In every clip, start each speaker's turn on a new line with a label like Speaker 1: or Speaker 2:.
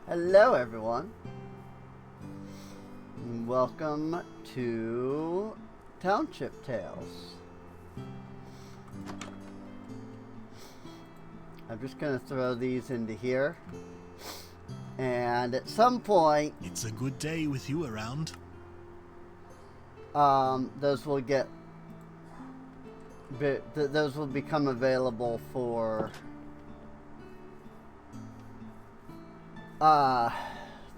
Speaker 1: Hello everyone, and welcome to Township Tales. I'm just going to throw these into here, and at some point...
Speaker 2: It's a good day with you around.
Speaker 1: Those will get... those will become available for...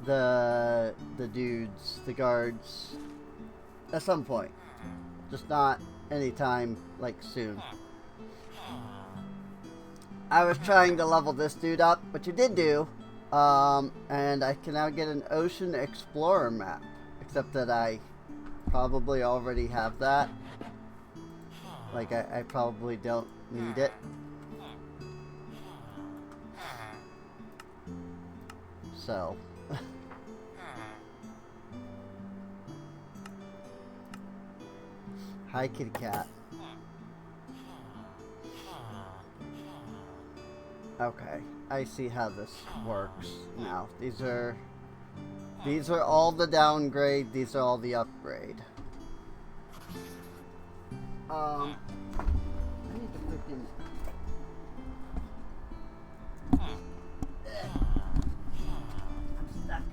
Speaker 1: the dudes, the guards, at some point. Just not anytime, like, soon. I was trying to level this dude up, which you did do, and I can now get an Ocean Explorer map, except that I probably already have that. Like, I probably don't need it. So... Hi, kitty cat. Okay, I see how this works now. These are all the downgrade. These are all the upgrade. I need to freaking. I'm stuck.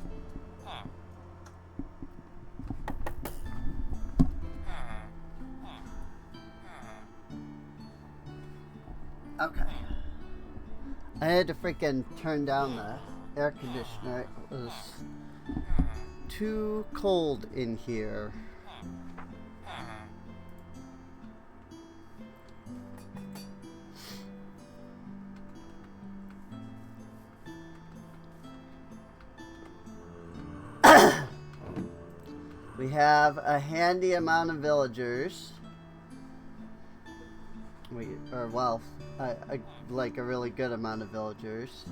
Speaker 1: Okay. I had to freaking turn down the air conditioner. It was too cold in here. We have a handy amount of villagers. Like a really good amount of villagers.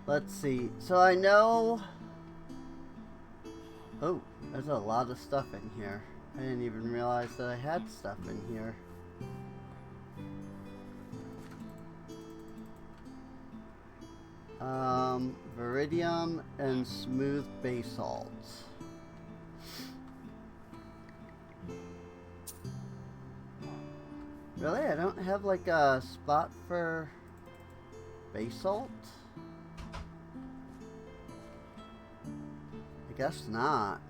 Speaker 1: Let's see. So I know... Oh, there's a lot of stuff in here. I didn't even realize that I had stuff in here. Viridium and smooth basalt. Really? I don't have like a spot for basalt? I guess not.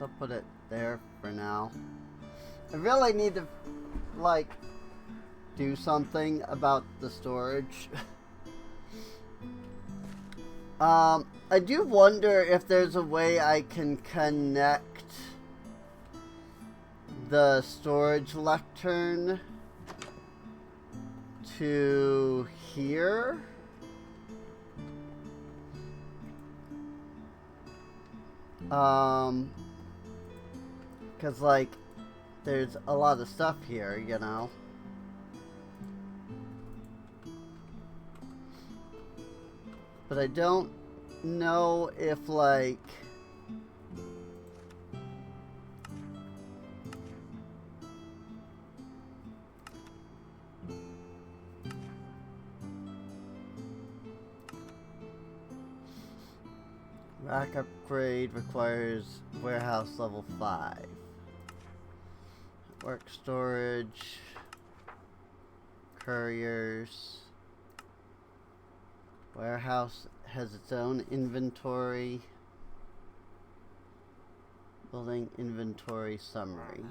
Speaker 1: I'll put it there for now. I really need to like do something about the storage. I do wonder if there's a way I can connect the storage lectern to here. Cause like there's a lot of stuff here, you know. But I don't know if like rack upgrade requires warehouse level 5. Work storage, couriers. Warehouse has its own inventory. Building inventory summary.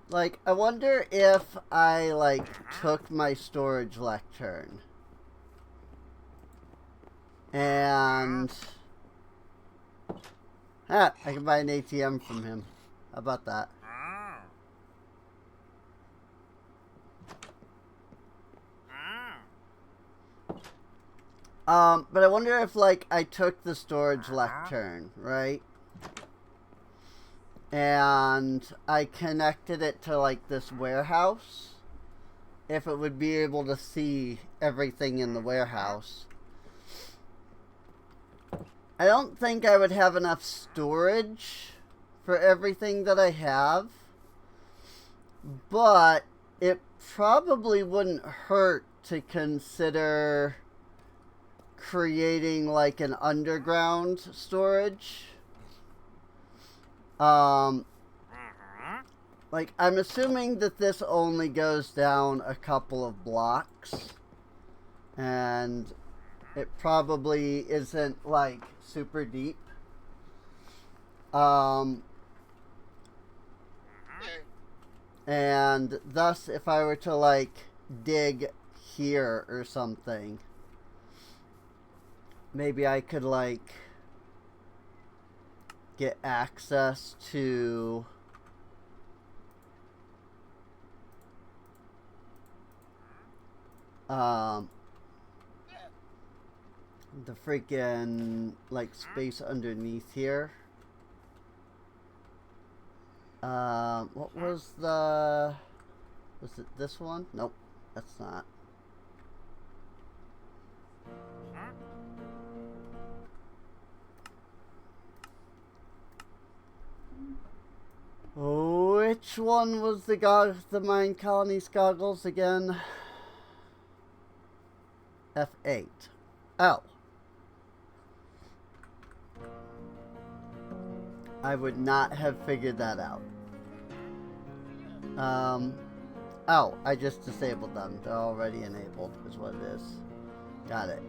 Speaker 1: Like, I wonder if I, like, took my storage lectern and... I can buy an ATM from him. How about that? But I wonder if, like, I took the storage lectern, right? And I connected it to, like, this warehouse. If it would be able to see everything in the warehouse. I don't think I would have enough storage for everything that I have, but it probably wouldn't hurt to consider creating like an underground storage. Like, I'm assuming that this only goes down a couple of blocks, and it probably isn't like super deep. And thus, if I were to like dig here or something, maybe I could like get access to the freaking like space underneath here. What was it this one? Nope, that's not. Which one was the mine colony's goggles again? F8. Oh. I would not have figured that out. Oh, I just disabled them. They're already enabled, is what it is. Got it.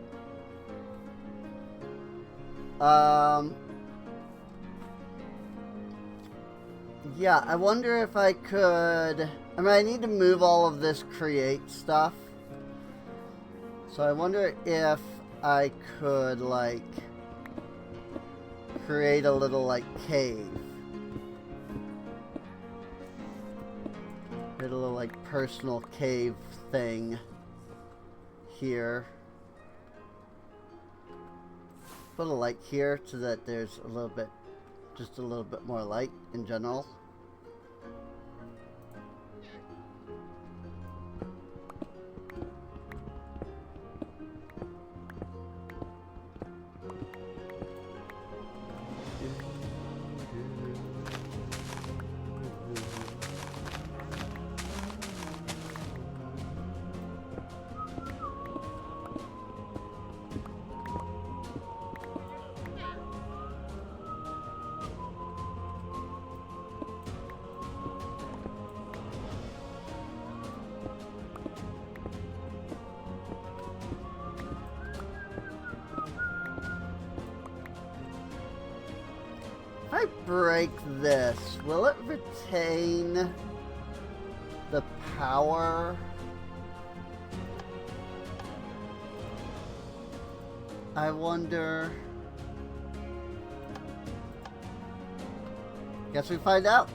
Speaker 1: Yeah, I wonder if I could... I mean, I need to move all of this create stuff. So I wonder if I could, like, create a little, like, cave. Create a little, like, personal cave thing here. Put a light here so that there's a little bit, just a little bit more light in general. If I break this, will it retain the power? I wonder. Guess we find out.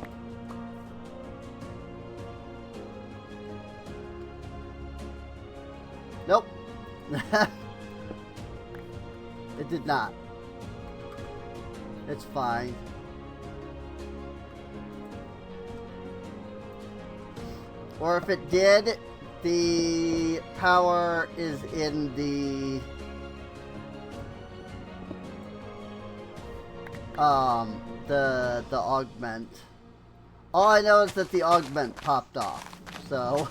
Speaker 1: Nope. It did not. It's fine. Or if it did, the power is in the augment. All I know is that the augment popped off, so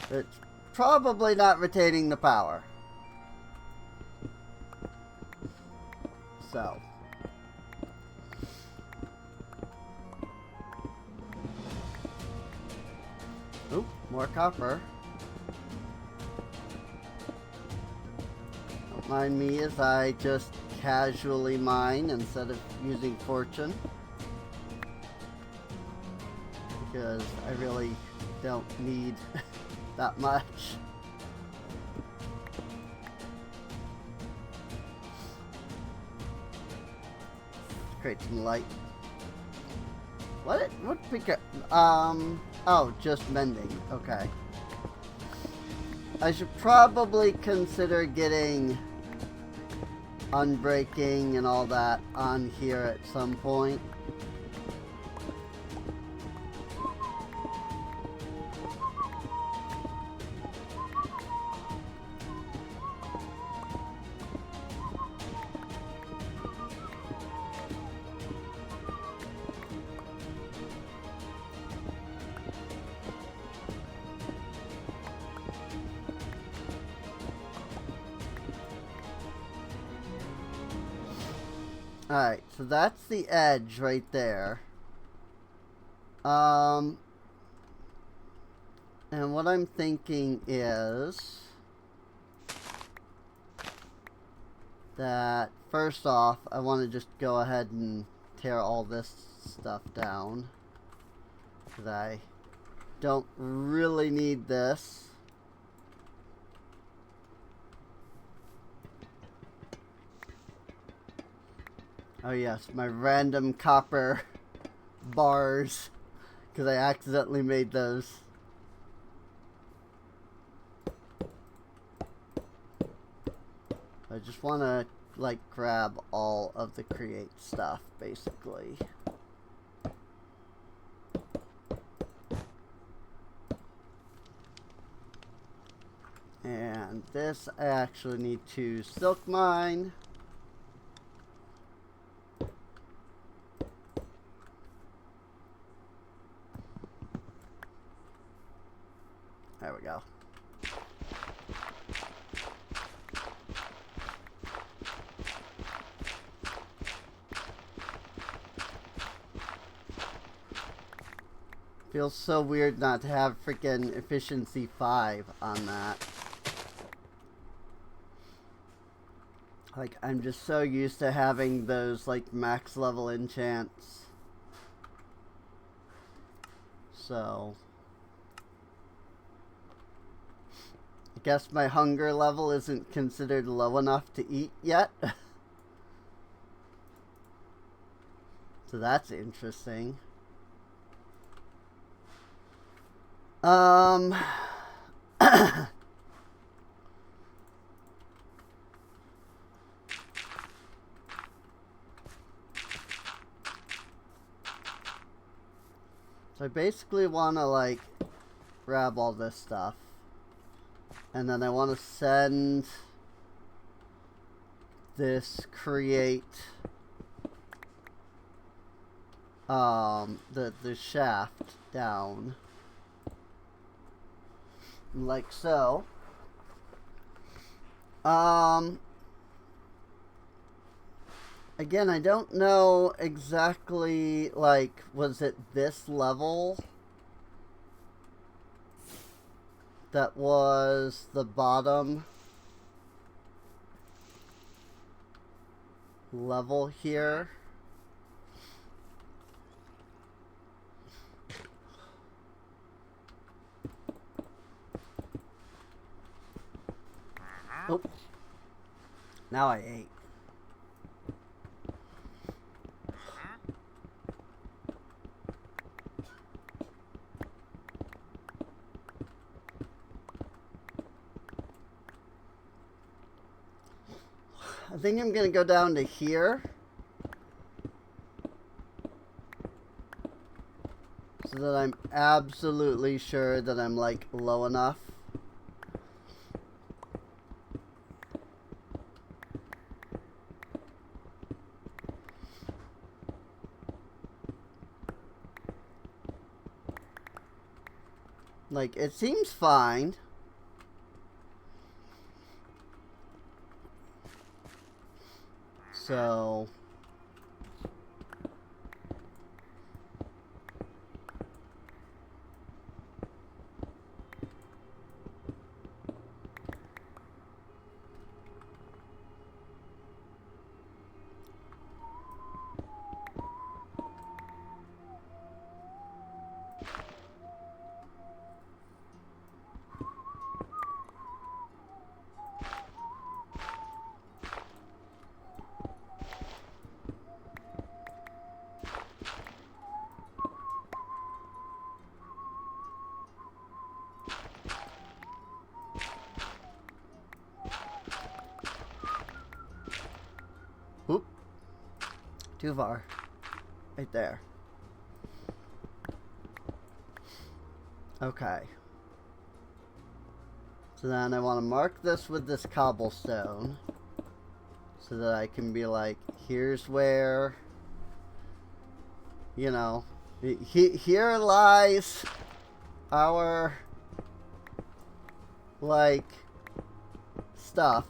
Speaker 1: it's probably not retaining the power. So oop, more copper. Don't mind me as I just casually mine instead of using fortune, because I really don't need that much. Create some light. What pick oh, just mending. Okay. I should probably consider getting unbreaking and all that on here at some point. Alright, so that's the edge right there. And what I'm thinking is that first off, I want to just go ahead and tear all this stuff down, because I don't really need this. Oh yes, my random copper bars, because I accidentally made those. I just want to, like, grab all of the create stuff, basically. And this I actually need to silk mine. There we go. Feels so weird not to have freaking efficiency 5 on that. Like, I'm just so used to having those, like, max level enchants. So I guess my hunger level isn't considered low enough to eat yet. So that's interesting. So I basically want to, like, grab all this stuff. And then I want to send this create the shaft down. Like so. Again, I don't know exactly, like, was it this level that was the bottom level here? Oh, now I ate. I think I'm gonna go down to here. So that I'm absolutely sure that I'm, like, low enough. Like, it seems fine. So oop, too far. Right there. Okay. So then I want to mark this with this cobblestone so that I can be like, here's where, you know, here lies our, like, stuff.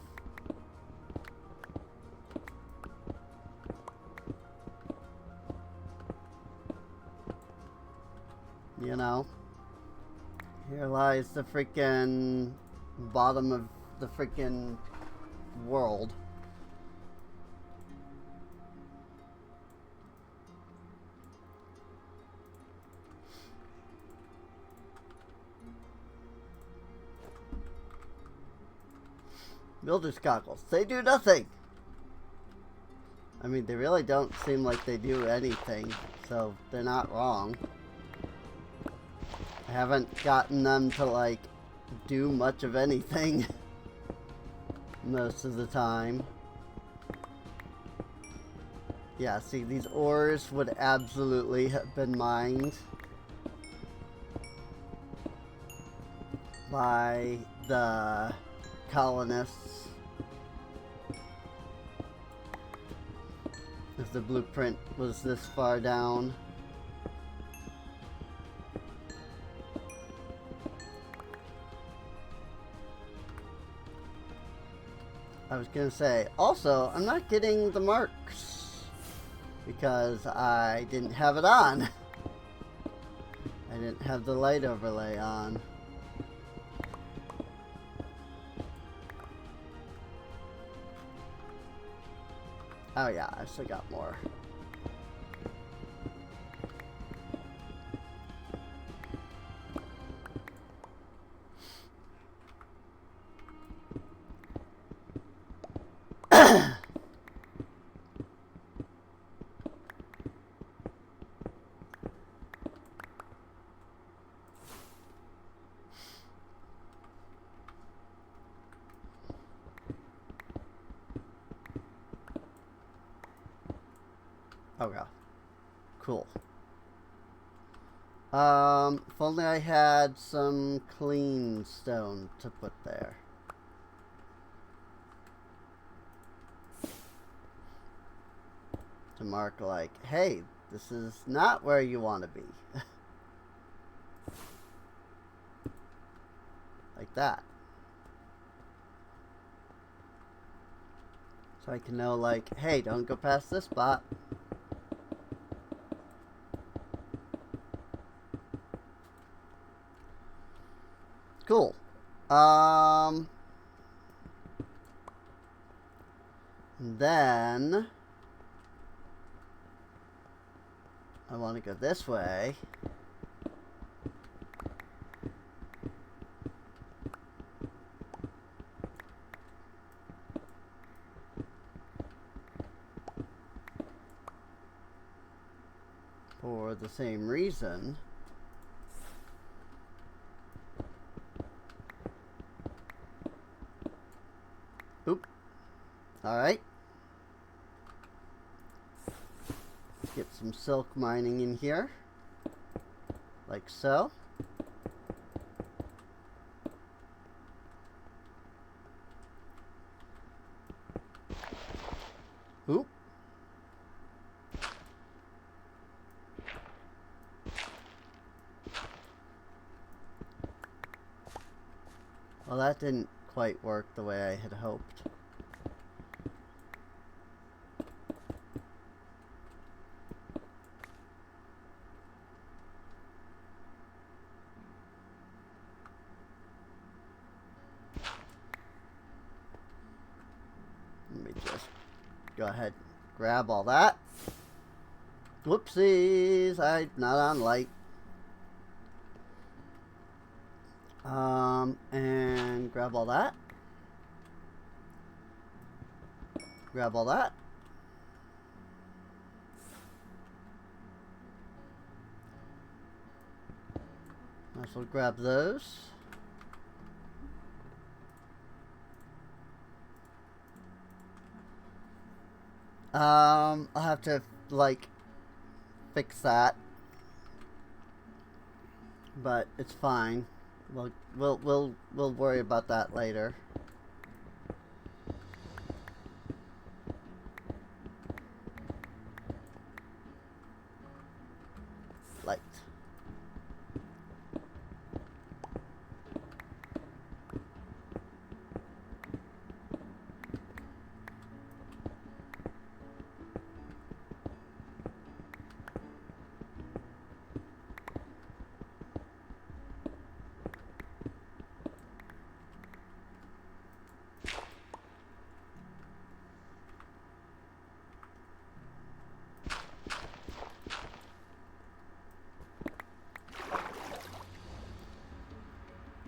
Speaker 1: You know? Here lies the freaking bottom of the freaking world. Builder's goggles. They do nothing! I mean, they really don't seem like they do anything, so they're not wrong. I haven't gotten them to, like, do much of anything most of the time. Yeah, see, these ores would absolutely have been mined by the colonists if the blueprint was this far down. I was gonna say, also, I'm not getting the marks because I didn't have it on. I didn't have the light overlay on. Oh yeah, I still got more. Okay. Cool. If only I had some clean stone to put there. To mark like, hey, this is not where you want to be. Like that. So I can know like, hey, don't go past this spot. Cool. Then I want to go this way. For the same reason. Oop. Alright. Let's get some silk mining in here. Like so. Oop. Well, that didn't quite work the way I had hoped. Let me just go ahead and grab all that. Whoopsies, I'm not on light. And grab all that. Grab all that. Might as well grab those. I'll have to like fix that, but it's fine. We'll worry about that later. Light.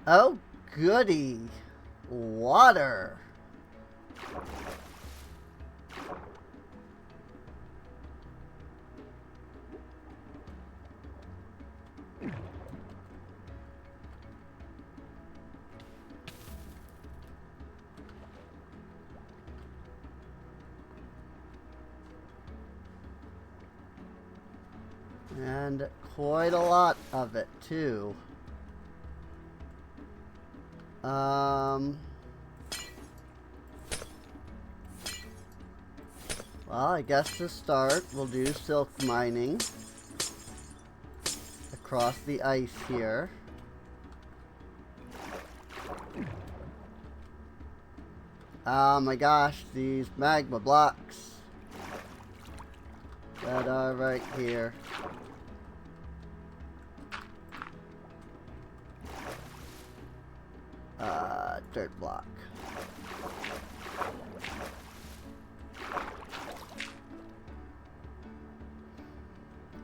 Speaker 1: Oh, goody. Water. And quite a lot of it, too. Well, I guess to start, we'll do silk mining across the ice here. Oh my gosh, these magma blocks that are right here. Dirt block.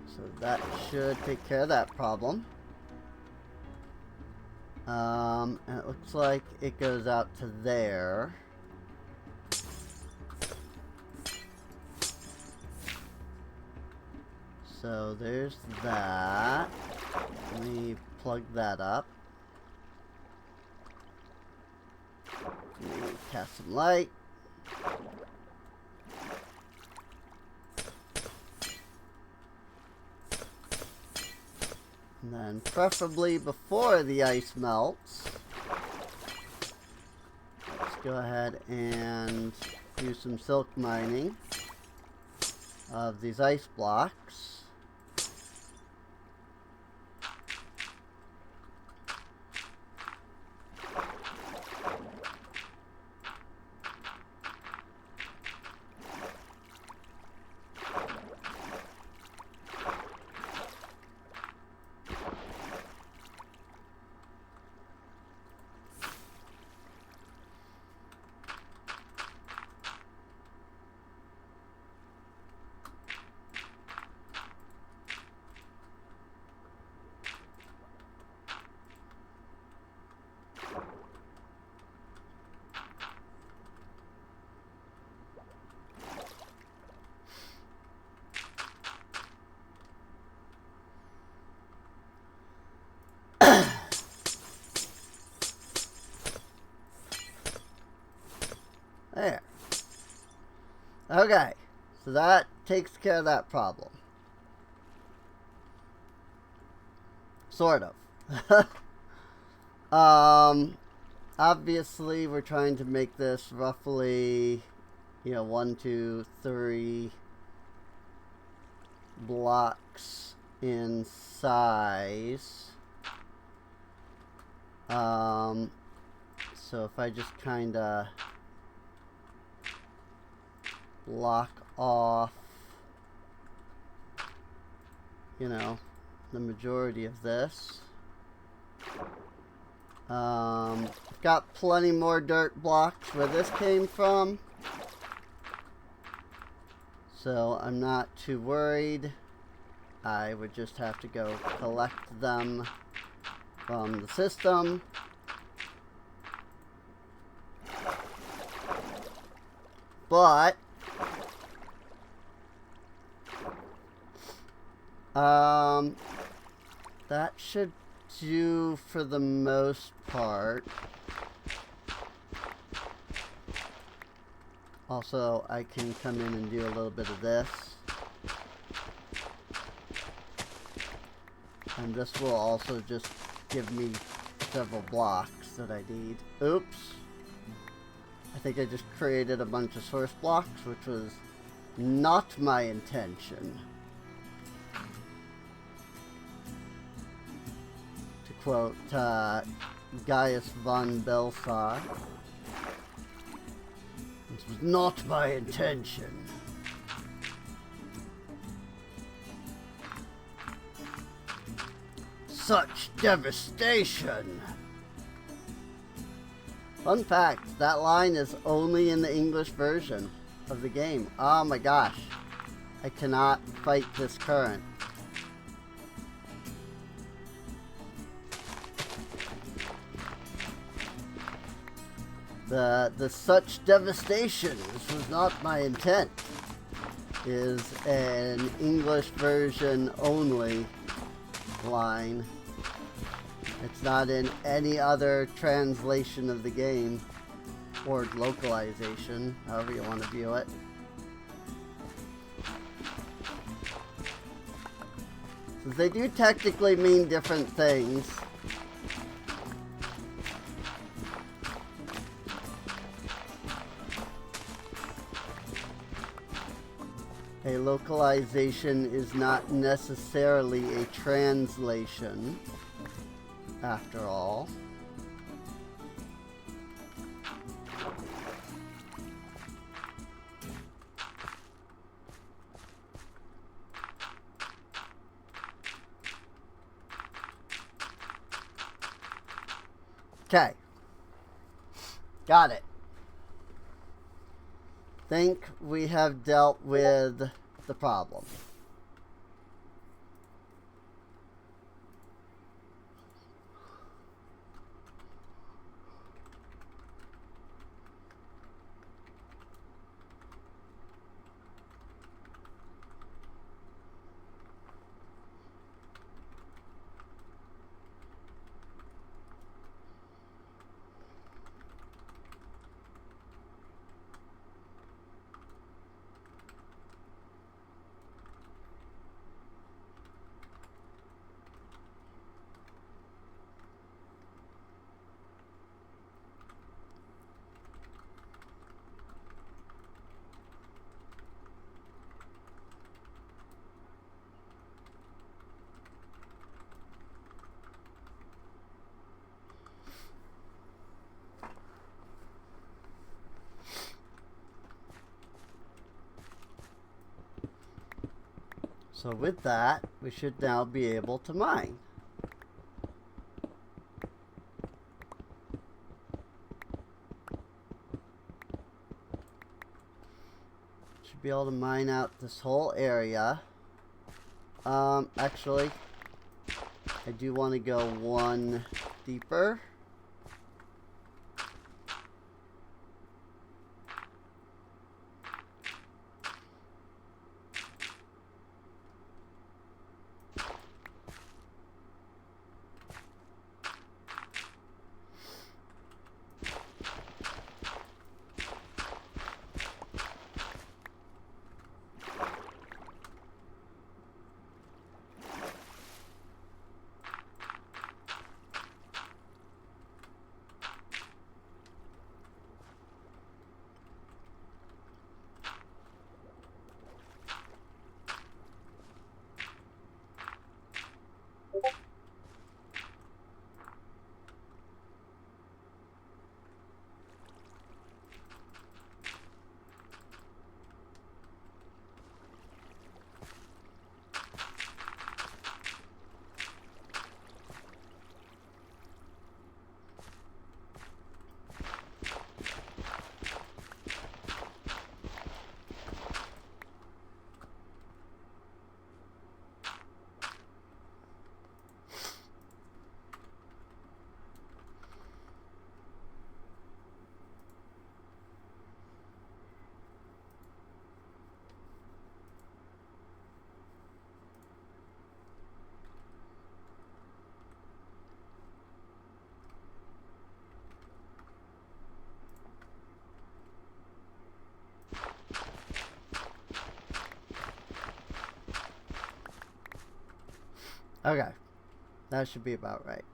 Speaker 1: So that should take care of that problem. And it looks like it goes out to there. So there's that. Let me plug that up. Let me cast some light. And then preferably before the ice melts, let's go ahead and do some silk mining of these ice blocks. There. Okay, so that takes care of that problem. Sort of. Obviously we're trying to make this roughly, 1, 2, 3 blocks in size. So if I just kinda block off, the majority of this. I've got plenty more dirt blocks where this came from, so I'm not too worried. I would just have to go collect them from the system. But that should do for the most part. Also, I can come in and do a little bit of this. And this will also just give me several blocks that I need. Oops. I think I just created a bunch of source blocks, which was not my intention. To quote Gaius von Belsar, "This was not my intention." Such devastation! Fun fact, that line is only in the English version of the game. Oh my gosh. I cannot fight this current. The such devastation, this was not my intent, is an English version only line. It's not in any other translation of the game or localization, however you want to view it. Since they do technically mean different things. A localization is not necessarily a translation, after all. Okay. Got it. Think we have dealt with the problem. So with that, we should now be able to mine. Should be able to mine out this whole area. Actually, I do want to go one deeper. Okay, that should be about right.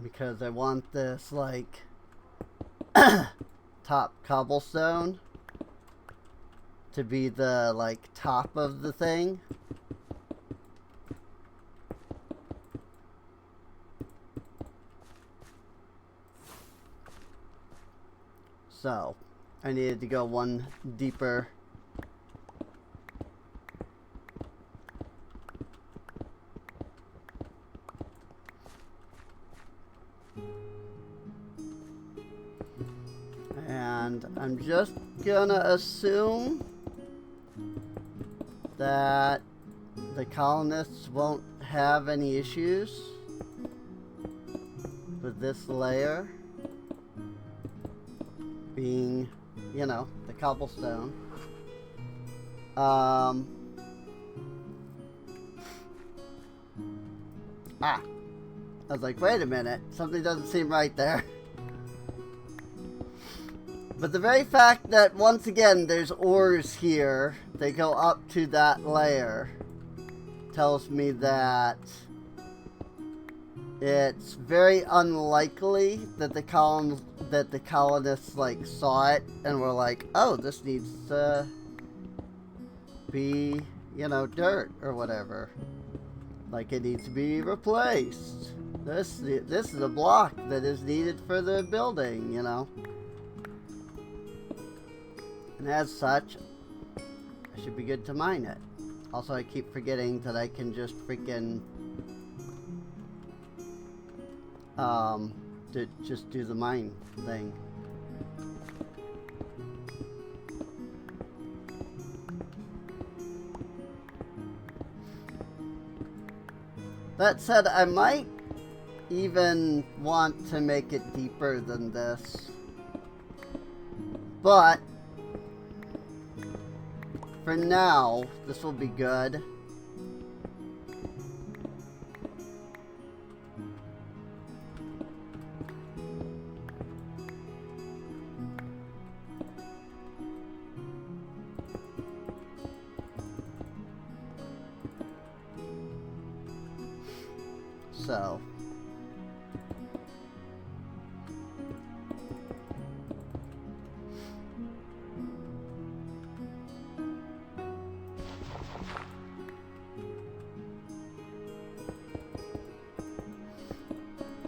Speaker 1: Because I want this, like, top cobblestone to be the, like, top of the thing. So, I needed to go one deeper. And I'm just gonna assume that the colonists won't have any issues with this layer being, you know, the cobblestone. I was like, wait a minute, something doesn't seem right there. But the very fact that, once again, there's ores here, they go up to that layer, tells me that it's very unlikely that the colonists, like, saw it and were like, oh, this needs to be, you know, dirt or whatever. Like, it needs to be replaced. This is a block that is needed for the building, you know. And as such, I should be good to mine it. Also, I keep forgetting that I can just freaking just do the mine thing. That said, I might even want to make it deeper than this. But for now, this will be good. So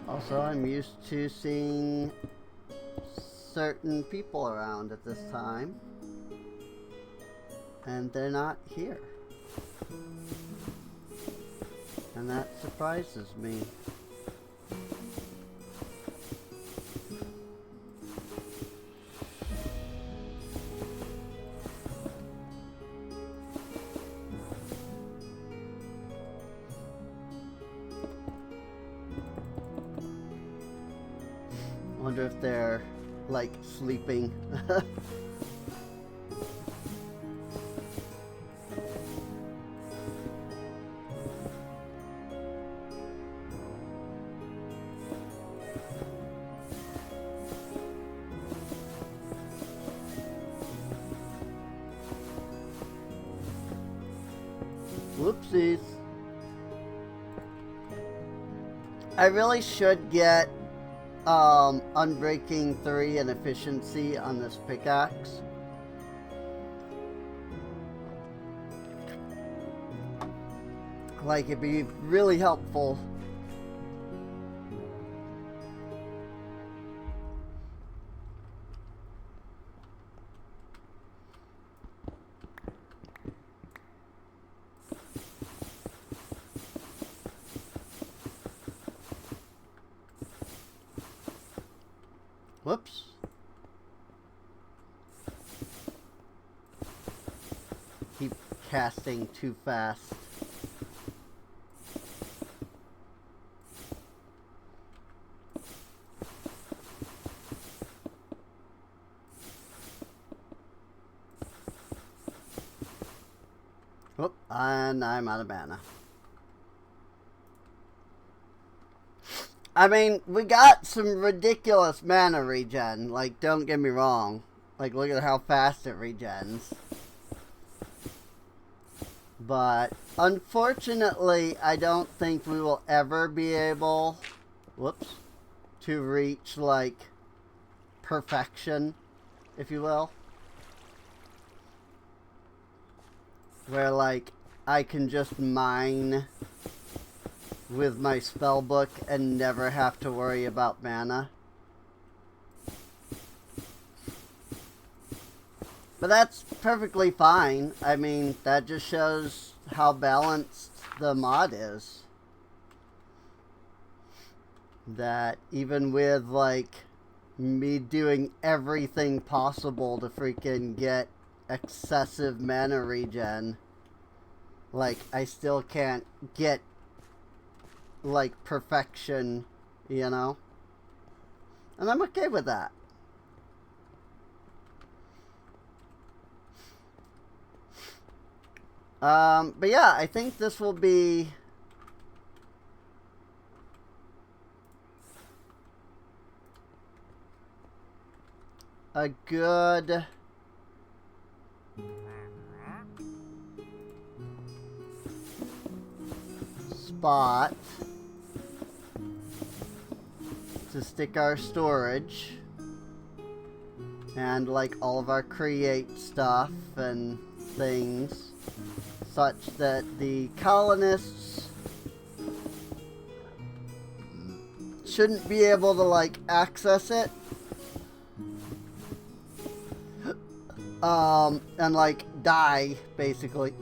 Speaker 1: also, I'm used to seeing certain people around at this time, and they're not here. And that surprises me. Wonder if they're, like, sleeping. Whoopsies. I really should get Unbreaking 3 and efficiency on this pickaxe. Like, it'd be really helpful. Whoops. Keep casting too fast. Whoop, and I'm out of mana. I mean, we got some ridiculous mana regen, like, don't get me wrong. Like, look at how fast it regens. But, unfortunately, I don't think we will ever be able, whoops, to reach, like, perfection, if you will. Where, like, I can just mine with my spell book and never have to worry about mana. But that's perfectly fine. I mean, that just shows how balanced the mod is. That even with, like, me doing everything possible to freaking get excessive mana regen, like, I still can't get, like, perfection, you know? And I'm okay with that. But yeah, I think this will be a good spot to stick our storage and like all of our create stuff and things, such that the colonists shouldn't be able to like access it and like die basically.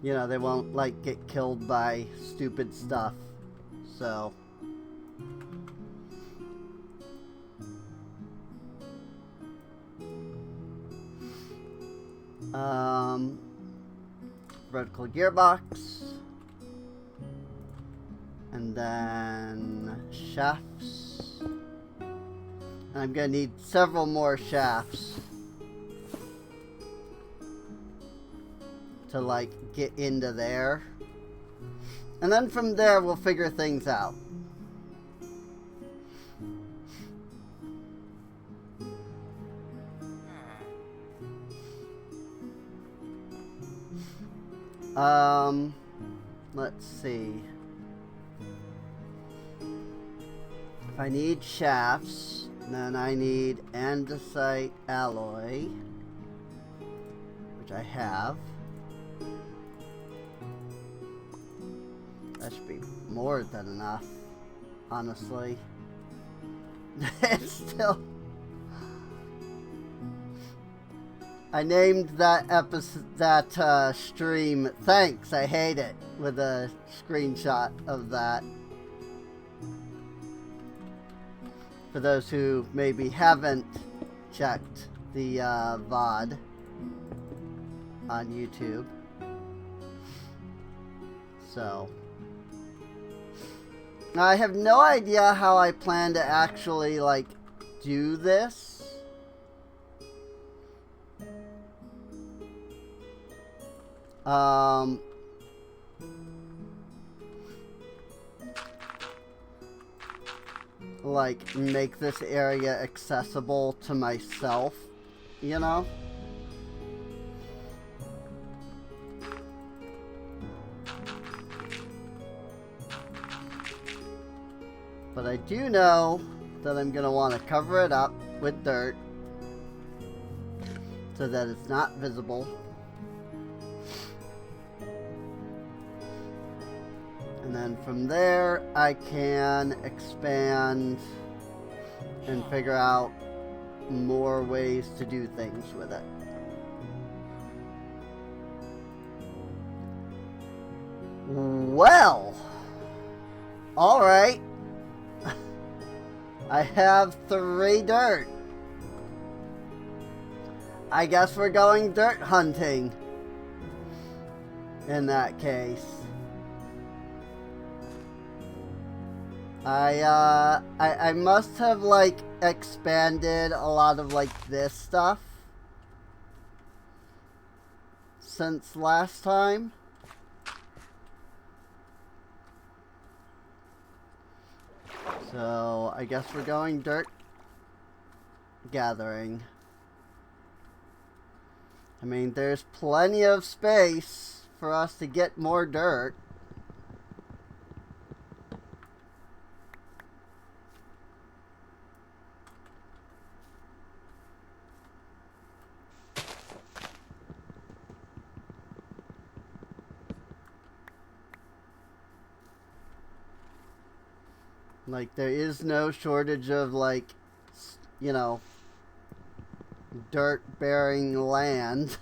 Speaker 1: You know, they won't like get killed by stupid stuff. So vertical gearbox, and then shafts. And I'm gonna need several more shafts to like get into there, and then from there we'll figure things out. Let's see. If I need shafts, then I need andesite alloy, which I have. That should be more than enough, honestly. It's still... I named that episode, that stream, Thanks, I Hate It, with a screenshot of that. For those who maybe haven't checked the VOD on YouTube. So, now I have no idea how I plan to actually, like, do this. Like, make this area accessible to myself, you know? But I do know that I'm going to want to cover it up with dirt so that it's not visible. And then from there, I can expand and figure out more ways to do things with it. Well, all right. I have 3 dirt. I guess we're going dirt hunting in that case. I must have like expanded a lot of like this stuff since last time. So I guess we're going dirt gathering. I mean, there's plenty of space for us to get more dirt. Like, there is no shortage of, like, you know, dirt-bearing land.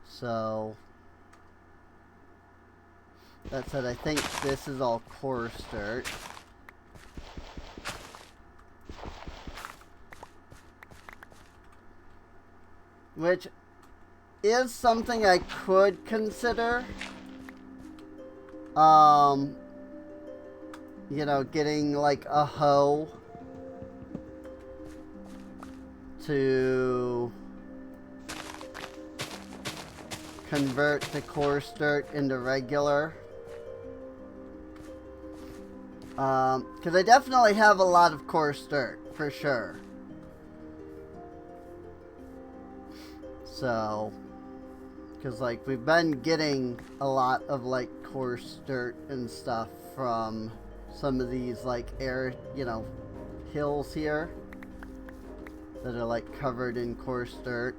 Speaker 1: So, That said, I think this is all coarse dirt. Which is something I could consider. You know, getting like a hoe to convert the coarse dirt into regular. Because I definitely have a lot of coarse dirt, for sure. So, because like we've been getting a lot of like coarse dirt and stuff from some of these like hills here that are like covered in coarse dirt.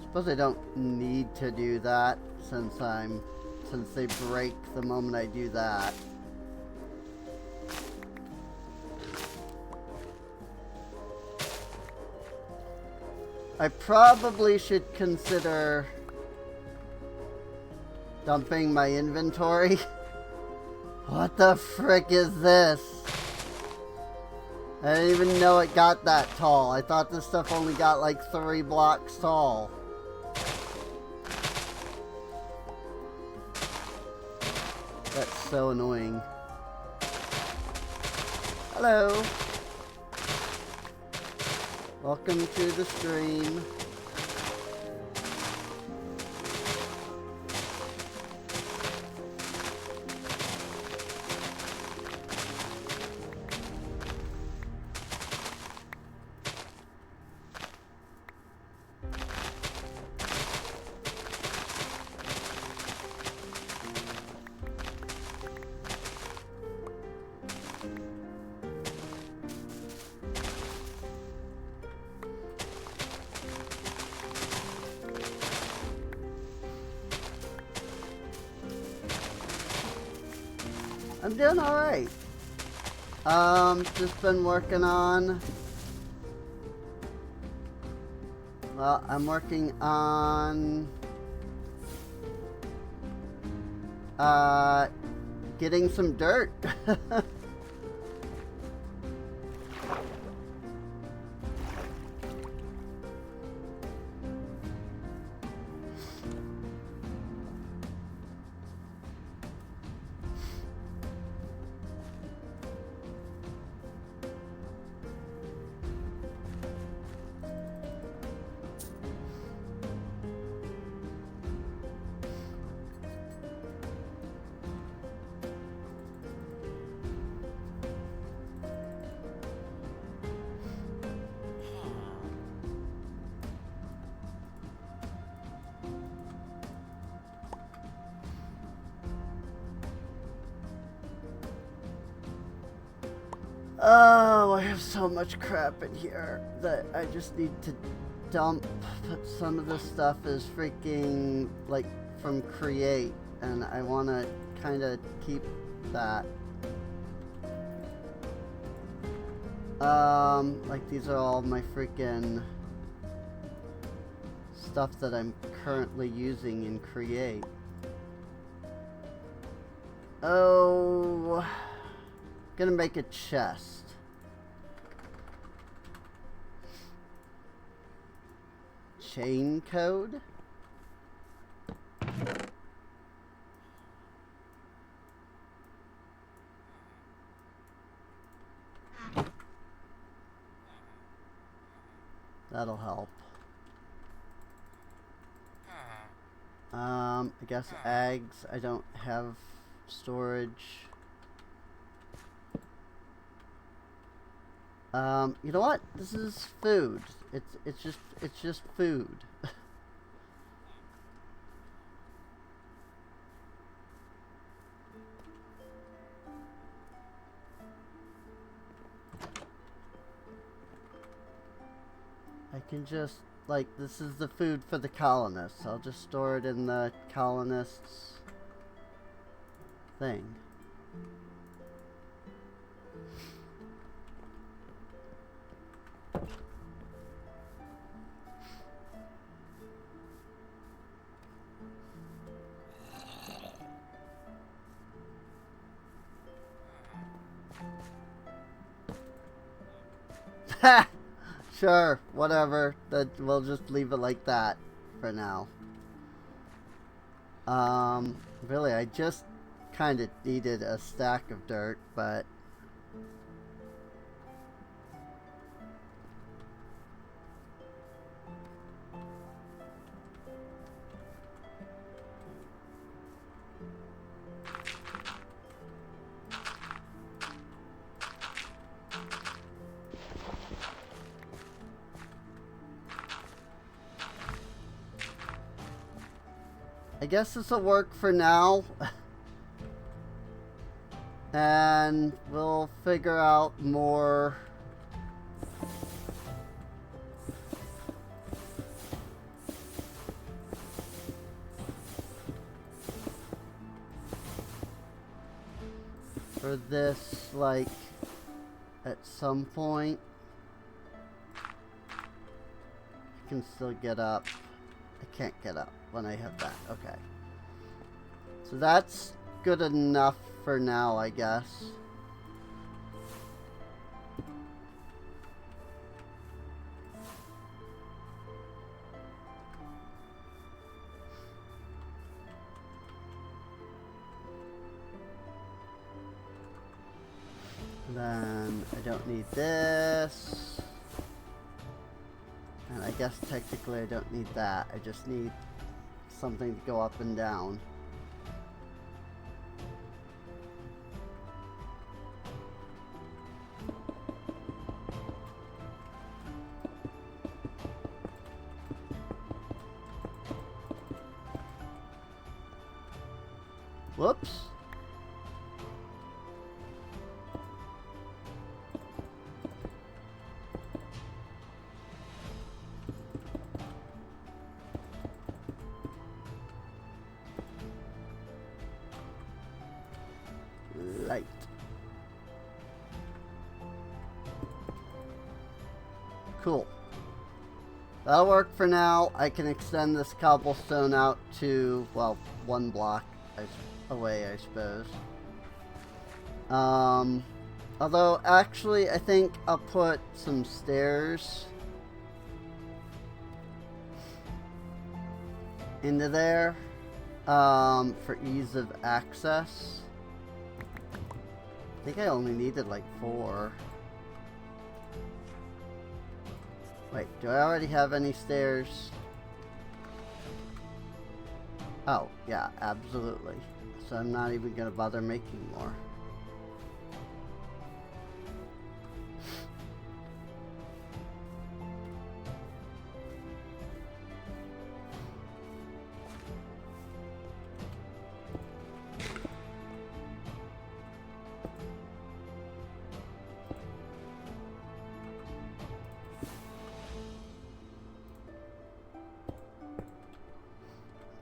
Speaker 1: Suppose I don't need to do that since they break the moment I do that. I probably should consider dumping my inventory. What the frick is this? I didn't even know it got that tall. I thought this stuff only got like 3 blocks tall. That's so annoying. Hello. Welcome to the stream. I'm doing alright. Just been working on... Well, I'm working on... getting some dirt. Oh, I have so much crap in here that I just need to dump. But some of the stuff is freaking, like, from Create, and I want to kind of keep that. Like, these are all my freaking stuff that I'm currently using in Create. Oh... Gonna make a chest. Chain code? That'll help. I guess eggs. I don't have storage. You know what? This is food. It's just food. I can just like, this is the food for the colonists. I'll just store it in the colonists' thing. Sure, whatever. We'll just leave it like that for now. Really, I just kind of needed a stack of dirt, but I guess this will work for now. And we'll figure out more. For this, like, at some point. I can still get up. I can't get up when I have that. Okay. So that's good enough for now, I guess. Then I don't need this. And I guess technically I don't need that. I just need something to go up and down. Whoops. Light. Cool. That'll work for now. I can extend this cobblestone out to, well, one block away, I suppose. Although, actually, I think I'll put some stairs into there for ease of access. I think I only needed like 4. Wait, do I already have any stairs? Oh, yeah, absolutely. So I'm not even going to bother making more.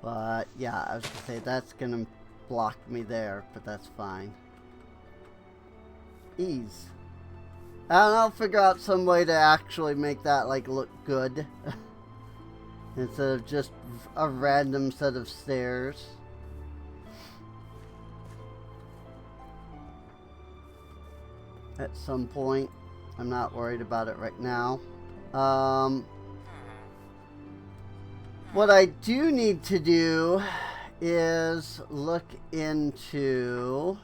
Speaker 1: But, yeah, I was going to say that's going to block me there, but that's fine. Ease. And I'll figure out some way to actually make that, like, look good. Instead of just a random set of stairs. At some point. I'm not worried about it right now. What I do need to do is look into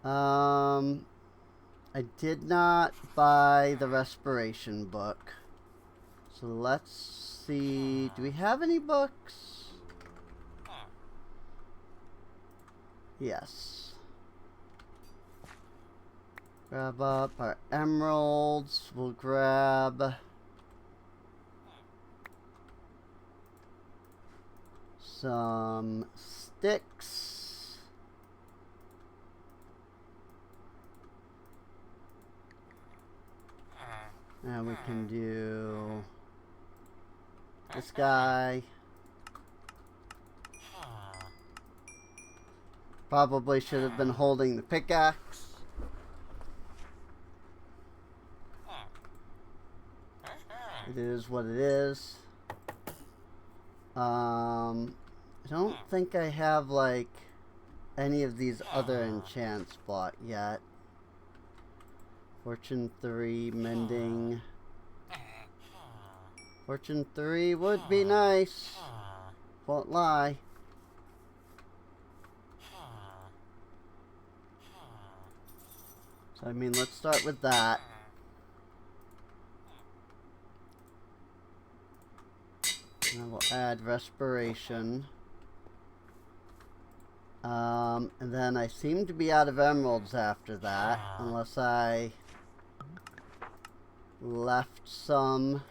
Speaker 1: I did not buy the respiration book. So let's see. Do we have any books? Yes. Grab up our emeralds. We'll grab some sticks. And we can do this guy. Probably should have been holding the pickaxe. It is what it is. I don't think I have like any of these other enchants bought yet. Fortune 3, mending. Fortune 3 would be nice. Won't lie. So I mean, let's start with that. And we'll add respiration. And then I seem to be out of emeralds after that, unless I left some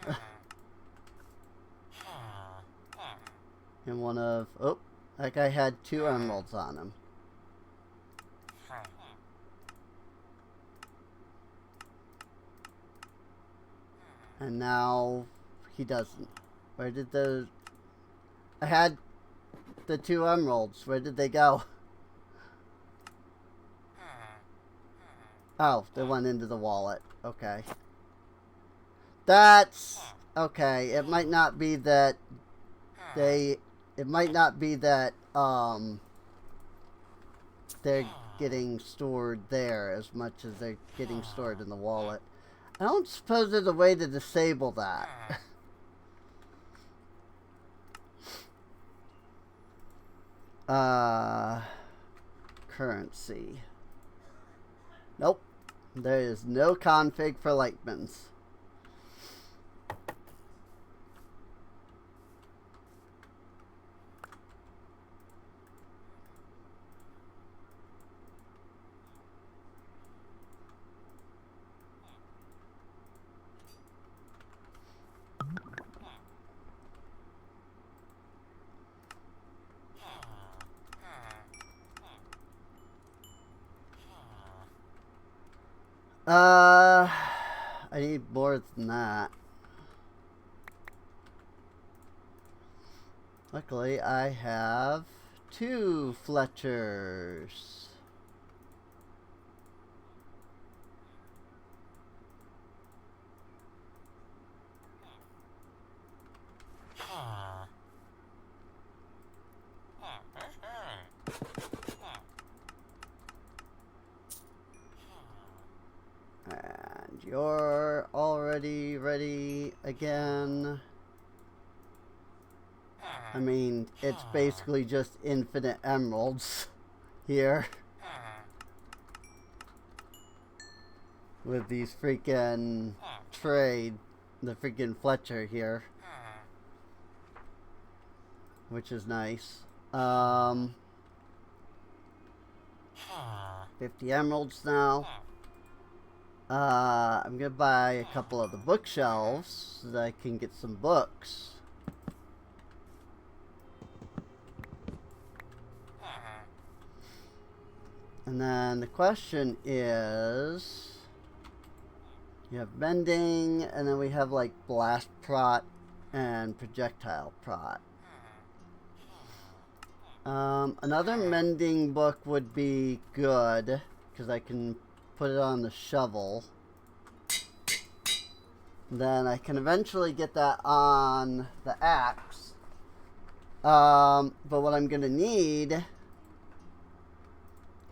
Speaker 1: in one of, oh, that guy had 2 emeralds on him. And now he doesn't. Where did the... I had the 2 emeralds. Where did they go? Oh, they went into the wallet. Okay. That's... Okay, it might not be that they... It might not be that, they're getting stored there as much as they're getting stored in the wallet. I don't suppose there's a way to disable that. Currency. Nope. There is no config for Lightmans. I need more than that. Luckily, I have 2 Fletchers. And you're already ready again. I mean, it's basically just infinite emeralds here. With these freaking trade, the freaking Fletcher here. Which is nice. 50 emeralds now. I'm gonna buy a couple of the bookshelves so that I can get some books. And then the question is, you have mending, and then we have like blast prot and projectile prot. Another mending book would be good, because I can put it on the shovel. Then I can eventually get that on the axe. But what I'm going to need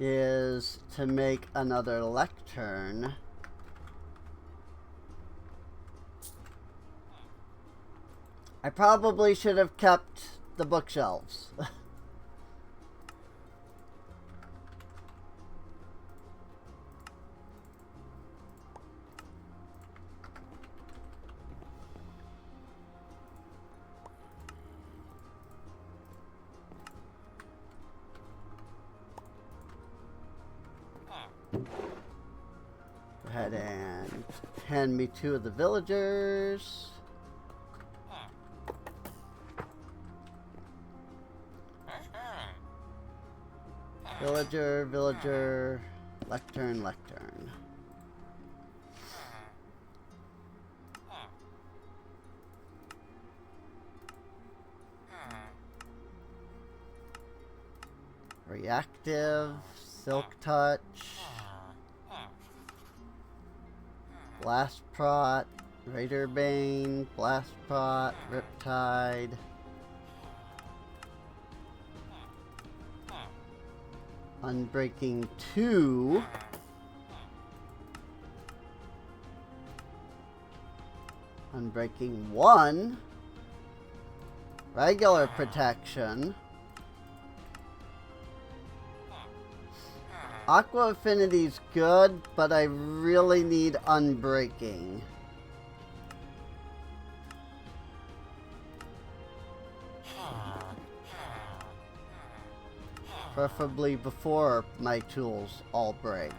Speaker 1: is to make another lectern. I probably should have kept the bookshelves. Go ahead and hand me 2 of the villagers. Villager, villager, lectern, lectern. Reactive, Silk Touch, Blast Prot, Raider Bane, Blast Prot, Riptide. Unbreaking 2. Unbreaking 1. Regular protection. Aqua Affinity's good, but I really need Unbreaking. Preferably before my tools all break.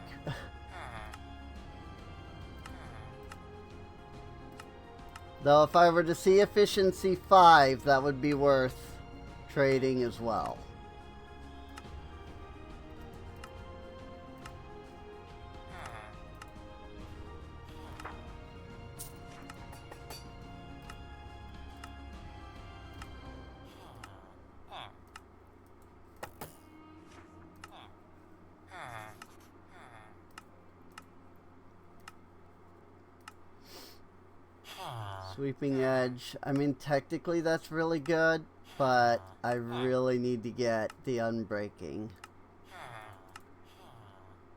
Speaker 1: Though if I were to see efficiency 5, that would be worth trading as well. Sweeping Edge. I mean, technically that's really good, but I really need to get the Unbreaking.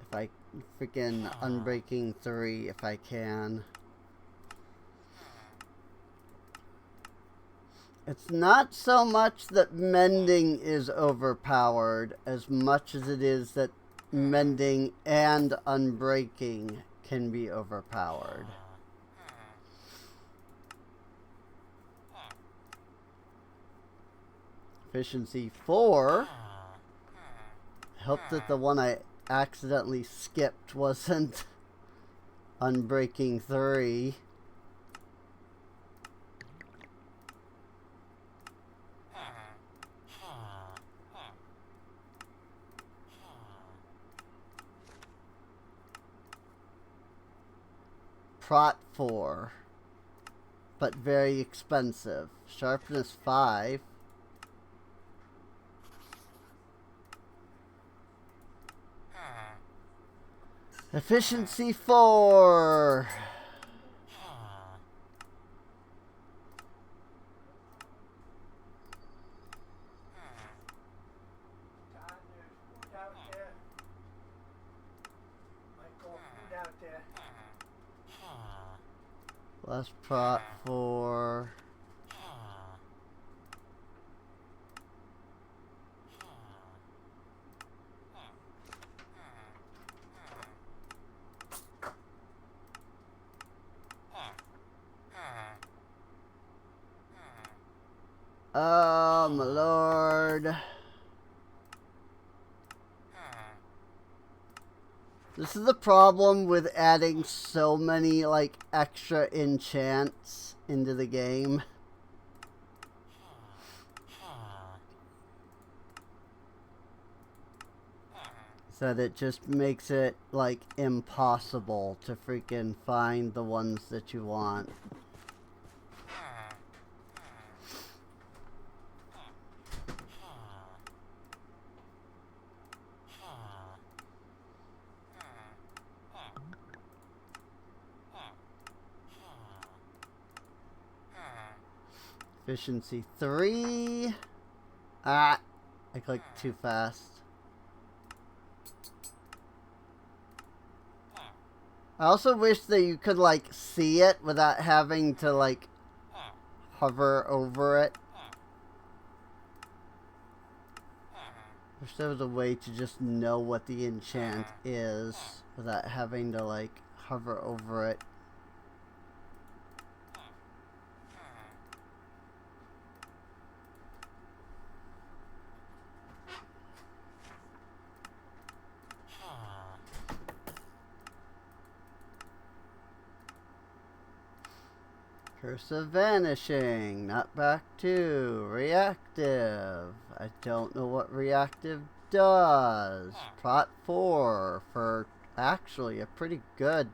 Speaker 1: If I freaking Unbreaking 3, if I can. It's not so much that Mending is overpowered as much as it is that Mending and Unbreaking can be overpowered. Efficiency 4. Hope that the one I accidentally skipped wasn't Unbreaking 3. Prot 4. But very expensive. Sharpness 5. Efficiency 4. Less prot 4. Oh my lord. This is the problem with adding so many like extra enchants into the game. So that it just makes it like impossible to freaking find the ones that you want. Efficiency 3. Ah, I clicked too fast. I also wish that you could like see it without having to like hover over it. Wish there was a way to just know what the enchant is without having to like hover over it. Curse of Vanishing, not back 2, reactive. I don't know what reactive does. Prot 4 for actually a pretty good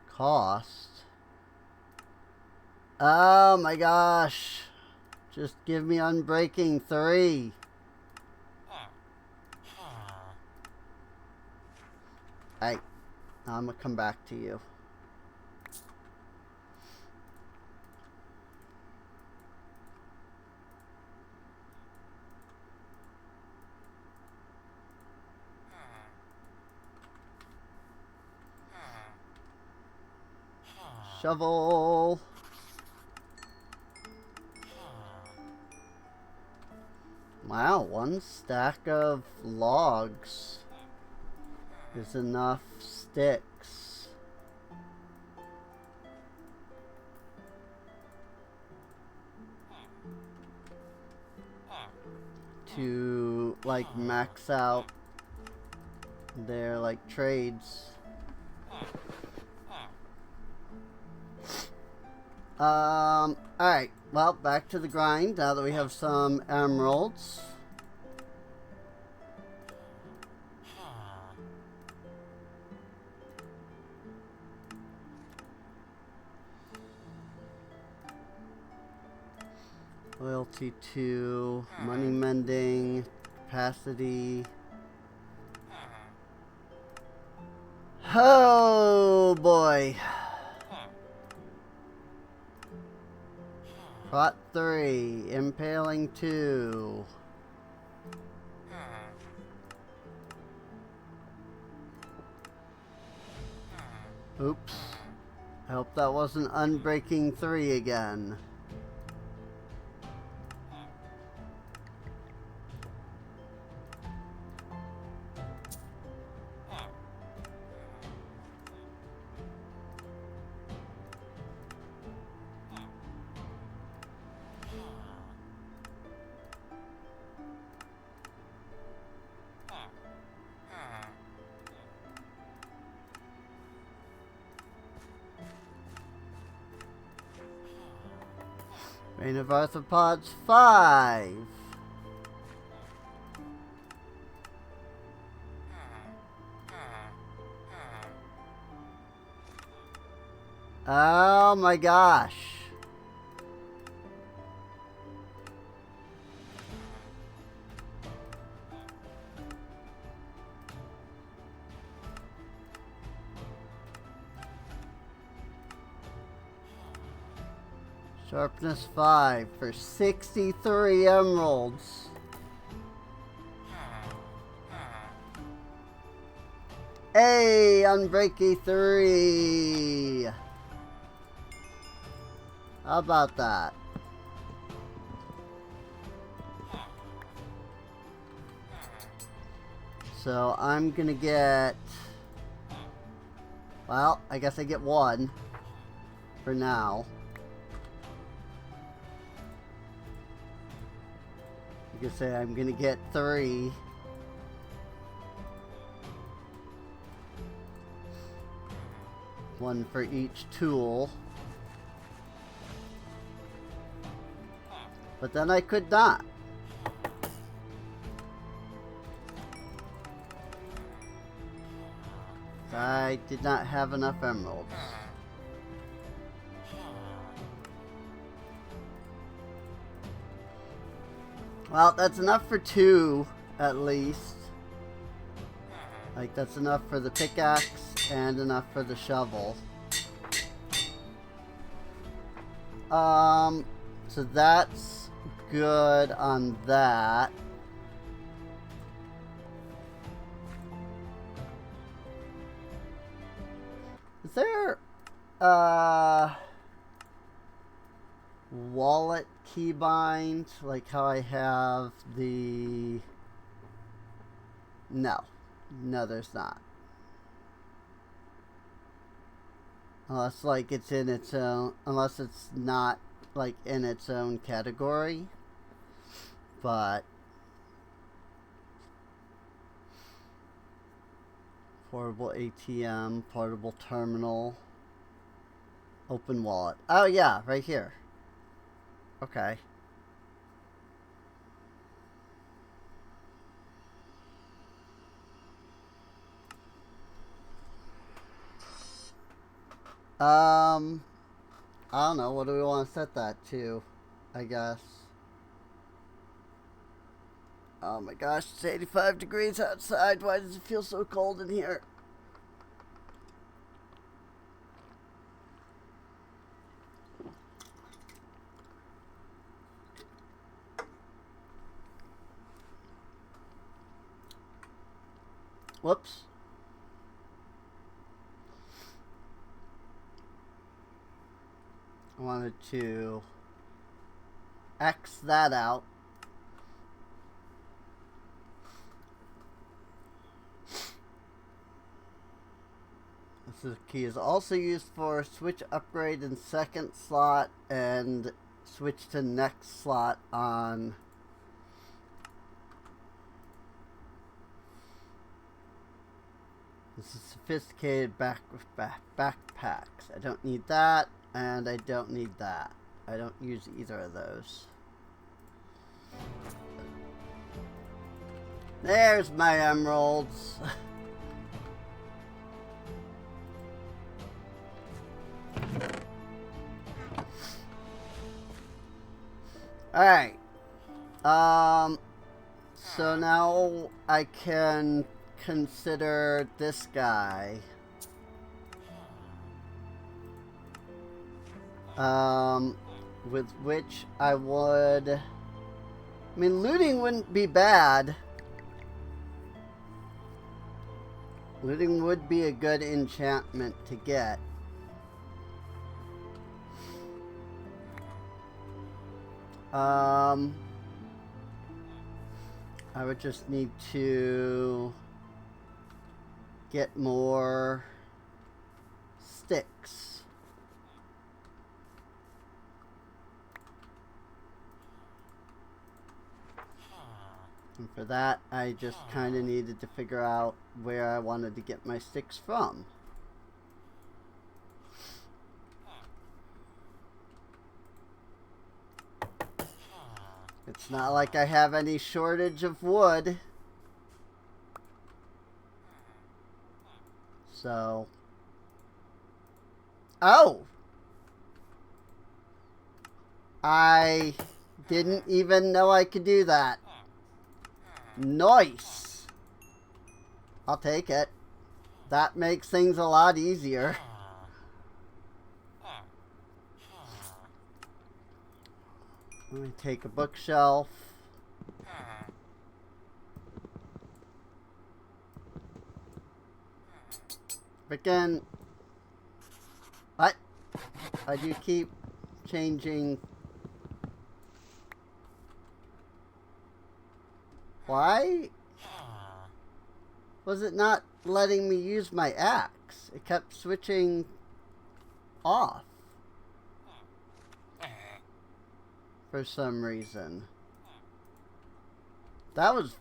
Speaker 1: cost. Oh my gosh. Just give me Unbreaking 3. Hey, I'm gonna come back to you. Shovel. Wow, one stack of logs is enough sticks to like max out their like trades. Alright, well, back to the grind now that we have some emeralds. Loyalty 2, money mending, capacity. Oh boy. Plot 3, impaling 2. Oops. I hope that wasn't unbreaking 3 again. Reign of Arthropods 5. Oh my gosh. Sharpness 5 for 63 emeralds. Hey, Unbreaky 3. How about that? So I'm gonna get, well, I guess I get 1 for now. You could say I'm gonna get 3. One for each tool. But then I could not. I did not have enough emeralds. Well, that's enough for 2, at least. Like, that's enough for the pickaxe and enough for the shovel. So that's good on that. Is there, wallet keybind, like how I have the... No, there's not. Unless like it's in its own, unless it's not like in its own category. But portable ATM, portable terminal, open wallet. Oh yeah, right here. Okay. I don't know. What do we want to set that to? I guess. Oh my gosh, it's 85 degrees outside. Why does it feel so cold in here? Whoops. I wanted to X that out. This key is also used for switch upgrade in second slot and switch to next slot on this is sophisticated backpacks. I don't need that, and I don't need that. I don't use either of those. There's my emeralds. Alright. So now I can consider this guy. With which I would... I mean, looting wouldn't be bad. Looting would be a good enchantment to get. I would just need to get more sticks. And for that, I just kind of needed to figure out where I wanted to get my sticks from. It's not like I have any shortage of wood. So... Oh! I didn't even know I could do that. Nice! I'll take it. That makes things a lot easier. Let me take a bookshelf. Again, what? I do keep changing. Why was it not letting me use my axe? It kept switching off for some reason. That was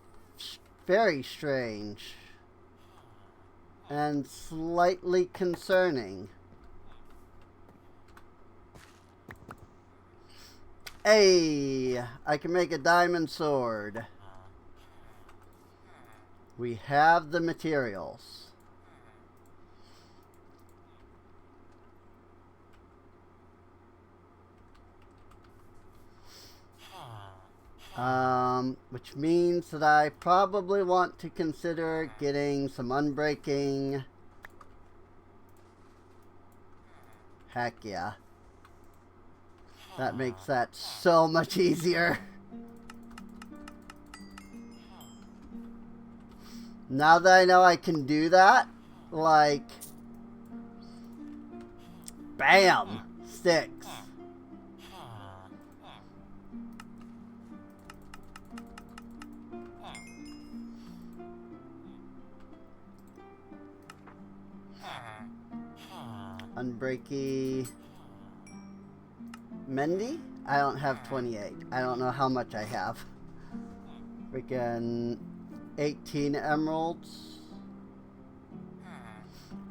Speaker 1: very strange and slightly concerning. Hey, I can make a diamond sword. We have the materials. Which means that I probably want to consider getting some unbreaking. Heck yeah. That makes that so much easier. Now that I know I can do that, like, bam, sticks. Unbreaky Mendy? I don't have 28. I don't know how much I have. Freaking 18 emeralds.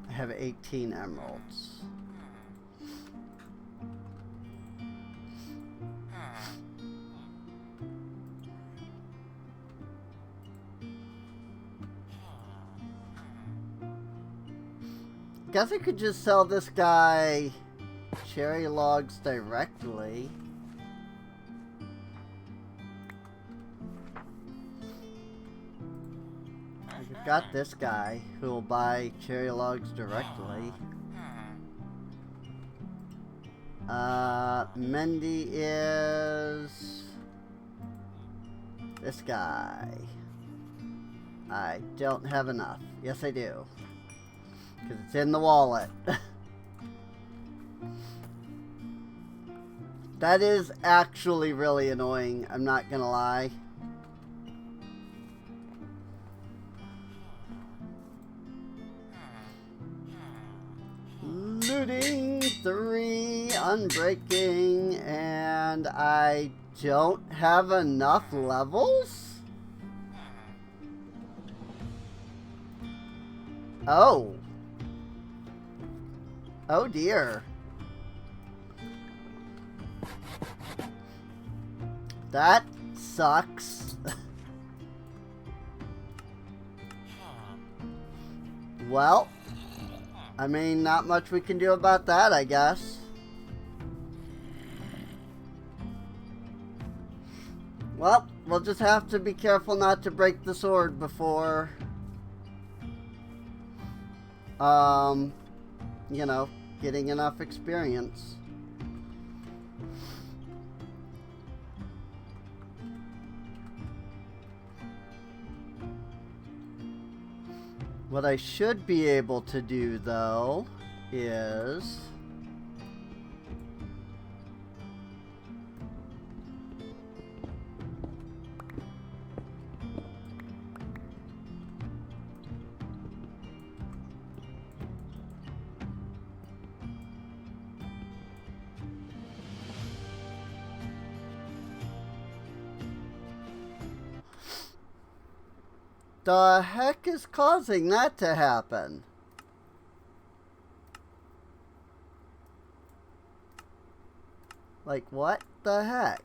Speaker 1: I have 18 emeralds. Guess I could just sell this guy cherry logs directly. I've got this guy who will buy cherry logs directly. Mendy is this guy. I don't have enough. Yes, I do. Because it's in the wallet. That is actually really annoying. I'm not gonna lie. Looting 3, unbreaking, and I don't have enough levels? Oh. Oh dear. That sucks. Well, I mean, not much we can do about that, I guess. Well, we'll just have to be careful not to break the sword before, you know, getting enough experience. What I should be able to do, though, is... The heck is causing that to happen? Like, what the heck?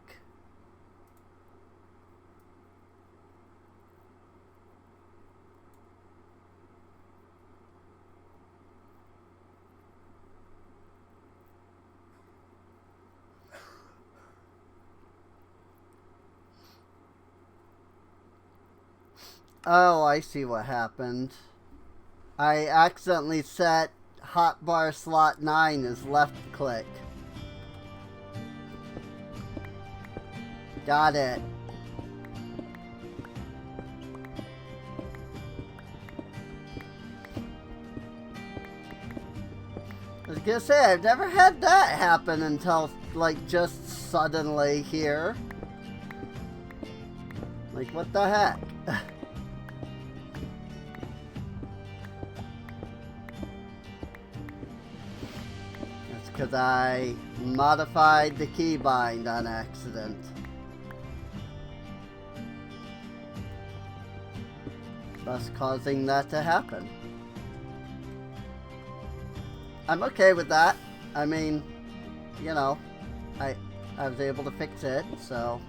Speaker 1: Oh, I see what happened. I accidentally set hotbar slot 9 as left click. Got it. I was gonna say, I've never had that happen until, like, just suddenly here. Like, what the heck? Because I modified the keybind on accident. Thus causing that to happen. I'm okay with that. I mean, you know, I was able to fix it, so...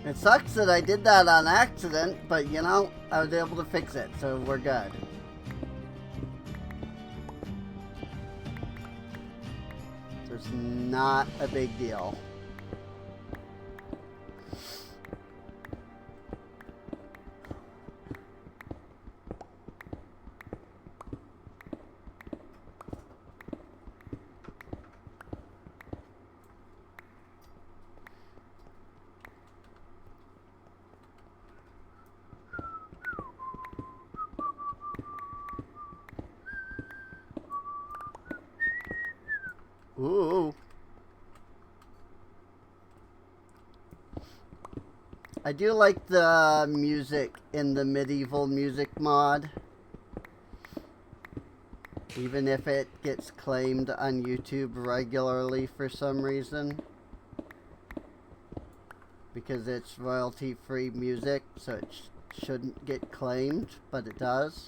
Speaker 1: It sucks that I did that on accident, but you know, I was able to fix it, so we're good. It's not a big deal. Ooh. I do like the music in the medieval music mod. Even if it gets claimed on YouTube regularly for some reason. Because it's royalty-free music, so it shouldn't get claimed, but it does.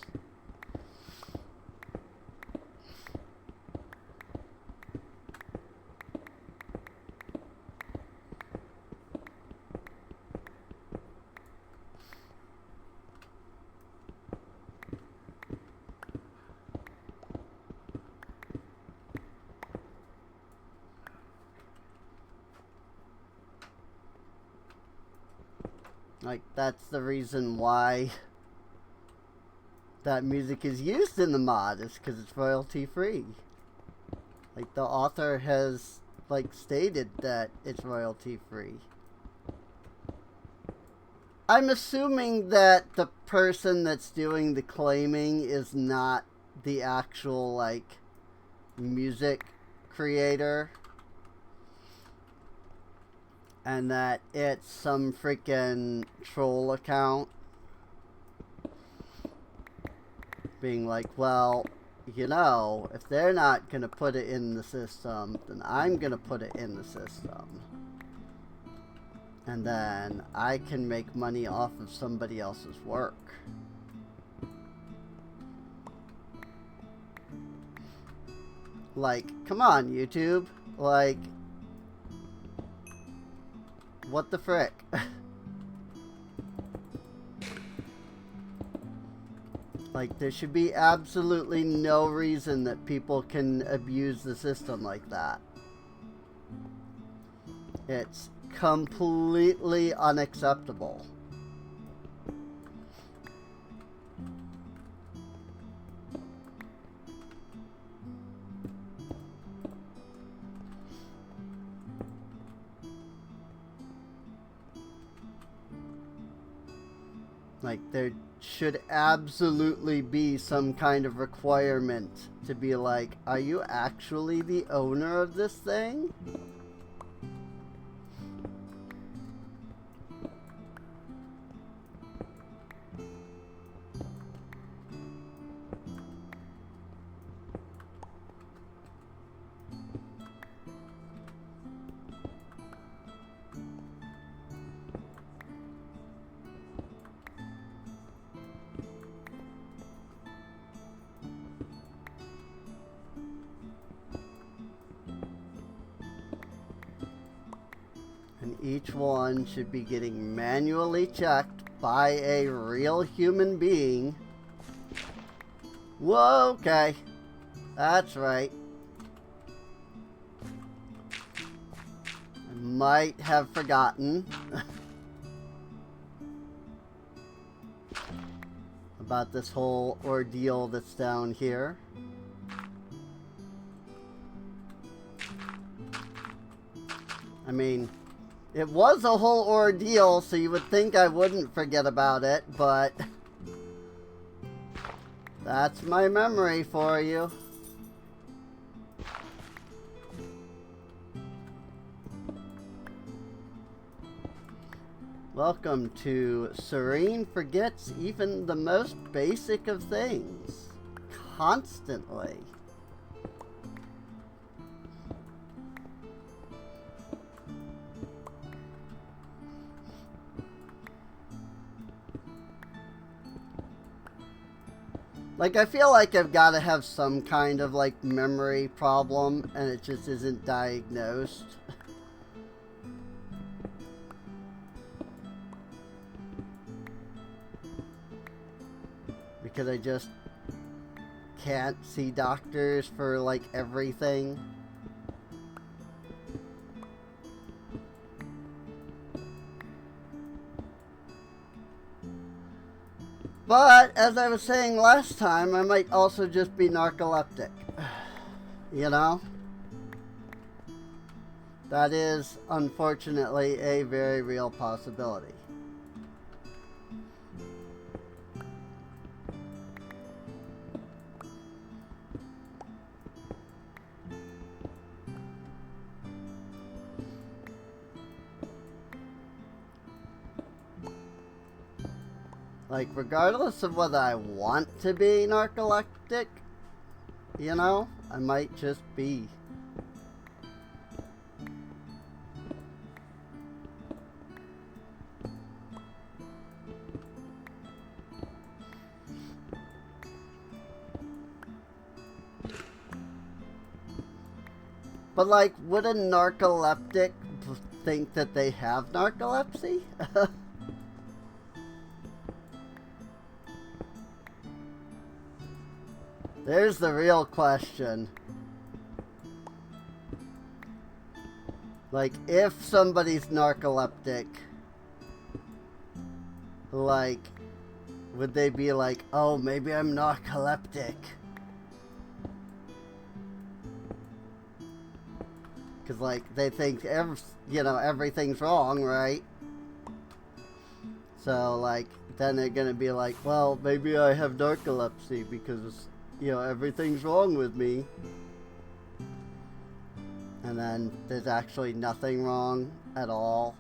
Speaker 1: Like, that's the reason why that music is used in the mod, is because it's royalty free. Like, the author has, like, stated that it's royalty free. I'm assuming that the person that's doing the claiming is not the actual, like, music creator. And that it's some freaking troll account. Being like, well, you know, if they're not going to put it in the system, then I'm going to put it in the system. And then I can make money off of somebody else's work. Like, come on, YouTube. Like, what the frick? Like, there should be absolutely no reason that people can abuse the system like that. It's completely unacceptable. Like, there should absolutely be some kind of requirement to be like, are you actually the owner of this thing? And each one should be getting manually checked by a real human being. Whoa, okay. That's right. I might have forgotten about this whole ordeal that's down here. I mean, it was a whole ordeal, so you would think I wouldn't forget about it, but that's my memory for you. Welcome to Serene Forgets Even the Most Basic of Things. Constantly. Like, I feel like I've got to have some kind of, like, memory problem, and it just isn't diagnosed. Because I just can't see doctors for, like, everything. But, as I was saying last time, I might also just be narcoleptic. You know? That is, unfortunately, a very real possibility. Like, regardless of whether I want to be narcoleptic, you know, I might just be. But, like, would a narcoleptic think that they have narcolepsy? There's the real question. Like, if somebody's narcoleptic, like, would they be like, oh, maybe I'm narcoleptic? Because, like, they think, everything's wrong, right? So, like, then they're gonna be like, well, maybe I have narcolepsy because, you know, everything's wrong with me. And then there's actually nothing wrong at all.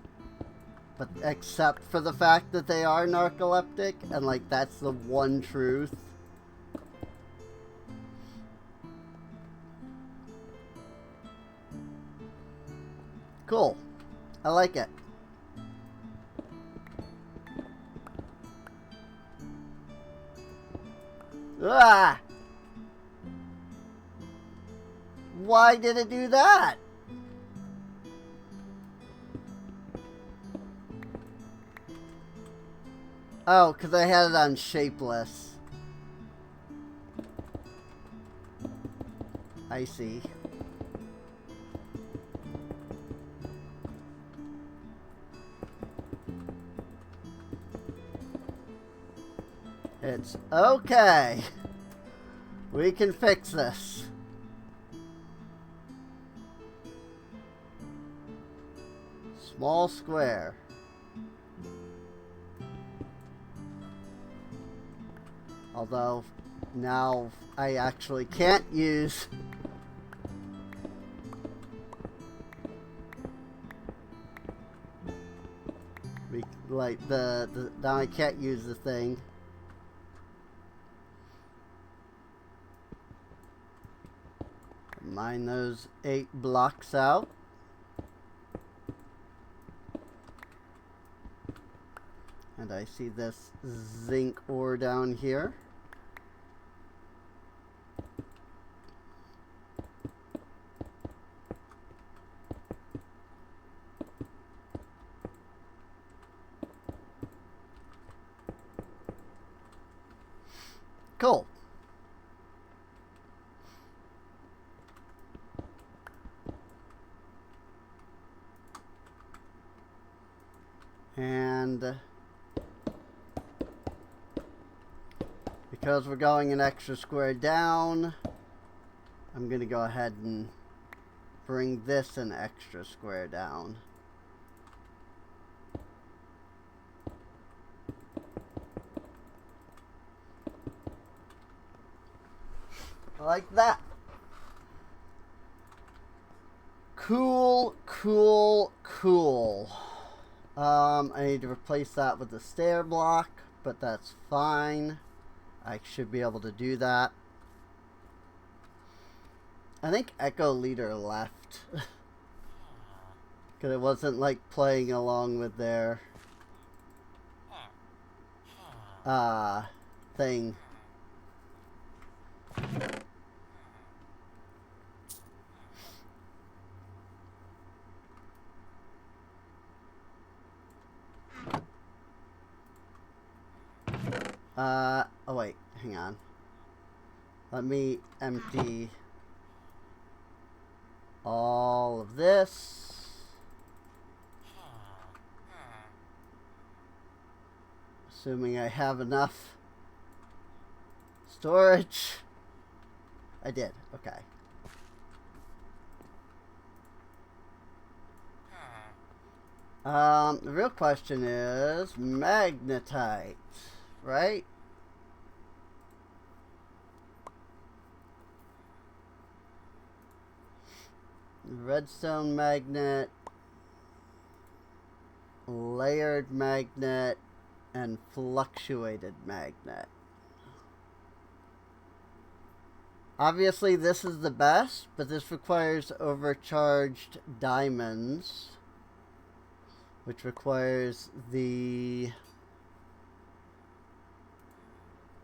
Speaker 1: But except for the fact that they are narcoleptic, and, like, that's the one truth. Cool. I like it. Ah! Why did it do that? Oh, because I had it on shapeless. I see. It's okay. We can fix this. Small square. Although, now I actually can't use... like, now I can't use the thing. Mine those 8 blocks out. And I see this zinc ore down here. Cool. And because we're going an extra square down, I'm going to go ahead and bring this an extra square down. Like that. Cool, cool, cool. I need to replace that with the stair block, but that's fine. I should be able to do that. I think Echo Leader left. Because it wasn't like playing along with their thing. Oh wait, hang on. Let me empty all of this. Assuming I have enough storage. I did, okay. The real question is magnetite, right? Redstone magnet, layered magnet, and fluctuated magnet. Obviously this is the best, but this requires overcharged diamonds, which requires the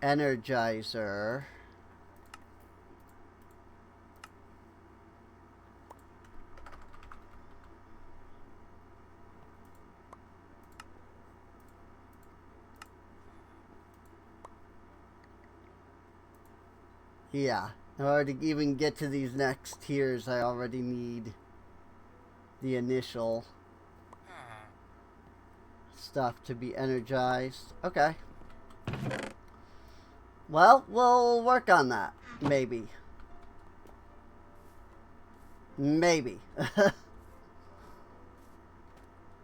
Speaker 1: energizer. Yeah, in order to even get to these next tiers, I already need the initial stuff to be energized. Okay. Well, we'll work on that. Maybe. Maybe. I'm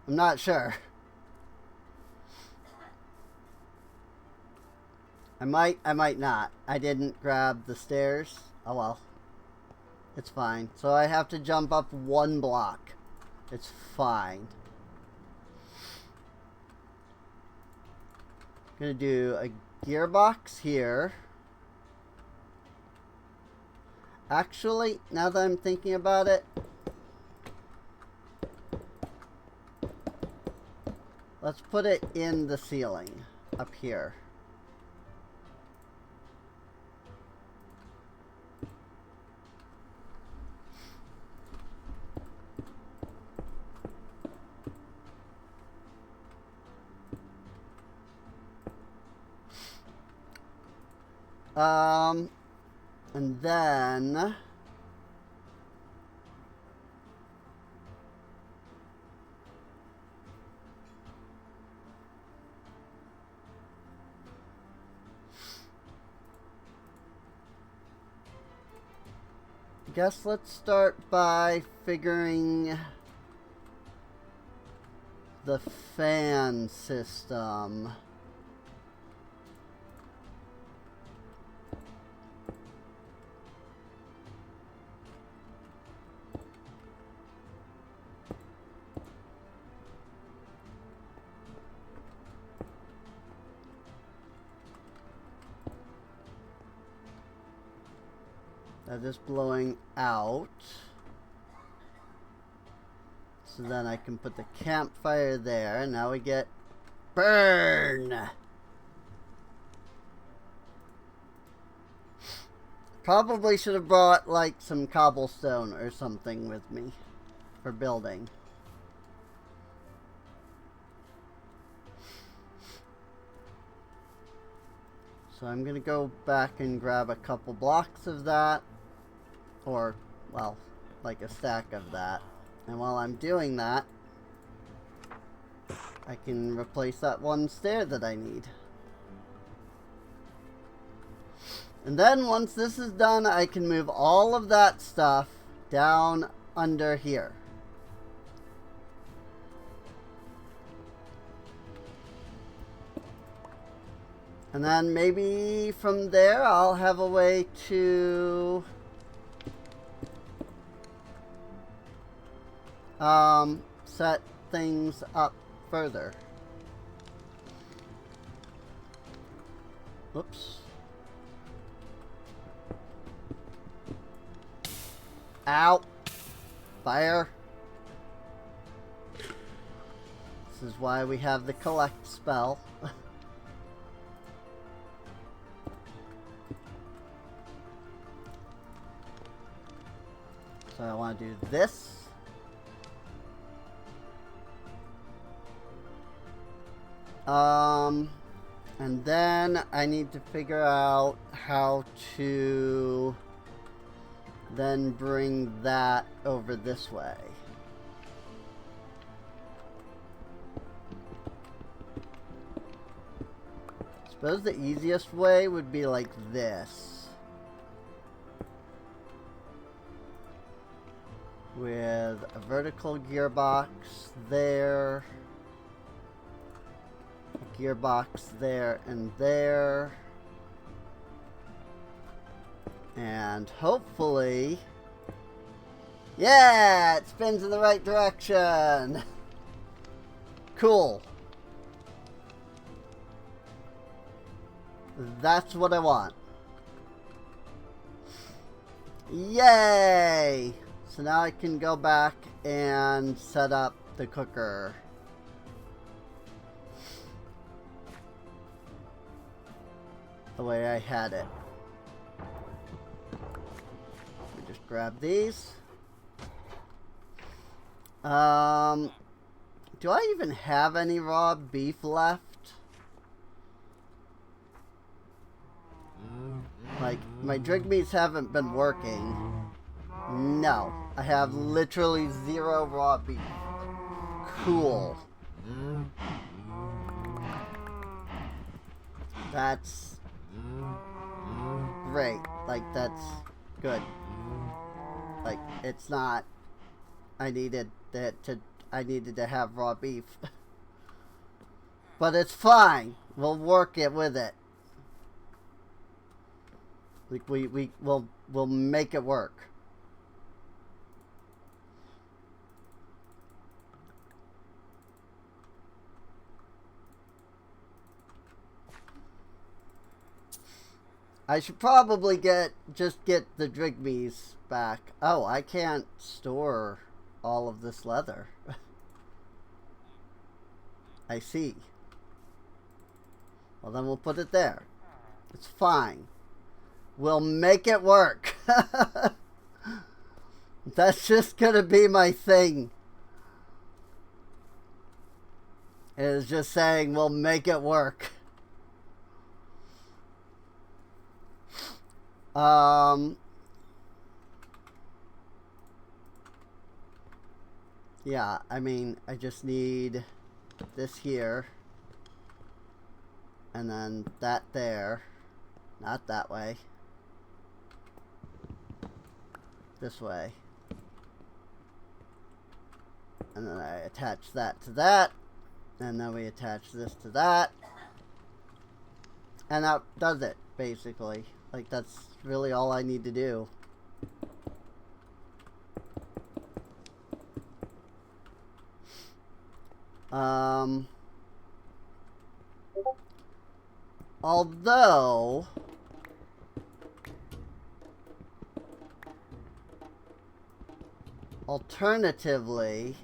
Speaker 1: not sure. I might not. I didn't grab the stairs. Oh well. It's fine. So I have to jump up 1 block. It's fine. I'm gonna do a gearbox here. Actually, now that I'm thinking about it, let's put it in the ceiling up here. And then I guess let's start by figuring the fan system. That is blowing out. So then I can put the campfire there, and now we get burn. Probably should have brought like some cobblestone or something with me for building. So I'm gonna go back and grab a couple blocks of that. Or, well, like a stack of that. And while I'm doing that, I can replace that 1 stair that I need. And then once this is done, I can move all of that stuff down under here. And then maybe from there, I'll have a way to set things up further. Oops. Ow. Fire. This is why we have the collect spell. So I want to do this. And then I need to figure out how to then bring that over this way. Suppose the easiest way would be like this. With a vertical gearbox there. A gearbox there and there. And hopefully... Yeah! It spins in the right direction! Cool. That's what I want. Yay! So now I can go back and set up the cooker. The way I had it. We just grab these. Do I even have any raw beef left? Like, my drink meats haven't been working. No. I have literally 0 raw beef. Cool. That's great. Like, that's good. Like, it's not... I needed to have raw beef. But it's fine. We'll work it with it. Like we'll make it work. I should probably just get the Drigmees back. Oh, I can't store all of this leather. I see. Well, then we'll put it there. It's fine. We'll make it work. That's just gonna be my thing. It is just saying we'll make it work. Yeah, I mean, I just need this here. And then that there. Not that way. This way. And then I attach that to that. And then we attach this to that. And that does it, basically. Like, that's really all I need to do. Although alternatively,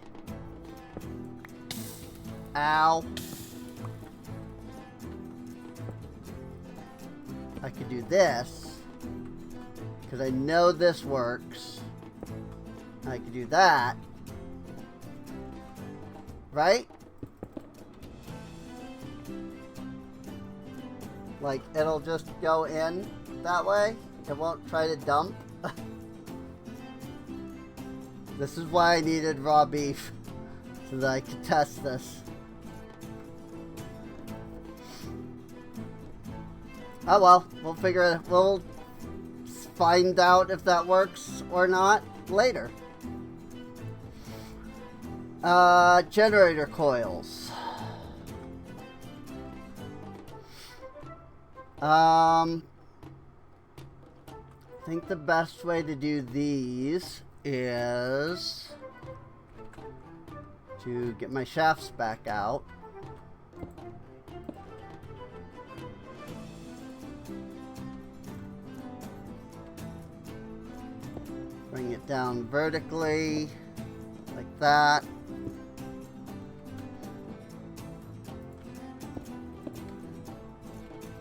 Speaker 1: ow, I could do this because I know this works. I could do that, right? Like, it'll just go in that way. It won't try to dump. This is why I needed raw beef, so that I could test this. Oh well, we'll figure it. We'll find out if that works or not later. Generator coils. I think the best way to do these is to get my shafts back out. Bring it down vertically, like that.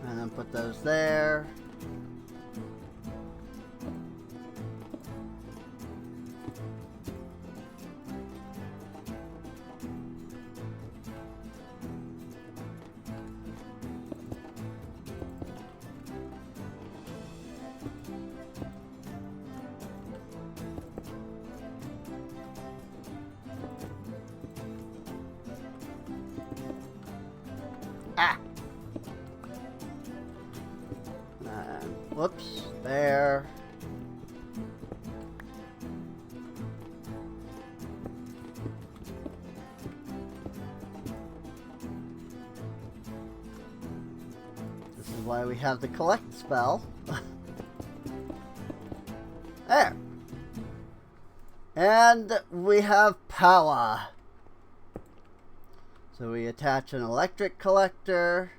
Speaker 1: And then put those there. Ah! Whoops, there. This is why we have the collect spell. There. And we have power. So we attach an electric collector.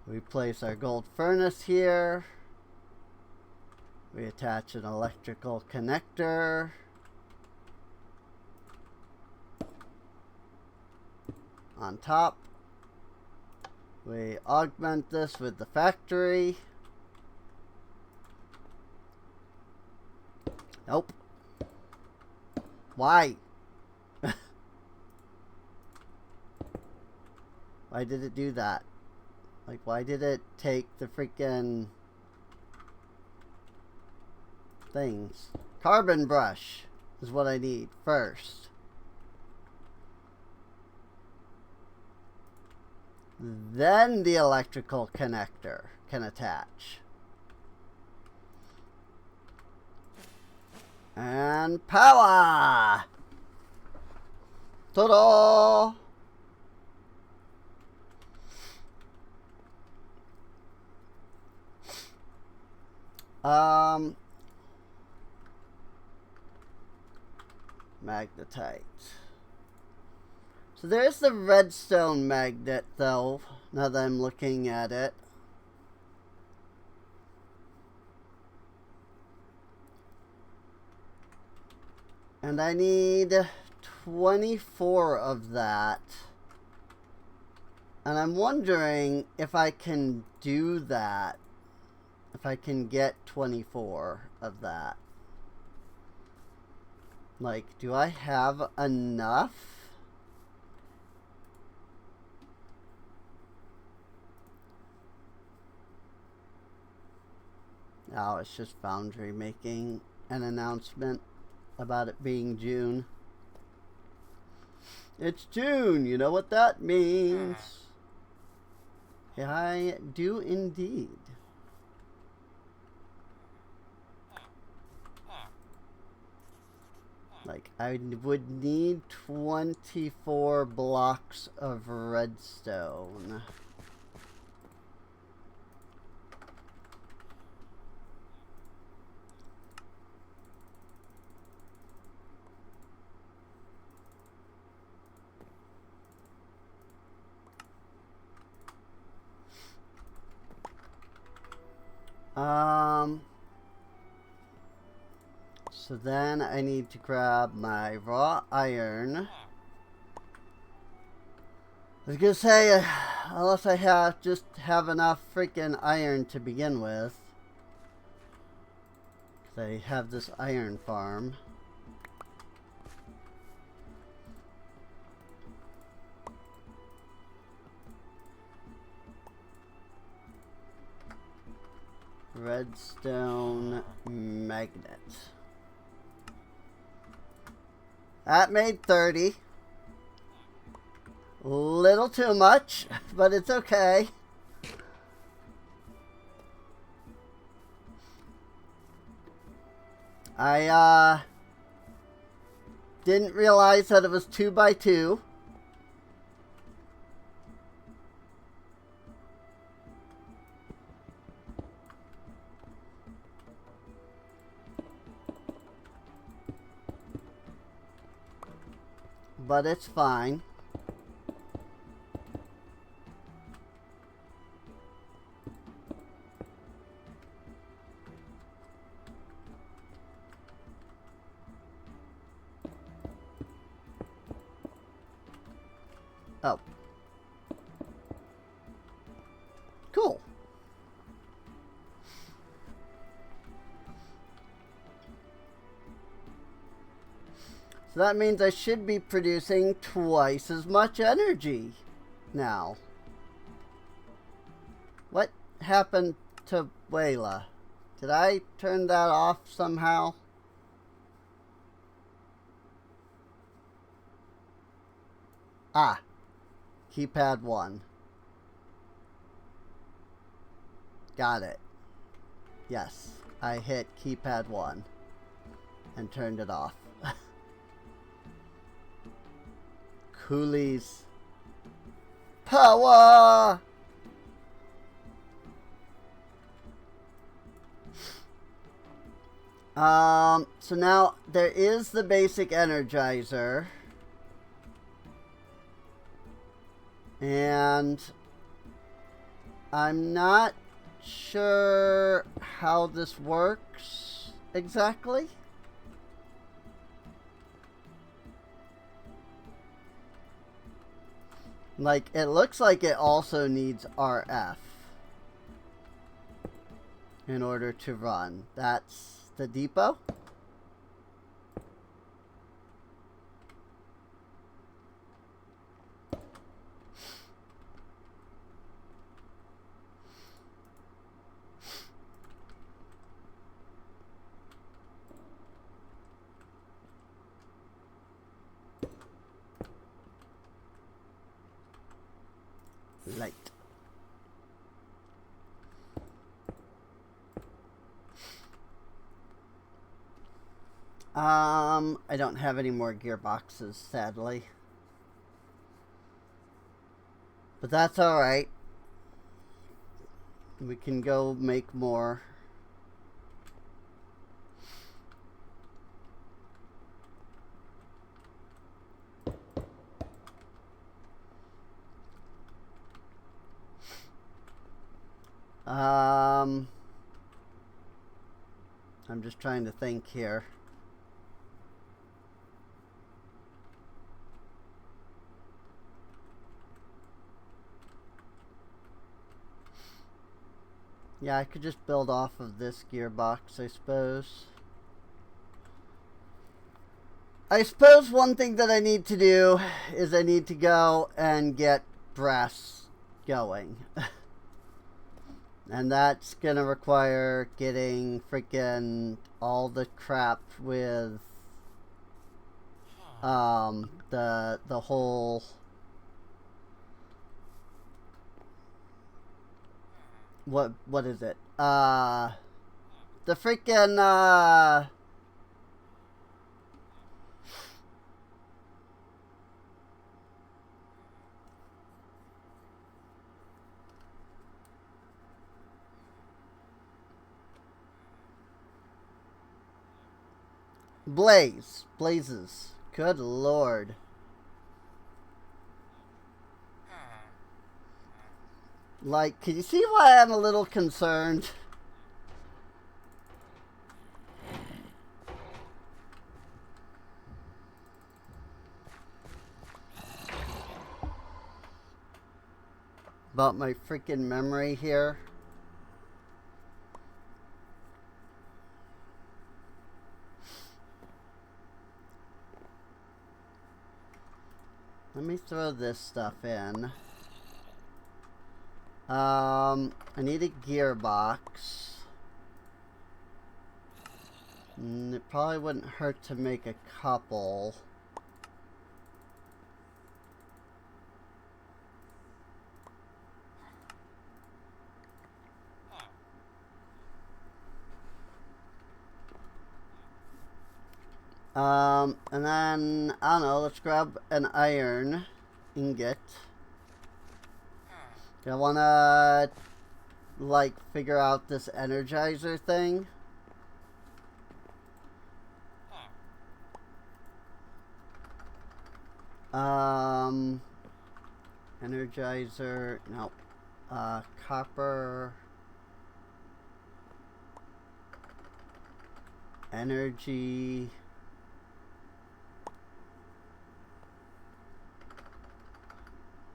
Speaker 1: We place our gold furnace here. We attach an electrical connector. On top. We augment this with the factory. Nope. Why? Why did it do that? Like, why did it take the freaking things? Carbon brush is what I need first. Then the electrical connector can attach. And power! Ta-da! Magnetite. So there's the redstone magnet, though, now that I'm looking at it. And I need 24 of that. And I'm wondering if I can do that. If I can get 24 of that. Like, do I have enough? Oh, it's just Foundry making an announcement about it being June. It's June, you know what that means. I do indeed. Like, I would need 24 blocks of redstone. So then I need to grab my raw iron. I was gonna say, unless I have enough freaking iron to begin with. 'Cause I have this iron farm. Redstone magnet. That made 30. Little too much, but it's okay. I didn't realize that it was 2 by 2. But it's fine. Oh. Cool. So that means I should be producing twice as much energy now. What happened to Wayla? Did I turn that off somehow? Ah, keypad 1. Got it. Yes, I hit keypad 1 and turned it off. Coolies. Power! So now there is the basic energizer. And I'm not sure how this works exactly. Like, it looks like it also needs RF in order to run. That's the depot. Light. I don't have any more gearboxes, sadly. But that's alright. We can go make more. I'm just trying to think here. Yeah, I could just build off of this gearbox, I suppose. I suppose one thing that I need to do is I need to go and get brass going. And that's gonna require getting freaking all the crap with the whole what is it? The freaking blazes. Good lord. Like, can you see why I'm a little concerned? About my freaking memory here. Let me throw this stuff in. I need a gearbox. It probably wouldn't hurt to make a couple. And then, I don't know, let's grab an iron ingot. I wanna, like, figure out this energizer thing. Energizer, no. Copper. Energy.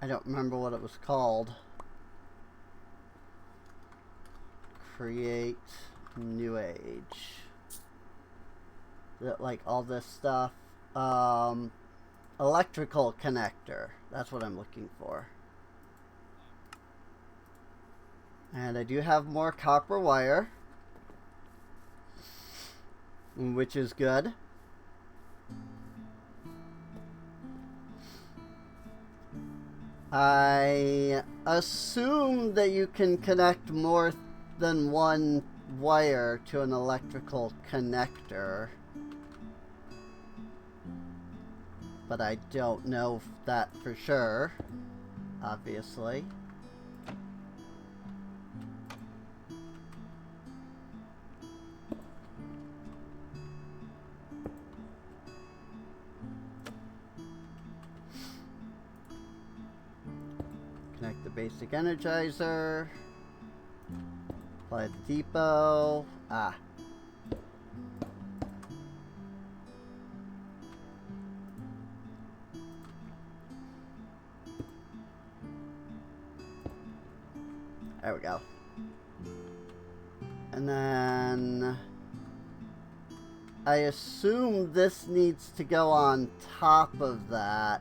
Speaker 1: I don't remember what it was called. Create new age. Like all this stuff. Electrical connector. That's what I'm looking for. And I do have more copper wire, which is good. I assume that you can connect more than one wire to an electrical connector, but I don't know that for sure, obviously. Connect the basic energizer. Apply the depot. Ah. There we go. And then I assume this needs to go on top of that.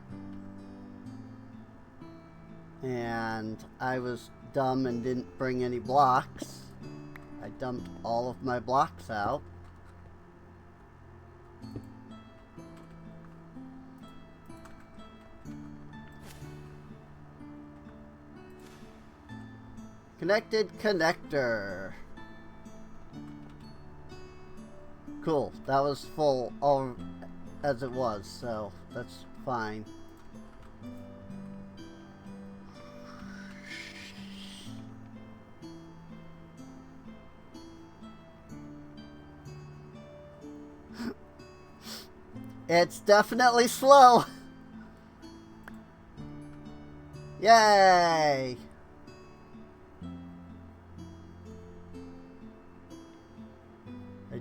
Speaker 1: And I was dumb and didn't bring any blocks. I dumped all of my blocks out. Connected connector. Cool. That was full all as it was, so that's fine. It's definitely slow. Yay!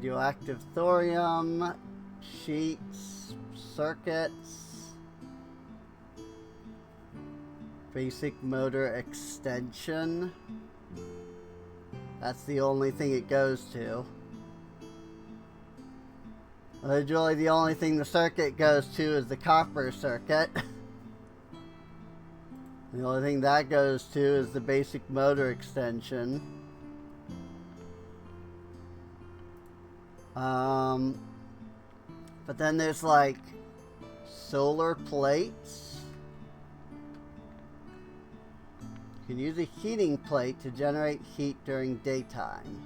Speaker 1: radioactive thorium, sheets, circuits, basic motor extension. That's the only thing it goes to. Literally the only thing the circuit goes to is the copper circuit. The only thing that goes to is the basic motor extension. But then there's like solar plates. You can use a heating plate to generate heat during daytime.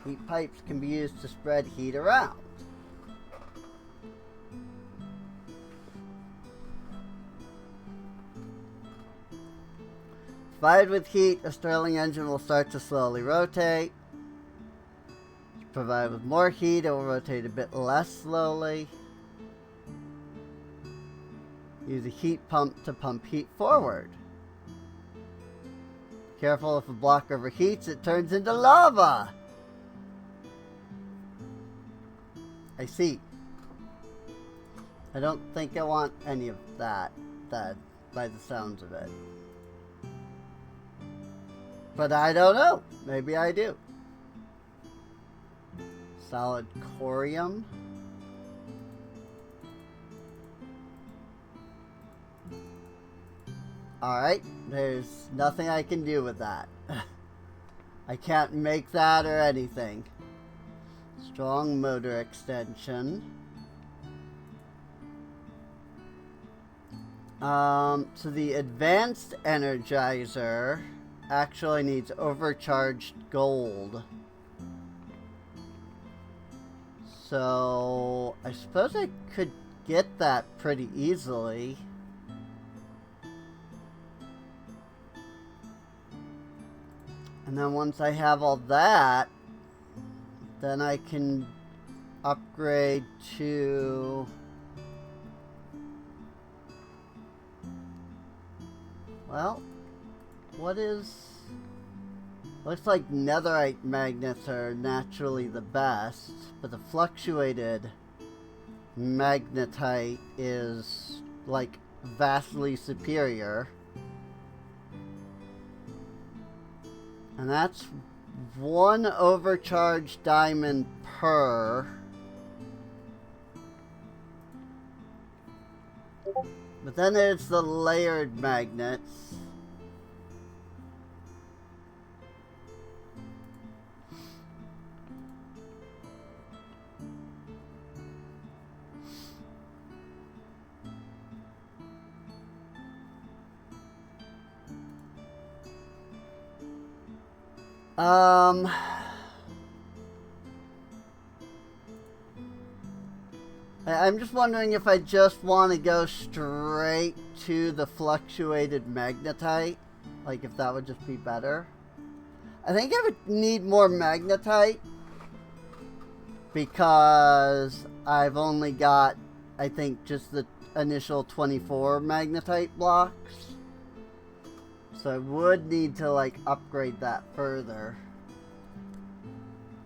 Speaker 1: Heat pipes can be used to spread heat around. Fired with heat, a Stirling engine will start to slowly rotate. Provided with more heat, it will rotate a bit less slowly. Use a heat pump to pump heat forward. Careful, if a block overheats, it turns into lava. I see. I don't think I want any of that, by the sounds of it. But I don't know. Maybe I do. Solid corium. Alright, there's nothing I can do with that. I can't make that or anything. Strong motor extension. So the advanced energizer actually needs overcharged gold. So I suppose I could get that pretty easily. And then once I have all that, then I can upgrade to... Well, what is... Looks like netherite magnets are naturally the best, but the fluctuated magnetite is, like, vastly superior. And that's one overcharged diamond per. But then there's the layered magnets. I'm just wondering if I just want to go straight to the fluctuated magnetite. Like, if that would just be better. I think I would need more magnetite because I've only got, I think, just the initial 24 magnetite blocks. So I would need to, like, upgrade that further.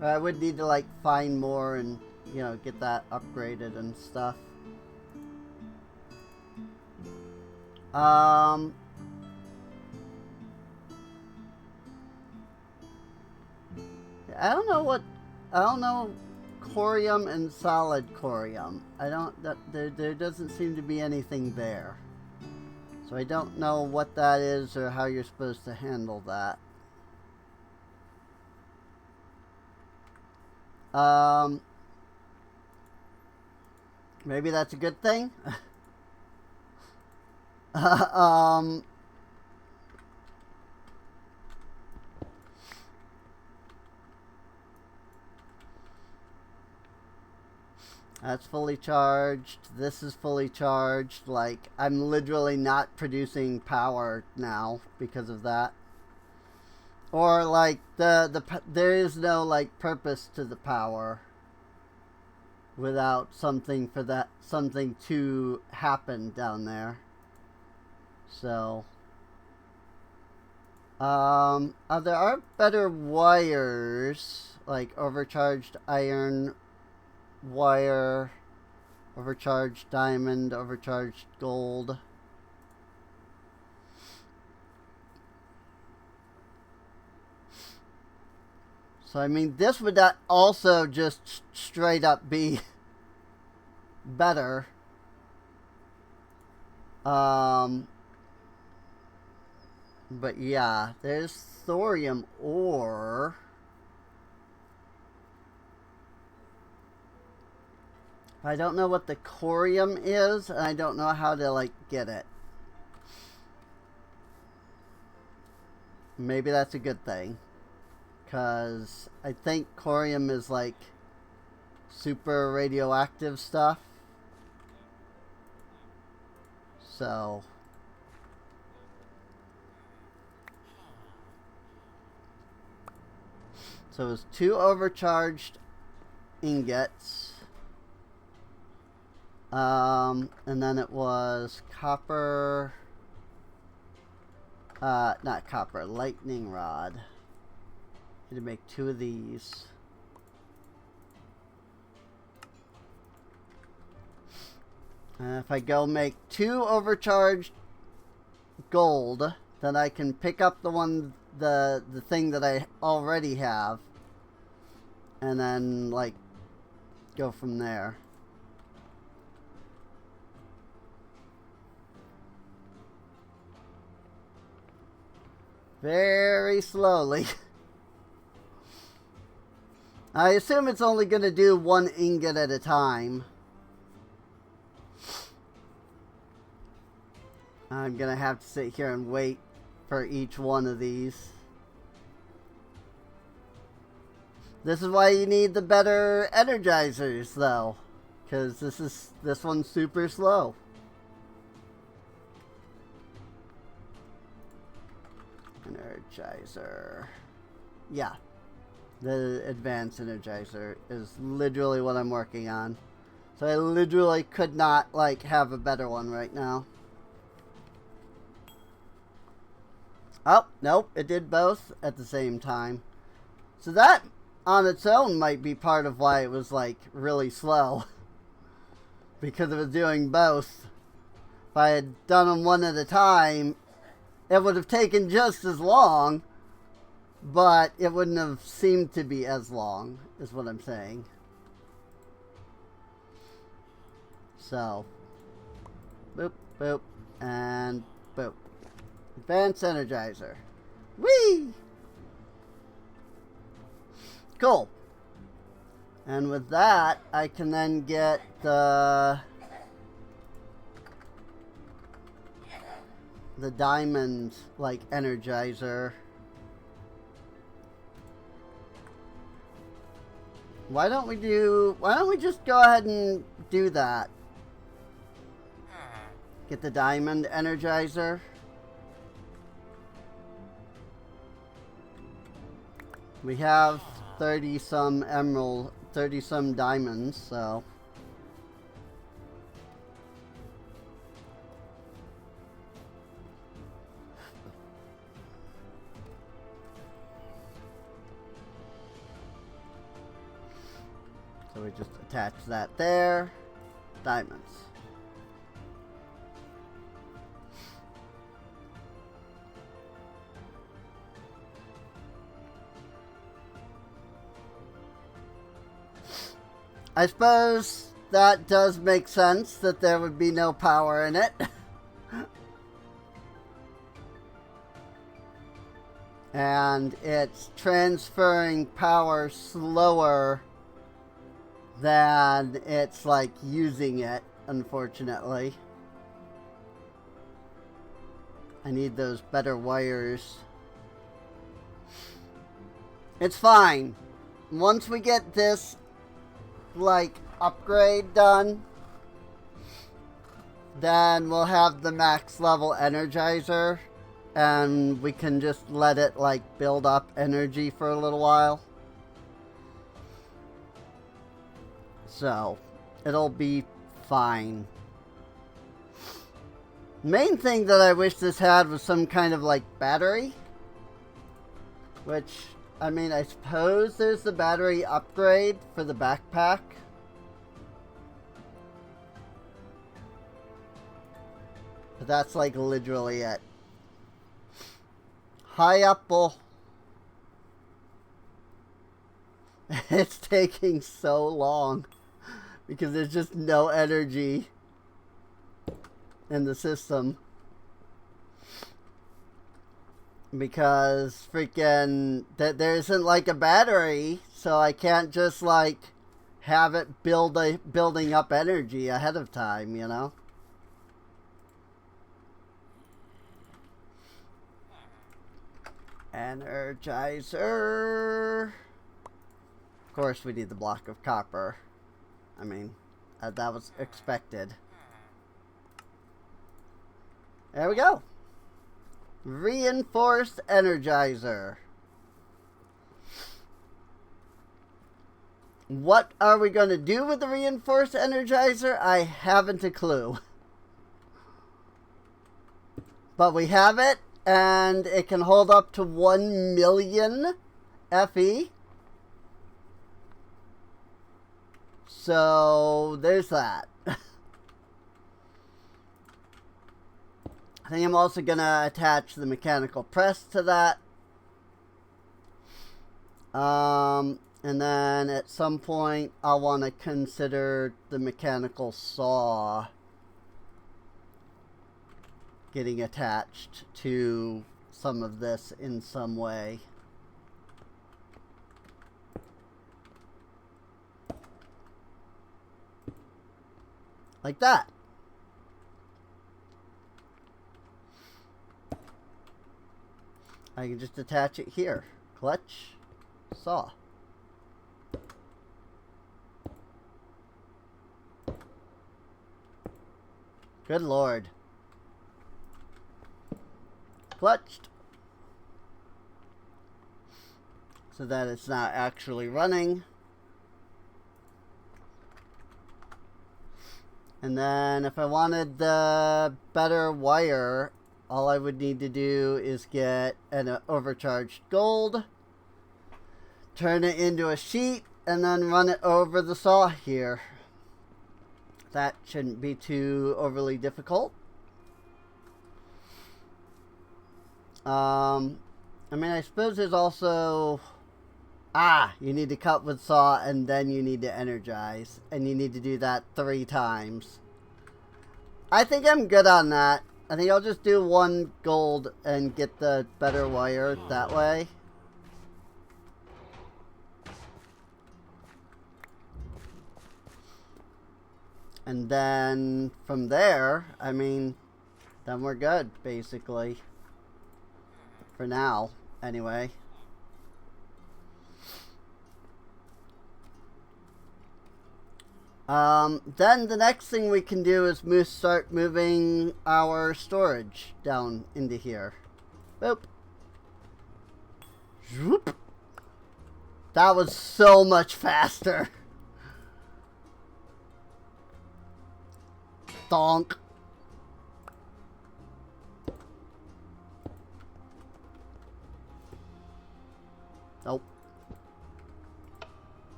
Speaker 1: Or I would need to, like, find more and, you know, get that upgraded and stuff. I don't know corium and solid corium. There doesn't seem to be anything there. So I don't know what that is or how you're supposed to handle that. Maybe that's a good thing. That's fully charged. This is fully charged. Like, I'm literally not producing power now because of that. Or, like, there is no, like, purpose to the power without something to happen down there. So, There are better wires, like overcharged iron wire, overcharged diamond, overcharged gold. So, I mean, this would also just straight up be better. But yeah, there's thorium ore. I don't know what the corium is, and I don't know how to, like, get it. Maybe that's a good thing. Because I think corium is, like, super radioactive stuff. So it was 2 overcharged ingots. And then it was copper, not copper, lightning rod. Need to make 2 of these. And if I go make 2 overcharged gold, then I can pick up the thing that I already have, and then, like, go from there. Very slowly. I assume it's only going to do 1 ingot at a time. I'm going to have to sit here and wait for each one of these. This is why you need the better energizers, though. Because this one's super slow. Energizer. Yeah. The advanced energizer is literally what I'm working on. So I literally could not, like, have a better one right now. Oh, nope, it did both at the same time. So that, on its own, might be part of why it was, like, really slow. Because it was doing both. If I had done them one at a time, it would have taken just as long, but it wouldn't have seemed to be as long, is what I'm saying. So, boop, boop, and boop. Advanced Energizer. Whee! Cool. And with that, I can then get the diamond, like, energizer. Why don't we just go ahead and do that? Get the diamond energizer. We have 30-some emerald, 30-some diamonds, so. So we just attach that there. Diamonds. I suppose that does make sense that there would be no power in it. And it's transferring power slower than it's, like, using it, unfortunately. I need those better wires. It's fine. Once we get this, like, upgrade done, then we'll have the max level energizer, and we can just let it, like, build up energy for a little while. So, it'll be fine. Main thing that I wish this had was some kind of, like, battery. Which, I mean, I suppose there's the battery upgrade for the backpack. But that's like literally it. Hi, Apple. It's taking so long because there's just no energy in the system. Because freaking there isn't like a battery, so I can't just like have it building up energy ahead of time, you know? Energizer. Of course we need the block of copper. I mean, that was expected. There we go. Reinforced Energizer. What are we going to do with the Reinforced Energizer? I haven't a clue. But we have it, and it can hold up to 1 million FE. So, there's that. I think I'm also going to attach the mechanical press to that. And then at some point, I'll want to consider the mechanical saw getting attached to some of this in some way. Like that. I can just attach it here. Clutch, saw. Good Lord. Clutched. So that it's not actually running. And then if I wanted the better wire, all I would need to do is get an overcharged gold, turn it into a sheet, and then run it over the saw here. That shouldn't be too overly difficult. I mean, I suppose there's also... you need to cut with saw and then you need to energize. And you need to do that 3 times. I think I'm good on that. I think I'll just do 1 gold and get the better wire that way. And then from there, I mean, then we're good, basically. For now, anyway. Then the next thing we can do is start moving our storage down into here. Boop. Zoop. That was so much faster. Donk. Nope.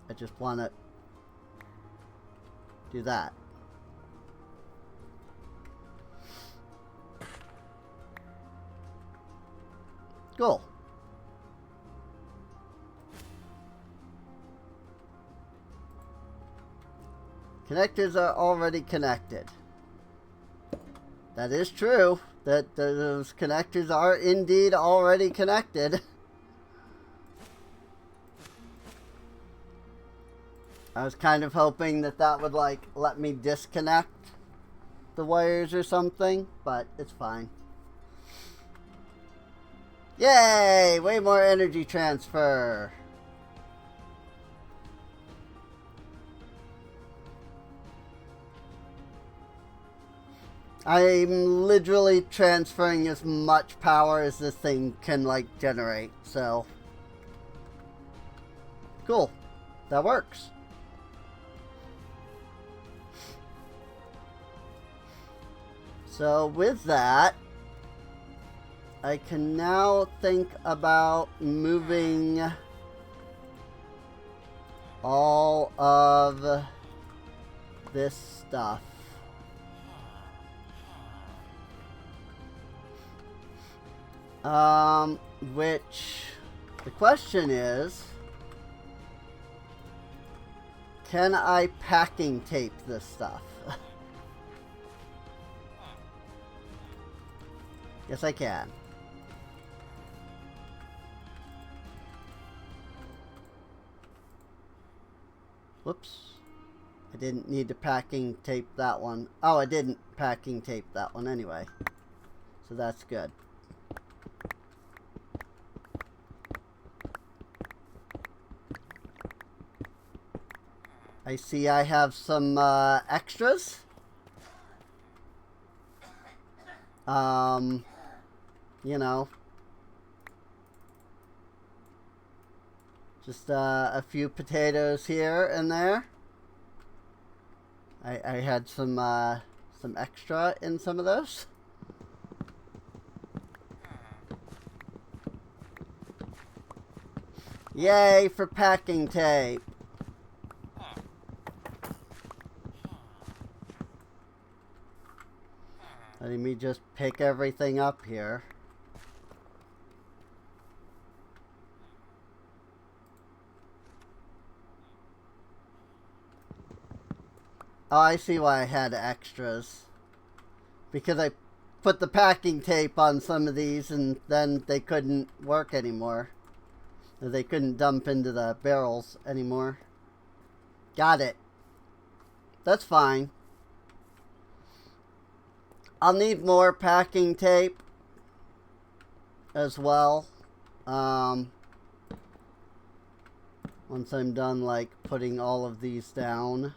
Speaker 1: I just want to do that. Cool. Connectors are already connected. That is true. That those connectors are indeed already connected. I was kind of hoping that that would like let me disconnect the wires or something, but it's fine. Yay! Way more energy transfer. I'm literally transferring as much power as this thing can like generate, so cool. That works. So with that, I can now think about moving all of this stuff. Which the question is, can I packing tape this stuff? Yes, I can. Whoops. I didn't need to packing tape that one. Oh, I didn't packing tape that one anyway. So that's good. I see I have some extras. You know, just a few potatoes here and there. I had some extra in some of those. Yay for packing tape. Letting me just pick everything up here. Oh, I see why I had extras. Because I put the packing tape on some of these and then they couldn't work anymore. They couldn't dump into the barrels anymore. Got it. That's fine. I'll need more packing tape as well. Once I'm done, like, putting all of these down.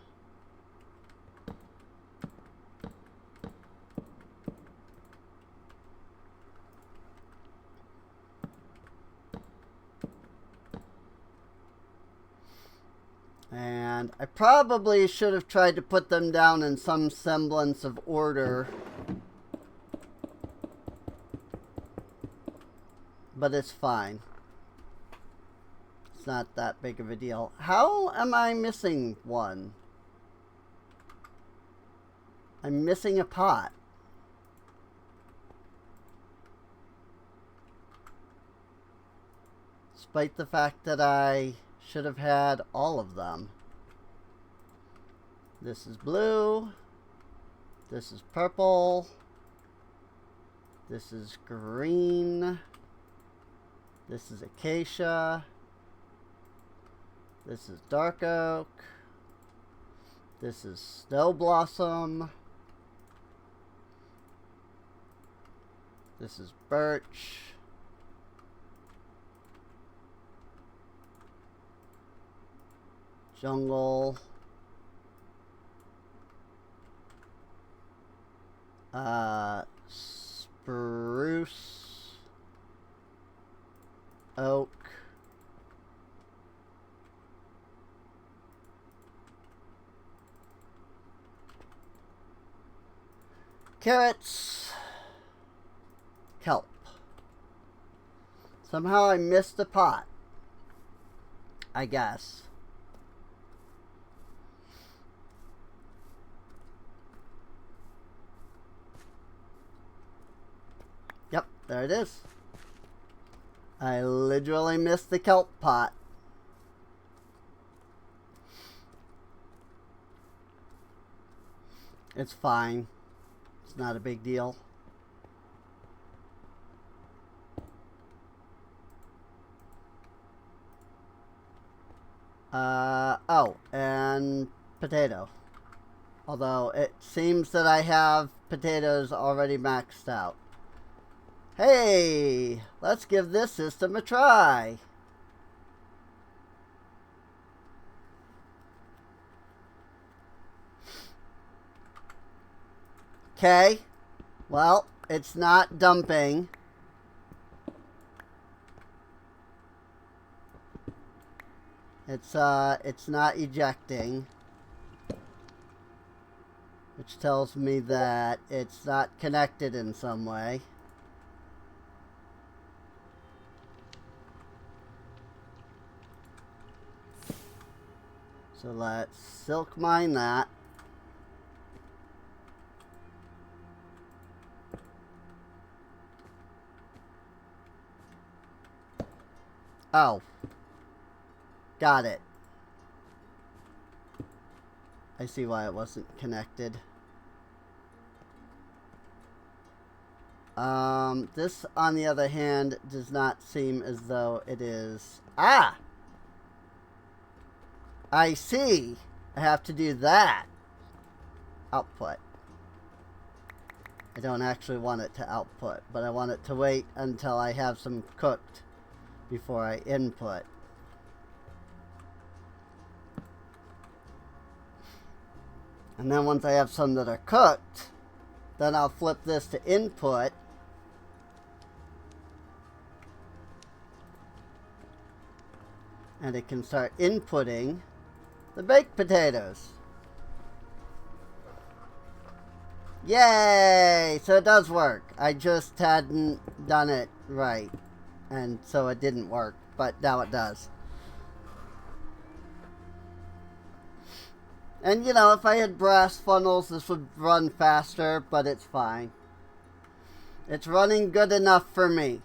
Speaker 1: And I probably should have tried to put them down in some semblance of order. But it's fine. It's not that big of a deal. How am I missing one? I'm missing a pot. Despite the fact that I should have had all of them. This is blue. This is purple. This is green. This is acacia. This is dark oak. This is snow blossom. This is birch. Jungle. Spruce. Oak. Carrots. Kelp. Somehow I missed a pot, I guess. Yep, there it is. I literally missed the kelp pot. It's fine. It's not a big deal. Oh, and potato. Although it seems that I have potatoes already maxed out. Hey, let's give this system a try. Okay, well, it's not dumping. It's not ejecting. Which tells me that it's not connected in some way. So let's silk mine that. Oh. Got it. I see why it wasn't connected. This, on the other hand, does not seem as though it is... Ah! I see. I have to do that. Output. I don't actually want it to output, but I want it to wait until I have some cooked before I input. And then once I have some that are cooked, then I'll flip this to input. And it can start inputting the baked potatoes. Yay! So it does work. I just hadn't done it right. And so it didn't work. But now it does. And you know, if I had brass funnels, this would run faster, but it's fine. It's running good enough for me.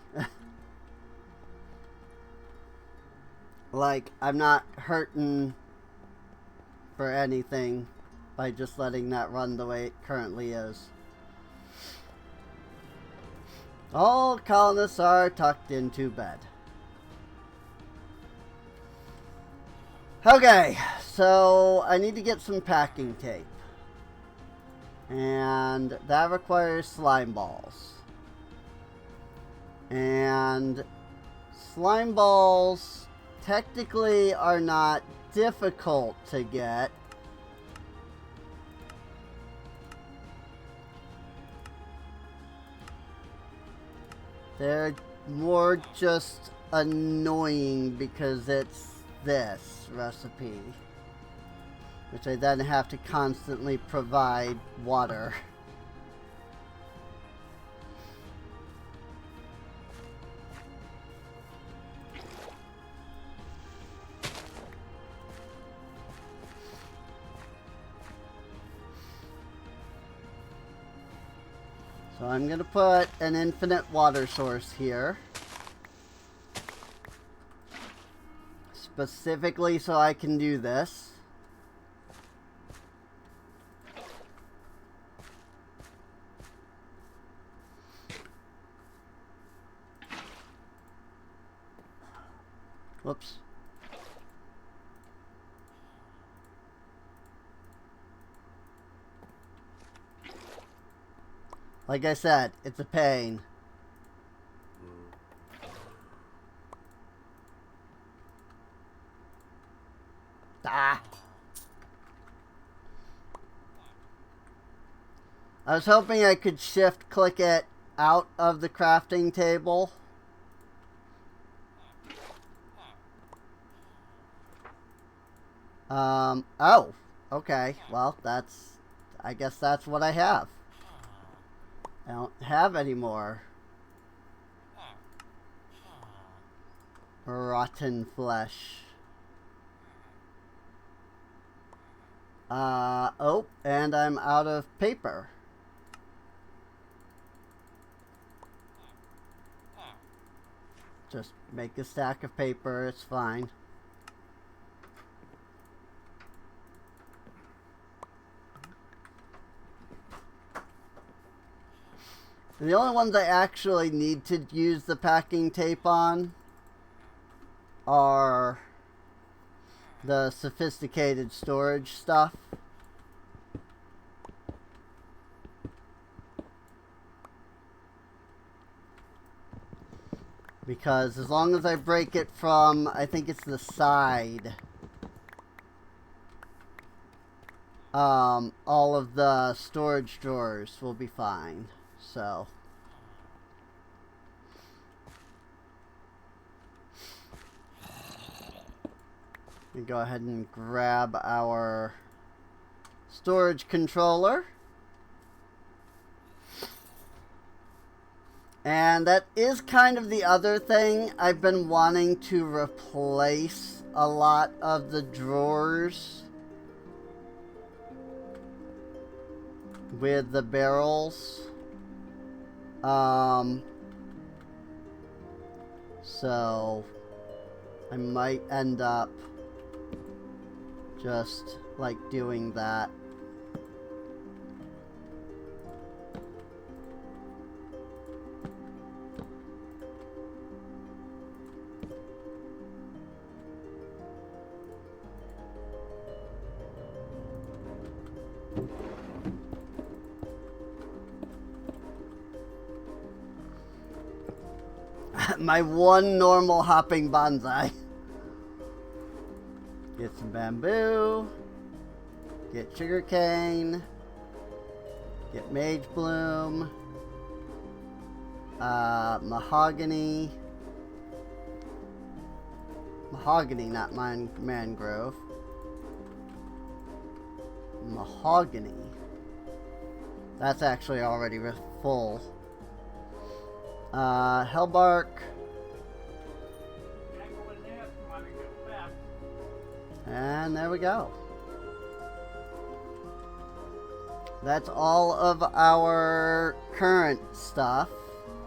Speaker 1: Like, I'm not hurting for anything by just letting that run the way it currently is. All colonists are tucked into bed. Okay, so I need to get some packing tape. And that requires slime balls. And slime balls technically are not difficult to get. They're more just annoying because it's this recipe, which I then have to constantly provide water. So I'm going to put an infinite water source here. Specifically so I can do this. Whoops. Like I said, it's a pain. Ah! I was hoping I could shift click it out of the crafting table. Oh, okay. Well, I guess that's what I have. I don't have any more rotten flesh. Oh, and I'm out of paper. Just make a stack of paper, it's fine. The only ones I actually need to use the packing tape on are the sophisticated storage stuff. Because as long as I break it from, I think it's the side, all of the storage drawers will be fine. So we go ahead and grab our storage controller. And that is kind of the other thing. I've been wanting to replace a lot of the drawers with the barrels. So I might end up just like doing that. My one normal hopping bonsai. Get some bamboo. Get sugarcane. Get mage bloom. Mahogany. Mahogany, not mangrove. Mahogany. That's actually already full. Hellbark. And there we go. That's all of our current stuff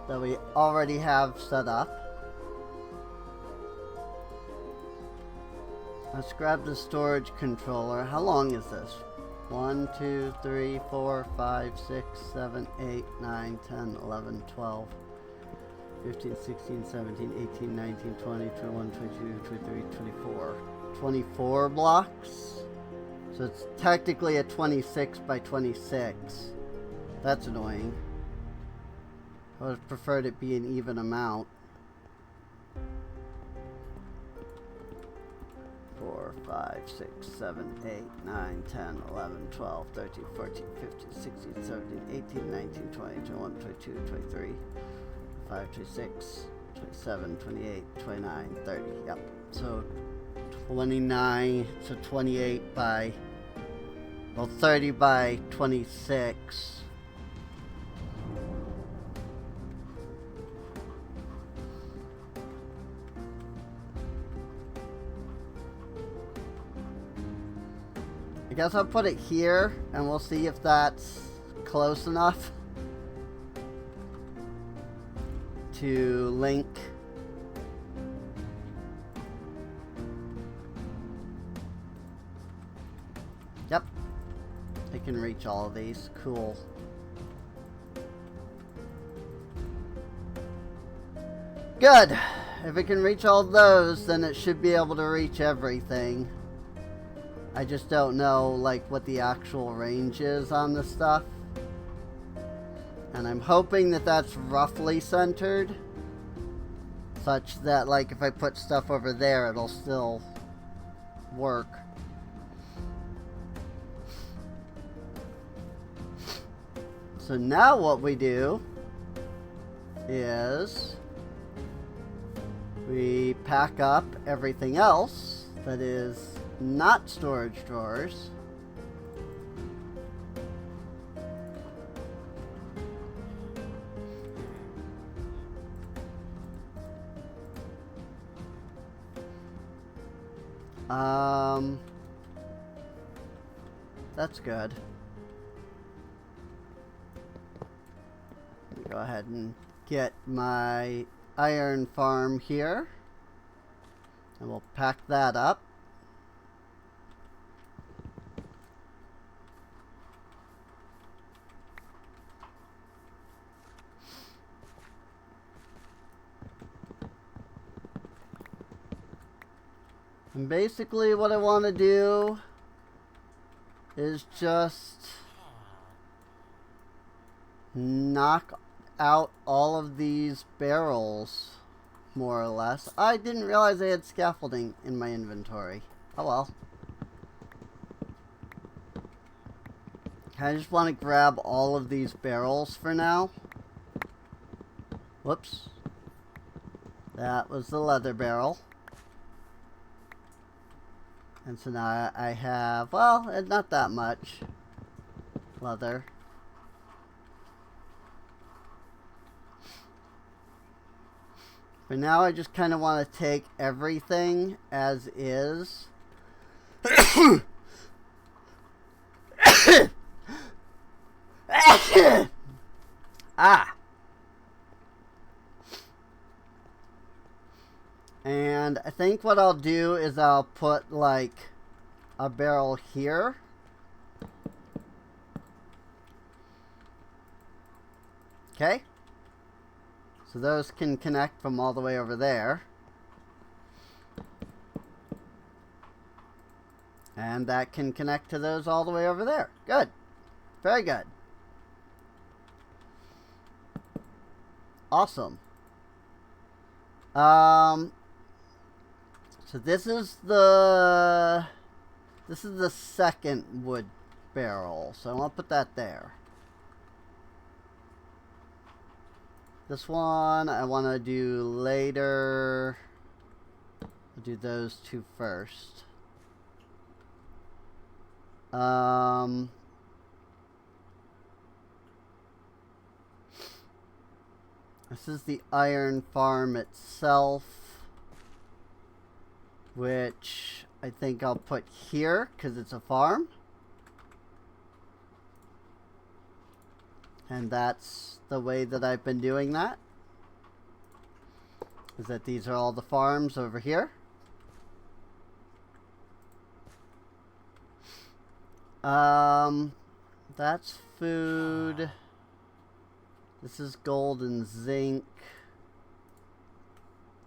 Speaker 1: that we already have set up. Let's grab the storage controller. How long is this? 1, 2, 3, 4, 5, 6, 7, 8, 9, 10, 11, 12, 15, 16, 17, 18, 19, 20, 21, 22, 23, 24. 24 blocks? So it's technically a 26 by 26. That's annoying. I would have preferred it be an even amount. 4, 5, 6, 7, 8, 9, 10, 11, 12, 13, 14, 15, 16, 17, 18, 19, 20, 21, 22, 23, 25, 26, 27, 28, 29, 30. Yep. So 29 to 28 by, well, 30 by 26. I guess I'll put it here and we'll see if that's close enough to link. Yep, I can reach all of these. Cool. Good. If it can reach all those, then it should be able to reach everything. I just don't know like what the actual range is on this stuff. And I'm hoping that that's roughly centered, such that like if I put stuff over there, it'll still work. So now what we do is we pack up everything else that is not storage drawers. That's good. Let me go ahead and get my iron farm here, and we'll pack that up. And basically what I want to do is just knock out all of these barrels, more or less. I didn't realize I had scaffolding in my inventory. Oh well. I just want to grab all of these barrels for now. Whoops. That was the leather barrel. And so now I have, well, not that much leather. But now I just kind of want to take everything as is. And I think what I'll do is I'll put like a barrel here. Okay. So those can connect from all the way over there. And that can connect to those all the way over there. Good. Very good. Awesome. So this is the second wood barrel. So I want to put that there. This one I want to do later. I'll do those two first. This is the iron farm itself, which I think I'll put here because it's a farm. And that's the way that I've been doing that. Is that these are all the farms over here. That's food. This is gold and zinc.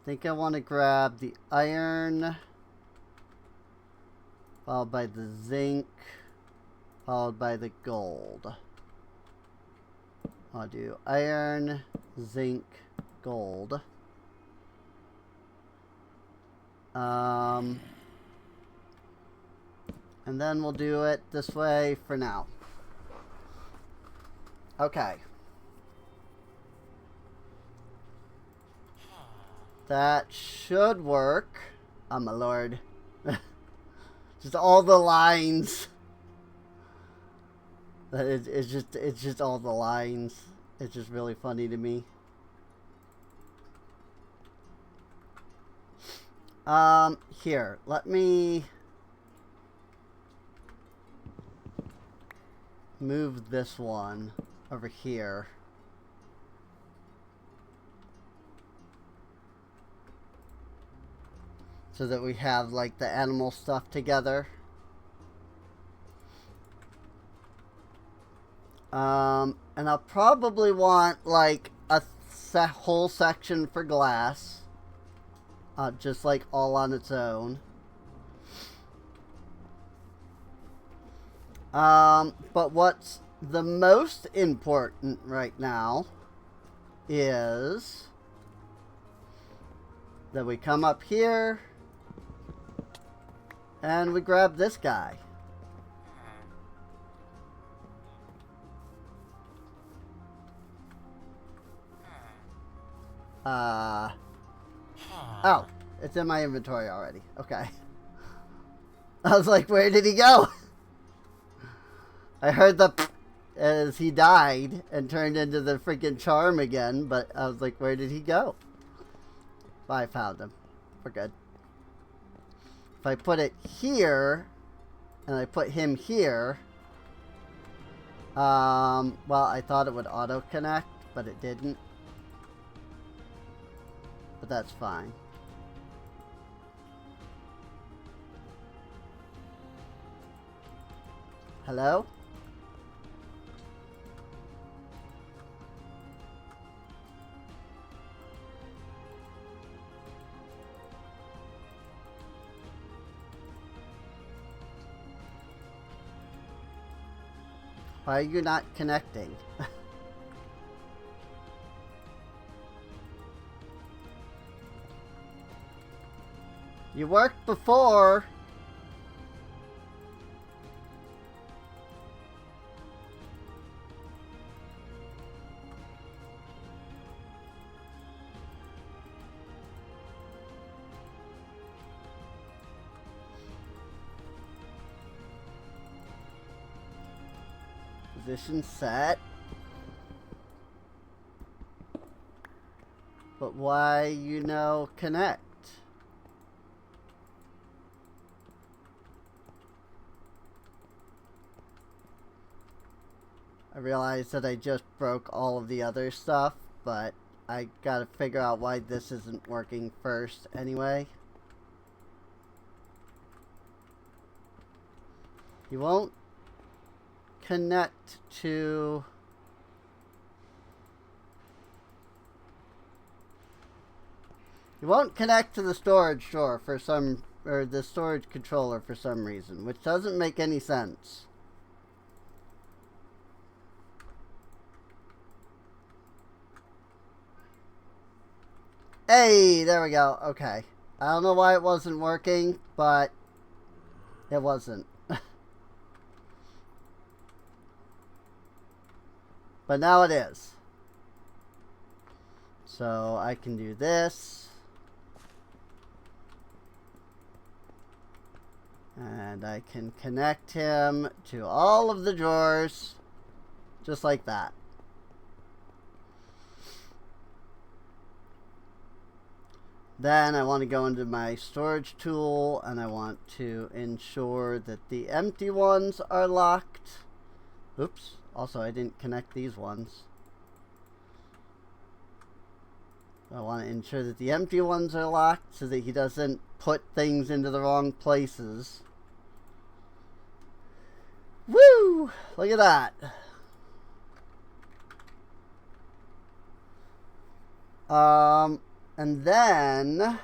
Speaker 1: I think I want to grab the iron, followed by the zinc, followed by the gold. I'll do iron, zinc, gold. And then we'll do it this way for now. Okay. That should work. Oh my lord. Just all the lines. It's just all the lines. It's just really funny to me. Here, let me move this one over here. So that we have like the animal stuff together. And I'll probably want like a whole section for glass. Just like all on its own. But what's the most important right now is that we come up here and we grab this guy. Oh, it's in my inventory already. Okay. I was like, where did he go? I heard the as he died and turned into the freaking charm again, but I was like, where did he go? Well, I found him. We're good. If I put it here, and I put him here, well, I thought it would auto-connect, but it didn't. But that's fine. Hello? Why are you not connecting? You worked before. Position set. But why, connect? I realized that I just broke all of the other stuff, but I gotta figure out why this isn't working first anyway. You won't connect to... You won't connect to the storage door for some... or the storage controller for some reason, which doesn't make any sense. Hey, there we go. Okay. I don't know why it wasn't working, but it wasn't. But now it is. So I can do this. And I can connect him to all of the drawers. Just like that. Then I want to go into my storage tool and I want to ensure that the empty ones are locked. Oops. Also, I didn't connect these ones. I want to ensure that the empty ones are locked so that he doesn't put things into the wrong places. Woo! Look at that. And then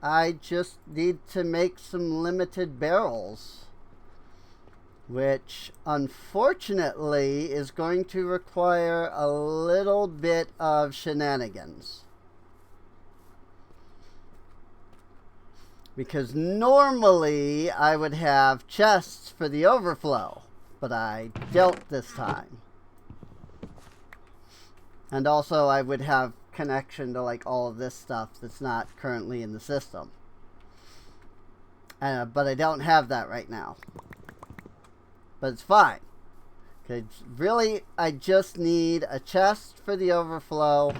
Speaker 1: I just need to make some limited barrels, which unfortunately is going to require a little bit of shenanigans. Because normally I would have chests for the overflow, but I don't this time. And also I would have connection to like all of this stuff that's not currently in the system. But I don't have that right now. But it's fine. Okay, really, I just need a chest for the overflow.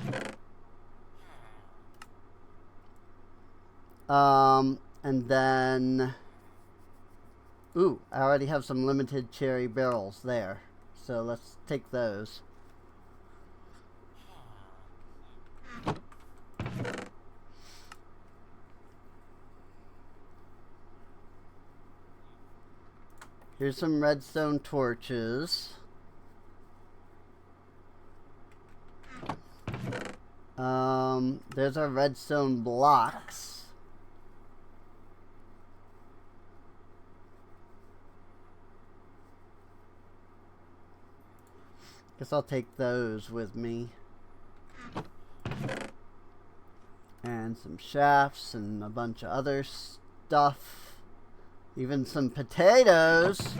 Speaker 1: And then... Ooh, I already have some limited cherry barrels there. So let's take those. Here's some redstone torches. There's our redstone blocks. Guess I'll take those with me. And some shafts and a bunch of other stuff. Even some potatoes.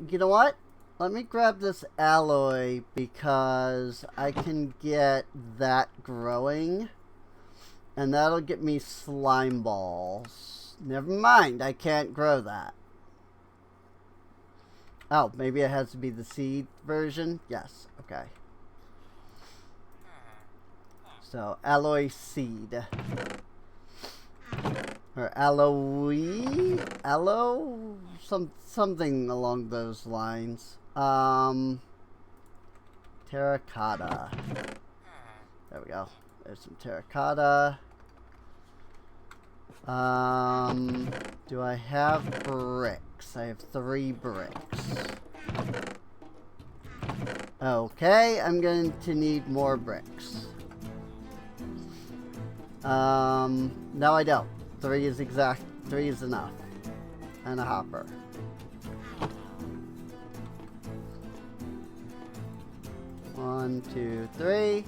Speaker 1: You know what? Let me grab this alloy because I can get that growing. And that'll get me slime balls. Never mind, I can't grow that. Oh, maybe it has to be the seed version? Yes, okay. So, alloy seed. Or alloy? Aloe? Something along those lines. Terracotta. There we go. There's some terracotta. Do I have bricks? I have 3 bricks. Okay, I'm going to need more bricks. No I don't. 3 is exact. 3 is enough. And a hopper. One, 2, 3.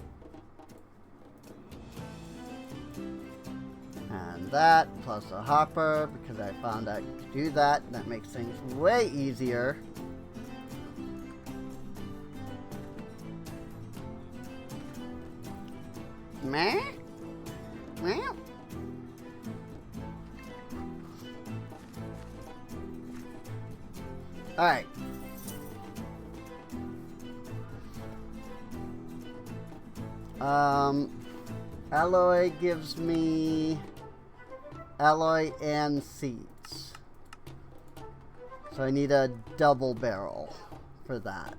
Speaker 1: And that, plus a hopper, because I found out you could do that. That makes things way easier. Meh? Meow. Alright. Alloy gives me alloy and seeds. So I need a double barrel for that.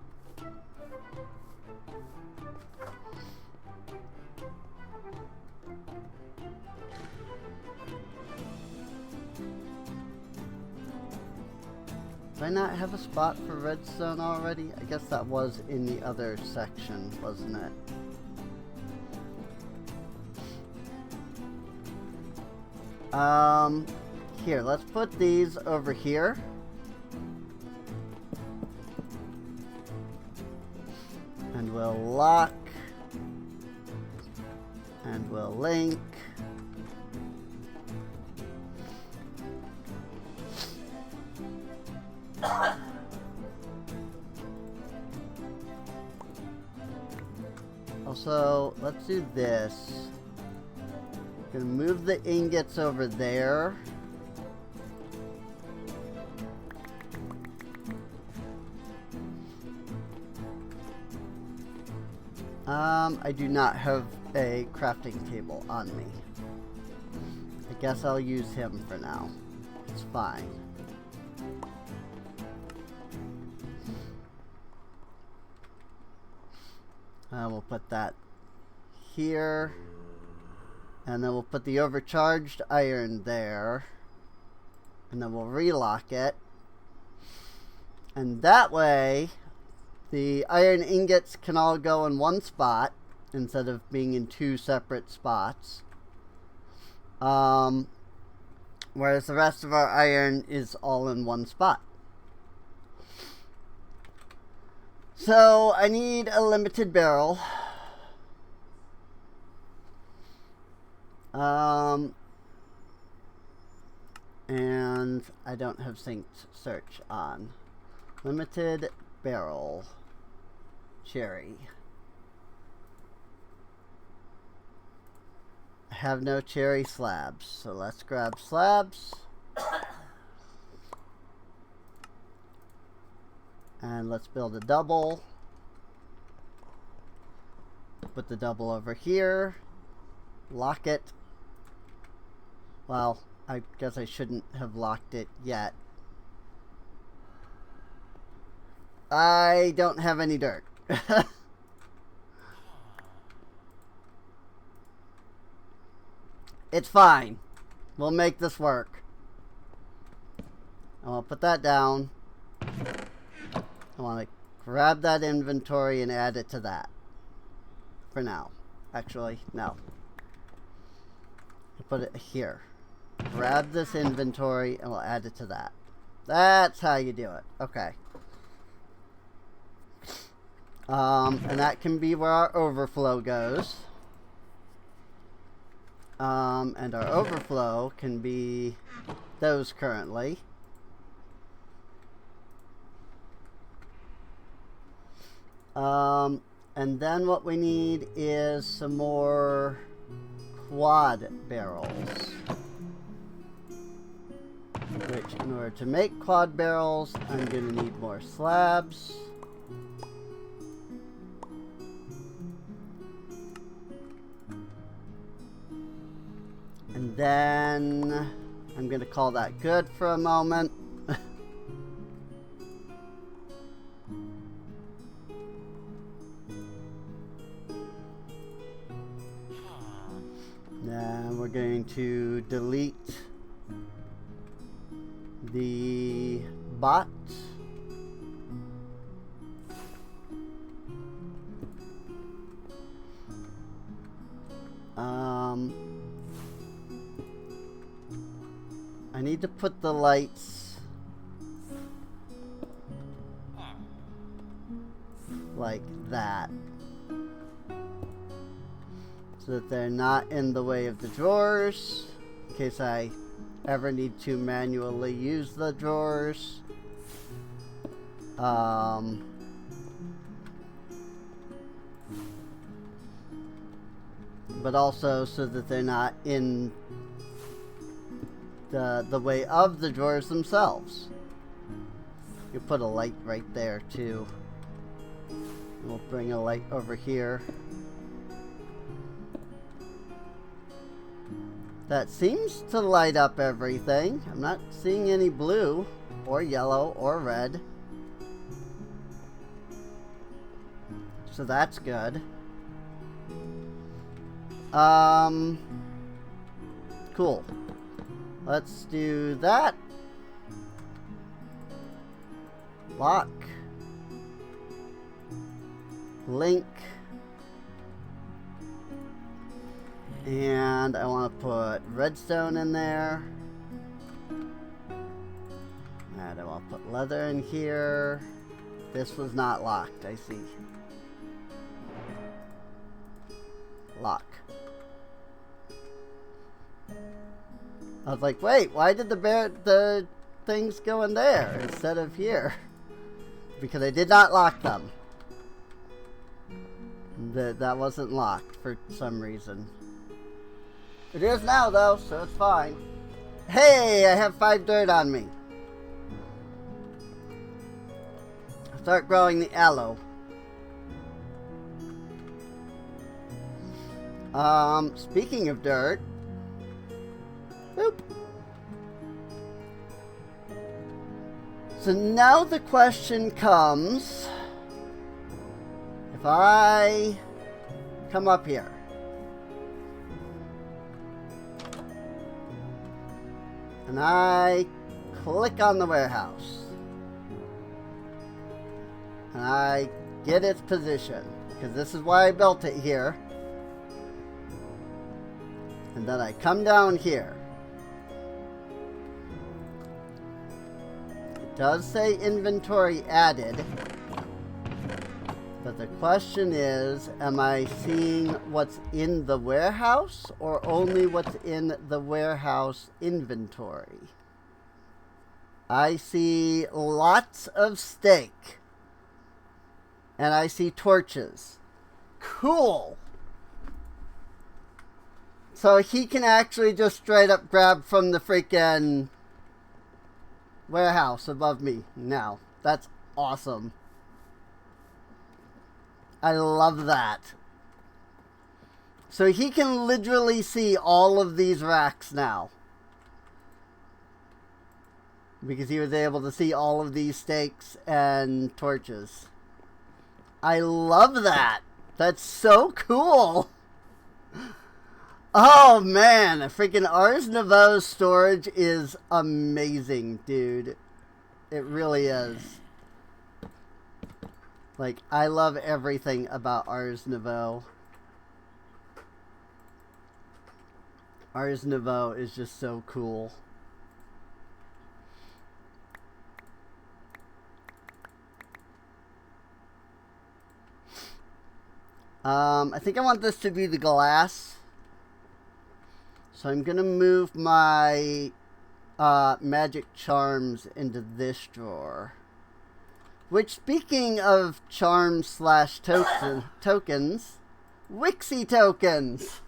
Speaker 1: Do I not have a spot for redstone already? I guess that was in the other section, wasn't it? Here, let's put these over here. And we'll lock. And we'll link. Also, let's do this. Gonna move the ingots over there. I do not have a crafting table on me. I guess I'll use him for now. It's fine. We'll put that here. And then we'll put the overcharged iron there. And then we'll relock it. And that way, the iron ingots can all go in one spot instead of being in two separate spots. Whereas the rest of our iron is all in one spot. So I need a limited barrel. And I don't have synced search on. Limited barrel. Cherry. I have no cherry slabs, so let's grab slabs. And let's build a double. Put the double over here. Lock it. Well, I guess I shouldn't have locked it yet. I don't have any dirt. It's fine. We'll make this work. I'll put that down. I want to grab that inventory and add it to that. For now. Actually, no. I'll put it here. Grab this inventory and we'll add it to that. That's how you do it. Okay. And that can be where our overflow goes. And our overflow can be those currently. And then what we need is some more quad barrels. Which, in order to make quad barrels, I'm going to need more slabs. And then I'm going to call that good for a moment. Then we're going to delete the bot. I need to put the lights like that so that they're not in the way of the drawers in case I ever need to manually use the drawers. But also so that they're not in the way of the drawers themselves. You put a light right there too. We'll bring a light over here. That seems to light up everything. I'm not seeing any blue or yellow or red. So that's good. Cool. Let's do that. Lock. Link. And I want to put redstone in there. And I want to put leather in here. This was not locked, I see. Lock. I was like, wait, why did the things go in there instead of here? Because I did not lock them. That wasn't locked for some reason. It is now though, so it's fine. Hey, I have 5 dirt on me. Start growing the aloe. Speaking of dirt. Boop. So now the question comes, if I come up here and I click on the warehouse and I get its position, because this is why I built it here, and then I come down here. It does say inventory added, but the question is, am I seeing what's in the warehouse or only what's in the warehouse inventory? I see lots of steak and I see torches. Cool. So he can actually just straight up grab from the freaking warehouse above me now. That's awesome. I love that. So he can literally see all of these racks now. Because he was able to see all of these steaks and torches. I love that. That's so cool. Oh man, freaking Ars Nouveau's storage is amazing, dude. It really is. Like, I love everything about Ars Nouveau. Ars Nouveau is just so cool. I think I want this to be the glass. So I'm going to move my magic charms into this drawer. Which, speaking of charms slash tokens, Wixie tokens.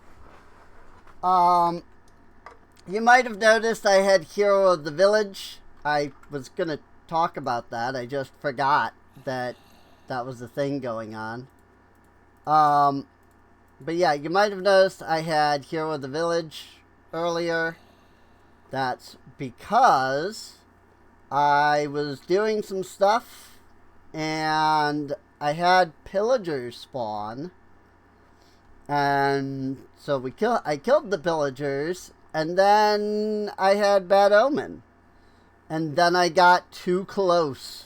Speaker 1: You might have noticed I had Hero of the Village. I was going to talk about that. I just forgot that that was the thing going on. But yeah, you might have noticed I had Hero of the Village earlier. That's because I was doing some stuff and I had pillagers spawn. And so I killed the pillagers, and then I had Bad Omen. And then I got too close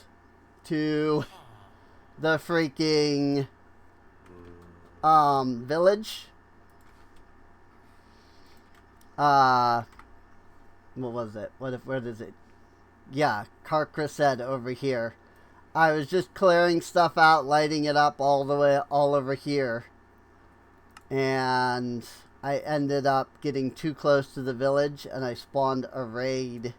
Speaker 1: to the freaking village. What was it? What is it? Yeah, Carcrused over here. I was just clearing stuff out, lighting it up all over here. And I ended up getting too close to the village and I spawned a raid.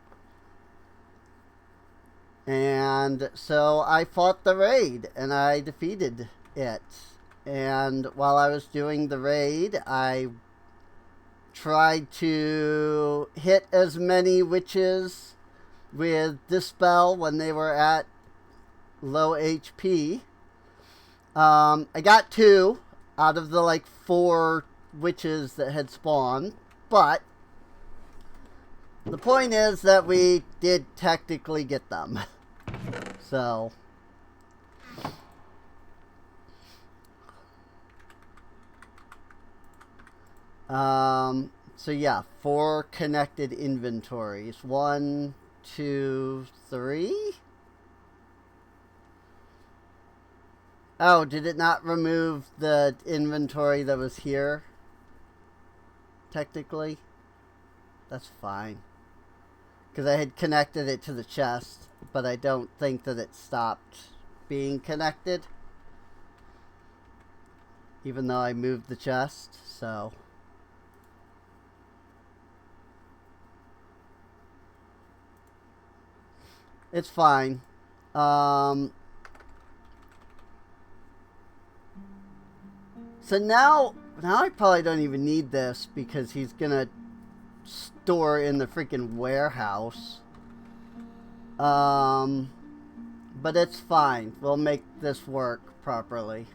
Speaker 1: And so I fought the raid and I defeated it. And while I was doing the raid, I tried to hit as many witches with Dispel when they were at low HP. I got 2 out of the like 4 witches that had spawned, but the point is that we did technically get them. So... so yeah, 4 connected inventories. 1, 2, 3? Oh, did it not remove the inventory that was here? Technically? That's fine. Because I had connected it to the chest, but I don't think that it stopped being connected. Even though I moved the chest, so... It's fine. So now I probably don't even need this because he's gonna store in the freaking warehouse. But it's fine. We'll make this work properly.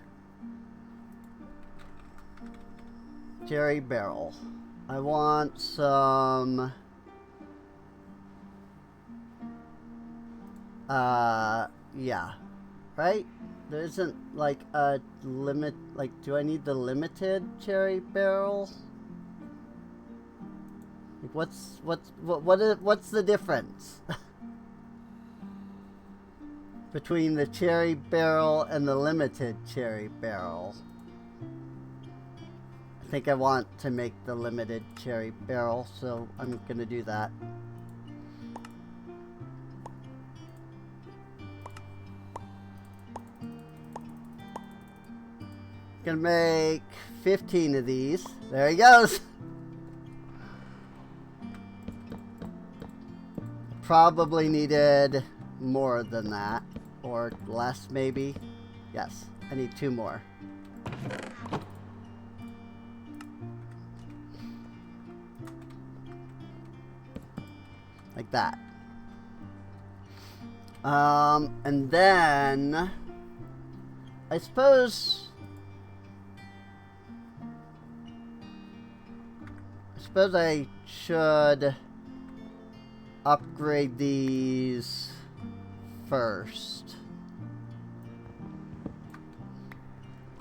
Speaker 1: Jerry barrel. I want some... yeah. Right? There isn't, like, a limit... Like, do I need the limited cherry barrel? Like, what's the difference? Between the cherry barrel and the limited cherry barrel? I think I want to make the limited cherry barrel, so I'm gonna do that. Gonna make 15 of these. There he goes. Probably needed more than that, or less maybe. Yes, I need 2 more. Like that. And then I suppose I should upgrade these first.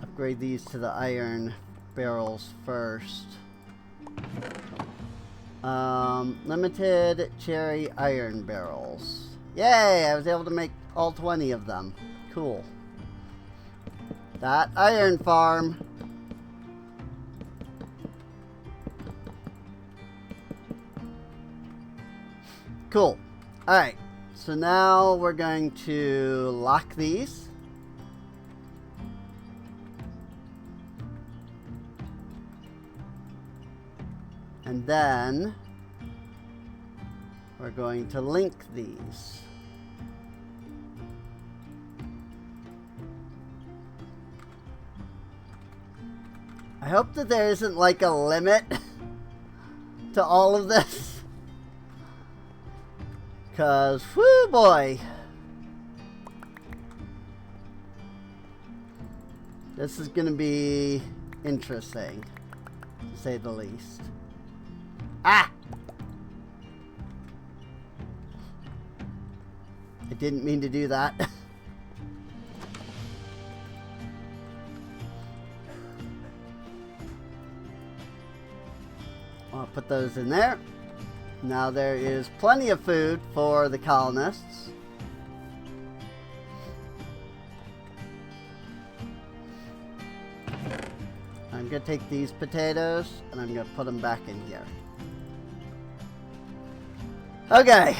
Speaker 1: Upgrade these to the iron barrels first. Limited cherry iron barrels. Yay! I was able to make all 20 of them. Cool. That iron farm. Cool. Alright. So now we're going to lock these. And then we're going to link these. I hope that there isn't like a limit to all of this. 'Cause, whoo boy. This is gonna be interesting, to say the least. Ah! I didn't mean to do that. I'll put those in there. Now there is plenty of food for the colonists. I'm going to take these potatoes and I'm going to put them back in here. Okay.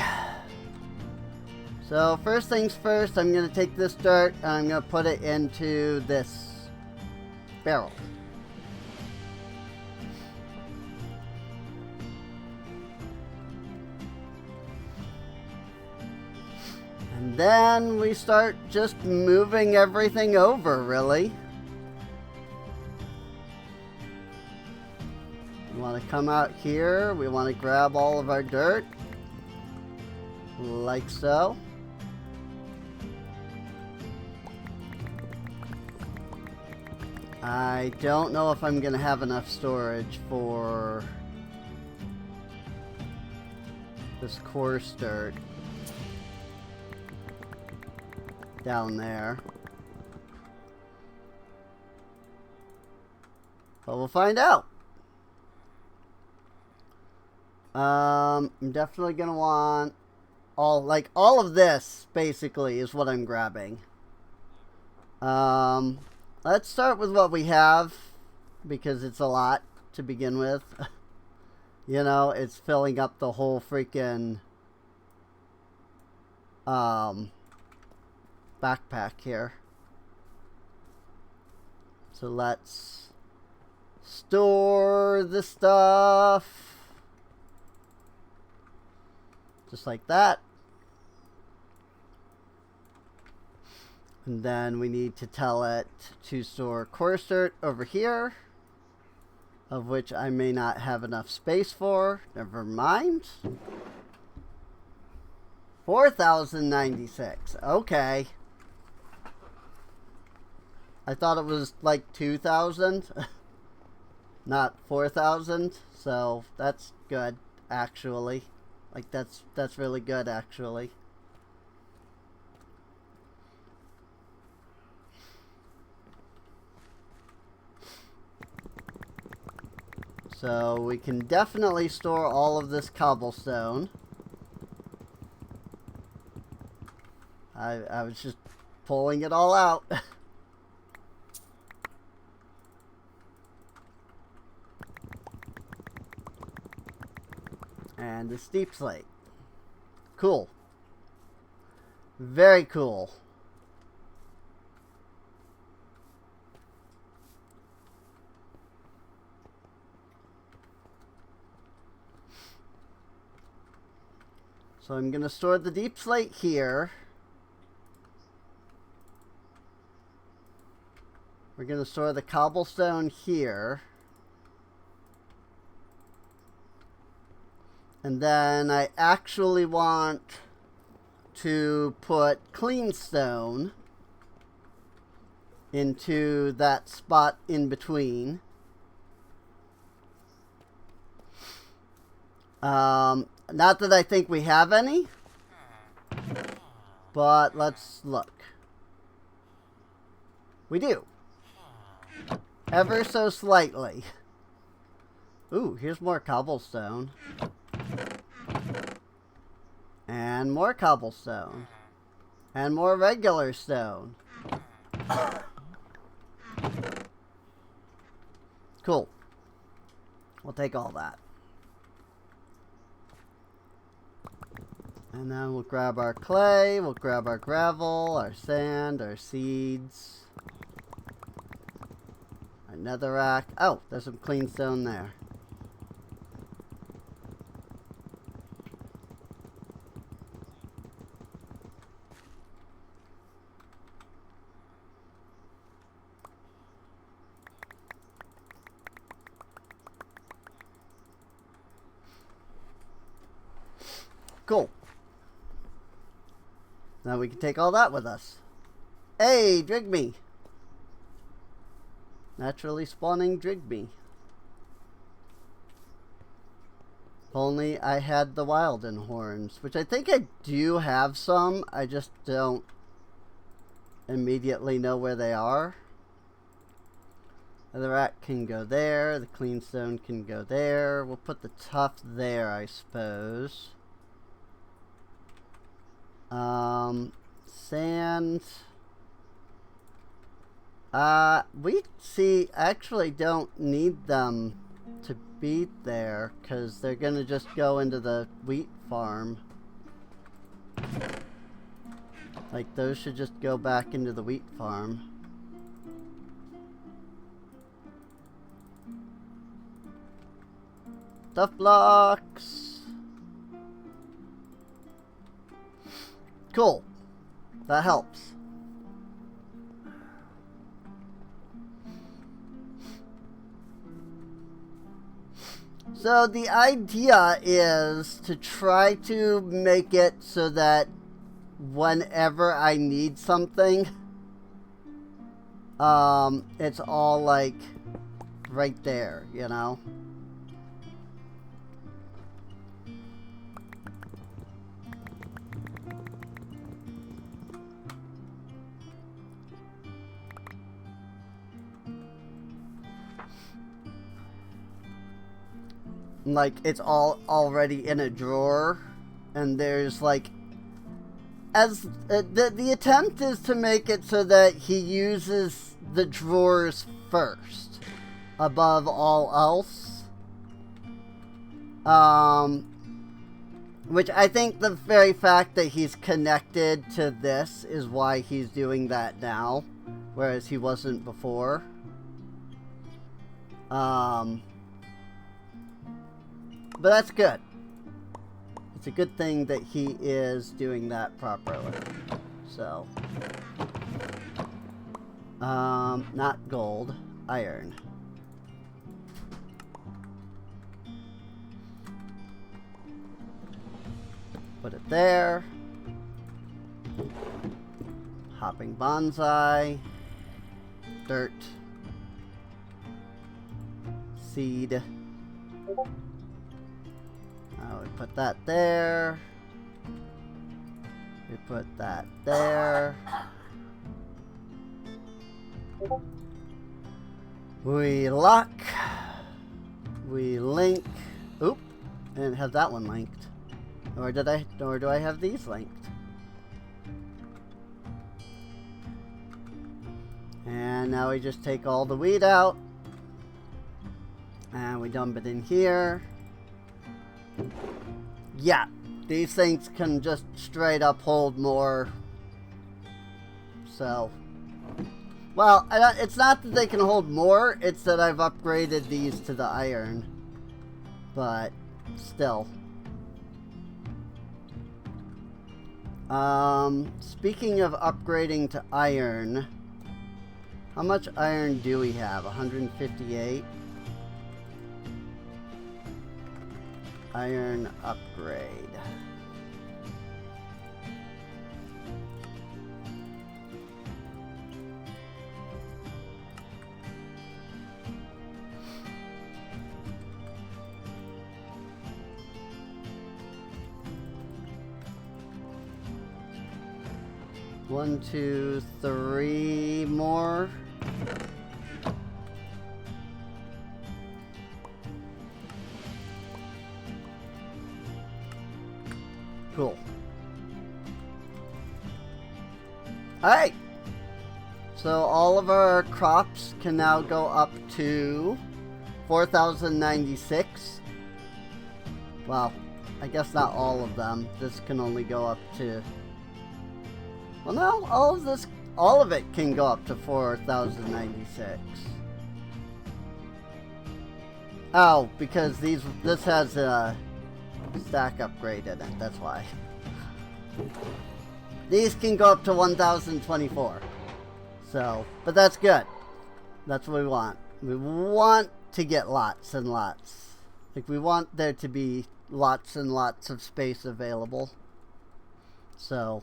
Speaker 1: So first things first, I'm going to take this dirt and I'm going to put it into this barrel. And then we start just moving everything over, really. We want to come out here. We want to grab all of our dirt. Like so. I don't know if I'm going to have enough storage for this coarse dirt down there. But we'll find out. I'm definitely gonna want all of this basically is what I'm grabbing. Let's start with what we have because it's a lot to begin with. You know, it's filling up the whole freaking backpack here. So let's store the stuff just like that. And then we need to tell it to store coarse dirt over here, of which I may not have enough space for. Never mind. 4,096. Okay. I thought it was like 2,000, not 4,000. So that's good, actually. Like that's really good, actually. So we can definitely store all of this cobblestone. I was just pulling it all out. And the steep slate. Cool. Very cool. So I'm going to store the deep slate here. We're going to store the cobblestone here. And then I actually want to put clean stone into that spot in between. Not that I think we have any, but let's look. We do. Ever so slightly. Ooh, here's more cobblestone. And more cobblestone. And more regular stone. Cool. We'll take all that. And then we'll grab our clay, we'll grab our gravel, our sand, our seeds. Our netherrack. Oh, there's some clean stone there. Cool. Now we can take all that with us. Hey, Drigme! Naturally spawning Drigme. If only I had the Wilden horns, which I think I do have some. I just don't immediately know where they are. The rat can go there. The clean stone can go there. We'll put the tuft there, I suppose. Sand. We actually don't need them to be there because they're gonna just go into the wheat farm. Like those should just go back into the wheat farm. Stuff blocks. Cool. That helps. So the idea is to try to make it so that whenever I need something, it's all like right there, you know? Like, it's all already in a drawer. And there's, like... The attempt is to make it so that he uses the drawers first. Above all else. Which I think the very fact that he's connected to this is why he's doing that now. Whereas he wasn't before. But that's good. It's a good thing that he is doing that properly. So. Not gold. Iron. Put it there. Hopping bonsai. Dirt. Seed. We put that there. We put that there. We lock. We link. Oop. I didn't have that one linked. Or did I? Or do I have these linked? And now we just take all the weed out. And we dump it in here. Yeah, these things can just straight up hold more. So, well, it's not that they can hold more, it's that I've upgraded these to the iron. But, still. Speaking of upgrading to iron, how much iron do we have? 158? Iron upgrade. One, two, three more. Cool. Alright. So all of our crops can now go up to 4,096. Well, I guess not all of them. This can only go up to... Well, no, all of it can go up to 4,096. Oh, because this has a stack upgrade in it, that's why. These can go up to 1,024. So, but that's good. That's what we want. We want to get lots and lots. Like, we want there to be lots and lots of space available. So,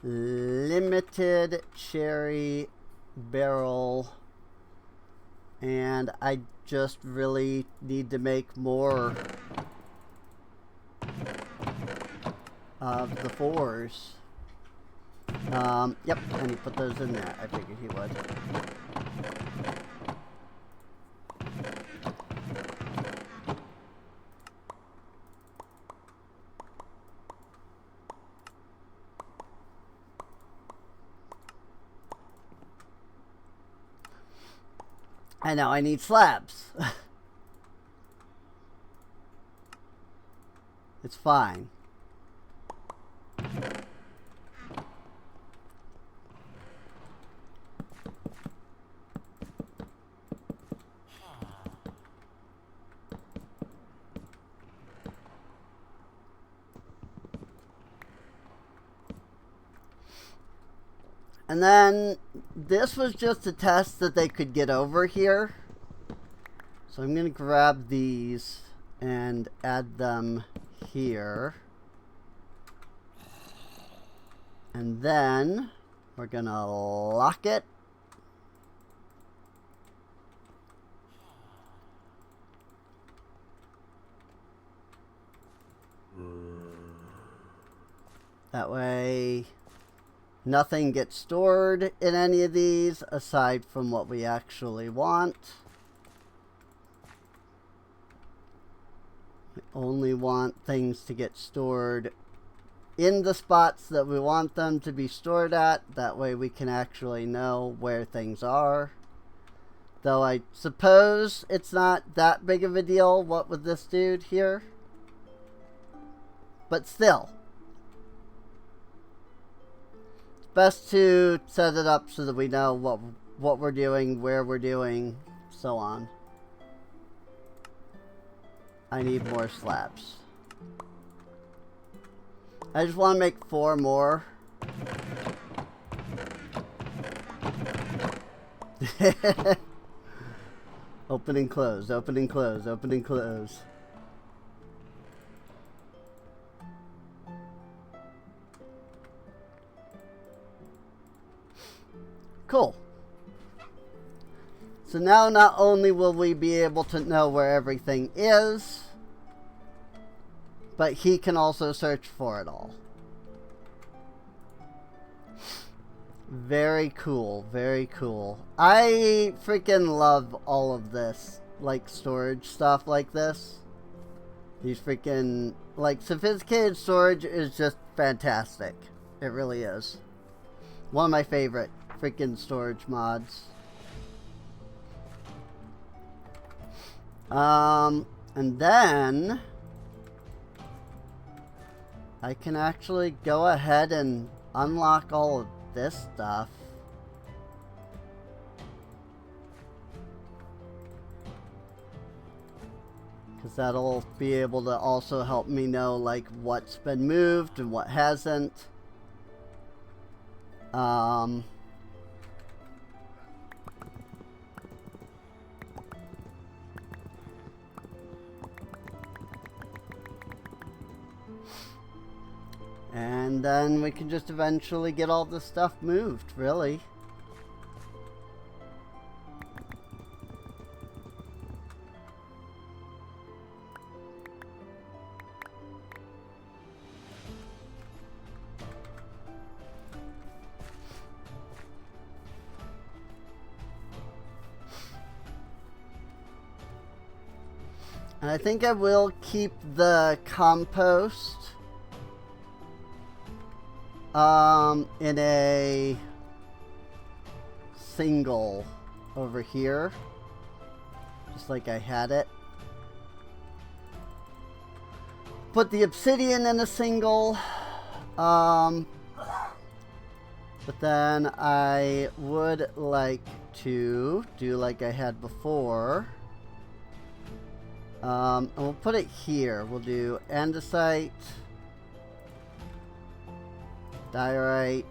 Speaker 1: limited cherry barrel, and I just really need to make more of the fours. Yep, and he put those in there. I figured he would. I know, I need slabs. It's fine. And then this was just a test that they could get over here. So I'm going to grab these and add them here. And then we're going to lock it. That way nothing gets stored in any of these aside from what we actually want. only want things to get stored in the spots that we want them to be stored at. That way we can actually know where things are. Though I suppose it's not that big of a deal, what with this dude here. But still. It's best to set it up so that we know what we're doing, where we're doing, so on. I need more slabs. I just want to make 4 more. Open and close, open and close, open and close. Cool. So now not only will we be able to know where everything is, but he can also search for it all. Very cool, very cool. I freaking love all of this, like storage stuff like this. These freaking, like, sophisticated storage is just fantastic. It really is. One of my favorite freaking storage mods. And then I can actually go ahead and unlock all of this stuff. Because that'll be able to also help me know, like, what's been moved and what hasn't. And then we can just eventually get all this stuff moved, really. And I think I will keep the compost in a single over here, just like I had it. Put the obsidian in a single, but then I would like to do like I had before. And we'll put it here. We'll do andesite, diorite,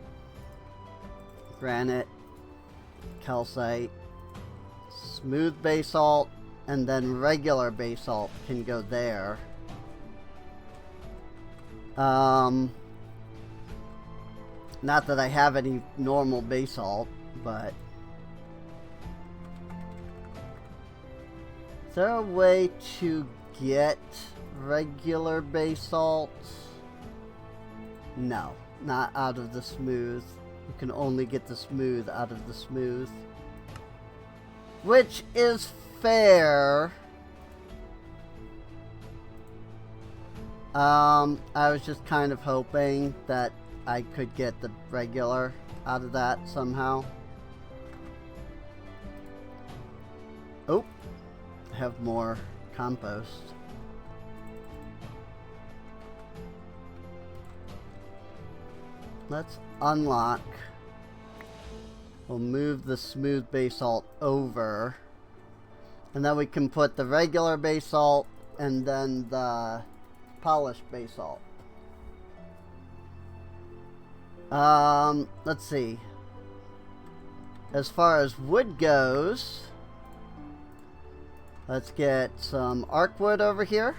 Speaker 1: granite, calcite, smooth basalt, and then regular basalt can go there. Not that I have any normal basalt, but is there a way to get regular basalt? No. Not out of the smooth. You can only get the smooth out of the smooth. Which is fair. I was just kind of hoping that I could get the regular out of that somehow. Oh, I have more compost. Let's unlock. We'll move the smooth basalt over. And then we can put the regular basalt and then the polished basalt. Let's see. As far as wood goes, let's get some arc wood over here.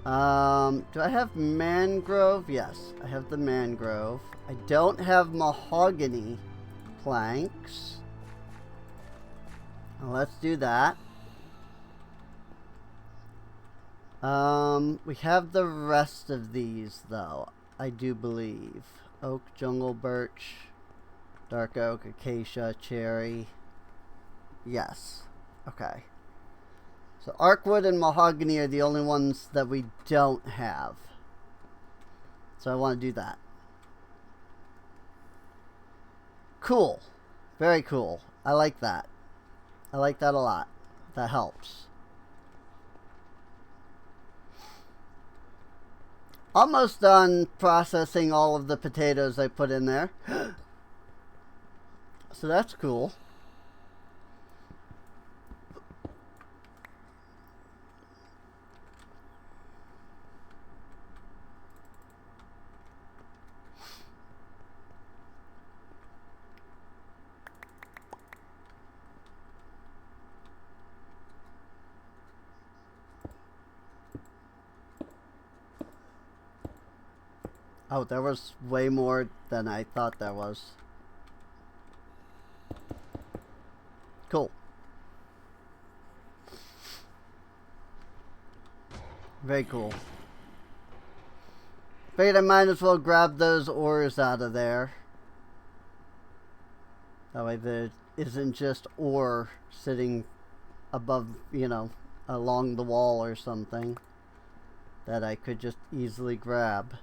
Speaker 1: Do I have mangrove? Yes, I have the mangrove. I don't have mahogany planks. Well, let's do that. We have the rest of these, though, I do believe. Oak, jungle birch, dark oak, acacia, cherry. Yes. Okay. So Arcwood and Mahogany are the only ones that we don't have. So I want to do that. Cool. Very cool. I like that. I like that a lot. That helps. Almost done processing all of the potatoes I put in there. So that's cool. Oh, there was way more than I thought there was. Cool. Very cool. Figured I might as well grab those ores out of there. That way there isn't just ore sitting above, you know, along the wall or something that I could just easily grab.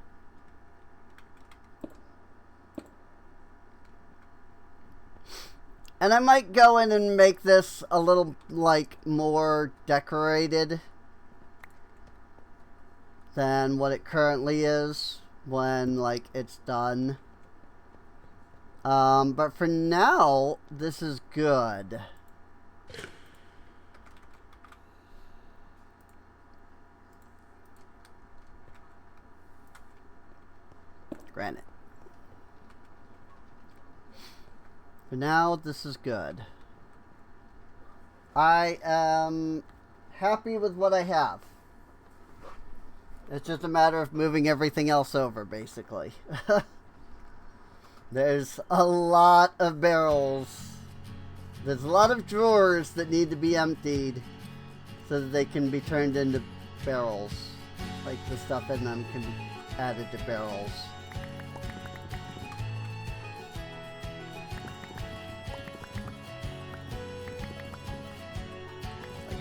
Speaker 1: And I might go in and make this a little, like, more decorated than what it currently is when, like, it's done. But for now, this is good. Granite. For now, this is good. I am happy with what I have. It's just a matter of moving everything else over, basically. There's a lot of barrels. There's a lot of drawers that need to be emptied so that they can be turned into barrels. Like the stuff in them can be added to barrels.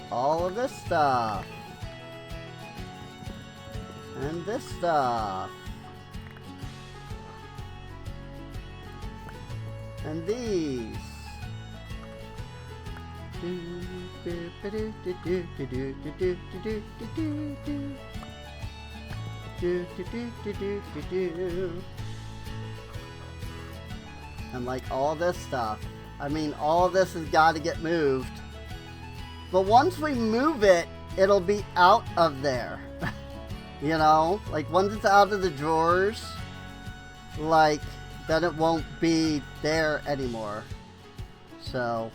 Speaker 1: All of this stuff. And this stuff. And these. And like all this stuff. I mean, all this has got to get moved. But once we move it, it'll be out of there. You know? Like, once it's out of the drawers, like, then it won't be there anymore. So...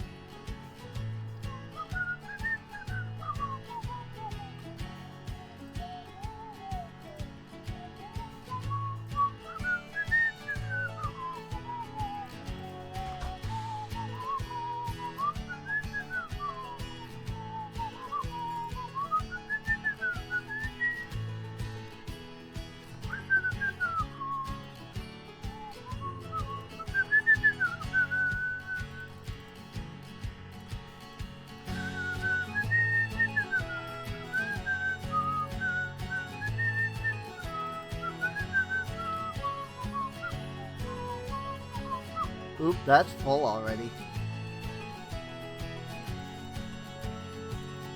Speaker 1: Oop, that's full already.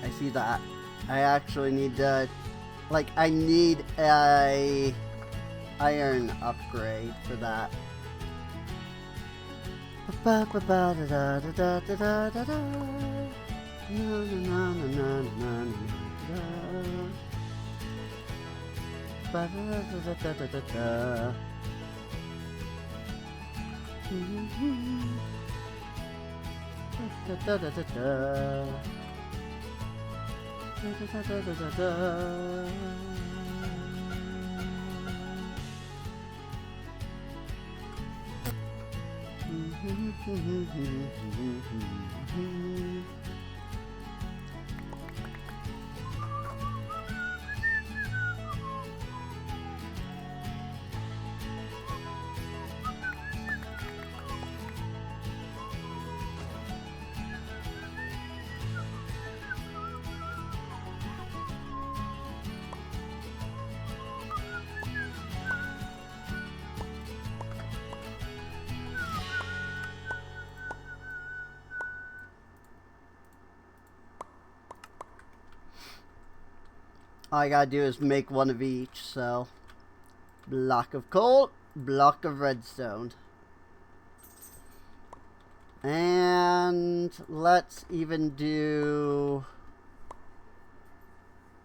Speaker 1: I see that. I actually need to... Like, I need a iron upgrade for that. All I gotta do is make one of each, so. Block of coal, block of redstone. And let's even do...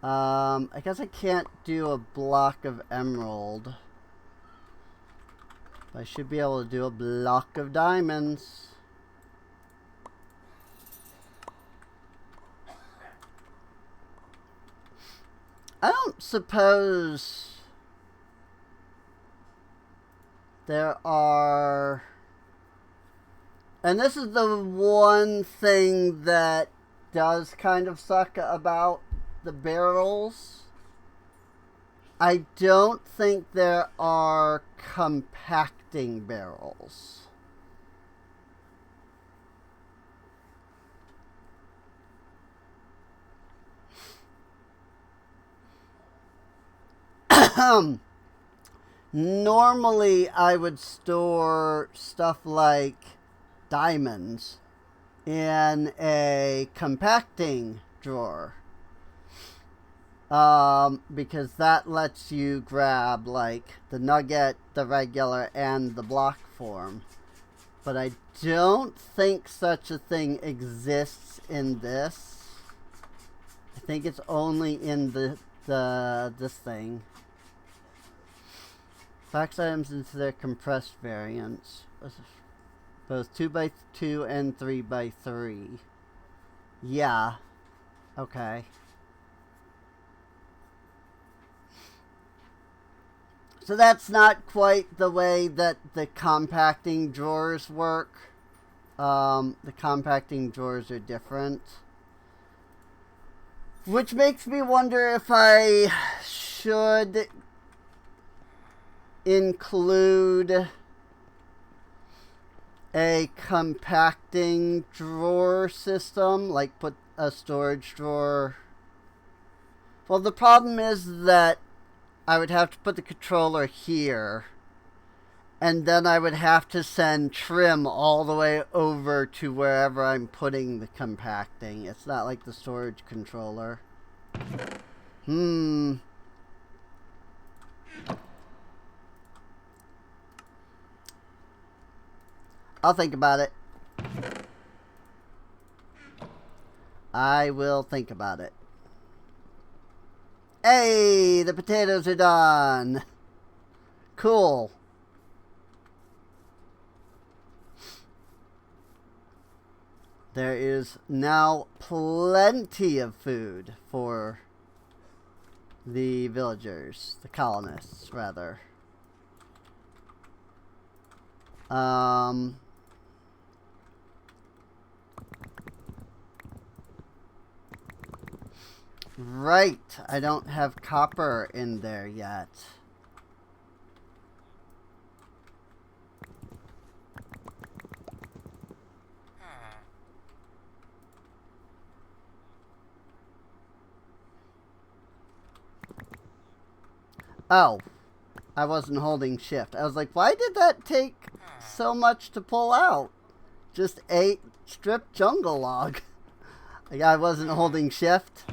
Speaker 1: I guess I can't do a block of emerald. I should be able to do a block of diamonds. I don't suppose there are... And this is the one thing that does kind of suck about the barrels. I don't think there are compacting barrels. Normally, I would store stuff like diamonds in a compacting drawer. Because that lets you grab like the nugget, the regular, and the block form. But I don't think such a thing exists in this. I think it's only in this thing. Fax items into their compressed variants. Both 2x2 and 3x3. Yeah. Okay. So that's not quite the way that the compacting drawers work. The compacting drawers are different. Which makes me wonder if I should include a compacting drawer system, like put a storage drawer. Well, the problem is that I would have to put the controller here, and then I would have to send trim all the way over to wherever I'm putting the compacting. It's not like the storage controller. I'll think about it. I will think about it. Hey, the potatoes are done. Cool. There is now plenty of food for the villagers, the colonists, rather. Right, I don't have copper in there yet. Oh, I wasn't holding shift. I was like, why did that take so much to pull out? Just 8 strip jungle log. Like I wasn't holding shift.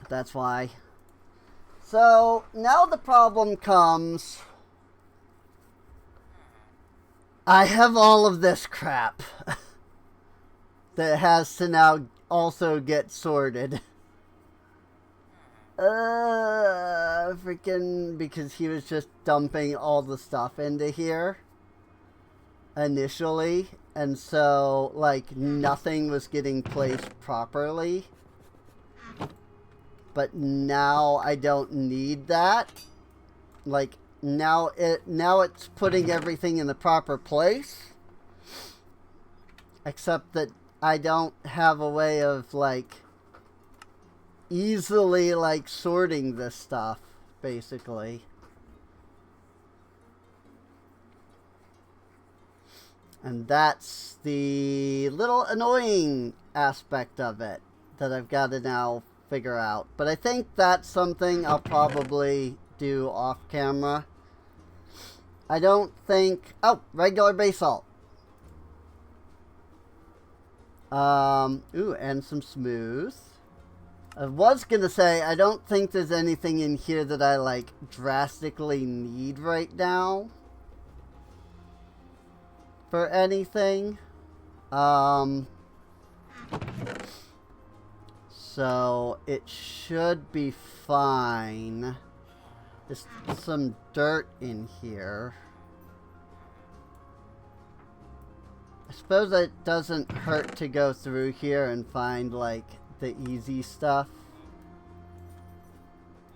Speaker 1: That's why. So now the problem comes. I have all of this crap that has to now also get sorted. Freaking, because he was just dumping all the stuff into here initially, and so like nothing was getting placed properly. But now I don't need that. Like now it's putting everything in the proper place. Except that I don't have a way of like easily like sorting this stuff, basically. And that's the little annoying aspect of it that I've got to now figure out. But I think that's something I'll probably do off camera. I don't think... Oh, regular basalt. Ooh, and some smooth. I was gonna say, I don't think there's anything in here that I, like, drastically need right now for anything. So it should be fine. There's some dirt in here. I suppose it doesn't hurt to go through here and find, like, the easy stuff.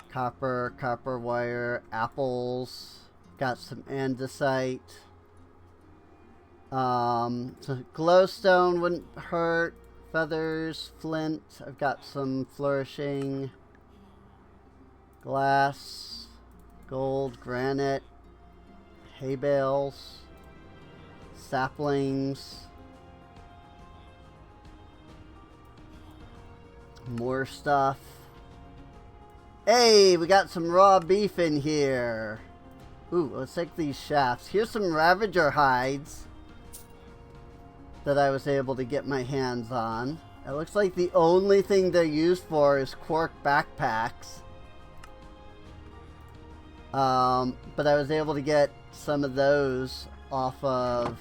Speaker 1: Copper, copper wire, apples. Got some andesite. So glowstone wouldn't hurt. Feathers, flint. I've got some flourishing. Glass, gold, granite, hay bales, saplings, more stuff. Hey, we got some raw beef in here. Ooh, let's take these shafts. Here's some Ravager hides that I was able to get my hands on. It looks like the only thing they're used for is quark backpacks. But I was able to get some of those off of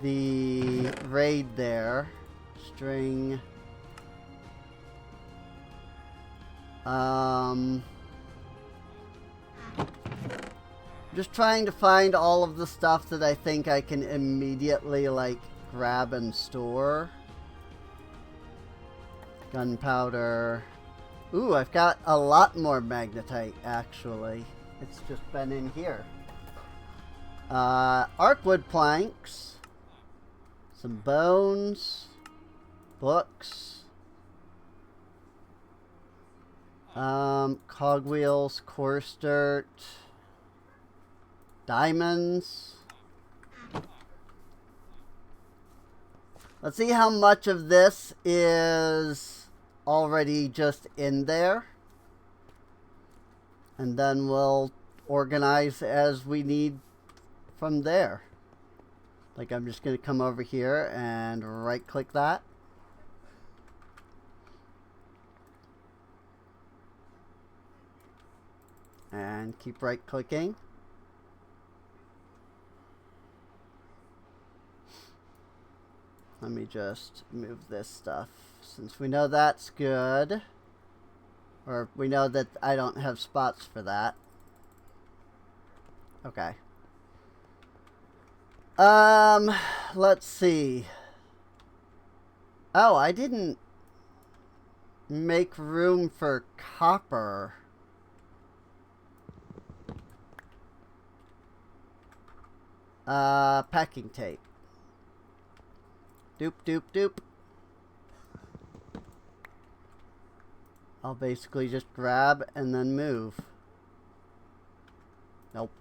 Speaker 1: the raid there. String. Just trying to find all of the stuff that I think I can immediately, like, grab and store. Gunpowder. Ooh, I've got a lot more magnetite, actually. It's just been in here. Arcwood planks. Some bones. Books. Cogwheels, coarse dirt. Diamonds. Let's see how much of this is already just in there. And then we'll organize as we need from there. Like, I'm just going to come over here and right click that. And keep right clicking. Let me just move this stuff, since we know that's good. Or we know that I don't have spots for that. Okay. Let's see. Oh, I didn't make room for copper. Packing tape. Doop, doop, doop. I'll basically just grab and then move. Nope.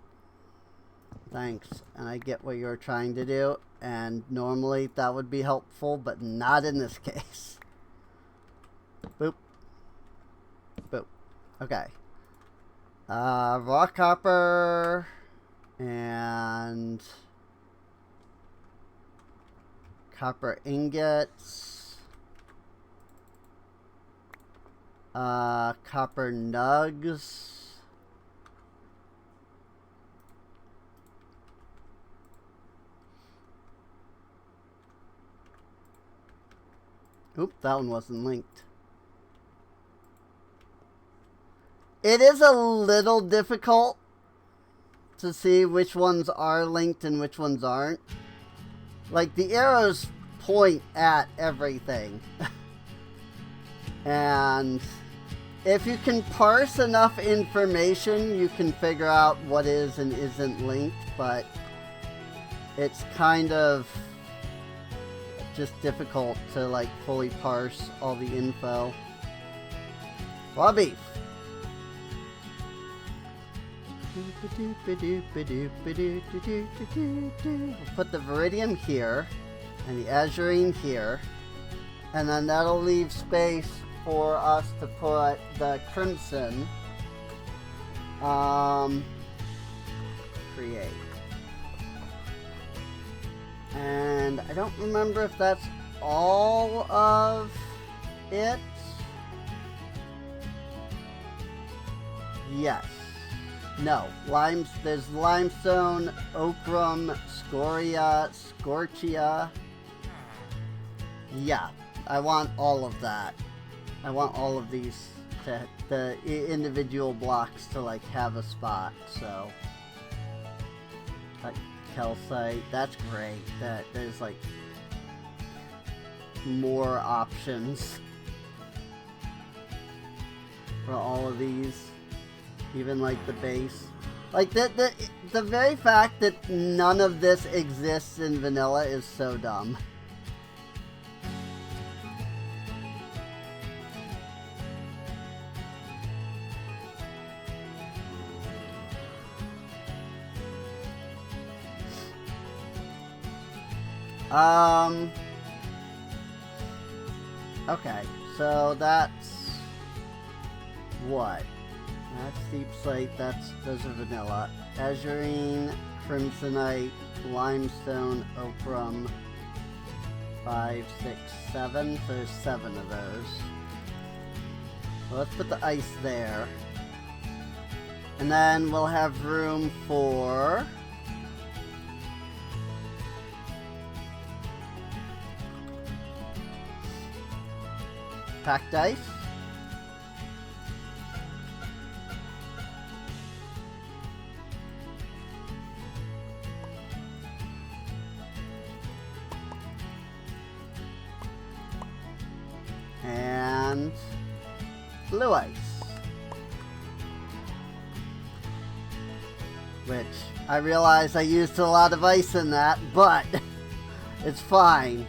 Speaker 1: Thanks. And I get what you're trying to do. And normally that would be helpful, but not in this case. Boop. Boop. Okay. Raw copper. And copper ingots, copper nugs, oop, that one wasn't linked. It is a little difficult to see which ones are linked and which ones aren't. Like, the arrows point at everything. And if you can parse enough information, you can figure out what is and isn't linked, but it's kind of just difficult to, like, fully parse all the info. Raw beef. We'll put the Viridium here, and the Azurine here, and then that'll leave space for us to put the Crimson. Create. And I don't remember if that's all of it? Yes. No. There's limestone, ochrum, scoria, scorchia. Yeah. I want all of that. I want all of these the individual blocks to like have a spot, so calcite, that's great that there's like more options for all of these, even like the base, like the very fact that none of this exists in vanilla is so dumb. Okay, so that's what? That's deep slate, those are vanilla. Azurine, crimsonite, limestone, ochrum, 5, 6, 7, so there's 7 of those. So let's put the ice there. And then we'll have room for packed ice. And blue ice. Which I realize I used a lot of ice in that, but it's fine.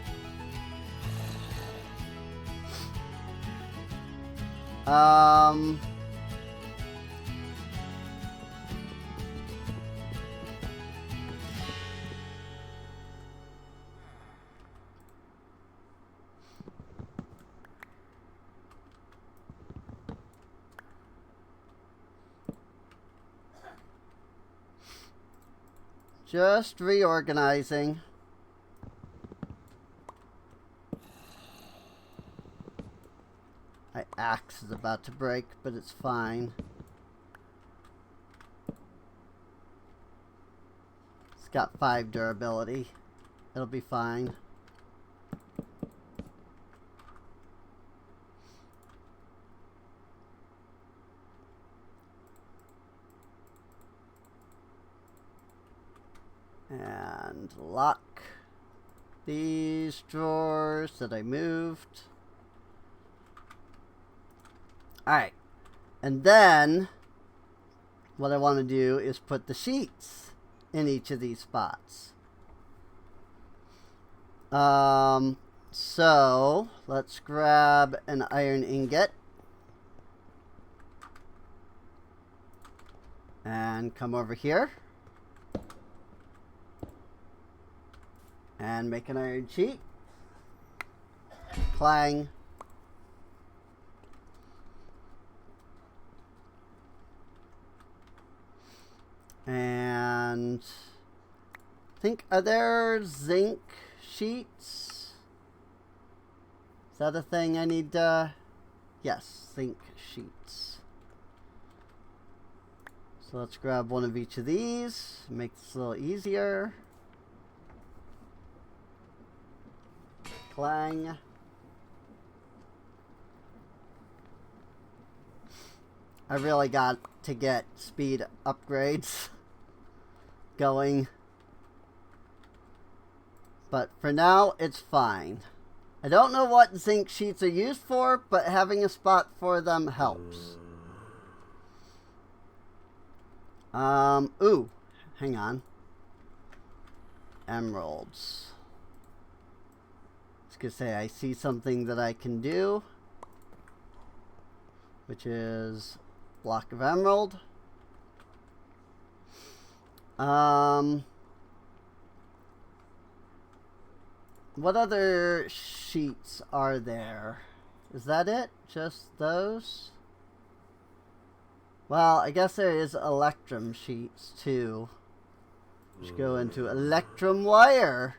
Speaker 1: Just reorganizing. My axe is about to break, but it's fine. It's got 5 durability. It'll be fine. And lock these drawers that I moved. Alright, and then what I want to do is put the sheets in each of these spots. So let's grab an iron ingot and come over here and make an iron sheet. Clang. And I think, are there zinc sheets? Is that a thing I need to... Yes, zinc sheets. So let's grab one of each of these, make this a little easier. Clang. I really got to get speed upgrades going. But for now, it's fine. I don't know what zinc sheets are used for, but having a spot for them helps. Ooh, hang on. Emeralds. I was gonna say, I see something that I can do, which is block of emerald. What other sheets are there? Is that it? Just those? Well, I guess there is electrum sheets too, which go into electrum wire.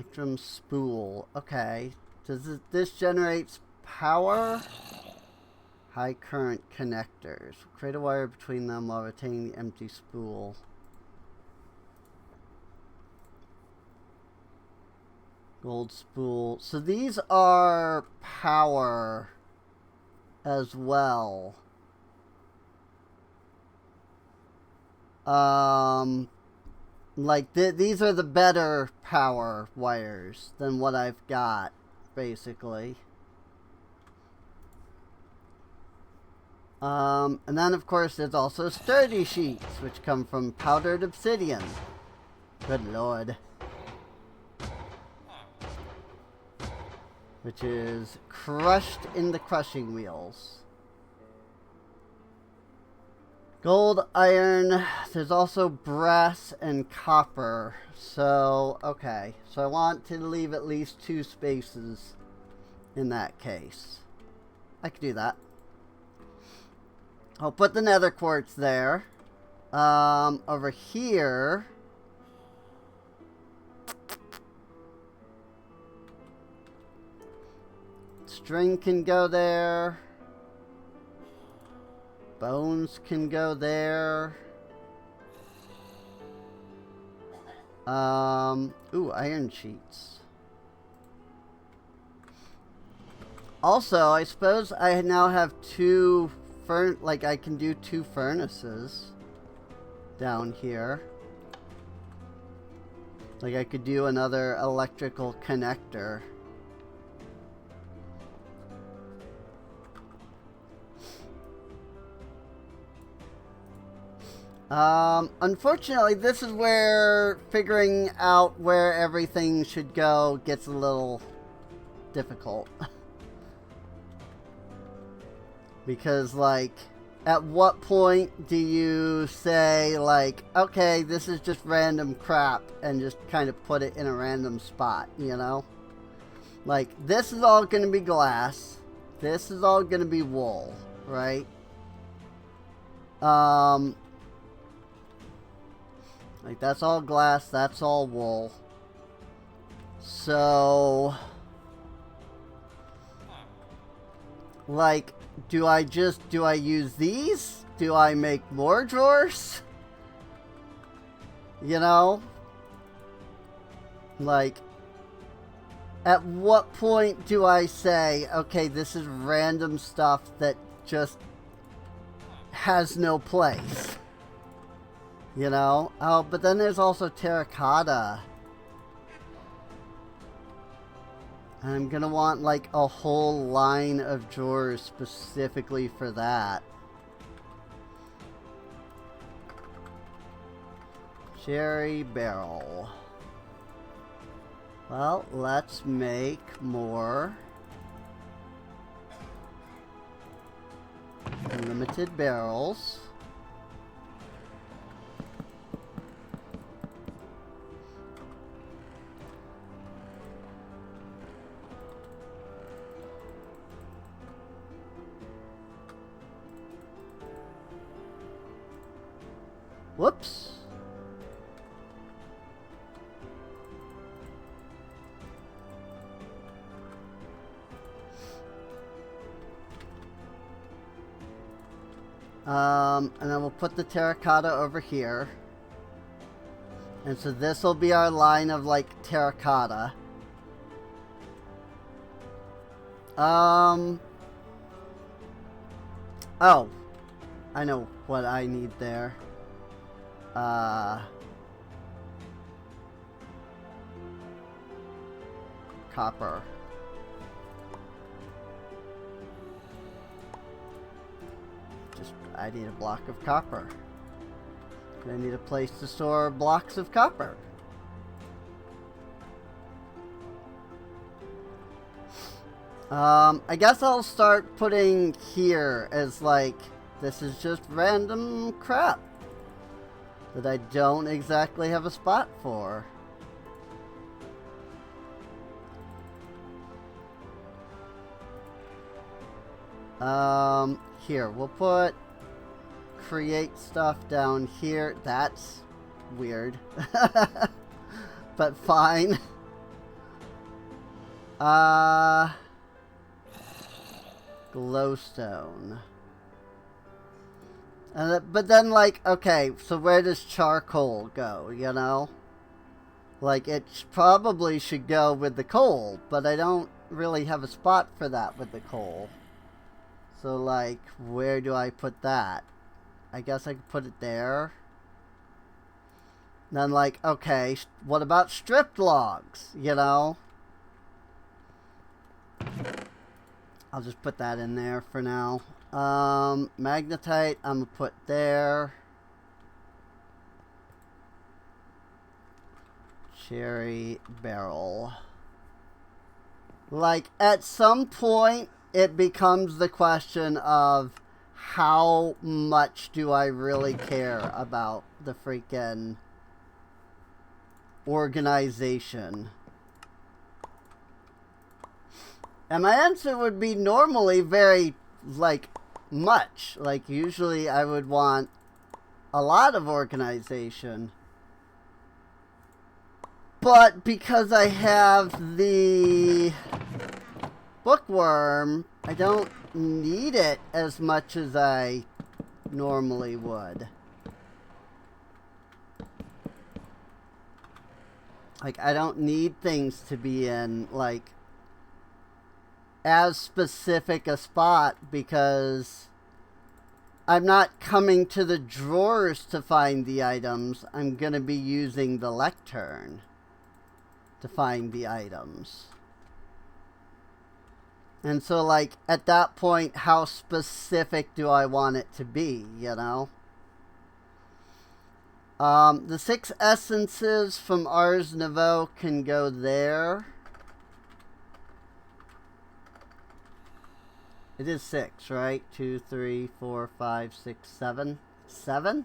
Speaker 1: Electrum spool. Okay. This generates power? High current connectors. Create a wire between them while retaining the empty spool. Gold spool. So these are power as well. Like these are the better power wires than what I've got, basically. And then of course there's also sturdy sheets, which come from powdered obsidian. Good lord. Which is crushed in the crushing wheels. Gold, iron, there's also brass and copper. So, okay. So I want to leave at least 2 spaces in that case. I could do that. I'll put the nether quartz there. Over here... string can go there. Bones can go there. Ooh, iron sheets. Also, I suppose I now have 2 like I can do 2 furnaces down here. Like I could do another electrical connector. Unfortunately, this is where figuring out where everything should go gets a little difficult. Because, like, at what point do you say, like, okay, this is just random crap, and just kind of put it in a random spot, you know? Like, this is all going to be glass. This is all going to be wool, right? Like, that's all glass, that's all wool. So... like, do I use these? Do I make more drawers? You know? Like, at what point do I say, okay, this is random stuff that just has no place? You know? Oh, but then there's also terracotta. And I'm gonna want like a whole line of drawers specifically for that. Sherry barrel. Well, let's make more unlimited barrels. Whoops. And then we'll put the terracotta over here. And so this will be our line of, like, terracotta. Oh. I know what I need there. Copper. I need a block of copper. I need a place to store blocks of copper. I guess I'll start putting here as like, this is just random crap that I don't exactly have a spot for. Here, we'll put create stuff down here. That's weird. But fine. Glowstone. But then, like, okay, so where does charcoal go, you know? Like, it probably should go with the coal, but I don't really have a spot for that with the coal. So, like, where do I put that? I guess I could put it there. Then, like, okay, what about stripped logs, you know? I'll just put that in there for now. Magnetite, I'm gonna put there. Cherry barrel. Like, at some point, it becomes the question of how much do I really care about the freaking organization. And my answer would be normally very, like, much. Like, usually I would want a lot of organization. But because I have the bookworm, I don't need it as much as I normally would. Like, I don't need things to be in, like, as specific a spot because I'm not coming to the drawers to find the items. I'm going to be using the lectern to find the items. And so, like, at that point, how specific do I want it to be, you know? The 6 essences from Ars Nouveau can go there. It is 6, right? 2, 3, 4, 5, 6, 7. 7?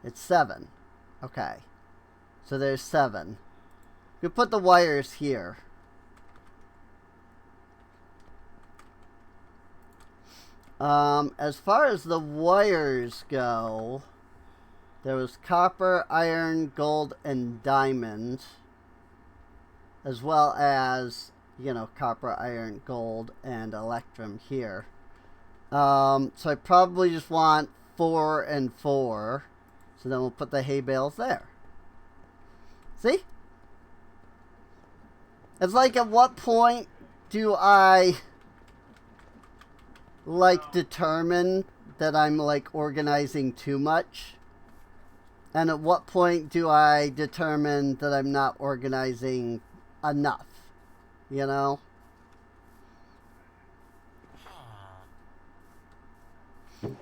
Speaker 1: It's 7. Okay. So there's 7. We put the wires here. As far as the wires go, there was copper, iron, gold, and diamond. As well as, you know, copper, iron, gold, and electrum here. So I probably just want 4 and 4. So then we'll put the hay bales there. See? It's like, at what point do I, like, determine that I'm, like, organizing too much? And at what point do I determine that I'm not organizing enough? You know? And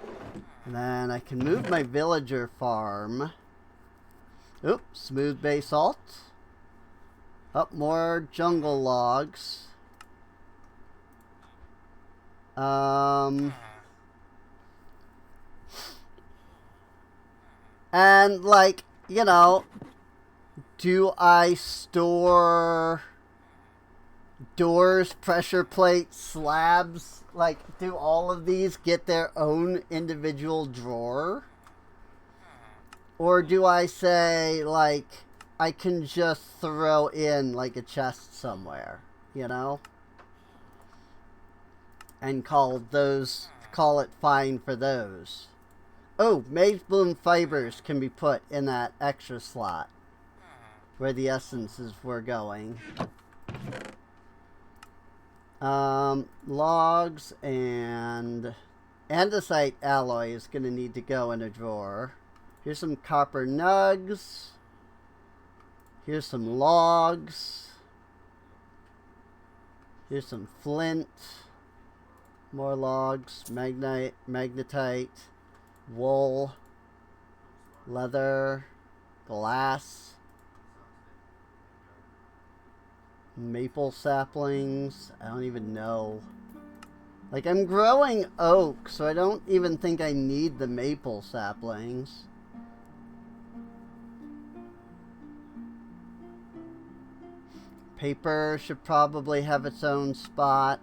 Speaker 1: then I can move my villager farm. Oop, smooth basalt. Up, more jungle logs. And, like, you know, do I store doors, pressure plates, slabs? Like, do all of these get their own individual drawer? Or do I say, like, I can just throw in, like, a chest somewhere, you know? And call it fine for those. Oh, maize bloom fibers can be put in that extra slot where the essences were going. Logs and andesite alloy is going to need to go in a drawer. Here's some copper nugs. Here's some logs. Here's some flint. More logs. Magnetite. Wool. Leather. Glass. Maple saplings. I don't even know. Like, I'm growing oak, so I don't even think I need the maple saplings. Paper should probably have its own spot.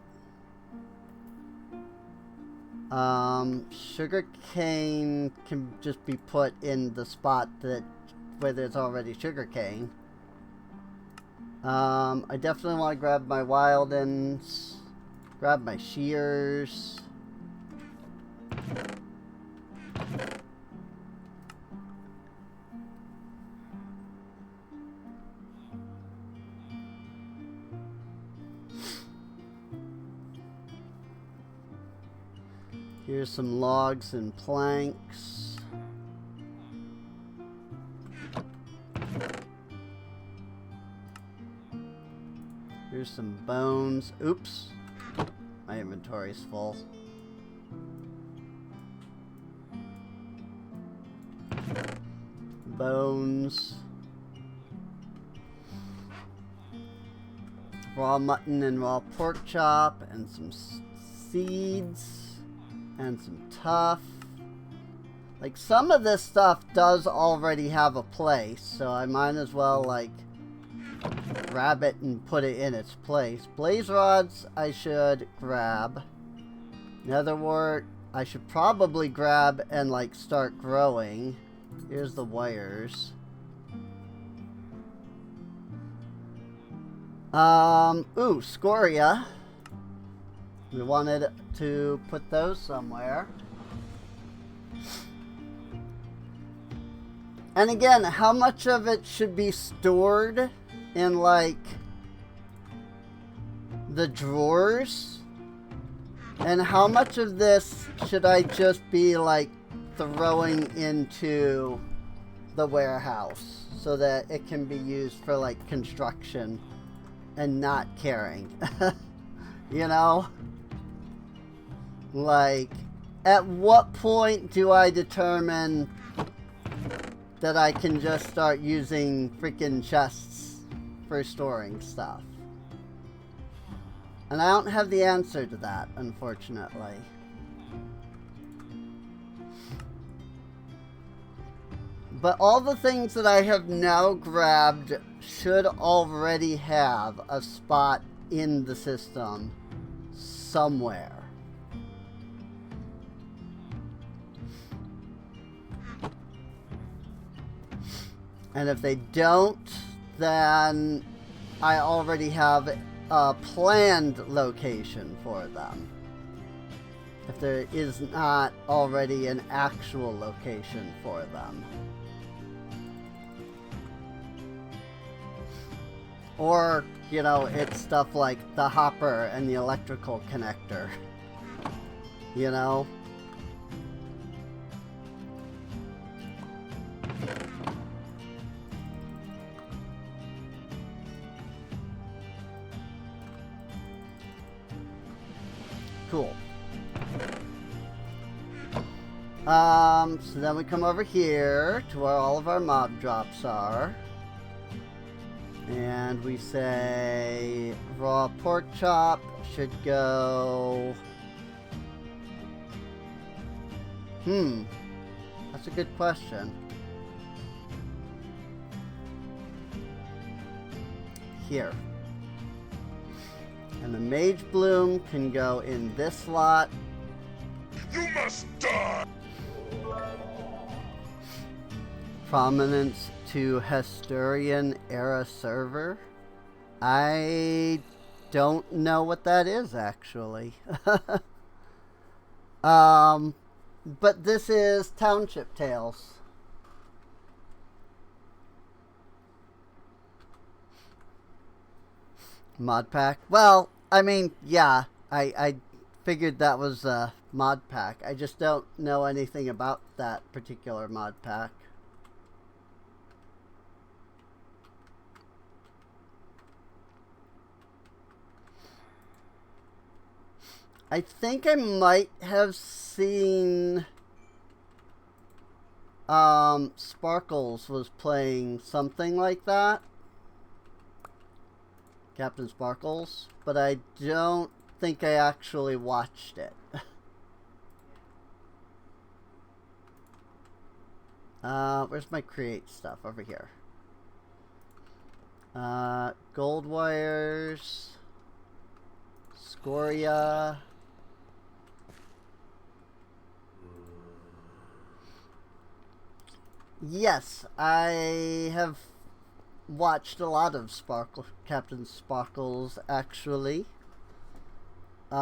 Speaker 1: Sugar cane can just be put in the spot where there's already sugar cane. I definitely want to grab my wildens, grab my shears. Here's some logs and planks. Here's some bones. Oops. My inventory's full. Bones. Raw mutton and raw pork chop. And some seeds. And some tough. Like, some of this stuff does already have a place, so I might as well, like, grab it and put it in its place. Blaze rods I should grab. Netherwort I should probably grab and, like, start growing. Here's the wires. Ooh, scoria. We wanted to put those somewhere. And again, how much of it should be stored in, like, the drawers? And how much of this should I just be, like, throwing into the warehouse so that it can be used for, like, construction and not carrying? You know? Like, at what point do I determine that I can just start using freaking chests for storing stuff? And I don't have the answer to that, unfortunately. But all the things that I have now grabbed should already have a spot in the system somewhere. And if they don't, then I already have a planned location for them. If there is not already an actual location for them. Or, you know, it's stuff like the hopper and the electrical connector. You know? Cool. So then we come over here to where all of our mob drops are. And we say raw pork chop should go... That's a good question. Here. And the mage bloom can go in this slot.
Speaker 3: You must die!
Speaker 1: Prominence to Hesterian era server. I don't know what that is, actually. But this is Township Tales. Mod pack? Well, I mean, yeah, I figured that was a mod pack. I just don't know anything about that particular mod pack. I think I might have seen Sparkles was playing something like that. Captain Sparkles, but I don't think I actually watched it. Where's my create stuff? Over here. Gold wires, scoria. Yes, I have watched a lot of Captain Sparkles, actually. Did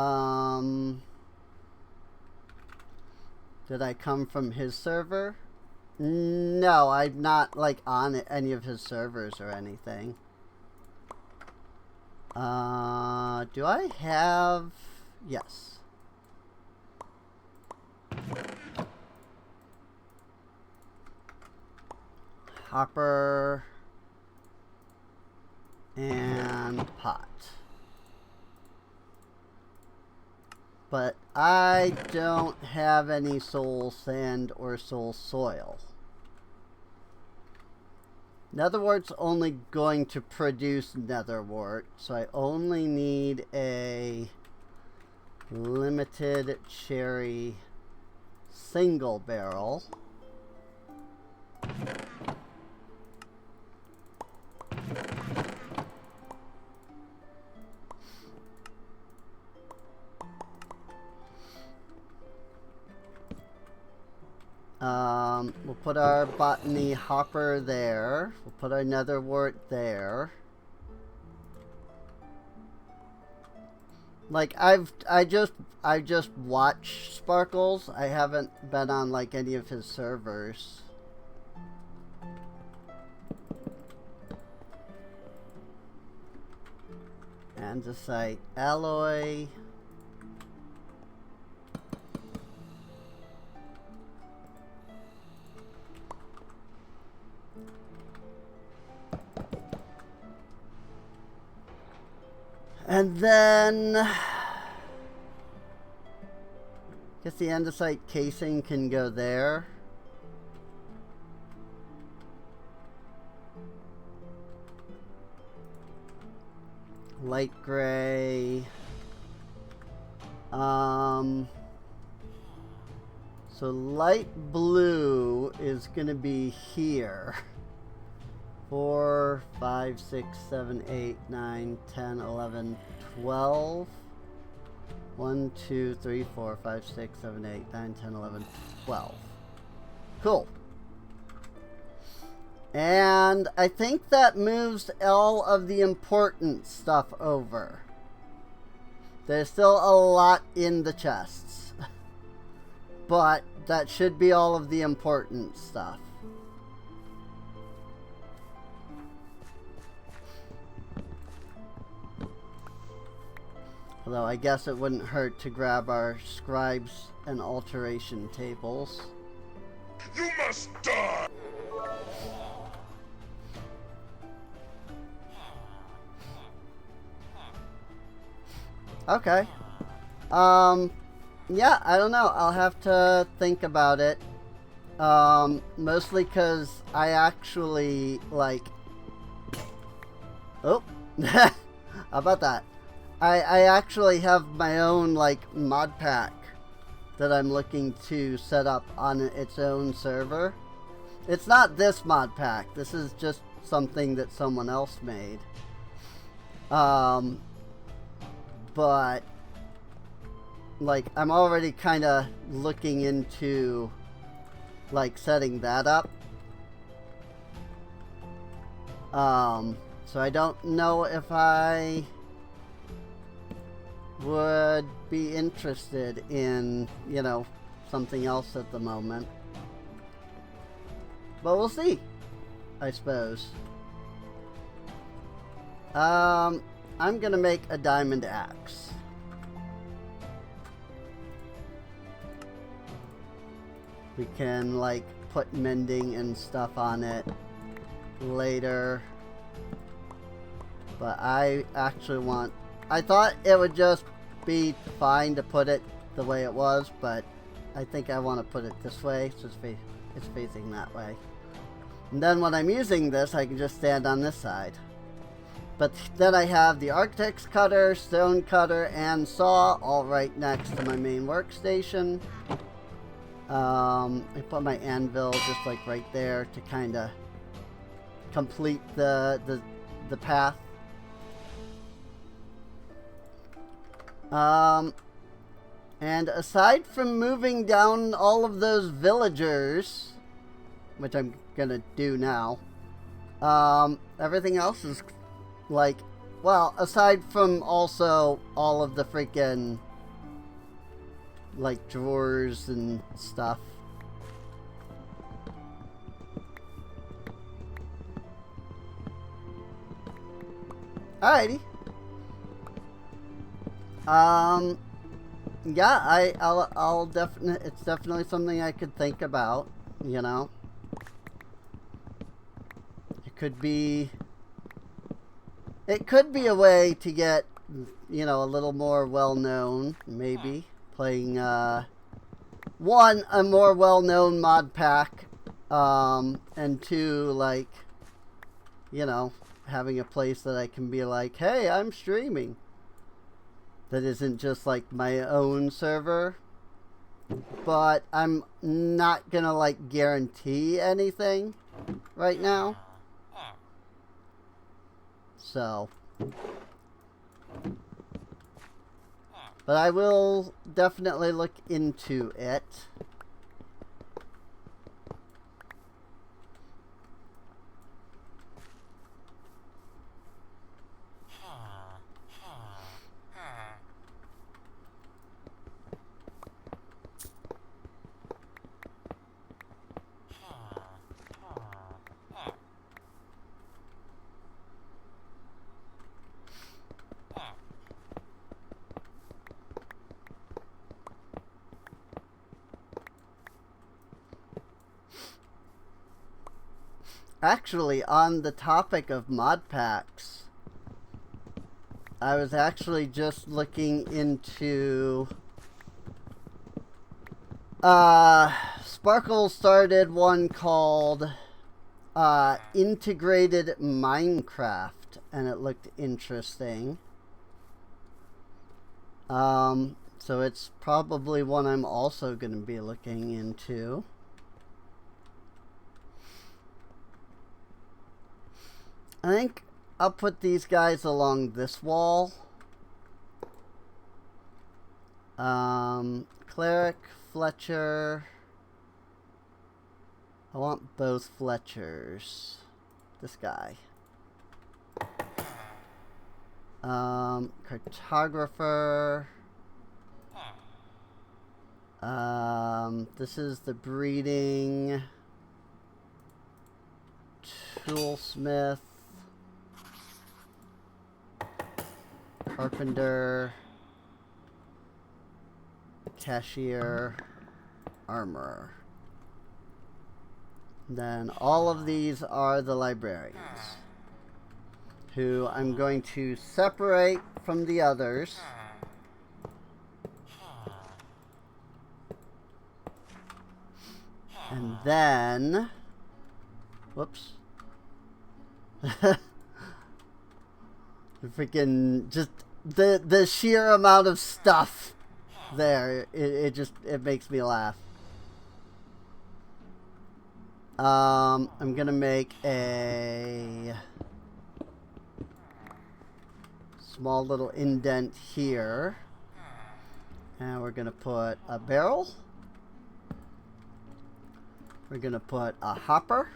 Speaker 1: I come from his server? No, I'm not like on any of his servers or anything. Do I have... Yes. Hopper and pot. But I don't have any soul sand or soul soil. Netherwart's only going to produce netherwort, so I only need a limited cherry single barrel. We'll put our botany hopper there. We'll put our netherwort there. Like I just watched Sparkles. I haven't been on like any of his servers. Andesite alloy. And then, I guess the andesite casing can go there. Light gray. So light blue is going to be here. 4, 5, 6, 7, 8, 9, 10, 11, 12. 1, 2, 3, 4, 5, 6, 7, 8, 9, 10, 11, 12. Cool. And I think that moves all of the important stuff over. There's still a lot in the chests. But that should be all of the important stuff. Although I guess it wouldn't hurt to grab our scribes and alteration tables.
Speaker 3: You must die!
Speaker 1: Okay. Yeah, I don't know. I'll have to think about it. Mostly because I actually, like... Oh! How about that? I actually have my own, like, mod pack that I'm looking to set up on its own server. It's not this mod pack. This is just something that someone else made. But, like, I'm already kind of looking into, like, setting that up. So I don't know if I would be interested in, you know, something else at the moment. But we'll see, I suppose. I'm gonna make a diamond axe. We can, like, put mending and stuff on it later. But I actually want... I thought it would just be fine to put it the way it was, but I think I want to put it this way, so it's facing that way. And then when I'm using this, I can just stand on this side. But then I have the architect's cutter, stone cutter, and saw all right next to my main workstation. I put my anvil just like right there to kind of complete the path. And aside from moving down all of those villagers, which I'm gonna do now, Everything else is like, well, aside from also all of the freaking like drawers and stuff. Alrighty. Yeah, I'll definitely, it's definitely something I could think about, you know. It could be a way to get, you know, a little more well-known, maybe. Playing, one, a more well-known mod pack, and two, like, you know, having a place that I can be like, hey, I'm streaming. That isn't just like my own server. But I'm not gonna like guarantee anything right now. So. But I will definitely look into it. Actually, on the topic of mod packs, I was actually just looking into... Sparkle started one called Integrated Minecraft, and it looked interesting. So it's probably one I'm also going to be looking into. I think I'll put these guys along this wall. Cleric, Fletcher. I want both Fletchers. This guy. Cartographer. This is the breeding. Toolsmith. Carpenter, cashier, armorer. Then all of these are the librarians, who I'm going to separate from the others. And then, whoops. Freaking just the sheer amount of stuff there, it makes me laugh. I'm gonna make a small little indent here, and we're gonna put a barrel. We're gonna put a hopper.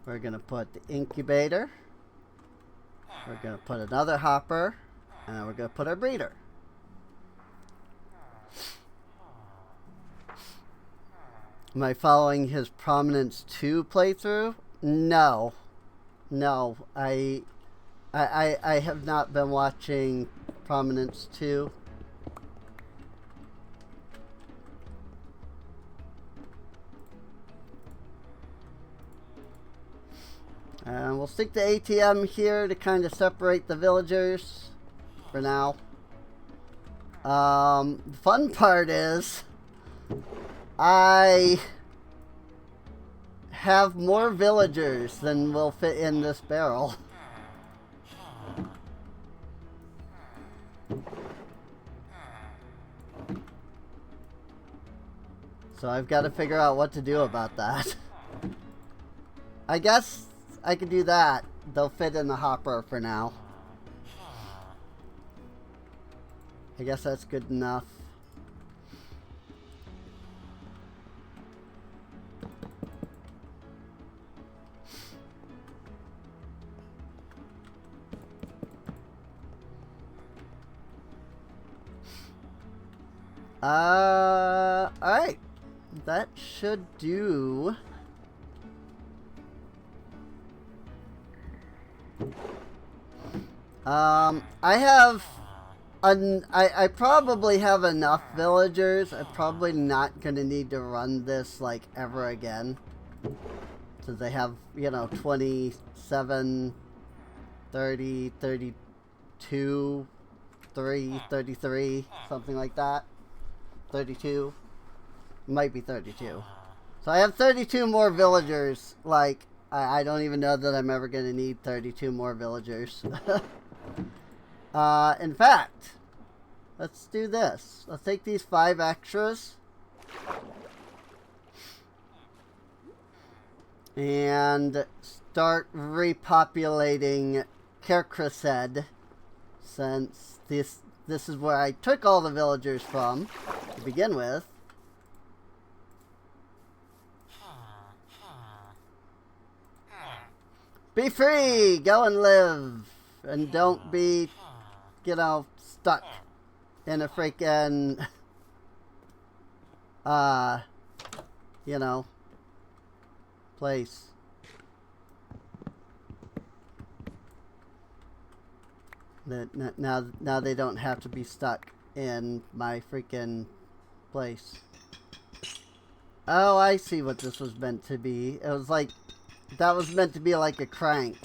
Speaker 1: We're gonna put the incubator. We're going to put another hopper, and then we're going to put our breeder. Am I following his Prominence 2 playthrough? No. No, I have not been watching Prominence 2. And we'll stick the ATM here to kind of separate the villagers for now. The fun part is I have more villagers than will fit in this barrel. So I've got to figure out what to do about that. I guess I could do that. They'll fit in the hopper for now. I guess that's good enough. Alright. That should do. I probably have enough villagers. I'm probably not gonna need to run this like ever again. Since I have, you know, 27, 30, 32, 33, something like that. 32. Might be 32. So I have 32 more villagers. Like, I don't even know that I'm ever going to need 32 more villagers. In fact, let's do this. Let's take these 5 extras. And start repopulating Kerkrased, since this is where I took all the villagers from to begin with. Be free! Go and live! And don't be, you know, stuck in a freaking, you know, place. Now they don't have to be stuck in my freaking place. Oh, I see what this was meant to be. It was like, that was meant to be like a crank.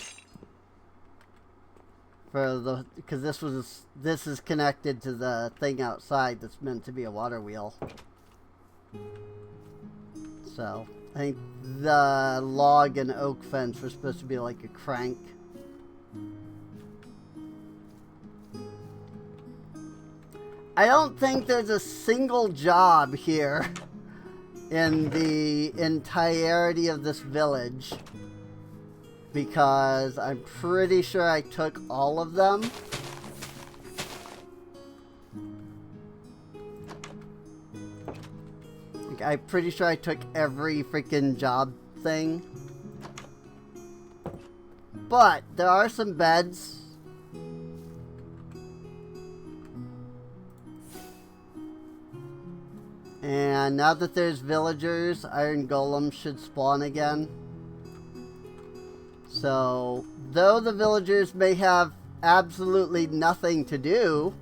Speaker 1: For the, because this is connected to the thing outside that's meant to be a water wheel. So, I think the log and oak fence were supposed to be like a crank. I don't think there's a single job here in the entirety of this village, because I'm pretty sure I took all of them. I'm pretty sure I took every freaking job thing. But there are some beds. And now that there's villagers, iron golems should spawn again. So, though the villagers may have absolutely nothing to do,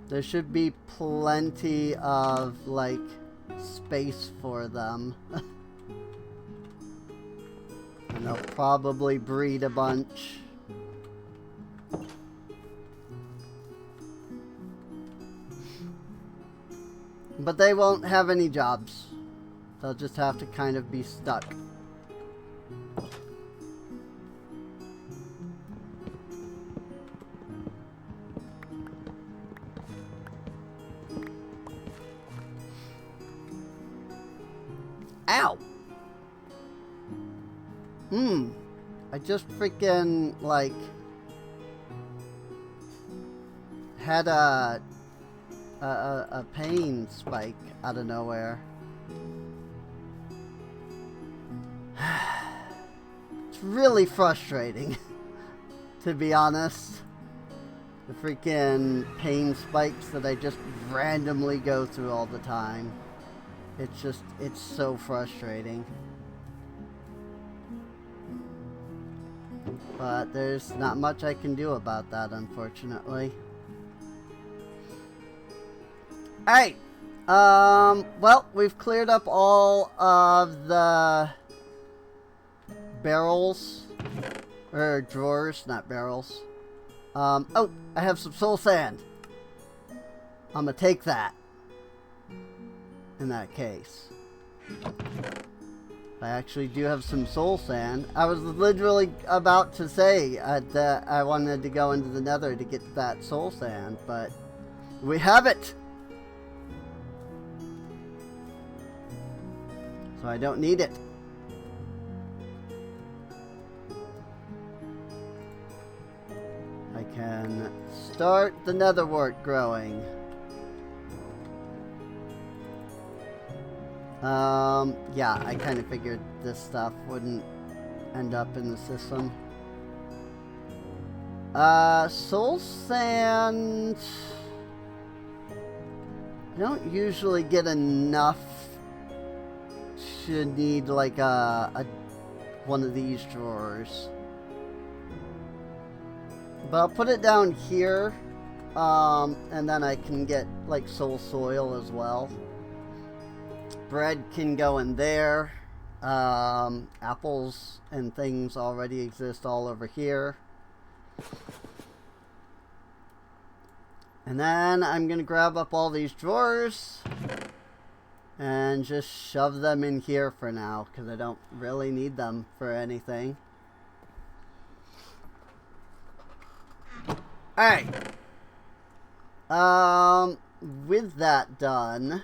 Speaker 1: there should be plenty of, like, space for them. And they'll probably breed a bunch. But they won't have any jobs. They'll just have to kind of be stuck. Ow! I just freaking, like, had a pain spike out of nowhere. It's really frustrating, to be honest. The freaking pain spikes that I just randomly go through all the time. It's so frustrating. But there's not much I can do about that, unfortunately. Alright. Well, we've cleared up all of the barrels. Or drawers, not barrels. Oh, I have some soul sand. I'm gonna take that. In that case. I actually do have some soul sand. I was literally about to say that I wanted to go into the nether to get that soul sand, but we have it! So I don't need it. I can start the netherwort growing. Yeah, I kind of figured this stuff wouldn't end up in the system. Soul sand... I don't usually get enough to need like a one of these drawers. But I'll put it down here, and then I can get like soul soil as well. Bread can go in there. Apples and things already exist all over here. And then I'm going to grab up all these drawers and just shove them in here for now, because I don't really need them for anything. Alright. With that done,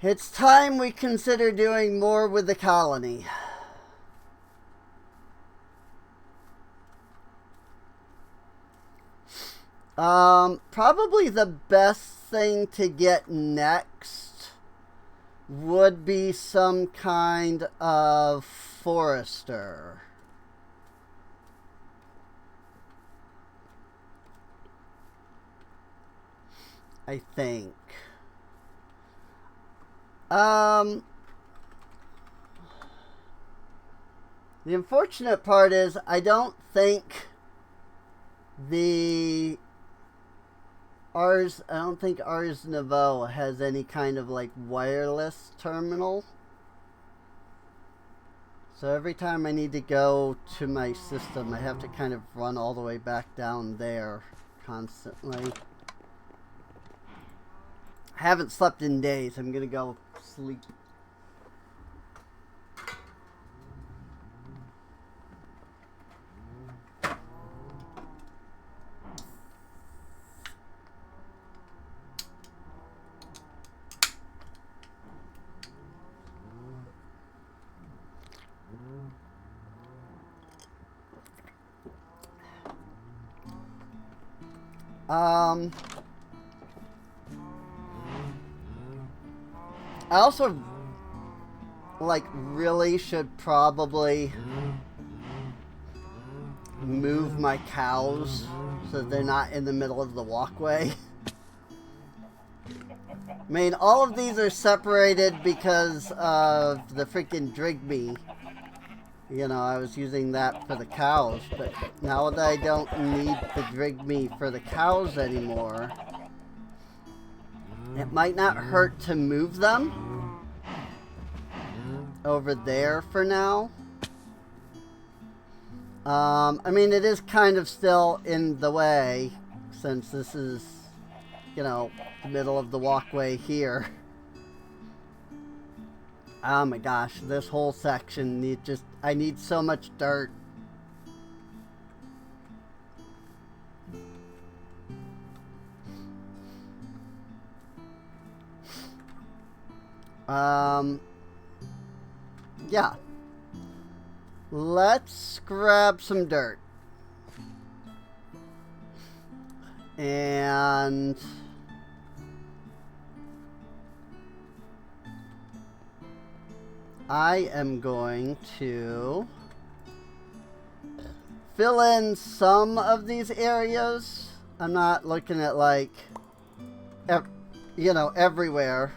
Speaker 1: it's time we consider doing more with the colony. Probably the best thing to get next would be some kind of forester. I think. The unfortunate part is I don't think Ars Nouveau has any kind of like wireless terminal. So every time I need to go to my system, I have to kind of run all the way back down there constantly. I haven't slept in days. I'm gonna go sleep. I also like really should probably move my cows so that they're not in the middle of the walkway. I mean, all of these are separated because of the freaking Drigme. You know, I was using that for the cows, but now that I don't need the Drigme for the cows anymore, it might not hurt to move them over there for now. I mean, it is kind of still in the way, since this is, you know, the middle of the walkway here. Oh my gosh, this whole section I need so much dirt. Yeah. Let's grab some dirt. And I am going to fill in some of these areas. I'm not looking at like, you know, everywhere.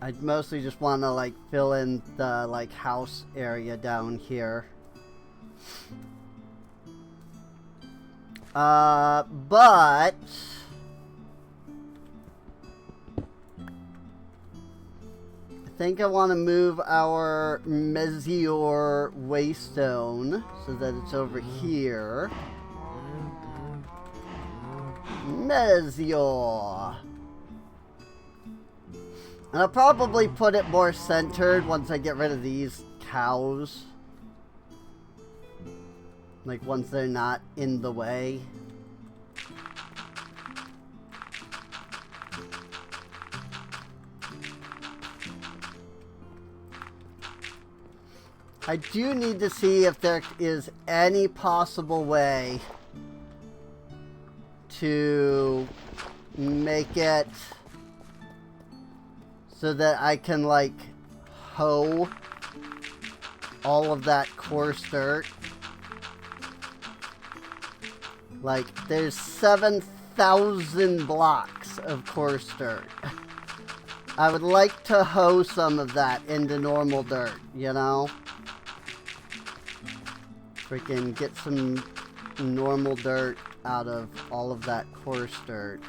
Speaker 1: I mostly just want to like fill in the like house area down here. But I think I want to move our Meteor Waystone so that it's over here. Meteor. And I'll probably put it more centered once I get rid of these cows. Like once they're not in the way. I do need to see if there is any possible way to make it so that I can like hoe all of that coarse dirt. Like, there's 7,000 blocks of coarse dirt. I would like to hoe some of that into normal dirt, you know? Freaking get some normal dirt out of all of that coarse dirt.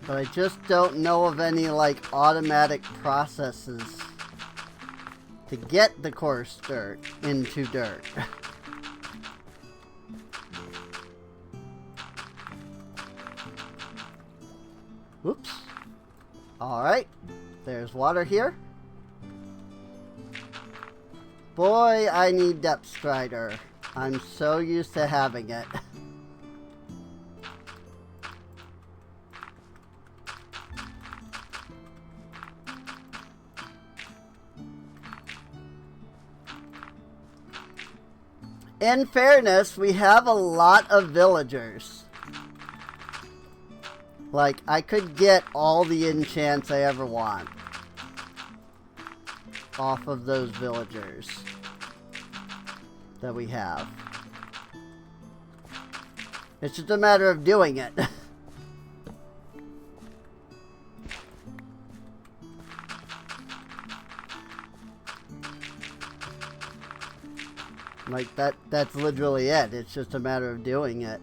Speaker 1: But I just don't know of any, like, automatic processes to get the coarse dirt into dirt. Whoops. Alright. There's water here. Boy, I need Depth Strider. I'm so used to having it. In fairness, we have a lot of villagers. Like, I could get all the enchants I ever want off of those villagers that we have. It's just a matter of doing it. Like, that's literally it. It's just a matter of doing it.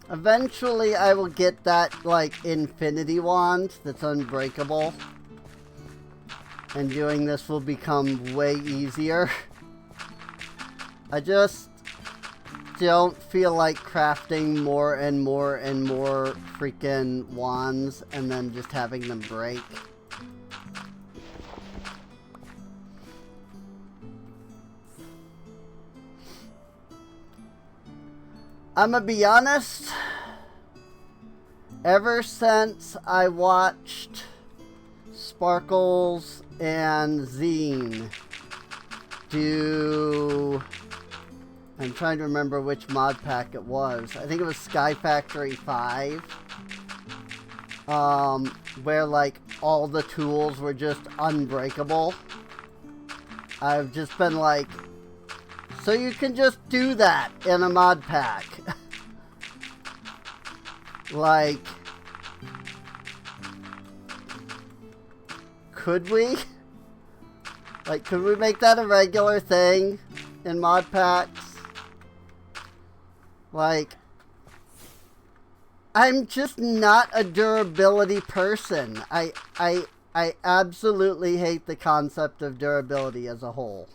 Speaker 1: Eventually, I will get that, like, infinity wand that's unbreakable. And doing this will become way easier. I just don't feel like crafting more and more and more freaking wands and then just having them break. I'm gonna be honest, ever since I watched Sparkles and Zine do, I'm trying to remember which mod pack it was. I think it was Sky Factory 5. Where like all the tools were just unbreakable. I've just been like, so you can just do that in a mod pack. Like, could we? Like, could we make that a regular thing in mod packs? Like, I'm just not a durability person. I absolutely hate the concept of durability as a whole.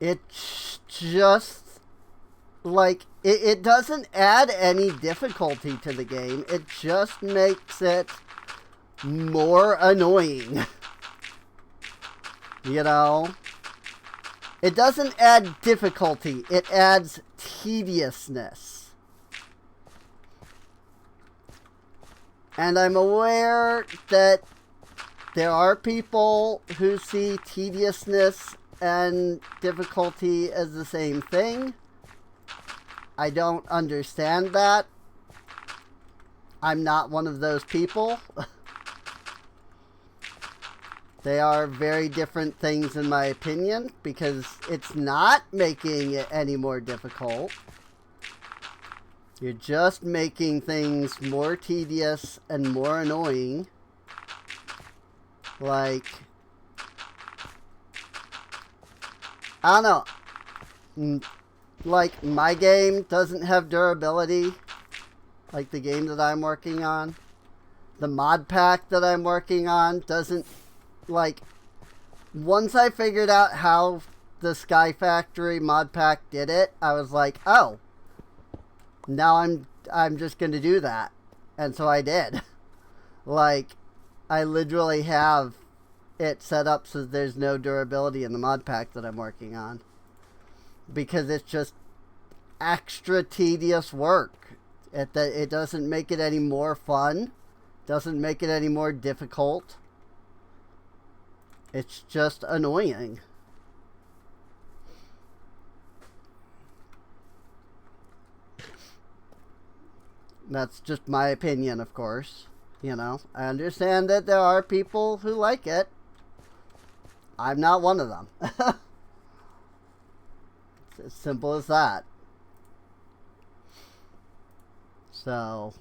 Speaker 1: It's just, like, it doesn't add any difficulty to the game. It just makes it more annoying. You know? It doesn't add difficulty. It adds tediousness. And I'm aware that there are people who see tediousness and difficulty as the same thing. I don't understand that. I'm not one of those people. They are very different things in my opinion, because it's not making it any more difficult. You're just making things more tedious and more annoying. Like, I don't know. Like, my game doesn't have durability. Like the game that I'm working on. The mod pack that I'm working on doesn't, like, once I figured out how the Sky Factory mod pack did it, I was like, oh, now I'm just going to do that. And so I did. Like, I literally have it set up so there's no durability in the mod pack that I'm working on. Because it's just extra tedious work. It doesn't make it any more fun. Doesn't make it any more difficult. It's just annoying. That's just my opinion, of course. You know, I understand that there are people who like it. I'm not one of them. It's as simple as that. So,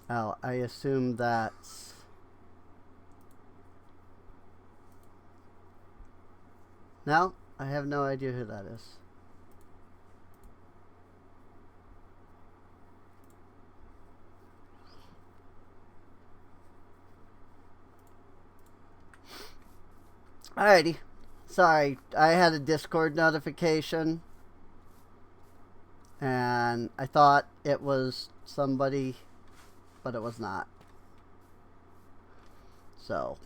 Speaker 1: oh, I assume that's... No, I have no idea who that is. Alrighty. Sorry, I had a Discord notification. And I thought it was somebody, but it was not. So.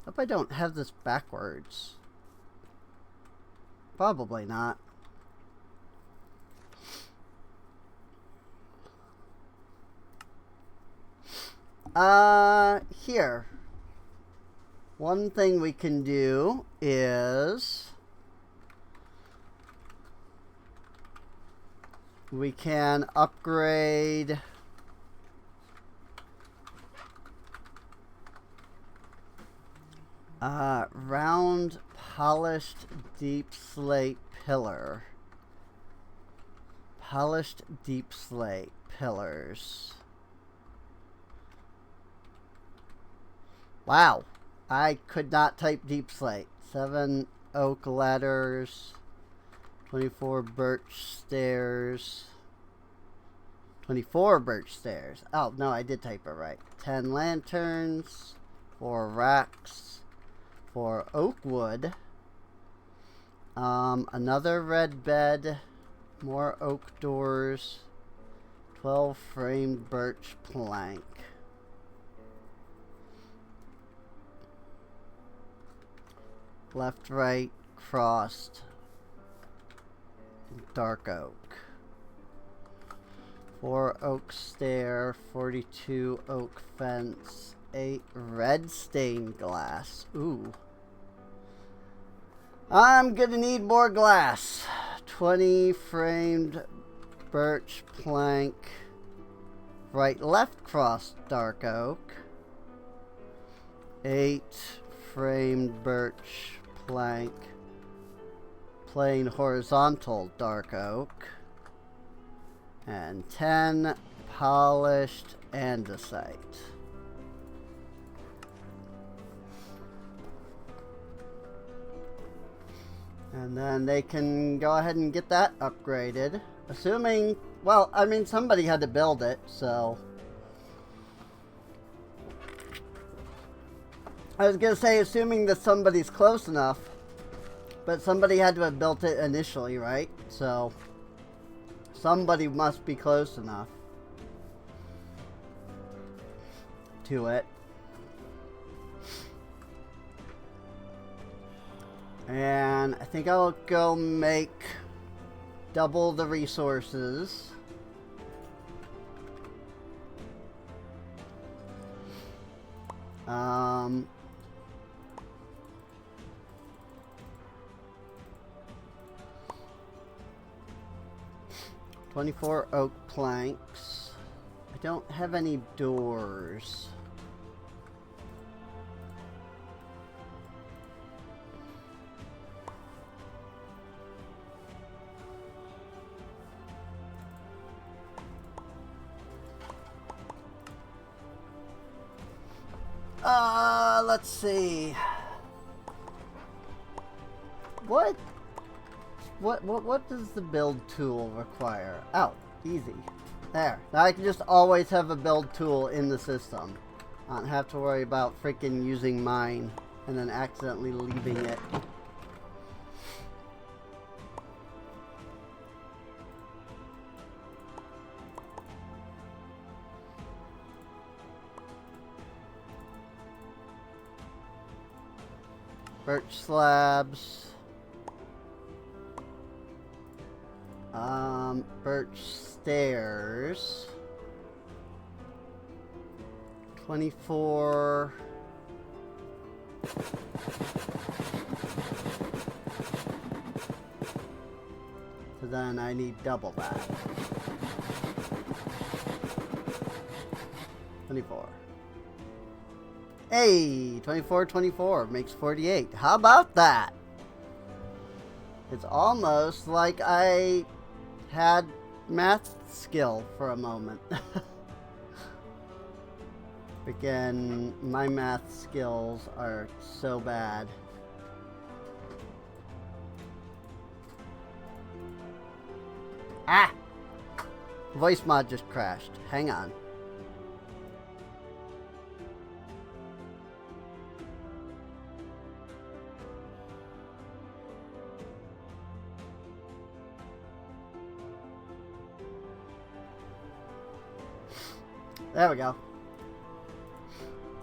Speaker 1: Hope I don't have this backwards. Probably not. Here. One thing we can do is we can upgrade round polished deep slate pillar. Polished deep slate pillars. Wow. I could not type deep slate. 7 oak ladders. 24 birch stairs. 24 birch stairs. Oh, no, I did type it right. 10 lanterns. 4 racks. 4 oak wood. Another red bed. More oak doors. 12 framed birch plank. Left, right, crossed. Dark oak. 4 oak stair. 42 oak fence. 8 red stained glass. Ooh. I'm gonna need more glass. 20 framed birch plank. Right, left crossed dark oak. 8 framed birch plank. Plain horizontal dark oak. And 10 polished andesite. And then they can go ahead and get that upgraded. Assuming, well, I mean, somebody had to build it, so. I was going to say, assuming that somebody's close enough. But somebody had to have built it initially, right? So, somebody must be close enough to it. And I think I'll go make double the resources. Um, 24 oak planks. I don't have any doors. Let's see. What does the build tool require? Oh, easy. There. Now I can just always have a build tool in the system. I don't have to worry about freaking using mine and then accidentally leaving it. Birch slabs. Birch stairs. 24. So then I need double that. 24. Hey, 24 makes 48. How about that? It's almost like I had math skill for a moment. Again, my math skills are so bad. Ah! Voice mod just crashed. Hang on. There we go.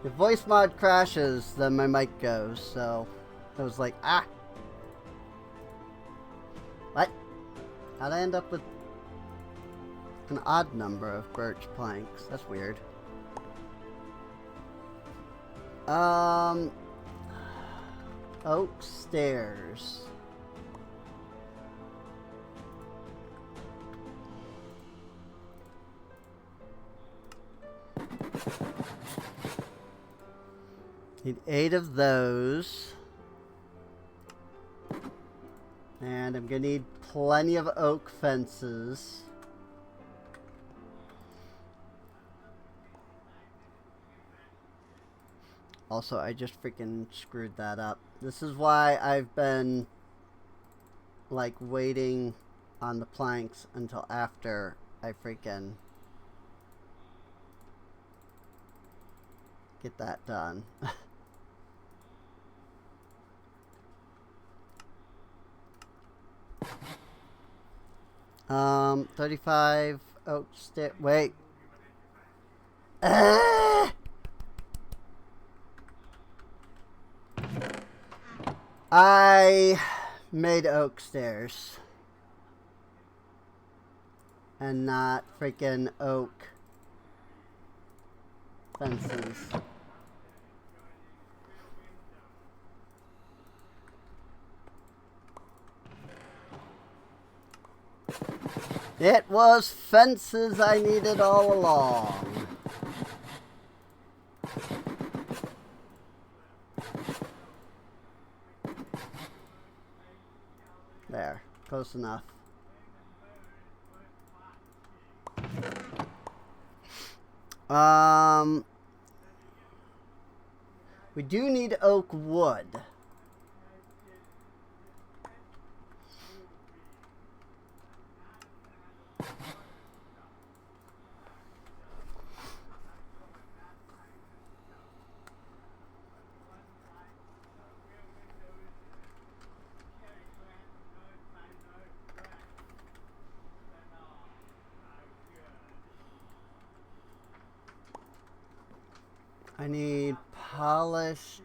Speaker 1: If voice mod crashes, then my mic goes, so I was like, ah! What? How'd I end up with an odd number of birch planks? That's weird. Oak stairs. Need 8 of those. And I'm gonna need plenty of oak fences. Also, I just freaking screwed that up. This is why I've been like waiting on the planks until after I freaking get that done. 35 oak stair. Wait. I made oak stairs. And not freaking oak fences. It was fences I needed all along. There, close enough. We do need oak wood. I need polished.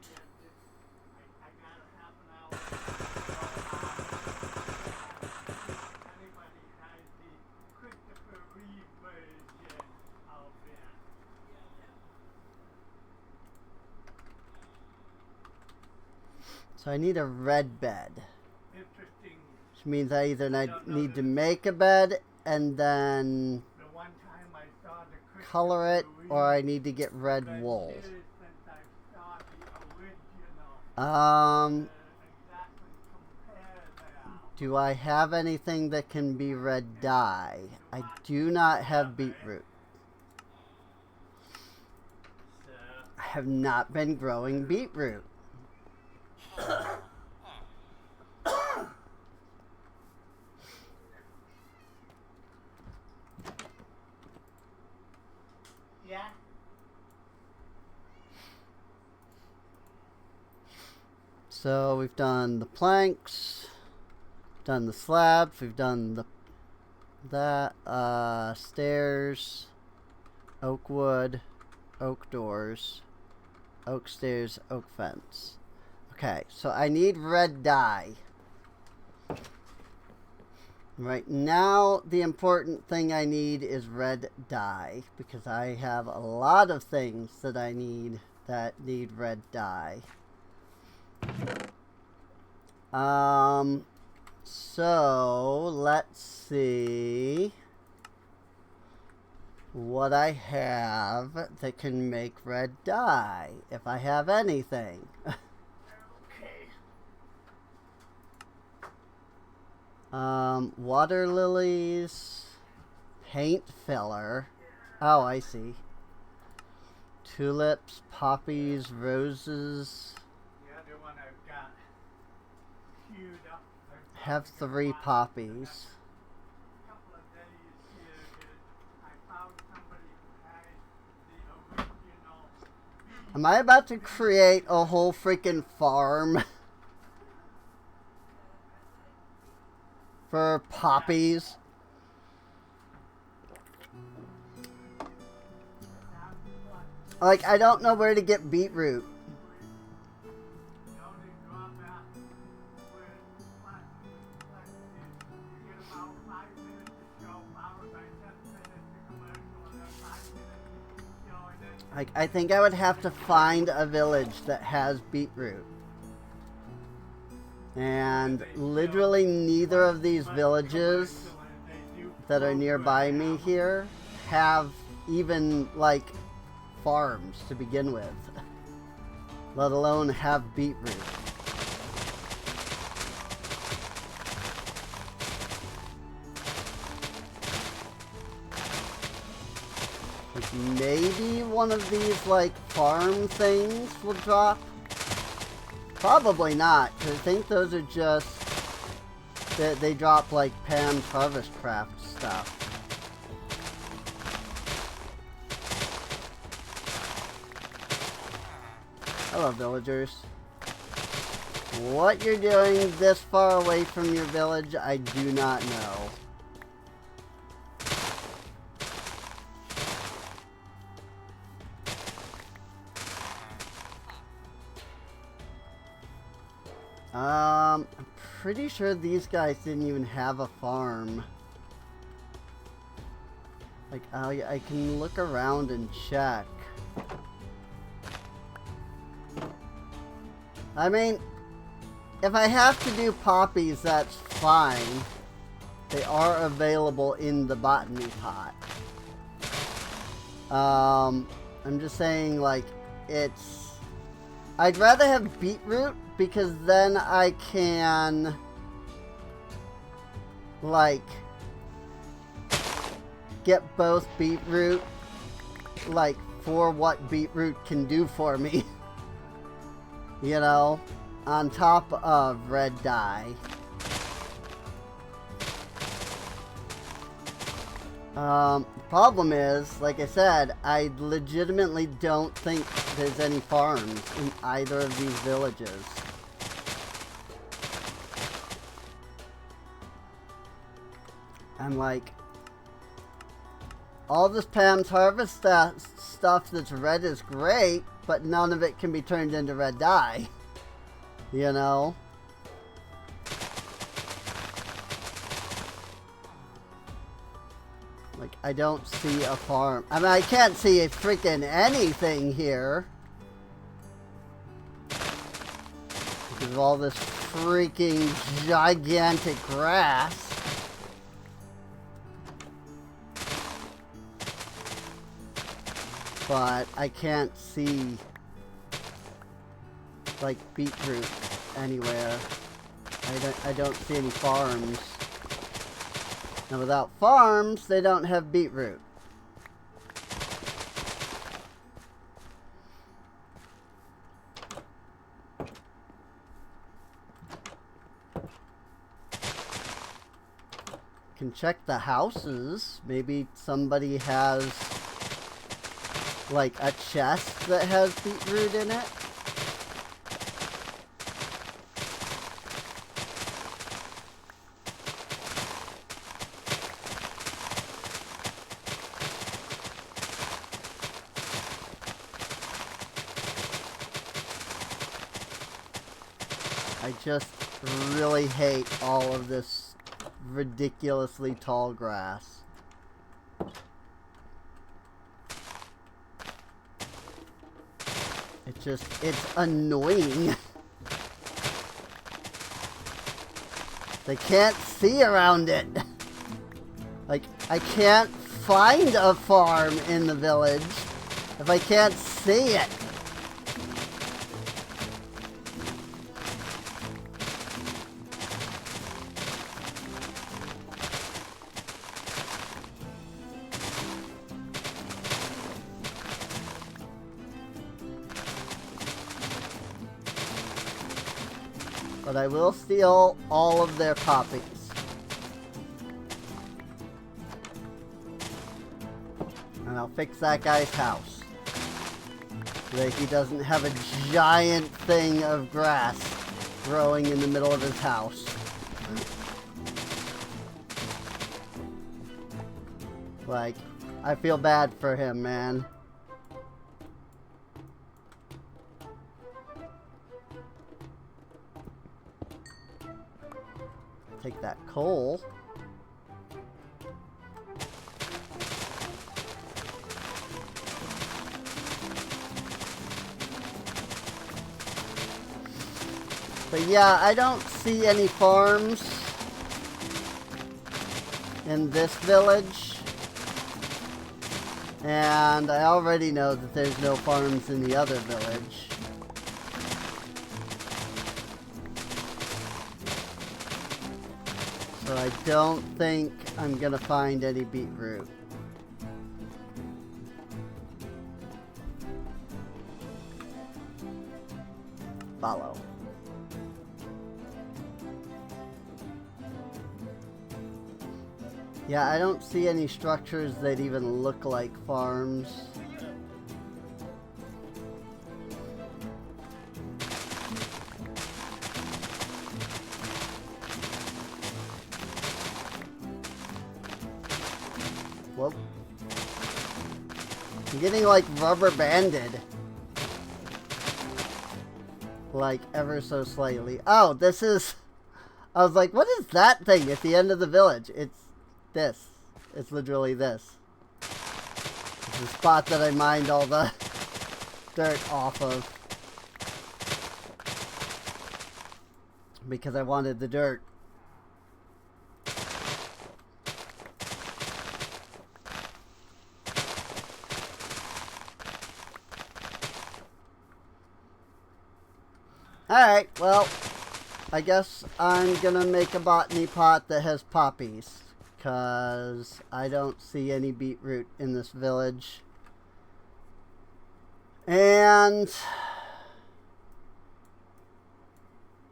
Speaker 1: So I need a red bed. Which means I either need to make a bed and then color it, or I need to get red wool. Do I have anything that can be red dye? I do not have beetroot. I have not been growing beetroot.
Speaker 4: Yeah.
Speaker 1: So we've done the planks, done the slabs, we've done the stairs, oak wood, oak doors, oak stairs, oak fence. Okay, so I need red dye. Right now, the important thing I need is red dye, because I have a lot of things that I need that need red dye. So let's see what I have that can make red dye, if I have anything. Water lilies, paint filler. Oh, I see. Tulips, poppies, roses.
Speaker 4: The other one I've got queued up.
Speaker 1: Have 3 poppies.
Speaker 4: A couple of days here that I found somebody who had the original.
Speaker 1: Am I about to create a whole freaking farm for poppies? Like, I don't know where to get beetroot. Like, I think I would have to find a village that has beetroot. And literally neither of these villages that are nearby me here have even, like, farms to begin with, let alone have beetroot. Like, maybe one of these, like, farm things will drop. Probably not, because I think those are just they drop like Pam's Harvest Craft stuff. Hello, villagers. What you're doing this far away from your village, I do not know. I'm pretty sure these guys didn't even have a farm. Like, I can look around and check. I mean, if I have to do poppies, that's fine. They are available in the botany pot. I'm just saying, like, I'd rather have beetroot, because then I can, like, get both beetroot, like, for what beetroot can do for me. You know, on top of red dye. The problem is, like I said, I legitimately don't think there's any farms in either of these villages. And like, all this Pam's Harvest stuff that's red is great, but none of it can be turned into red dye. You know? Like, I don't see a farm. I mean, I can't see a freaking anything here. Because of all this freaking gigantic grass. But I can't see, like, beetroot anywhere. I don't see any farms. And without farms, they don't have beetroot. Can check the houses. Maybe somebody has, like, a chest that has beetroot in it. I just really hate all of this ridiculously tall grass. It's annoying. They can't see around it. Like, I can't find a farm in the village if I can't see it. But I will steal all of their poppies. And I'll fix that guy's house. So that he doesn't have a giant thing of grass growing in the middle of his house. Like, I feel bad for him, man. Take that coal. But yeah, I don't see any farms in this village. And I already know that there's no farms in the other village. So I don't think I'm gonna find any beetroot. Follow. Yeah, I don't see any structures that even look like farms. Whoop. I'm getting like rubber banded. Like ever so slightly. Oh, this is... I was like, what is that thing at the end of the village? It's this. It's literally this. It's the spot that I mined all the dirt off of. Because I wanted the dirt. Alright, well, I guess I'm gonna make a botany pot that has poppies. Because I don't see any beetroot in this village. And...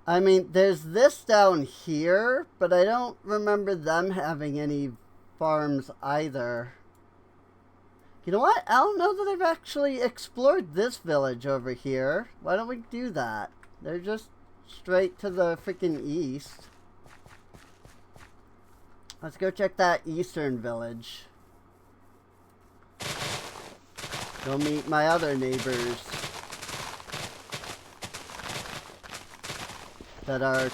Speaker 1: I mean, there's this down here, but I don't remember them having any farms either. You know what? I don't know that I've actually explored this village over here. Why don't we do that? They're just straight to the freaking east. Let's go check that eastern village. Go meet my other neighbors that are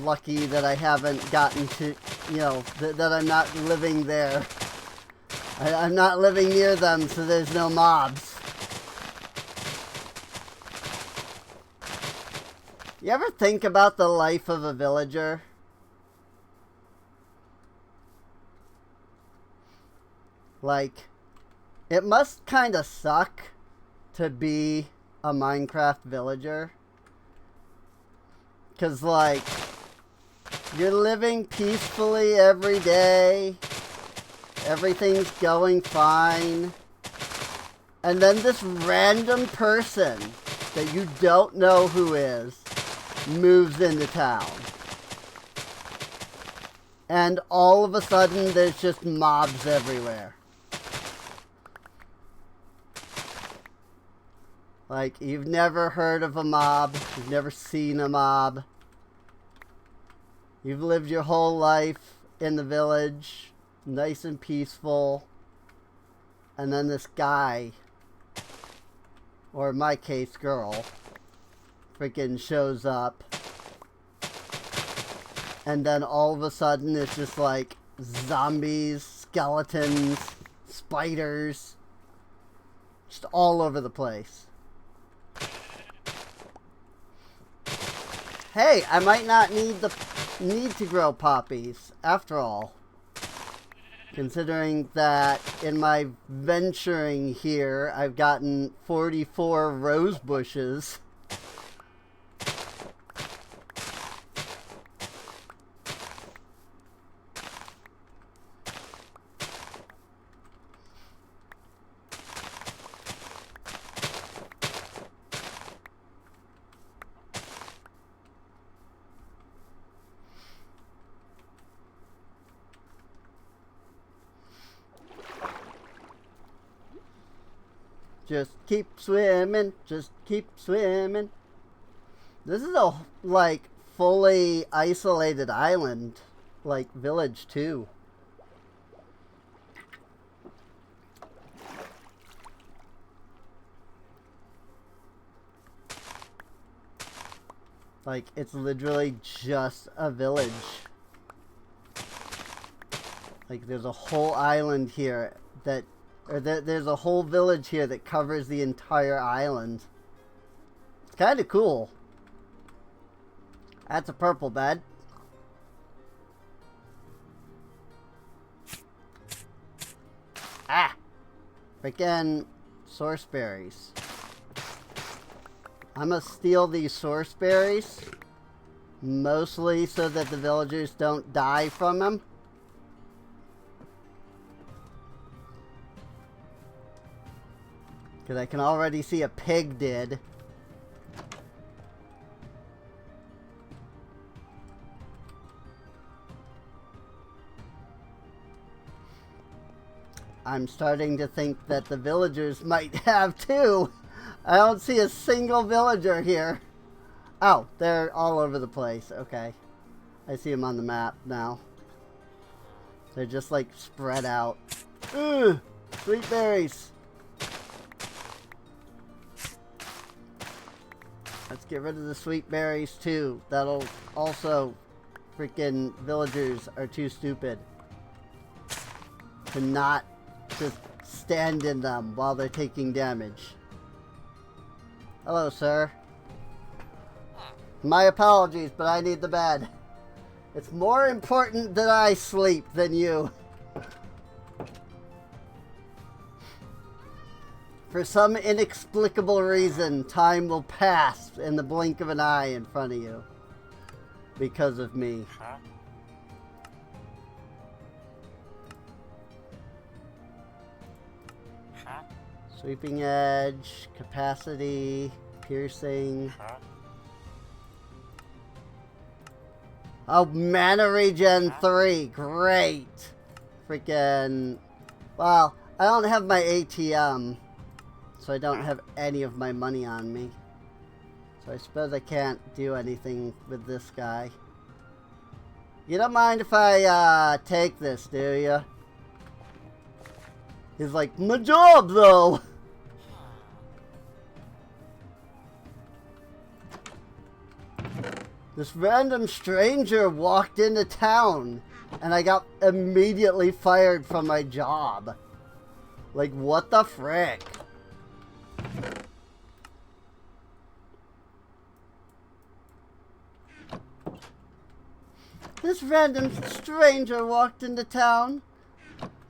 Speaker 1: lucky that I haven't gotten to, you know, that I'm not living there. I'm not living near them, so there's no mobs. You ever think about the life of a villager? Like, it must kind of suck to be a Minecraft villager. 'Cause, like, you're living peacefully every day. Everything's going fine. And then this random person that you don't know who is moves into town. And all of a sudden, there's just mobs everywhere. Like, you've never heard of a mob. You've never seen a mob. You've lived your whole life in the village, nice and peaceful. And then this guy, or in my case, girl, freaking shows up and then all of a sudden it's just like zombies, skeletons, spiders, just all over the place. Hey, I might not need to grow poppies after all. Considering that in my venturing here, I've gotten 44 rose bushes. Just keep swimming, just keep swimming. This is a, like, fully isolated island, like, village, too. Like, it's literally just a village. Like, there's a whole island here that... Or there's a whole village here that covers the entire island. It's kind of cool. That's a purple bed. Ah! Freaking source berries. I'm gonna steal these source berries. Mostly so that the villagers don't die from them. Because I can already see a pig did. I'm starting to think that the villagers might have too. I don't see a single villager here. Oh, they're all over the place. Okay. I see them on the map now. They're just like spread out. Ugh! Sweet berries! Let's get rid of the sweet berries too. That'll also... Freaking villagers are too stupid to not just stand in them while they're taking damage. Hello, sir. My apologies, but I need the bed. It's more important that I sleep than you. For some inexplicable reason, time will pass in the blink of an eye in front of you. Because of me. Sweeping edge, capacity, piercing. Oh, mana regen 3. Great. Freaking... Well, I don't have my ATM. So I don't have any of my money on me. So I suppose I can't do anything with this guy. You don't mind if I take this, do you? He's like, my job though! This random stranger walked into town and I got immediately fired from my job. Like, what the frick? This random stranger walked into town.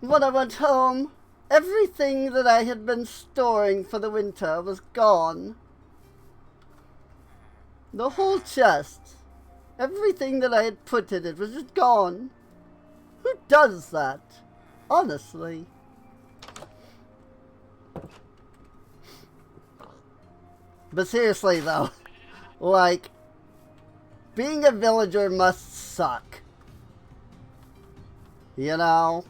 Speaker 1: When I went home, everything that I had been storing for the winter was gone. The whole chest. Everything that I had put in it was just gone. Who does that? Honestly. But seriously though, like, being a villager must suck. You know?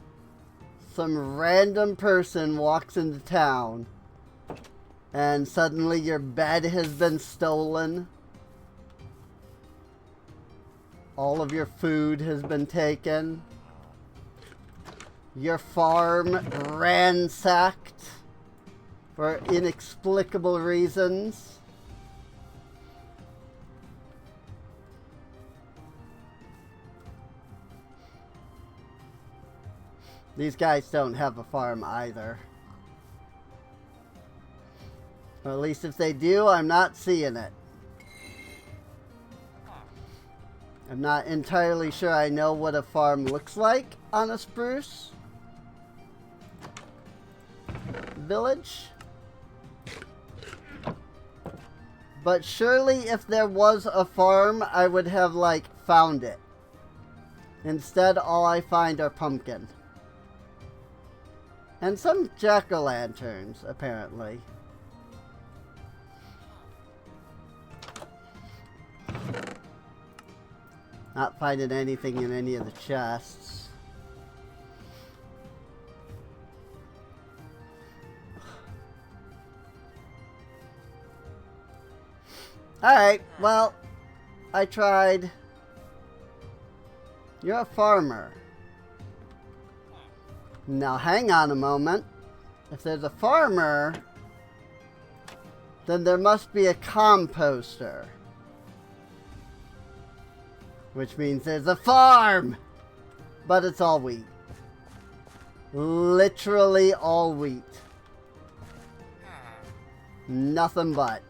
Speaker 1: Some random person walks into town and suddenly your bed has been stolen. All of your food has been taken. Your farm ransacked for inexplicable reasons. These guys don't have a farm either. Or at least if they do, I'm not seeing it. I'm not entirely sure I know what a farm looks like on a spruce village. But surely if there was a farm, I would have, like, found it. Instead, all I find are pumpkin. And some jack-o'-lanterns, apparently. Not finding anything in any of the chests. Alright, well, I tried. You're a farmer. Now hang on a moment. If there's a farmer, then there must be a composter. Which means there's a farm! But it's all wheat. Literally all wheat. Nothing but.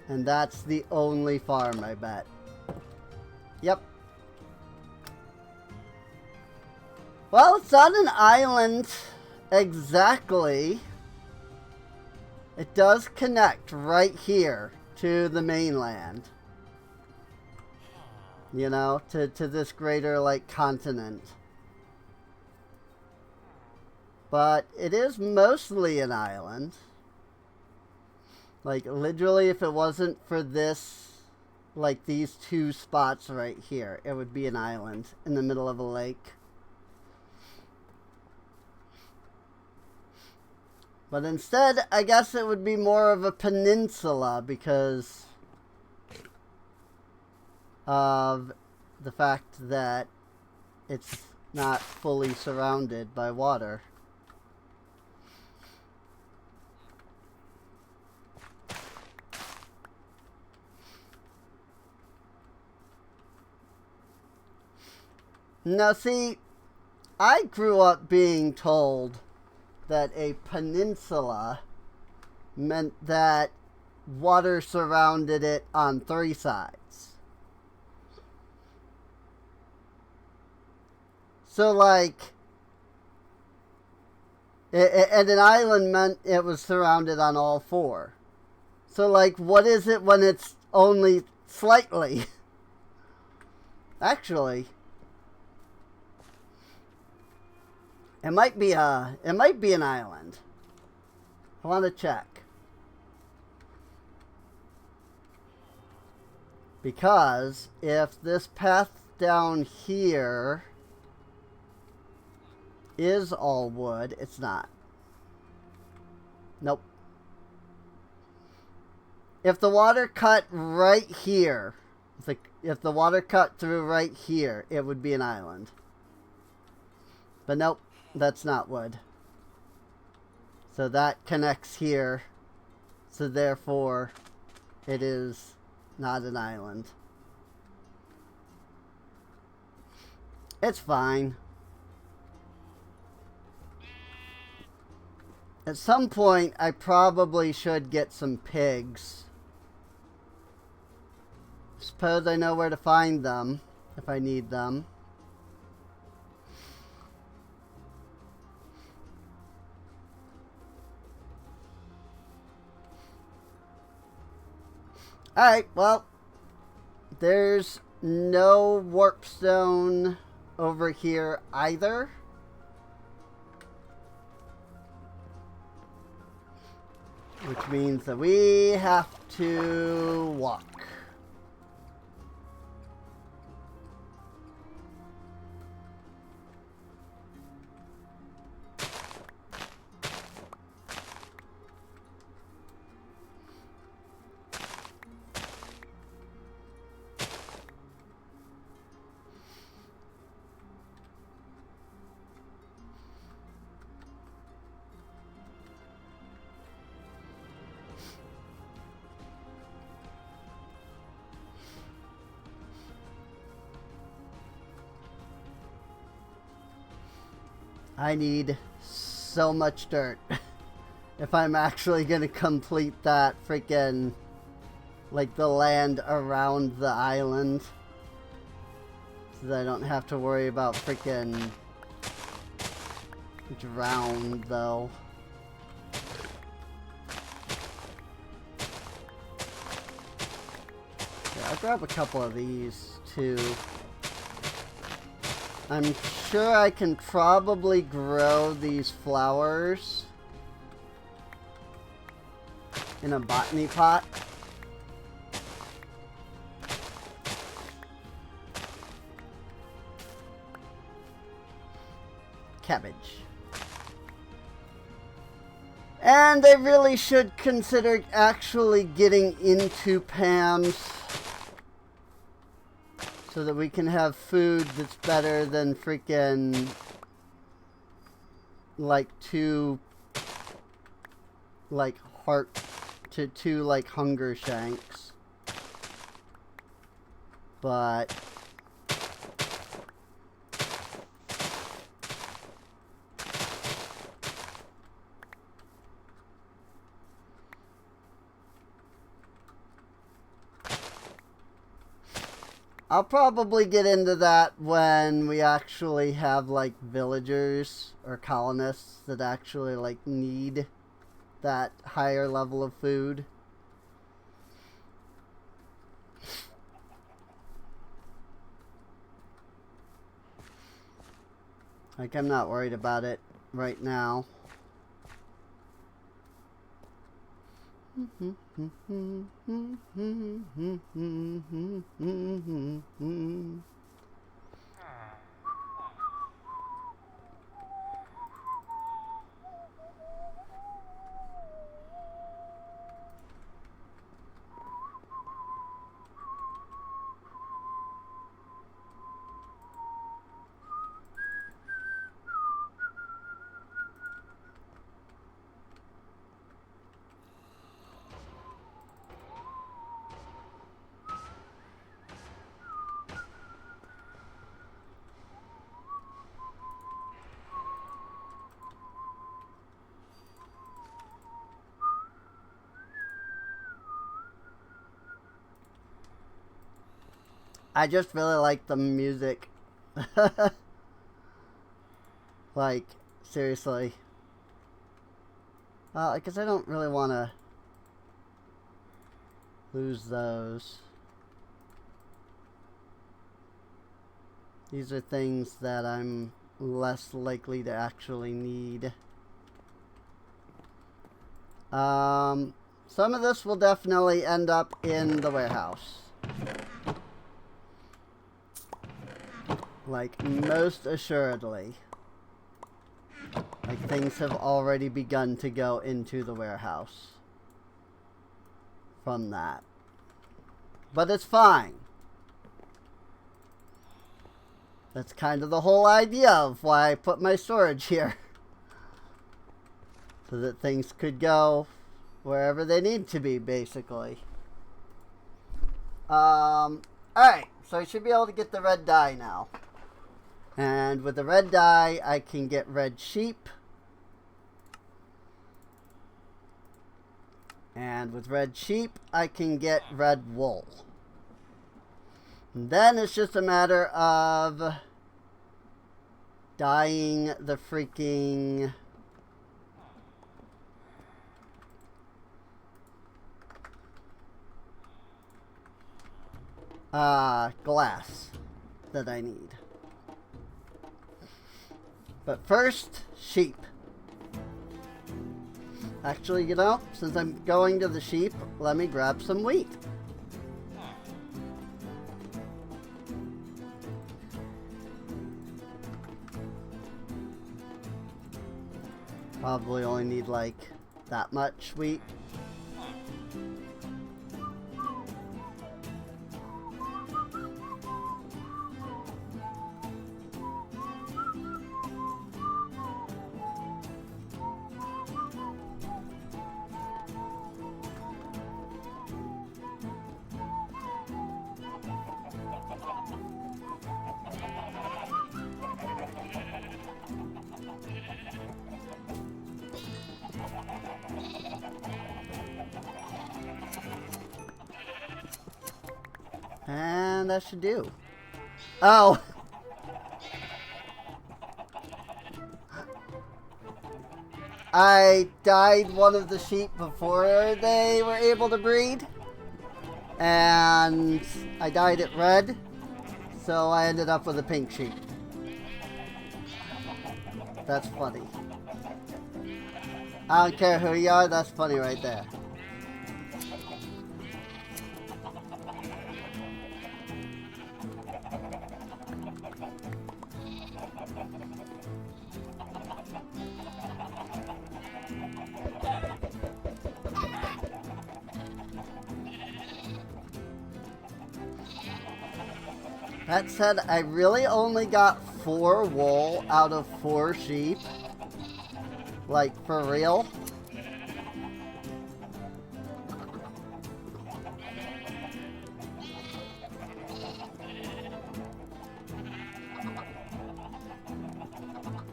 Speaker 1: And that's the only farm, I bet. Yep. Well, it's on an island exactly. It does connect right here to the mainland. You know, to this greater, like, continent. But it is mostly an island. Like, literally, if it wasn't for this, like, these two spots right here, it would be an island in the middle of a lake. But instead, I guess it would be more of a peninsula because of the fact that it's not fully surrounded by water. Now see, I grew up being told that a peninsula meant that water surrounded it on 3 sides. So, like, and an island meant it was surrounded on all 4. So, like, what is it when it's only slightly? Actually, it might be an island. I want to check. Because if this path down here is all wood, it's not. Nope. If the water cut right here, if the water cut through right here, it would be an island. But nope, that's not wood. So that connects here. So therefore, it is not an island. It's fine. At some point, I probably should get some pigs. Suppose I know where to find them, if I need them. Alright, well, there's no warp stone over here either. Which means that we have to walk. I need so much dirt if I'm actually gonna complete that freaking, like, the land around the island. So that I don't have to worry about freaking drown, though. Yeah, I'll grab a couple of these, too. I'm sure I can probably grow these flowers in a botany pot. Cabbage. And I really should consider actually getting into Pam's so that we can have food that's better than freaking like two like hunger shanks. But I'll probably get into that when we actually have, like, villagers or colonists that actually, like, need that higher level of food. Like, I'm not worried about it right now. I just really like the music. Like, seriously. Because I don't really want to lose those. These are things that I'm less likely to actually need. Some of this will definitely end up in the warehouse. Like, most assuredly. Like, things have already begun to go into the warehouse from that. But it's fine. That's kind of the whole idea of why I put my storage here. So that things could go wherever they need to be, basically. Alright, so I should be able to get the red dye now. And with the red dye, I can get red sheep. And with red sheep, I can get red wool. And then it's just a matter of dyeing the freaking glass that I need. But first, sheep. Actually, you know, since I'm going to the sheep, let me grab some wheat. Probably only need like that much wheat. And that should do. Oh! I dyed one of the sheep before they were able to breed. And I dyed it red. So I ended up with a pink sheep. That's funny. I don't care who you are, that's funny right there. That said, I really only got 4 wool out of 4 sheep. Like, for real.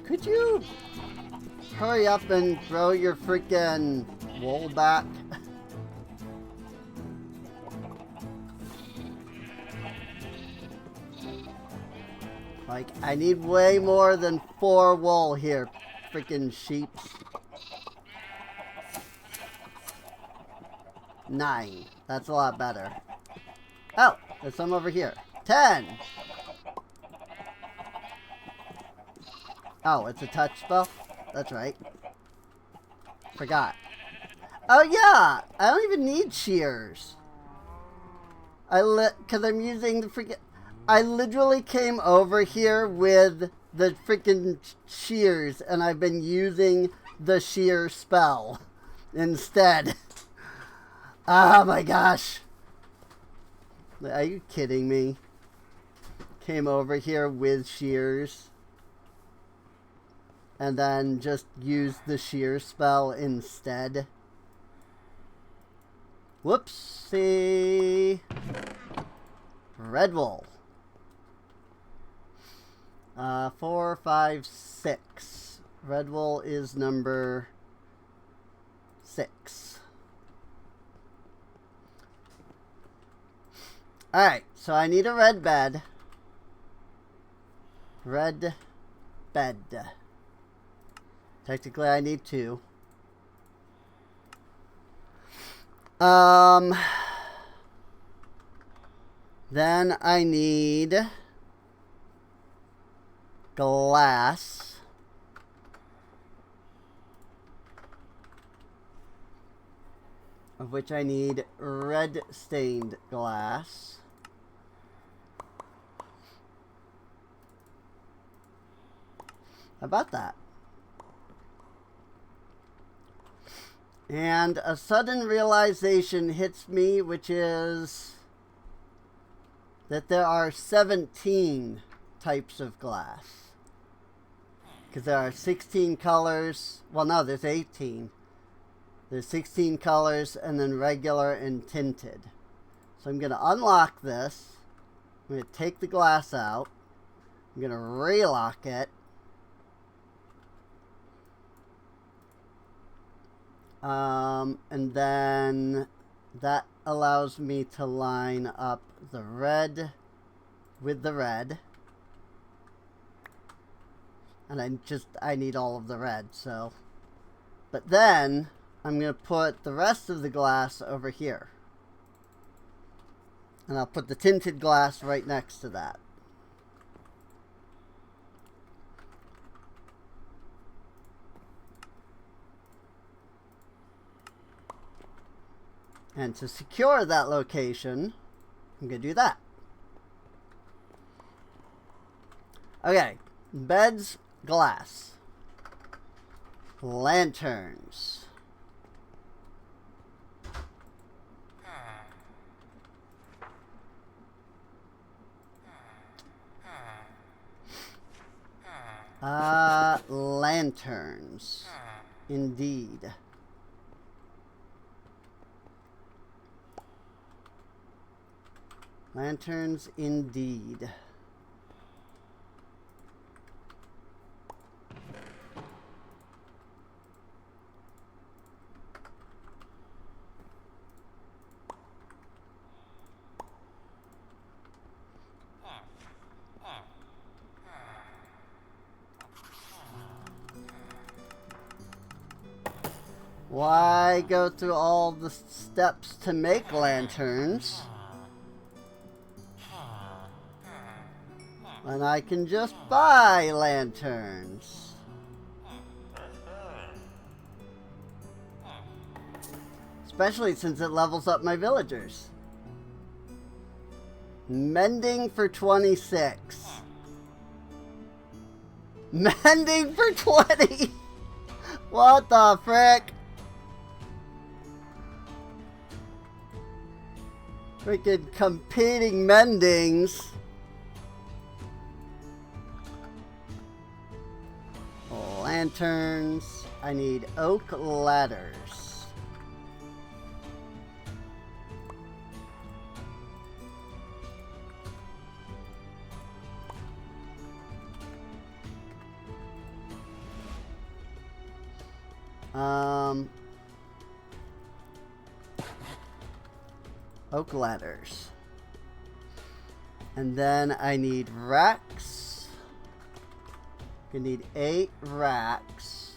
Speaker 1: Could you hurry up and grow your freaking wool back? Like, I need way more than 4 wool here, freaking sheeps. 9. That's a lot better. Oh, there's some over here. 10! Oh, it's a touch spell? That's right. Forgot. Oh yeah! I don't even need shears. Cause I'm using the freaking... I literally came over here with the freaking shears, and I've been using the shear spell instead. Oh my gosh. Are you kidding me? Came over here with shears. And then just used the shear spell instead. Whoopsie. Red wool. 4, 5, 6. Red wool is number 6. Alright, so I need a red bed. Red bed. Technically I need 2. Then I need glass. Of which I need red stained glass. How about that? And a sudden realization hits me, which is that there are 17 types of glass. Because there are 16 colors. Well, no, there's 18. There's 16 colors, and then regular and tinted. So I'm going to unlock this. I'm going to take the glass out. I'm going to relock it. And then that allows me to line up the red with the red. And I need all of the red, so. But then I'm going to put the rest of the glass over here. And I'll put the tinted glass right next to that. And to secure that location, I'm going to do that. Okay, beds, glass. Lanterns. Lanterns. Indeed. Lanterns, indeed. Why go through all the steps to make lanterns when I can just buy lanterns? Especially since it levels up my villagers. Mending for 26. Mending for 20. What the frick? Freaking competing mendings. Lanterns. I need oak ladders. Oak ladders. And then I need racks. I need 8 racks.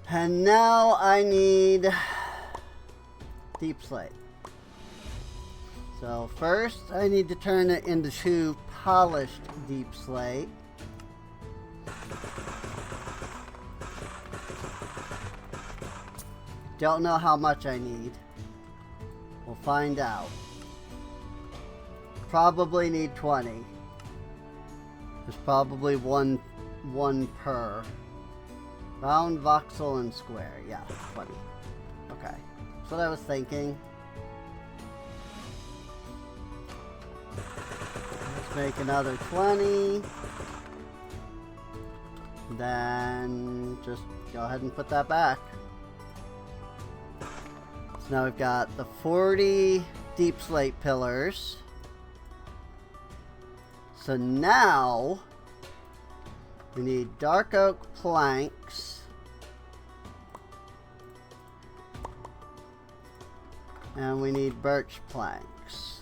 Speaker 1: And now I need deep slate. So first I need to turn it into polished deep slate. Don't know how much I need. We'll find out. Probably need 20. There's probably one per. Round, voxel, and square. Yeah, 20. Okay. That's what I was thinking. Let's make another 20. Then just go ahead and put that back. So now we've got the 40 deep slate pillars. So now we need dark oak planks. And we need birch planks.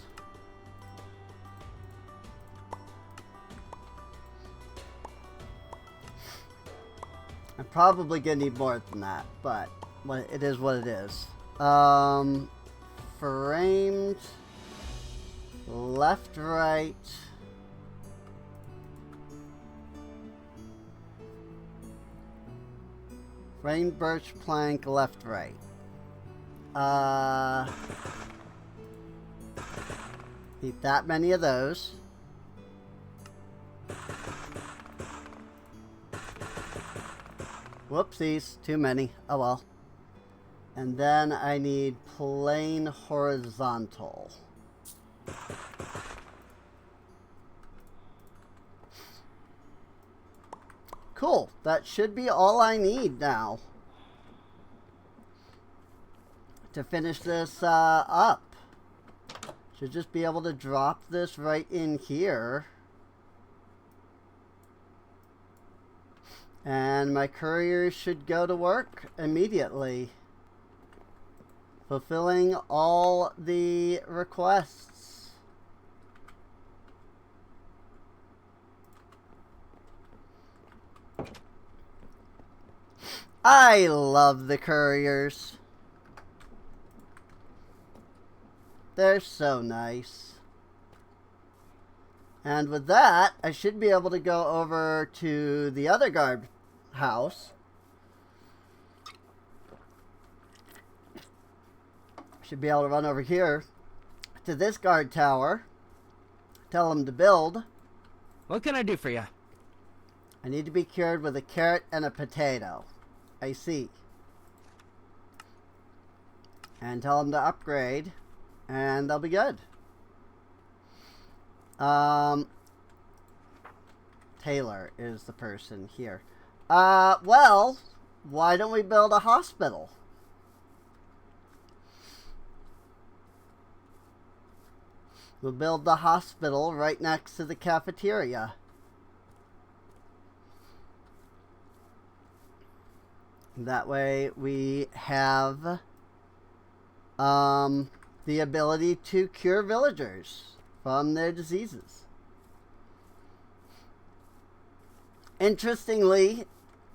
Speaker 1: I'm probably gonna need more than that, but it is what it is. Framed left, right. Framed birch plank left, right. Need that many of those. Whoopsies, too many. Oh well. And then I need plain horizontal. Cool. That should be all I need now to finish this up. Should just be able to drop this right in here. And my couriers should go to work immediately, fulfilling all the requests. I love the couriers. They're so nice. And with that, I should be able to go over to the other guard house. Should be able to run over here to this guard tower. Tell them to build.
Speaker 5: What can I do for you?
Speaker 1: I need to be cured with a carrot and a potato. I see. And tell them to upgrade. And they'll be good. Taylor is the person here. Well, why don't we build a hospital? We'll build the hospital right next to the cafeteria. That way we have the ability to cure villagers from their diseases. Interestingly,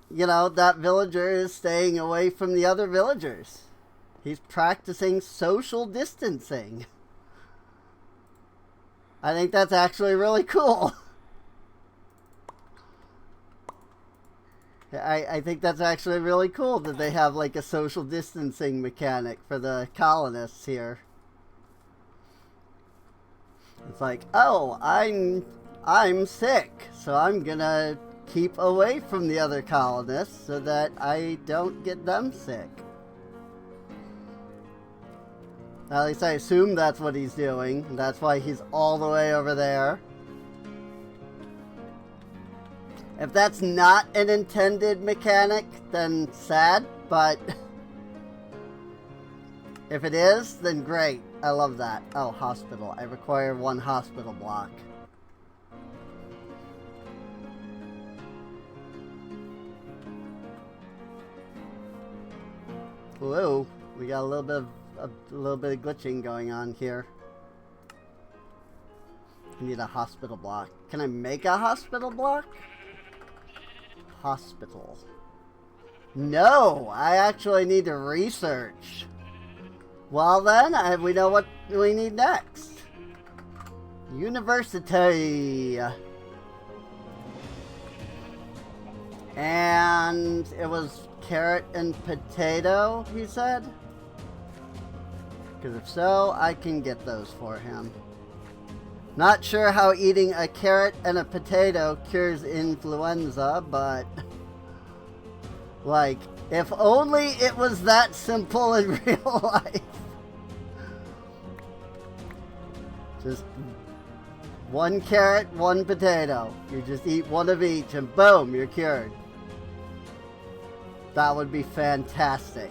Speaker 1: you know, that villager is staying away from the other villagers. He's practicing social distancing. I think that's actually really cool. I think that's actually really cool that they have like a social distancing mechanic for the colonists here. It's like, oh, I'm sick, so I'm gonna keep away from the other colonists so that I don't get them sick. At least I assume that's what he's doing. That's why he's all the way over there. If that's not an intended mechanic, then sad, but if it is, then great. I love that. Oh, hospital. I require 1 hospital block. Whoa, we got a little bit of glitching going on here. I need a hospital block. Can I make a hospital block? Hospital. No, I actually need to research. Well then, we know what we need next. University. And it was carrot and potato, he said? Because if so, I can get those for him. Not sure how eating a carrot and a potato cures influenza, but like, if only it was that simple in real life. Just 1 carrot, 1 potato. You just eat 1 of each and boom, you're cured. That would be fantastic.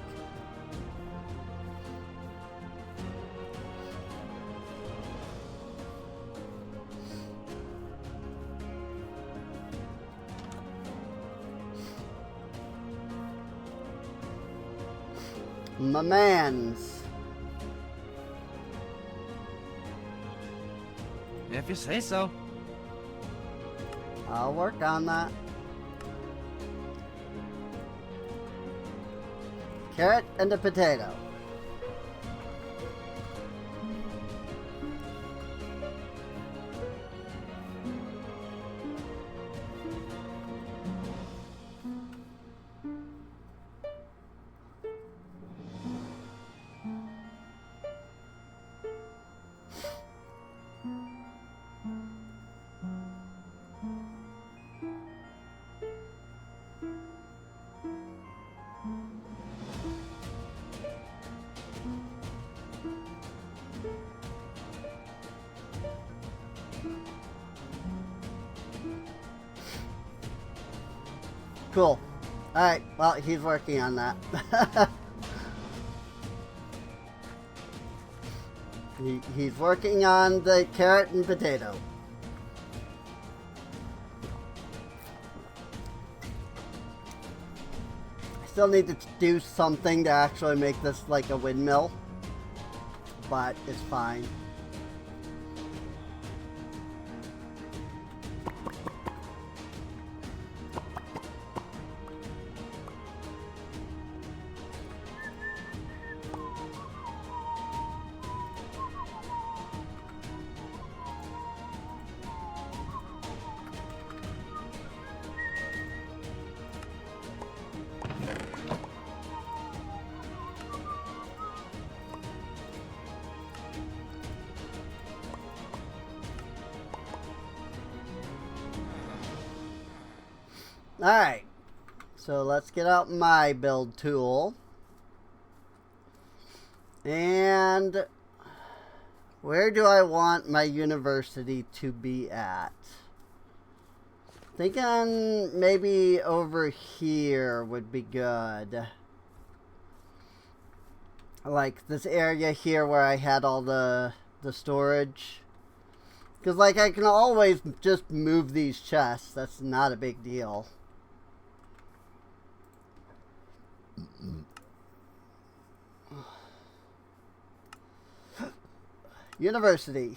Speaker 1: My mans.
Speaker 5: If you say so.
Speaker 1: I'll work on that. Carrot and a potato. Cool. Alright, well, he's working on that. He's working on the carrot and potato. I still need to do something to actually make this like a windmill, but it's fine. Alright, so let's get out my build tool. And where do I want my university to be at? Thinking maybe over here would be good. Like this area here where I had all the storage. Because like I can always just move these chests. That's not a big deal. University.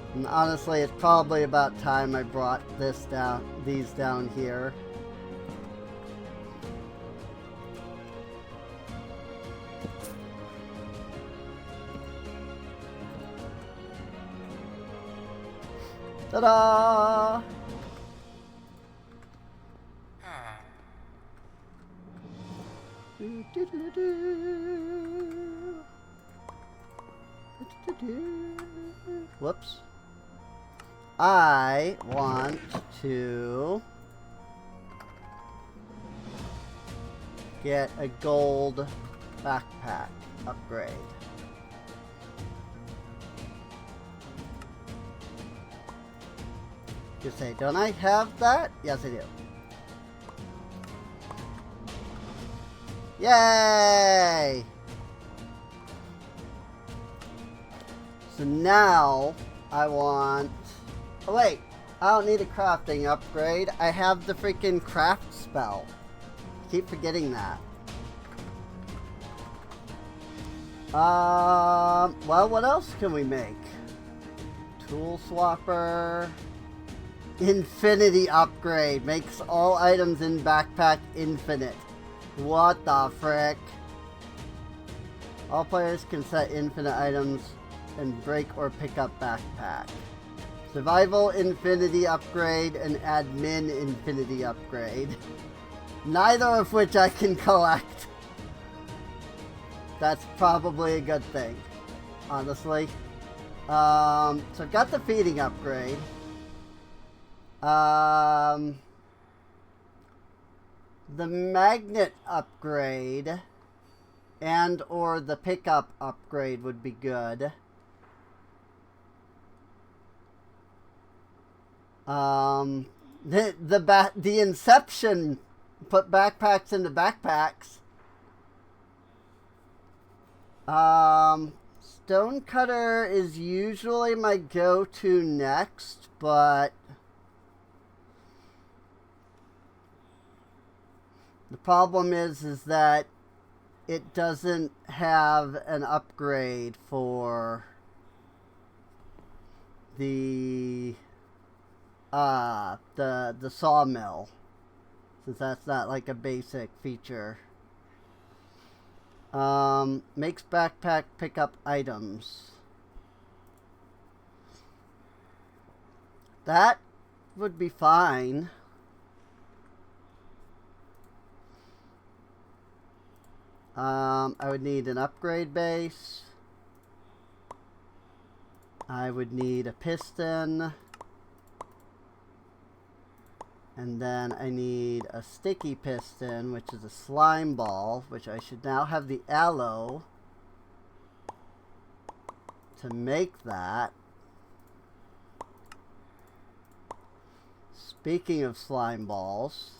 Speaker 1: And honestly, it's probably about time I brought these down here. Ta-da! Whoops. I want to get a gold backpack upgrade. Just say, don't I have that? Yes, I do. Yay! So now I want... Oh wait, I don't need a crafting upgrade. I have the freaking craft spell. I keep forgetting that. Well, what else can we make? Tool swapper. Infinity upgrade. Makes all items in backpack infinite. What the frick? All players can set infinite items and break or pick up backpack. Survival infinity upgrade and admin infinity upgrade. Neither of which I can collect. That's probably a good thing, honestly. So I've got the feeding upgrade. The magnet upgrade and or the pickup upgrade would be good. The Inception put backpacks into backpacks. Stonecutter is usually my go-to next, but the problem is that it doesn't have an upgrade for the sawmill, since that's not like a basic feature. Makes backpack pick up items. That would be fine. I would need an upgrade base. I would need a piston. And then I need a sticky piston, which is a slime ball, which I should now have the aloe to make that. Speaking of slime balls,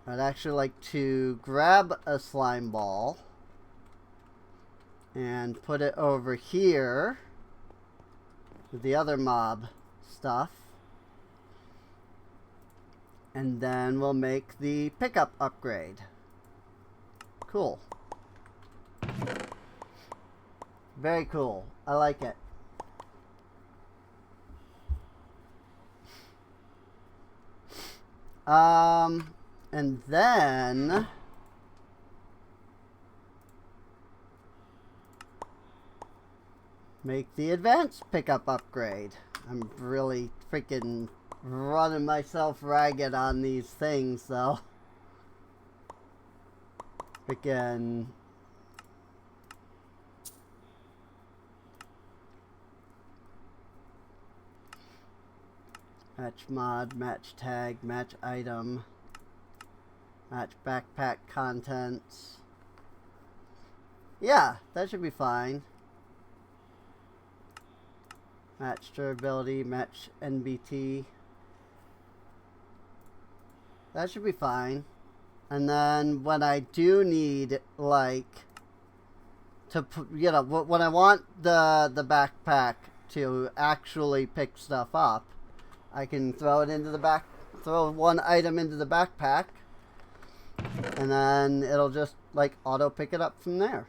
Speaker 1: I'd actually like to grab a slime ball and put it over here with the other mob stuff, and then we'll make the pickup upgrade. Cool. Very cool. I like it. And then make the advanced pickup upgrade. I'm really freaking running myself ragged on these things, though. Freaking match mod, match tag, match item, match backpack contents. Yeah, that should be fine. Match durability, match NBT. That should be fine. And then when I do need, like, to, you know, when I want the backpack to actually pick stuff up, I can throw it into the back, throw one item into the backpack, and then it'll just, like, auto pick it up from there.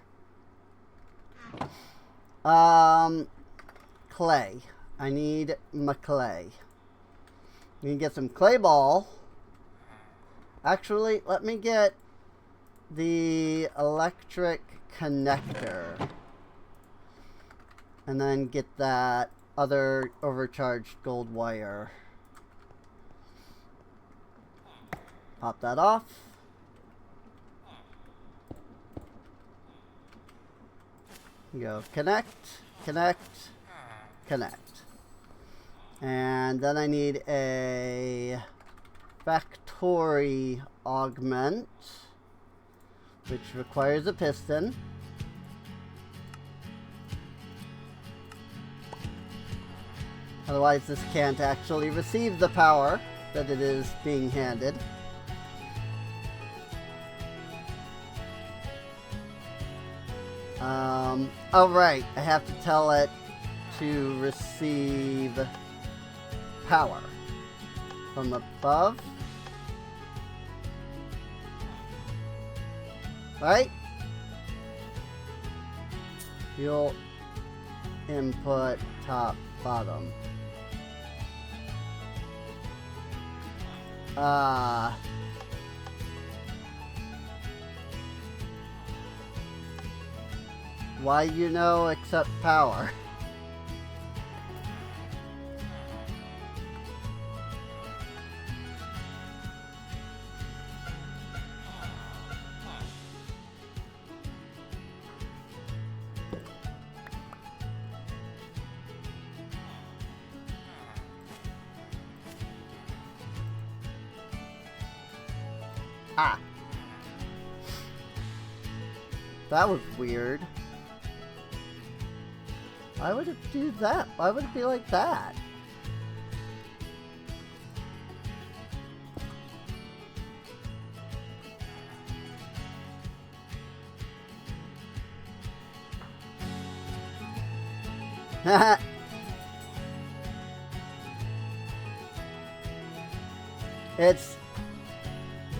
Speaker 1: Clay. I need my clay. We can get some clay ball. Actually, let me get the electric connector. And then get that other overcharged gold wire. Pop that off. Go connect, connect, connect. And then I need a factory augment, which requires a piston. Otherwise, this can't actually receive the power that it is being handed. Oh right, I have to tell it to receive power from above. Right? Fuel input top bottom. Why you know except power? Ah. That was weird. Why would it do that? Why would it be like that? It's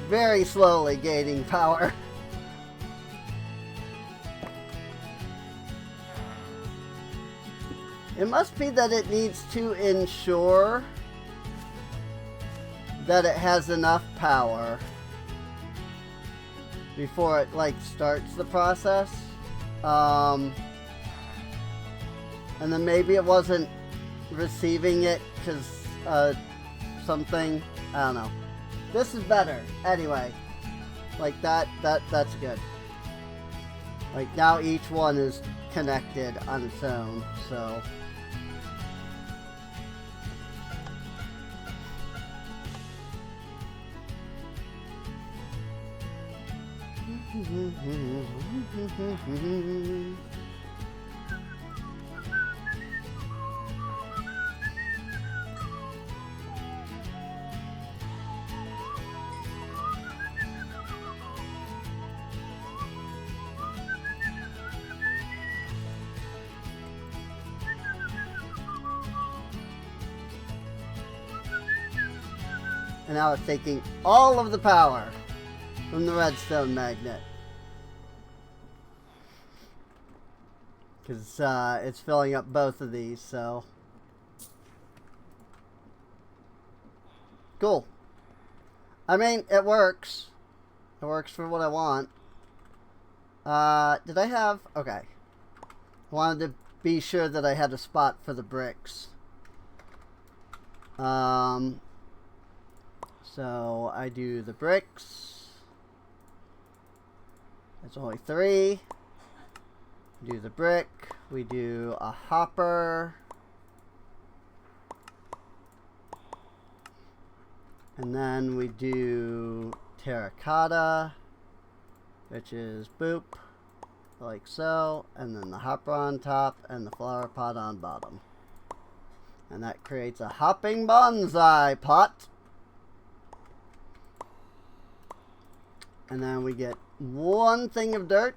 Speaker 1: very slowly gaining power. It must be that it needs to ensure that it has enough power before it like starts the process. And then maybe it wasn't receiving it because something, I don't know. This is better. Anyway, like that's good. Like now each one is connected on its own, so. And now it's taking all of the power from the redstone magnet. Because it's filling up both of these, so. Cool. I mean, it works. It works for what I want. Did I have... Okay. I wanted to be sure that I had a spot for the bricks. So I do the bricks. It's only 3. Do the brick. We do a hopper. And then we do terracotta, which is boop, like so. And then the hopper on top and the flower pot on bottom. And that creates a hopping bonsai pot. And then we get 1 thing of dirt.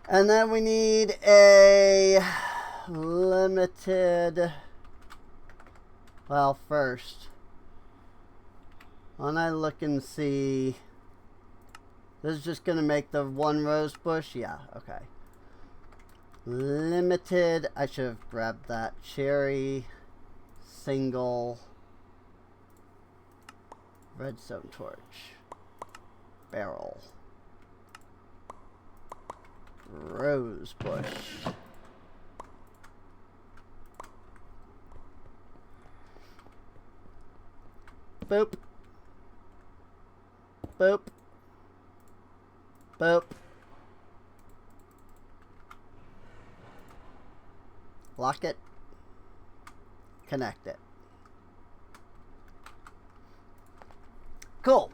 Speaker 1: And then we need a limited, well, first, when I look and see, this is just going to make the 1 rose bush, yeah, okay. Limited. I should have grabbed that. Cherry. Single. Redstone torch. Barrel. Rose bush. Boop. Boop. Boop. Lock it. Connect it. Cool.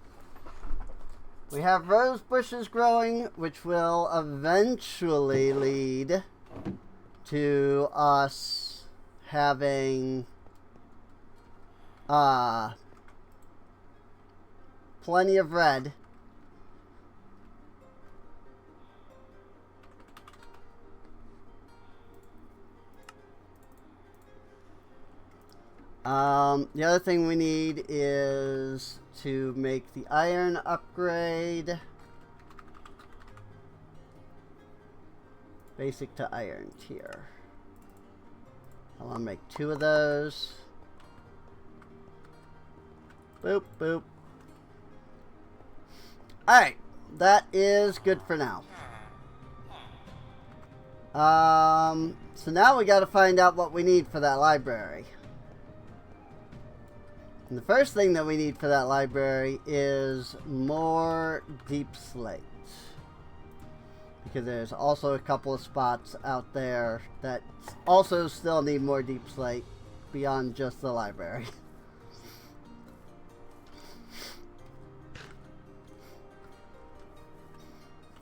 Speaker 1: We have rose bushes growing, which will eventually lead to us having plenty of red. The other thing we need is to make the iron upgrade. Basic to iron tier. I want to make 2 of those. Boop, boop. Alright, that is good for now. So now we got to find out what we need for that library. And the first thing that we need for that library is more deep slate. Because there's also a couple of spots out there that also still need more deep slate beyond just the library.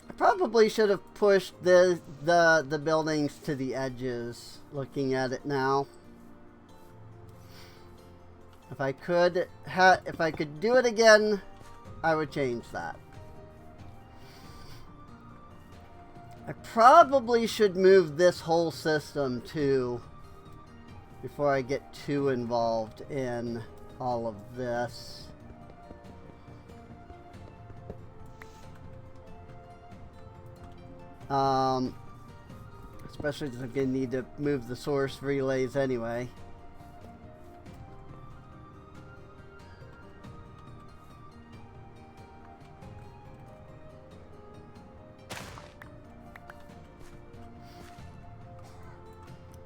Speaker 1: I probably should have pushed the buildings to the edges, looking at it now. If I could do it again, I would change that. I probably should move this whole system too before I get too involved in all of this. Especially because I'm going to need to move the source relays anyway.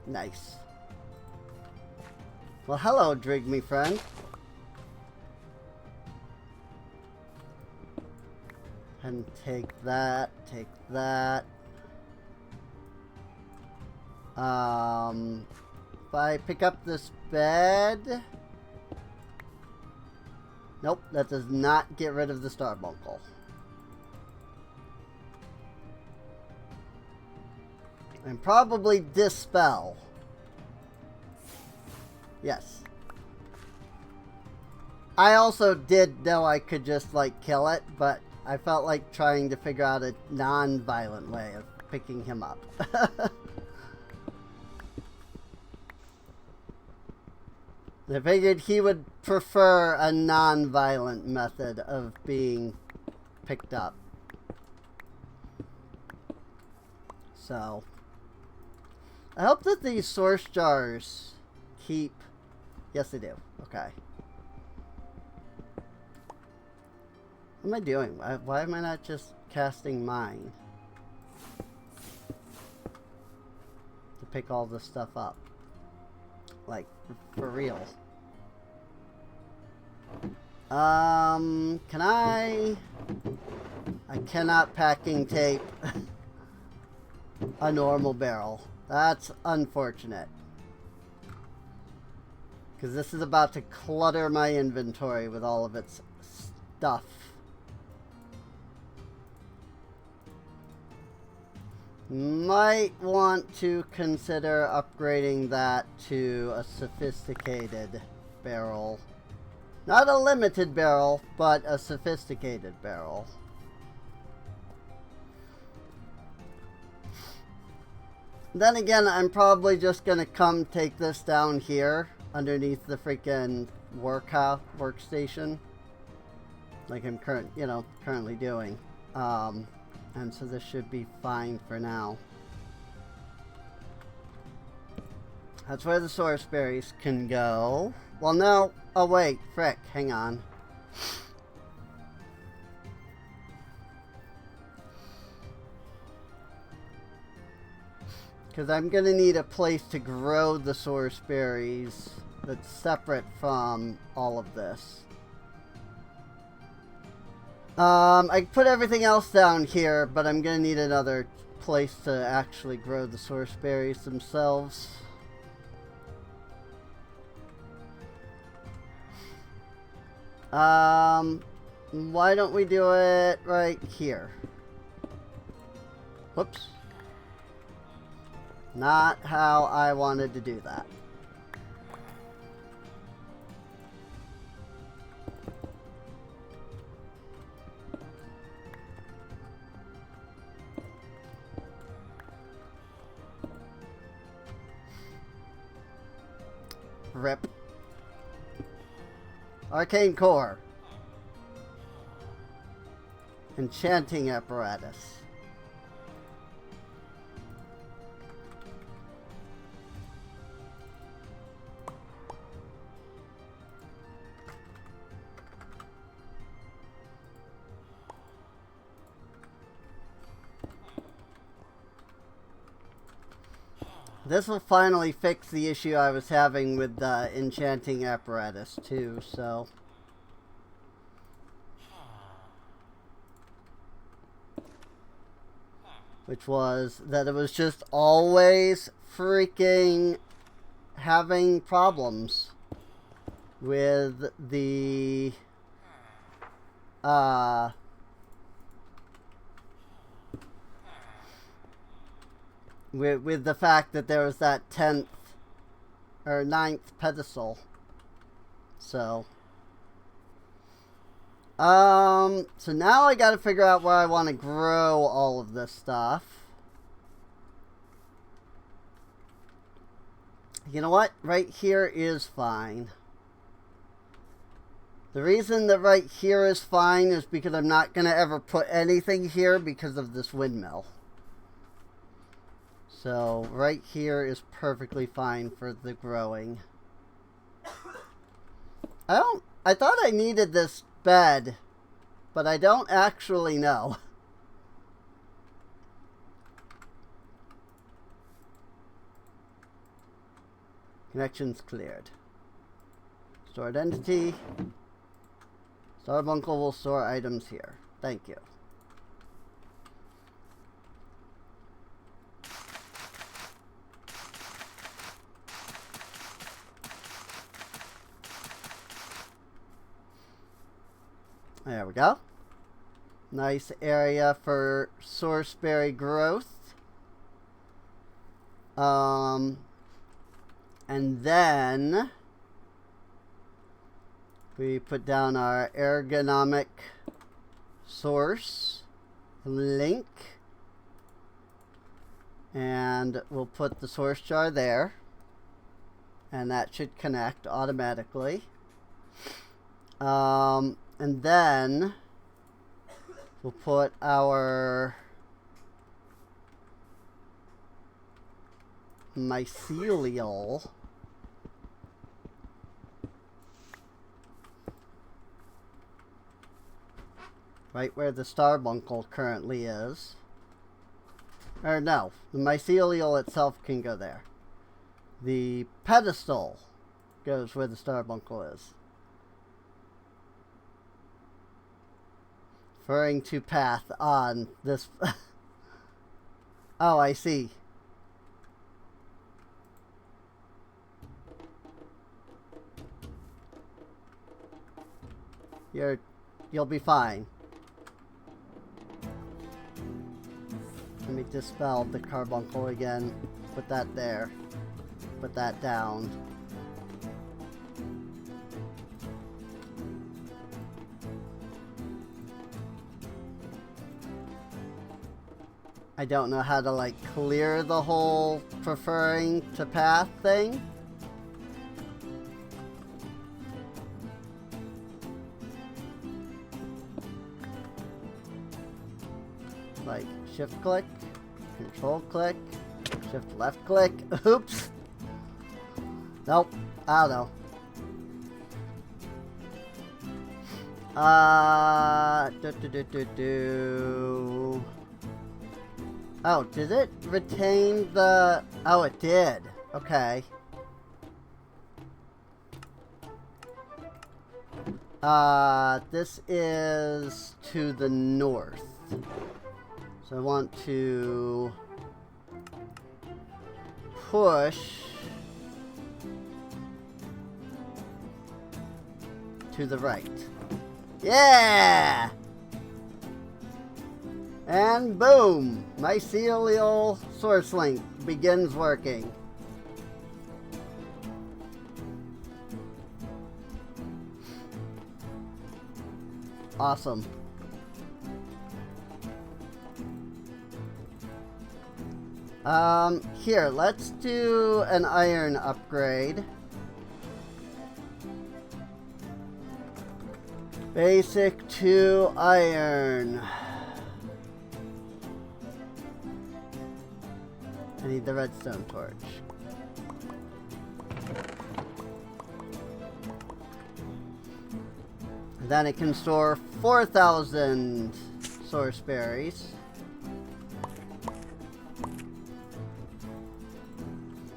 Speaker 1: Nice. Well, hello, Drig, me friend. And take that, take that. If I pick up this bed... Nope, that does not get rid of the starbuncle. And probably dispel. Yes. I also did know I could just like kill it, but I felt like trying to figure out a non-violent way of picking him up. I figured he would prefer a non-violent method of being picked up. So I hope that these source jars keep... Yes, they do. Okay. What am I doing? Why am I not just casting mine? To pick all this stuff up. Like, for real. Can I cannot packing tape a normal barrel. That's unfortunate. Because this is about to clutter my inventory with all of its stuff. Might want to consider upgrading that to a sophisticated barrel. Not a limited barrel, but a sophisticated barrel. Then again, I'm probably just gonna come take this down here underneath the freaking workstation, like I'm currently doing. And so this should be fine for now. That's where the source berries can go. Well, no. Oh, wait. Frick. Hang on. Because I'm going to need a place to grow the source berries that's separate from all of this. I put everything else down here, but I'm going to need another place to actually grow the source berries themselves. Why don't we do it right here? Whoops. Not how I wanted to do that. Rip. Arcane core. Enchanting apparatus. This will finally fix the issue I was having with the enchanting apparatus too, so. Which was that it was just always freaking having problems with the with the fact that there was that 10th or 9th pedestal. So so now I got to figure out where I want to grow all of this stuff. You know what? Right here is fine. The reason that right here is fine is because I'm not going to ever put anything here because of this windmill. So right here is perfectly fine for the growing. I thought I needed this bed, but I don't actually know. Connections cleared. Stored entity. Starbuncle will store items here. Thank you. There we go. Nice area for sourceberry growth. And then we put down our ergonomic source link. And we'll put the source jar there. And that should connect automatically. And then we'll put our mycelial right where the starbuncle currently is. Or no, the mycelial itself can go there. The pedestal goes where the starbuncle is. Referring to path on this. Oh, I see. You'll be fine. Let me dispel the carbuncle again. Put that there. Put that down. I don't know how to like clear the whole preferring to path thing. Like shift click, control click, shift left click. Oops. Nope. I don't know. Oh, did it retain the... Oh, it did. Okay. This is to the north. So I want to push to the right. Yeah! And boom! Mycelial source link begins working. Awesome. Here, let's do an iron upgrade. Basic to iron. I need the redstone torch. And then it can store 4,000 source berries.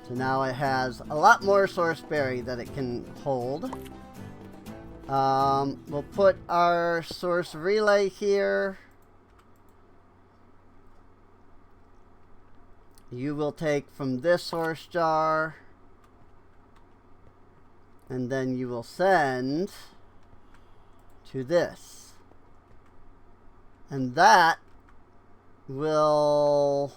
Speaker 1: So now it has a lot more source berry that it can hold. We'll put our source relay here. You will take from this source jar, and then you will send to this. And that will,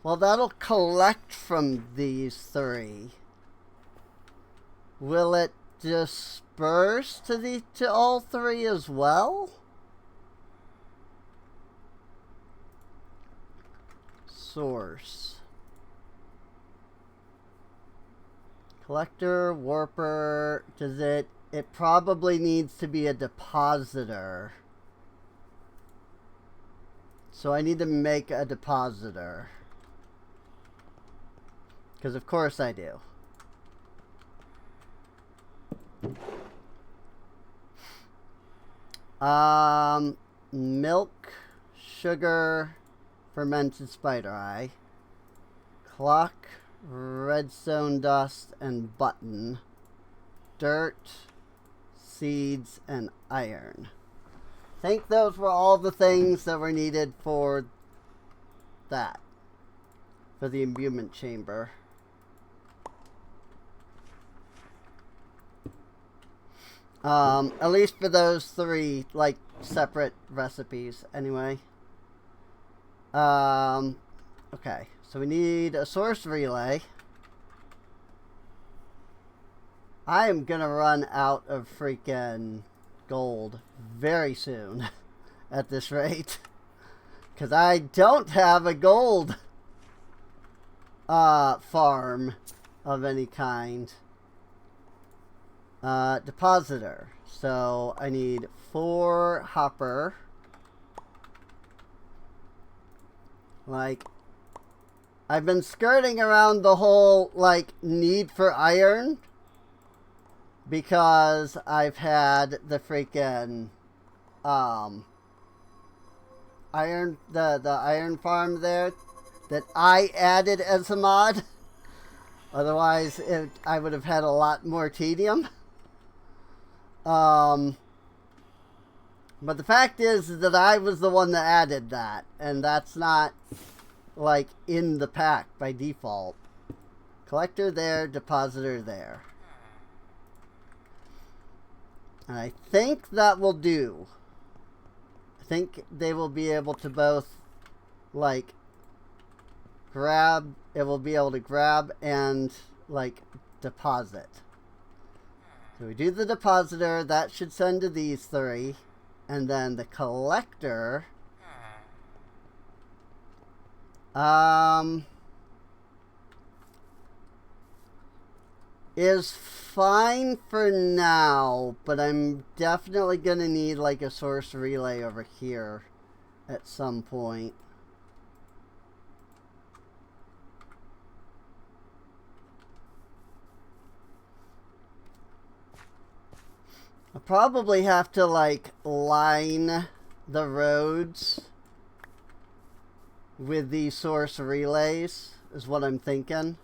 Speaker 1: well, that'll collect from these three. Will it disperse to all three as well? Source. Collector, warper, does it probably needs to be a depositor. So I need to make a depositor. Because of course I do. Milk, sugar, fermented spider eye, clock, redstone dust, and button, dirt, seeds, and iron. I think those were all the things that were needed for that, for the imbuement chamber. At least for those three, like, separate recipes, anyway. Okay, so we need a source relay. I am gonna run out of freaking gold very soon at this rate. Because I don't have a gold farm of any kind. Depositor. So I need 4 hopper. Like, I've been skirting around the whole, like, need for iron. Because I've had the freaking, iron, the iron farm there that I added as a mod. Otherwise, I would have had a lot more tedium. But the fact is that I was the one that added that, and that's not, like, in the pack by default. Collector there, depositor there. And I think that will do. I think they will be able to both, like, grab, it will be able to grab and, like, deposit. So we do the depositor, that should send to these 3. And then the collector, is fine for now, but I'm definitely gonna need, like, a source relay over here at some point. I probably have to like line the roads with the source relays is what I'm thinking.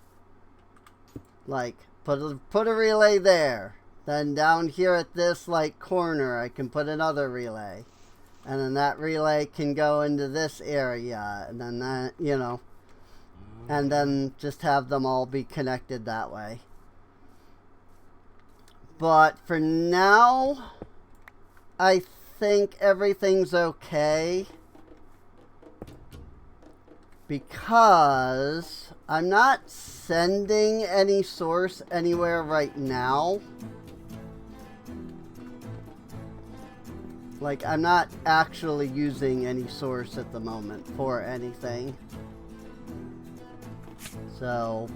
Speaker 1: Like put a relay there. Then down here at this like corner I can put another relay. And then that relay can go into this area, and then that, you know, and then just have them all be connected that way. But for now, I think everything's okay because I'm not sending any source anywhere right now. Like, I'm not actually using any source at the moment for anything. So,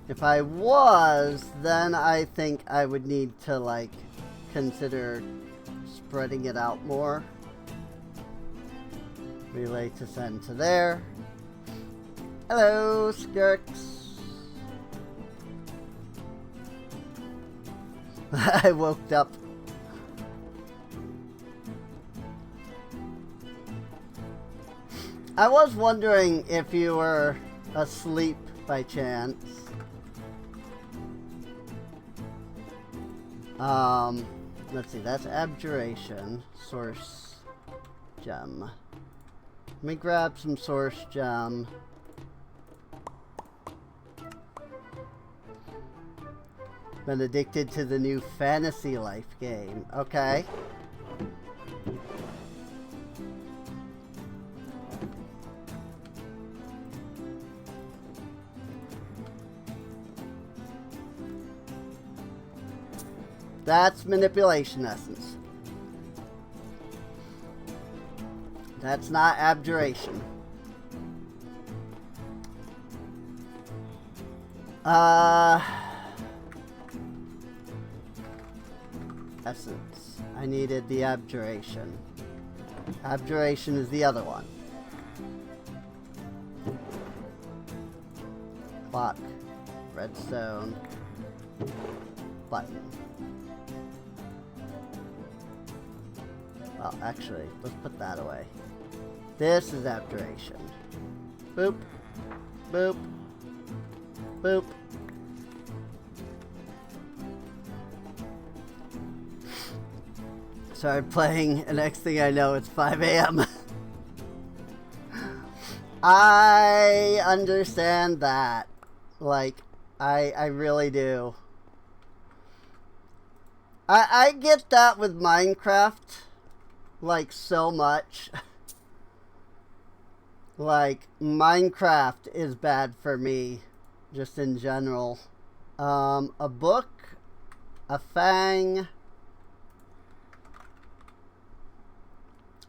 Speaker 1: if I was, then I think I would need to, like, consider spreading it out more. Relay to send to there. Hello, Skirks. I woke up. I was wondering if you were asleep by chance. Let's see, that's abjuration, source gem. Let me grab some source gem. Been addicted to the new Fantasy Life game. Okay. That's manipulation essence. That's not abjuration. Essence. I needed the abjuration. Abjuration is the other one. Clock. Redstone. Button. Well, actually, let's put that away. This is abjuration. Boop. Boop. Boop. Started playing, and next thing I know, it's 5 a.m. I understand that. Like, I really do. I get that with Minecraft. Like, so much. Like, Minecraft is bad for me, just in general. A book, a fang.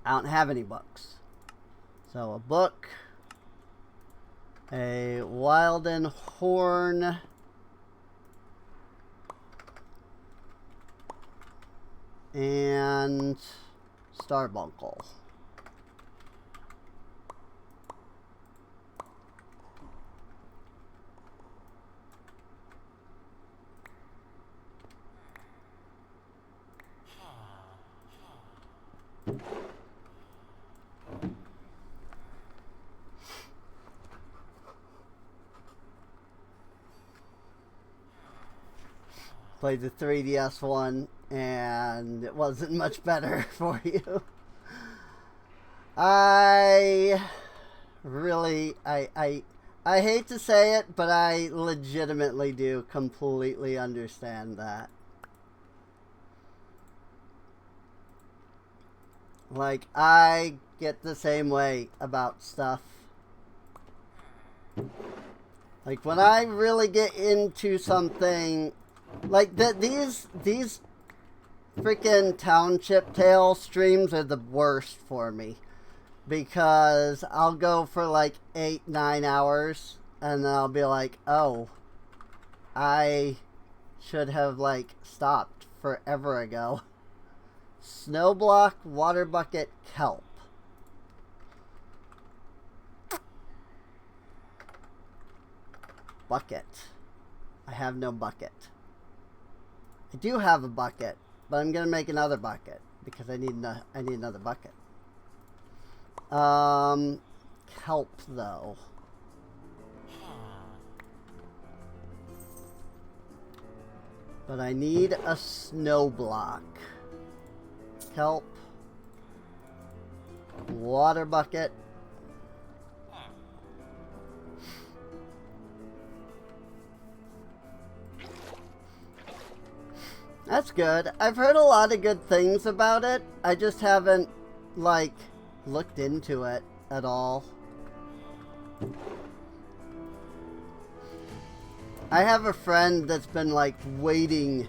Speaker 1: I don't have any books. So, a book, a Wilden horn, and Starbuncle. Played the 3DS one, and it wasn't much better for you. I hate to say it, but I legitimately do completely understand that. Like, I get the same way about stuff. Like, when I really get into something, like, these freaking Township Tale streams are the worst for me. Because I'll go for like 8-9 hours, and then I'll be like, oh, I should have, like, stopped forever ago. Snow block, water bucket, kelp. Bucket. I have no bucket. I do have a bucket, but I'm gonna make another bucket because I need another bucket. Kelp though. But I need a snow block. Kelp. Water bucket. That's good. I've heard a lot of good things about it. I just haven't, like, looked into it at all. I have a friend that's been, like, waiting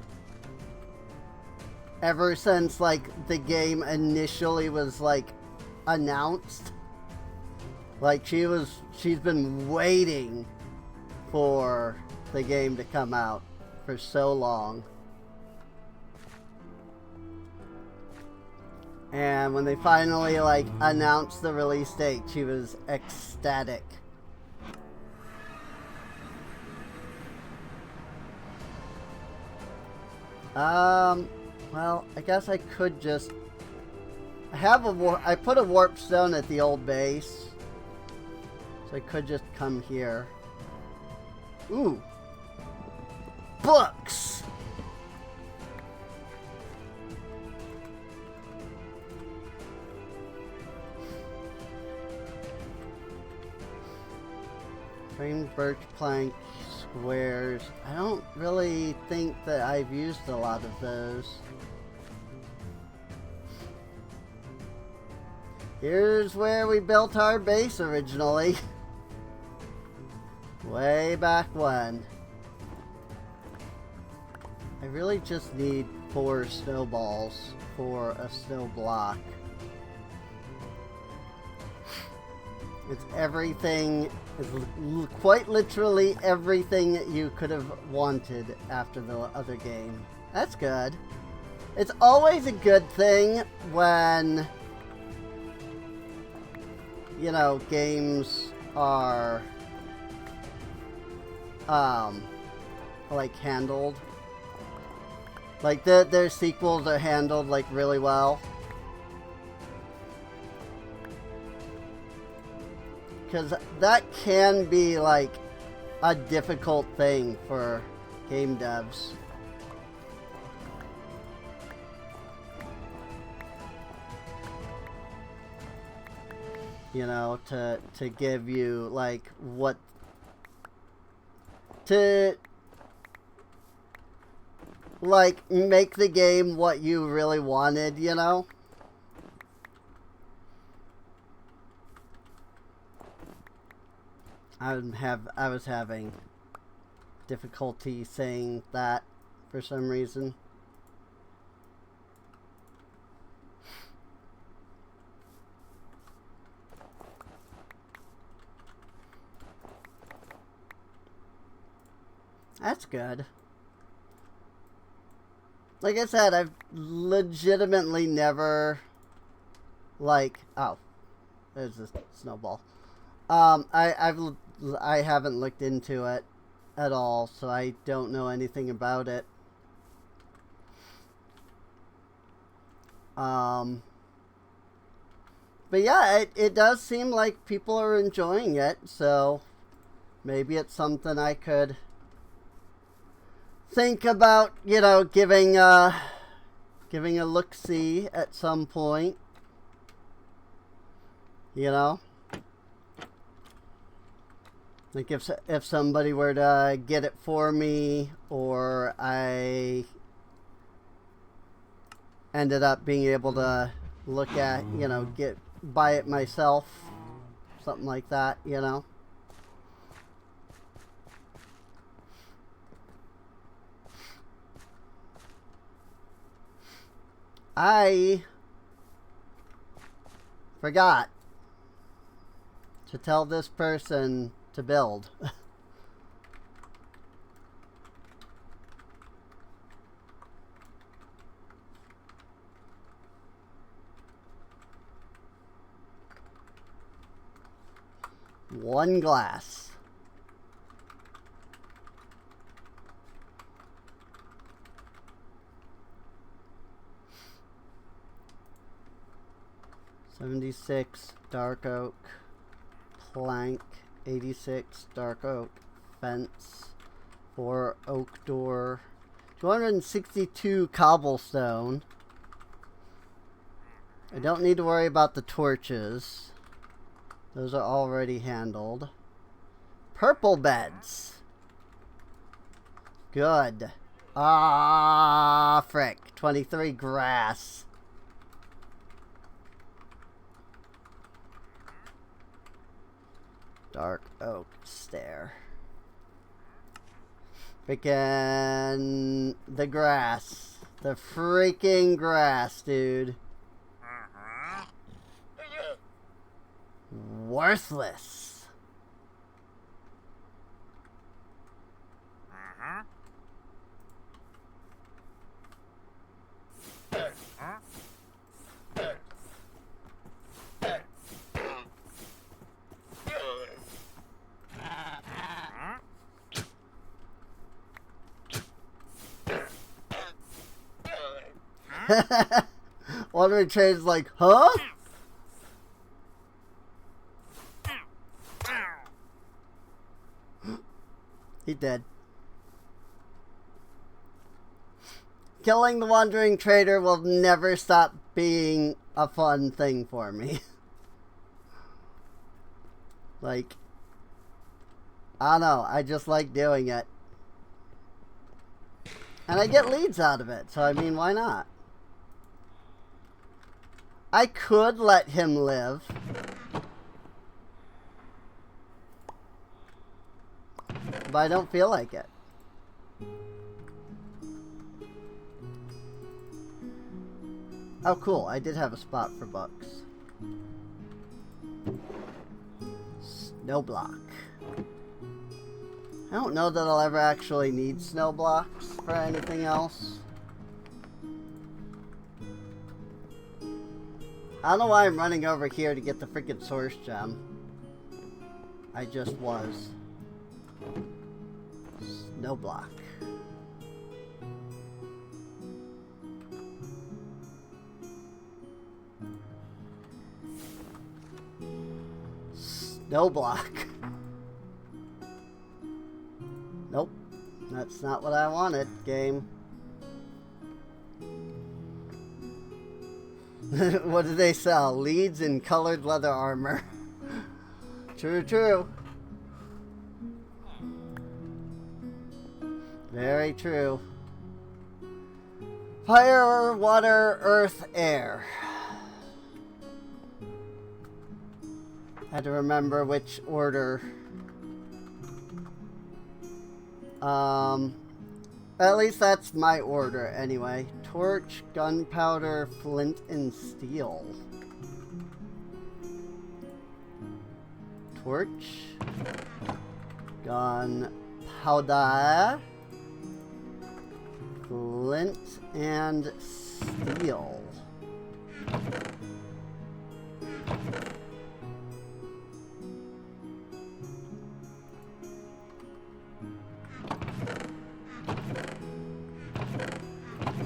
Speaker 1: ever since, like, the game initially was, like, announced. Like, she's been waiting for the game to come out for so long. And when they finally, like, announced the release date, she was ecstatic. Well, I guess I could just... I put a warp stone at the old base. So I could just come here. Ooh. Books! Framed birch plank squares. I don't really think that I've used a lot of those. Here's where we built our base originally. Way back when. I really just need 4 snowballs for a snow block. It's everything, it's quite literally everything that you could have wanted after the other game. That's good. It's always a good thing when, you know, games are, like, handled. Like, their sequels are handled, like, really well. Because that can be, like, a difficult thing for game devs. You know, to give you, like, what... to... like, make the game what you really wanted, you know? I was having difficulty saying that for some reason. That's good. Like I said, I've legitimately never, like, oh, there's a snowball. I haven't looked into it at all, so I don't know anything about it. But yeah, it does seem like people are enjoying it, so maybe it's something I could think about, you know, giving a look-see at some point. You know? Like if somebody were to get it for me, or I ended up being able to look at, you know, buy it myself, something like that, you know. I forgot to tell this person to build. One glass. 76 dark oak. Plank. 86 dark oak. Fence. 4 oak door. 262 cobblestone. I don't need to worry about the torches. Those are already handled. Purple beds. Good. Ah, frick. 23 grass. Dark oak stair. Freaking the grass. The freaking grass, dude. Worthless. Wandering Trader's like, huh? He dead. Killing the Wandering Trader will never stop being a fun thing for me. Like, I don't know, I just like doing it. And I get leads out of it, so I mean, why not? I could let him live. But I don't feel like it. Oh, cool. I did have a spot for books. Snow block. I don't know that I'll ever actually need snow blocks for anything else. I don't know why I'm running over here to get the freaking source gem. I just was. Snow block. Snow block. Nope. That's not what I wanted, game. What do they sell? Leads in colored leather armor. True, true. Very true. Fire, water, earth, air. Had to remember which order. At least that's my order anyway. Torch, gunpowder, flint, and steel. Torch, gunpowder, flint, and steel.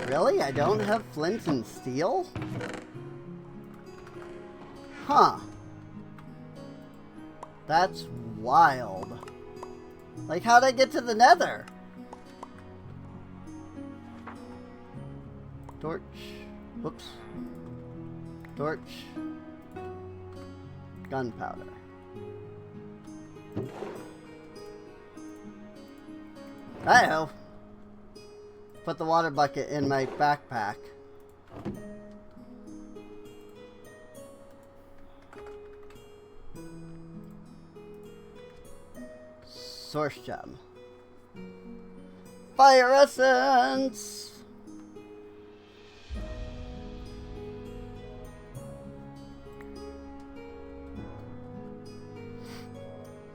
Speaker 1: Really? I don't have flint and steel? Huh. That's wild. Like, how'd I get to the nether? Torch. Whoops. Torch. Gunpowder. Hi-ho. Put the water bucket in my backpack. Source gem. Fire essence!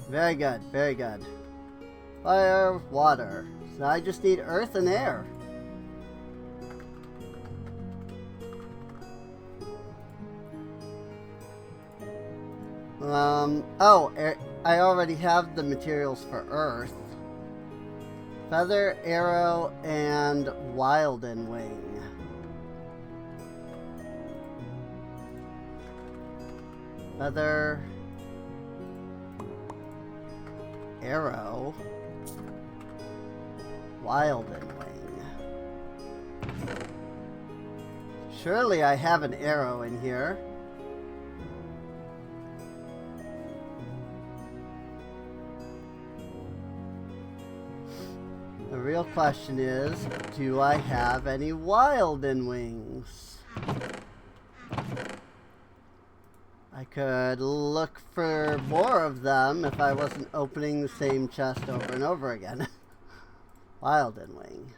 Speaker 1: Very good, very good. Fire, water. So I just need earth and air. I already have the materials for earth. Feather, arrow, and wilden wing. Feather. Arrow. Wilden Wing. Surely I have an arrow in here. The real question is, do I have any Wilden Wings? I could look for more of them if I wasn't opening the same chest over and over again. Wilden Wing.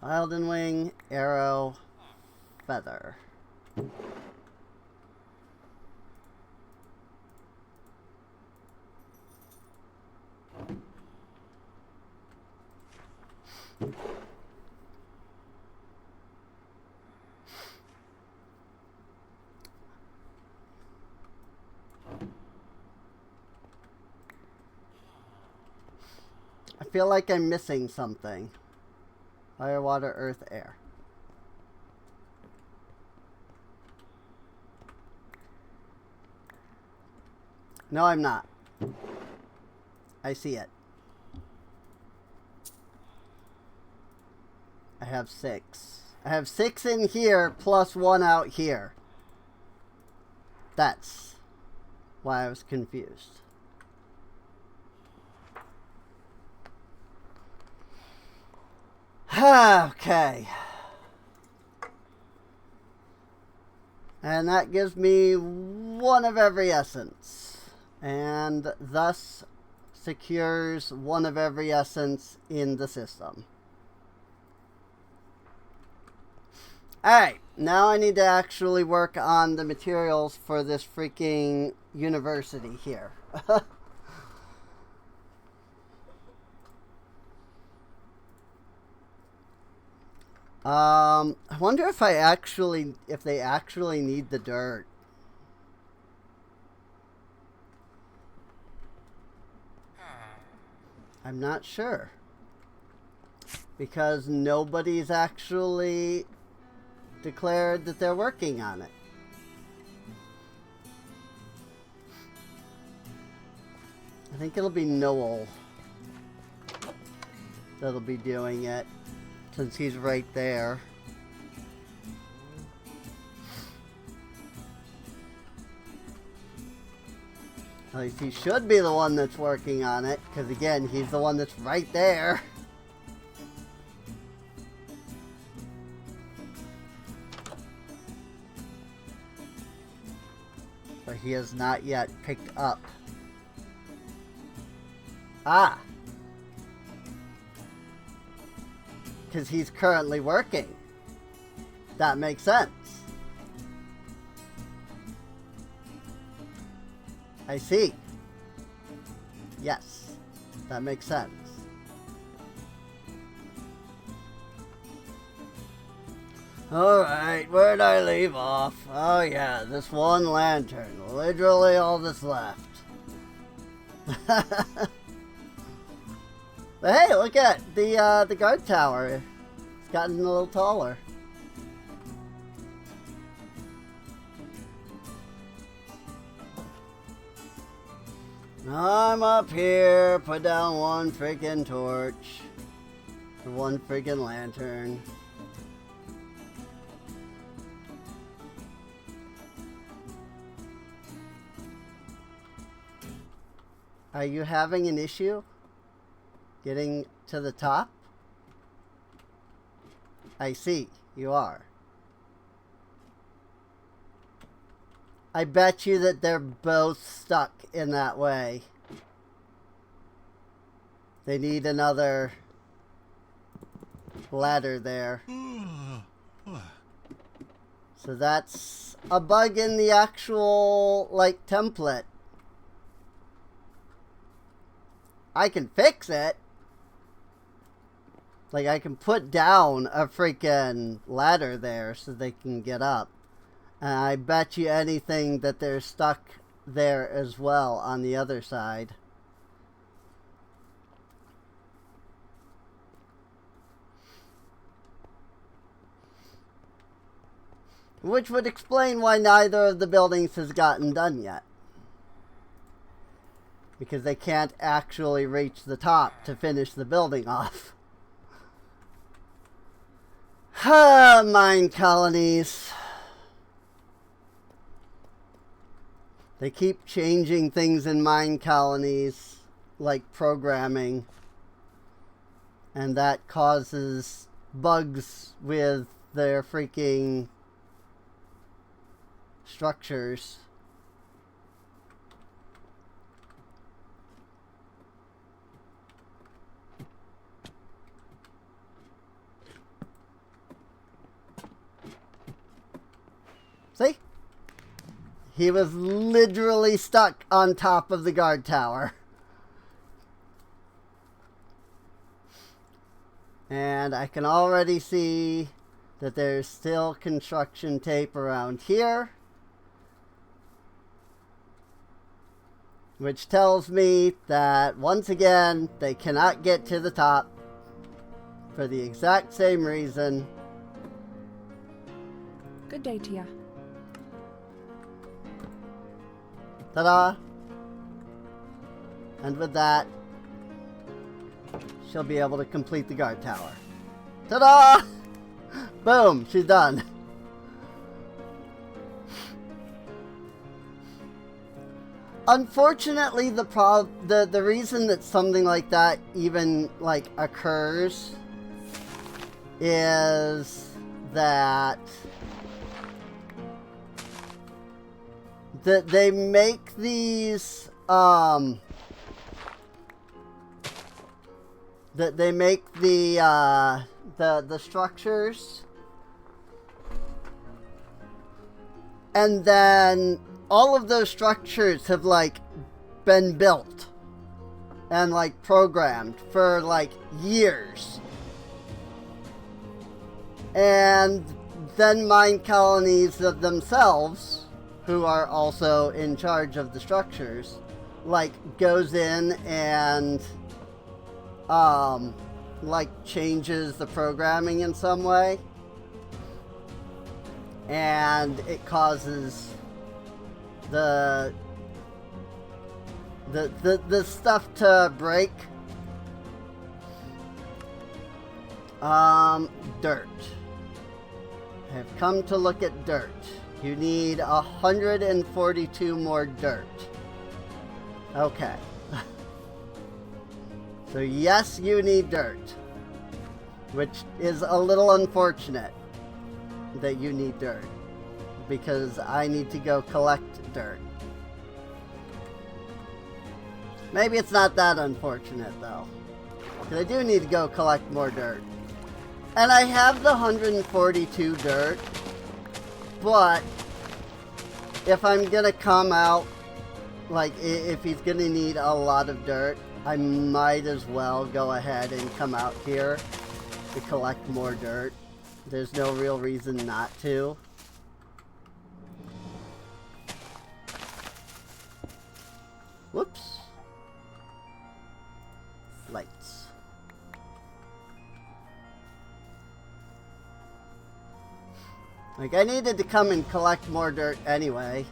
Speaker 1: Wilden Wing, arrow, feather. I feel like I'm missing something. Fire, water, earth, air. No, I'm not. I see it. I have 6. I have 6 in here plus 1 out here. That's why I was confused. Okay. And that gives me 1 of every essence. And thus secures 1 of every essence in the system. Alright, now I need to actually work on the materials for this freaking university here. I wonder if they actually need the dirt. I'm not sure. Because nobody's actually declared that they're working on it. I think it'll be Noel that'll be doing it, since he's right there. At least he should be the one that's working on it, because again, he's the one that's right there. But he has not yet picked up. Ah! Because he's currently working. That makes sense. I see. Yes, that makes sense. Alright, where'd I leave off? Oh yeah, this one lantern. Literally all that's left. But hey, look at the guard tower. It's gotten a little taller. I'm up here, put down 1 freaking torch. Or 1 freaking lantern. Are you having an issue getting to the top? I see, you are. I bet you that they're both stuck in that way. They need another ladder there. So that's a bug in the actual, like, template. I can fix it. Like, I can put down a freaking ladder there so they can get up. And I bet you anything that they're stuck there as well on the other side. Which would explain why neither of the buildings has gotten done yet. Because they can't actually reach the top to finish the building off. Mine colonies. They keep changing things in mine colonies, like programming. And that causes bugs with their freaking structures. See? He was literally stuck on top of the guard tower. And I can already see that there's still construction tape around here. Which tells me that, once again, they cannot get to the top for the exact same reason.
Speaker 6: Good day to ya.
Speaker 1: Ta-da! And with that, she'll be able to complete the guard tower. Ta-da! Boom! She's done. Unfortunately, the reason that something like that even like occurs is that they make these that they make the structures, and then all of those structures have like been built and like programmed for like years, and then mine colonies themselves, who are also in charge of the structures, like goes in and like changes the programming in some way, and it causes the stuff to break. Dirt. I've come to look at dirt. You need 142 more dirt. Okay. So yes, you need dirt. Which is a little unfortunate that you need dirt, because I need to go collect dirt. Maybe it's not that unfortunate though, because I do need to go collect more dirt. And I have the 142 dirt, but if I'm gonna come out, like if he's gonna need a lot of dirt, I might as well go ahead and come out here to collect more dirt. There's no real reason not to. Whoops. Lights. Like, I needed to come and collect more dirt anyway.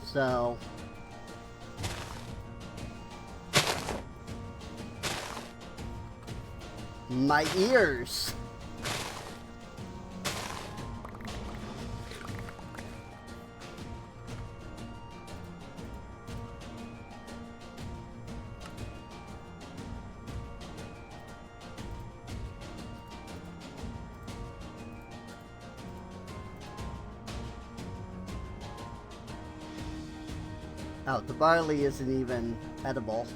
Speaker 1: So... my ears. Oh, the barley isn't even edible,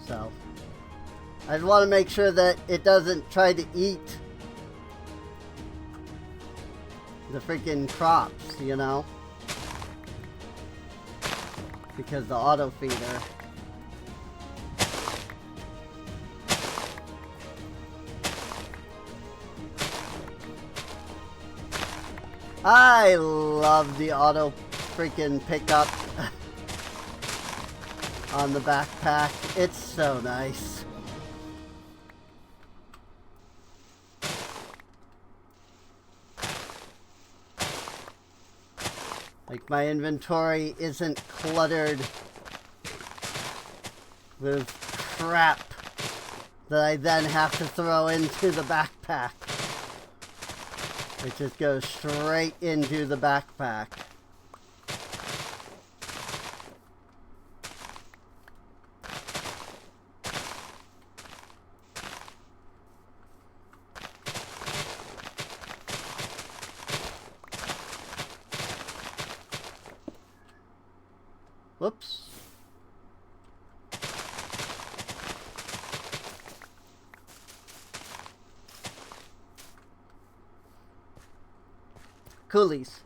Speaker 1: so I just want to make sure that it doesn't try to eat the freaking crops, you know? Because the auto feeder. I love the auto freaking pickup on the backpack. It's so nice. Like, my inventory isn't cluttered with crap that I then have to throw into the backpack. It just goes straight into the backpack. Whoops. Coolies.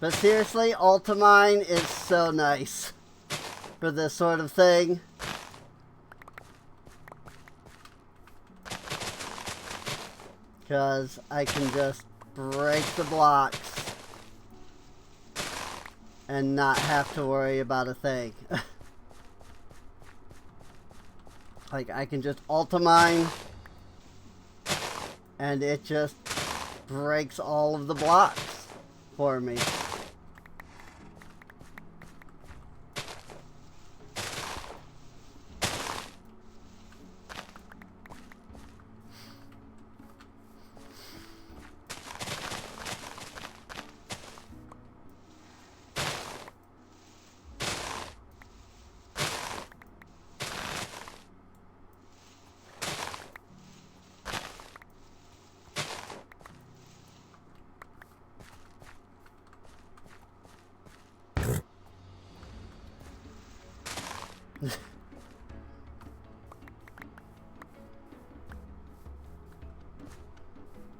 Speaker 1: But seriously, Ultimine is so nice for this sort of thing. Because I can just break the blocks and not have to worry about a thing. Like, I can just Ultimine and it just breaks all of the blocks for me.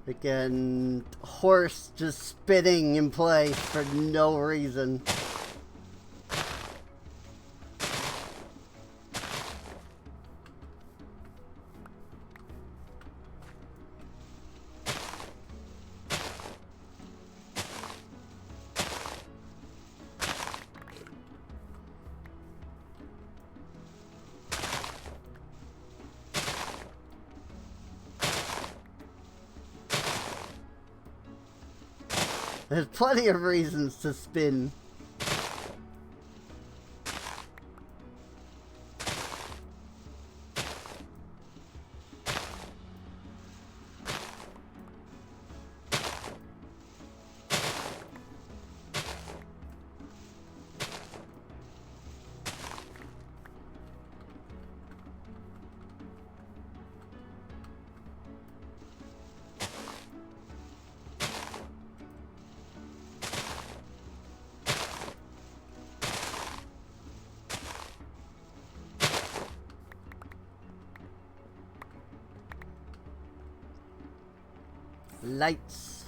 Speaker 1: Again, horse just spitting in place for no reason. There's plenty of reasons to spin. Lights.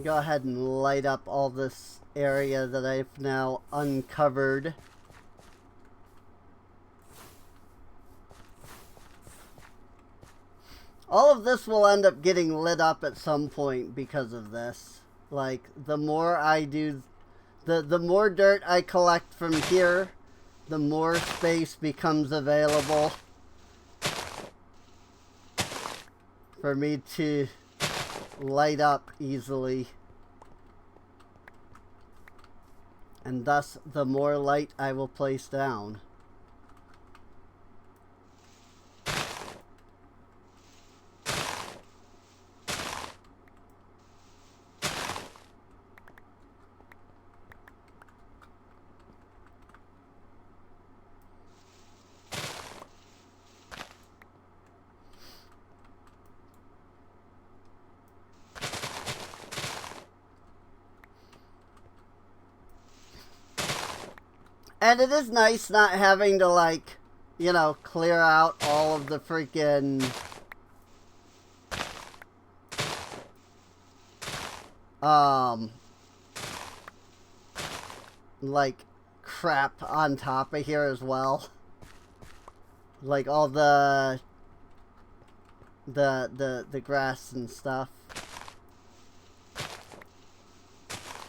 Speaker 1: Go ahead and light up all this area that I've now uncovered. All of this will end up getting lit up at some point because of this. Like, the more I do, the more dirt I collect from here, the more space becomes available for me to light up easily. And thus, the more light I will place down. And it is nice not having to, like, you know, clear out all of the freaking like crap on top of here as well. Like all the grass and stuff.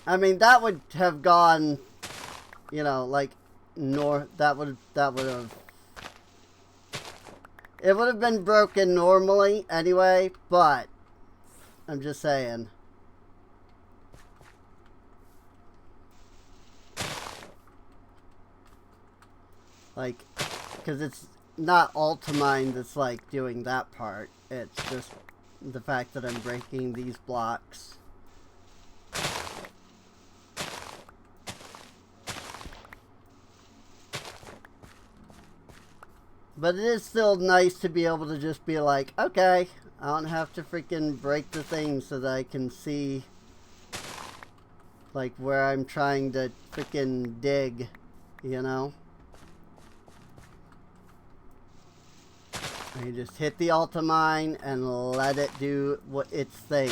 Speaker 1: I mean, that would have gone, you know, like that would have, it would have been broken normally anyway, but I'm just saying. Like, because it's not Ultimine that's like doing that part. It's just the fact that I'm breaking these blocks. But it is still nice to be able to just be like, okay, I don't have to freaking break the thing so that I can see, like, where I'm trying to freaking dig, you know? I can just hit the Ultimine and let it do its thing.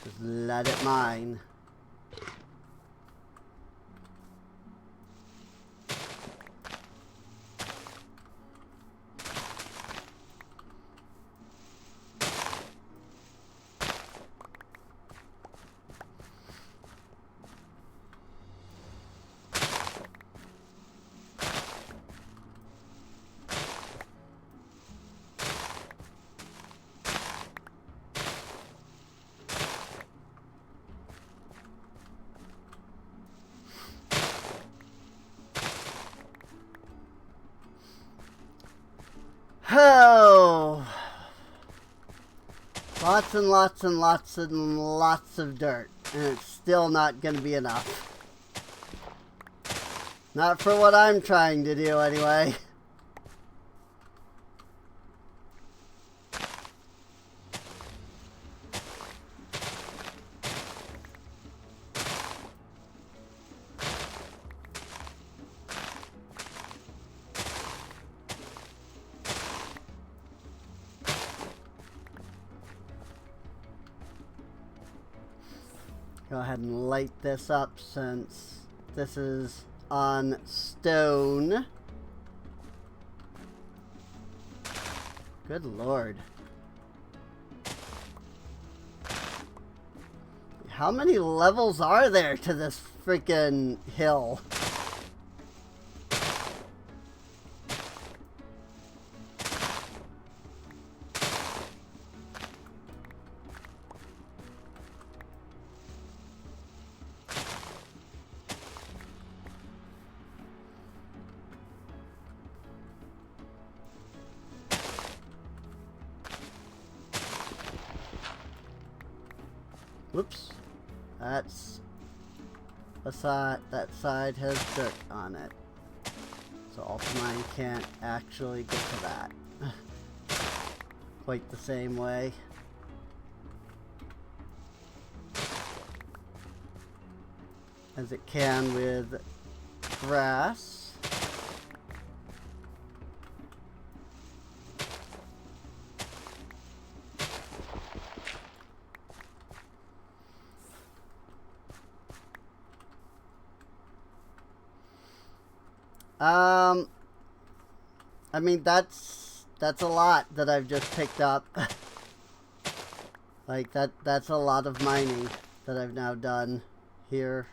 Speaker 1: Just let it mine. Oh, lots and lots and lots and lots of dirt, and it's still not going to be enough. Not for what I'm trying to do anyway. Go ahead and light this up since this is on stone. Good lord. How many levels are there to this freaking hill? Whoops. That's a side. That side has dirt on it. So Ultimine can't actually get to that quite the same way. As it can with grass. I mean, that's a lot that I've just picked up. Like, that's a lot of mining that I've now done here.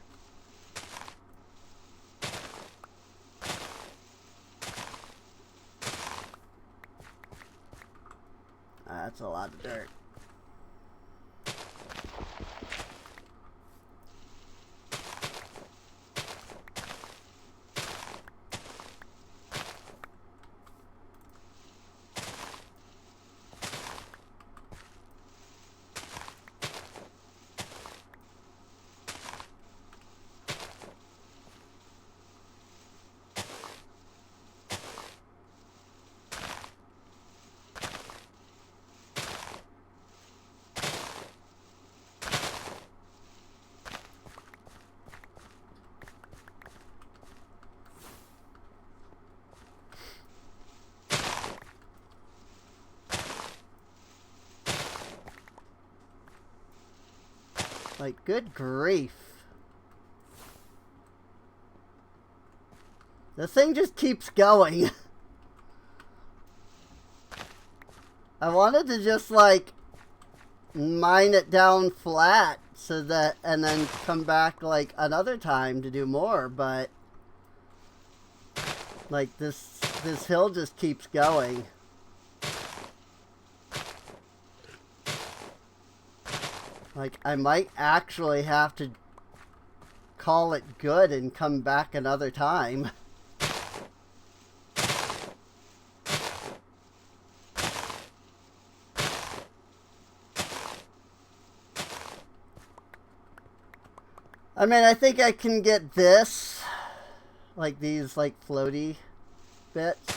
Speaker 1: That's a lot of dirt. Like, good grief. The thing just keeps going. I wanted to just, like, mine it down flat so that, and then come back, like, another time to do more, but, like, this hill just keeps going. Like, I might actually have to call it good and come back another time. I mean, I think I can get this, like these, like, floaty bits.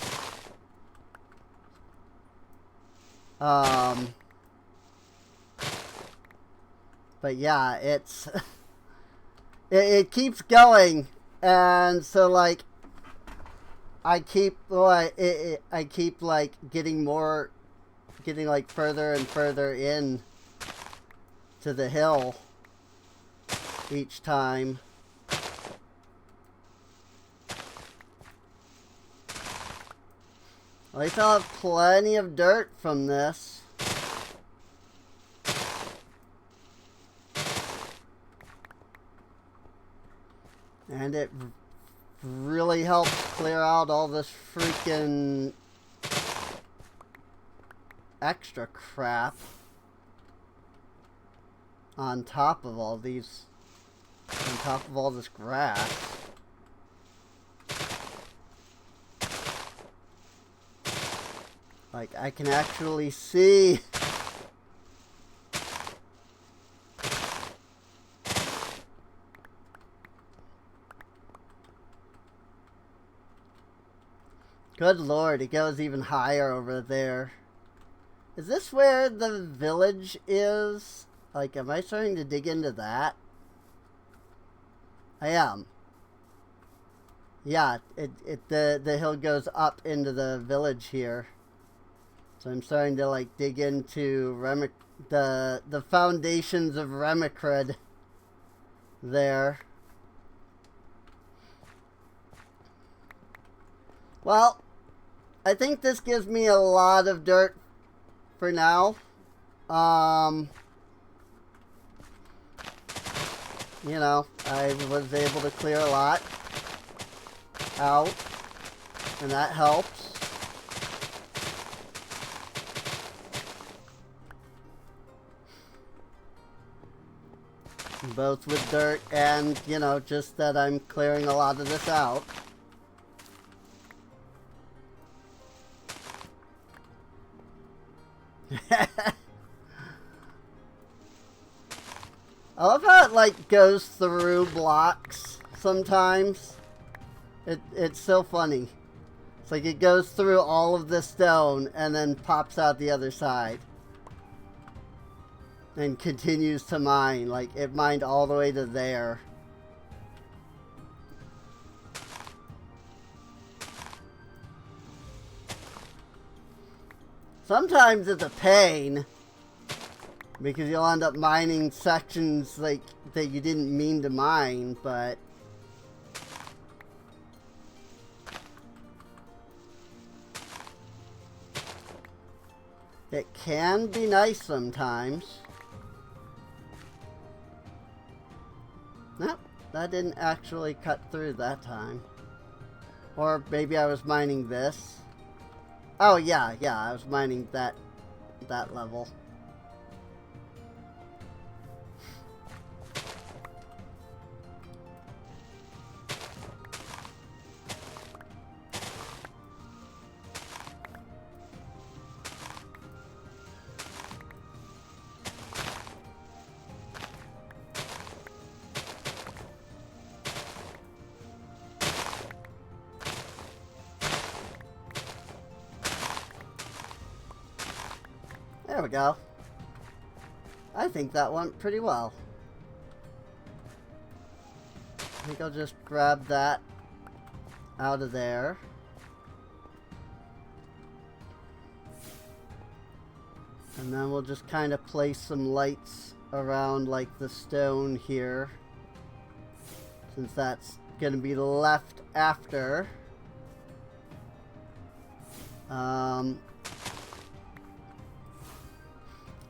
Speaker 1: But yeah, it's, it keeps going, and so, like, I keep, I keep, like, getting like, further and further in to the hill each time. At least I'll have plenty of dirt from this. And it really helps clear out all this freaking extra crap on top of all these, on top of all this grass. Like, I can actually see. Good lord, it goes even higher over there. Is this where the village is? Like, am I starting to dig into that? I am. Yeah, the hill goes up into the village here. So I'm starting to, like, dig into the foundations of Remicred there. Well, I think this gives me a lot of dirt for now. You know, I was able to clear a lot out, and that helps. Both with dirt and, you know, just that I'm clearing a lot of this out. I love how it, like, goes through blocks sometimes. It's so funny. It's like it goes through all of the stone and then pops out the other side. And continues to mine. Like, it mined all the way to there. Sometimes it's a pain, because you'll end up mining sections, like, that you didn't mean to mine, but it can be nice sometimes. Nope, that didn't actually cut through that time. Or maybe I was mining this. Oh yeah, I was mining that level. There we go. I think that went pretty well. I think I'll just grab that out of there. And then we'll just kind of place some lights around like the stone here, since that's gonna be left after.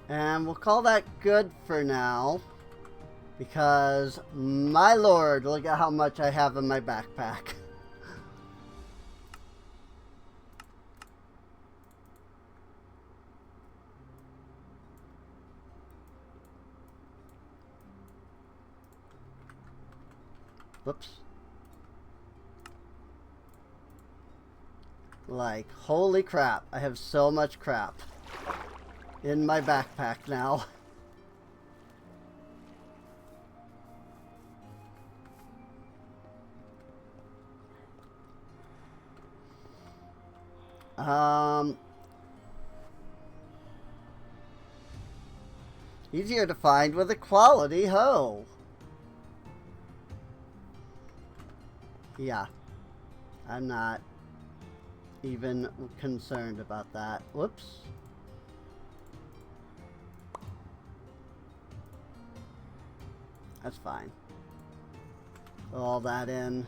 Speaker 1: And we'll call that good for now, because my lord, look at how much I have in my backpack. Whoops. Like, holy crap, I have so much crap in my backpack now. Easier to find with a quality hoe. Yeah, I'm not even concerned about that. Whoops. That's fine. Throw all that in.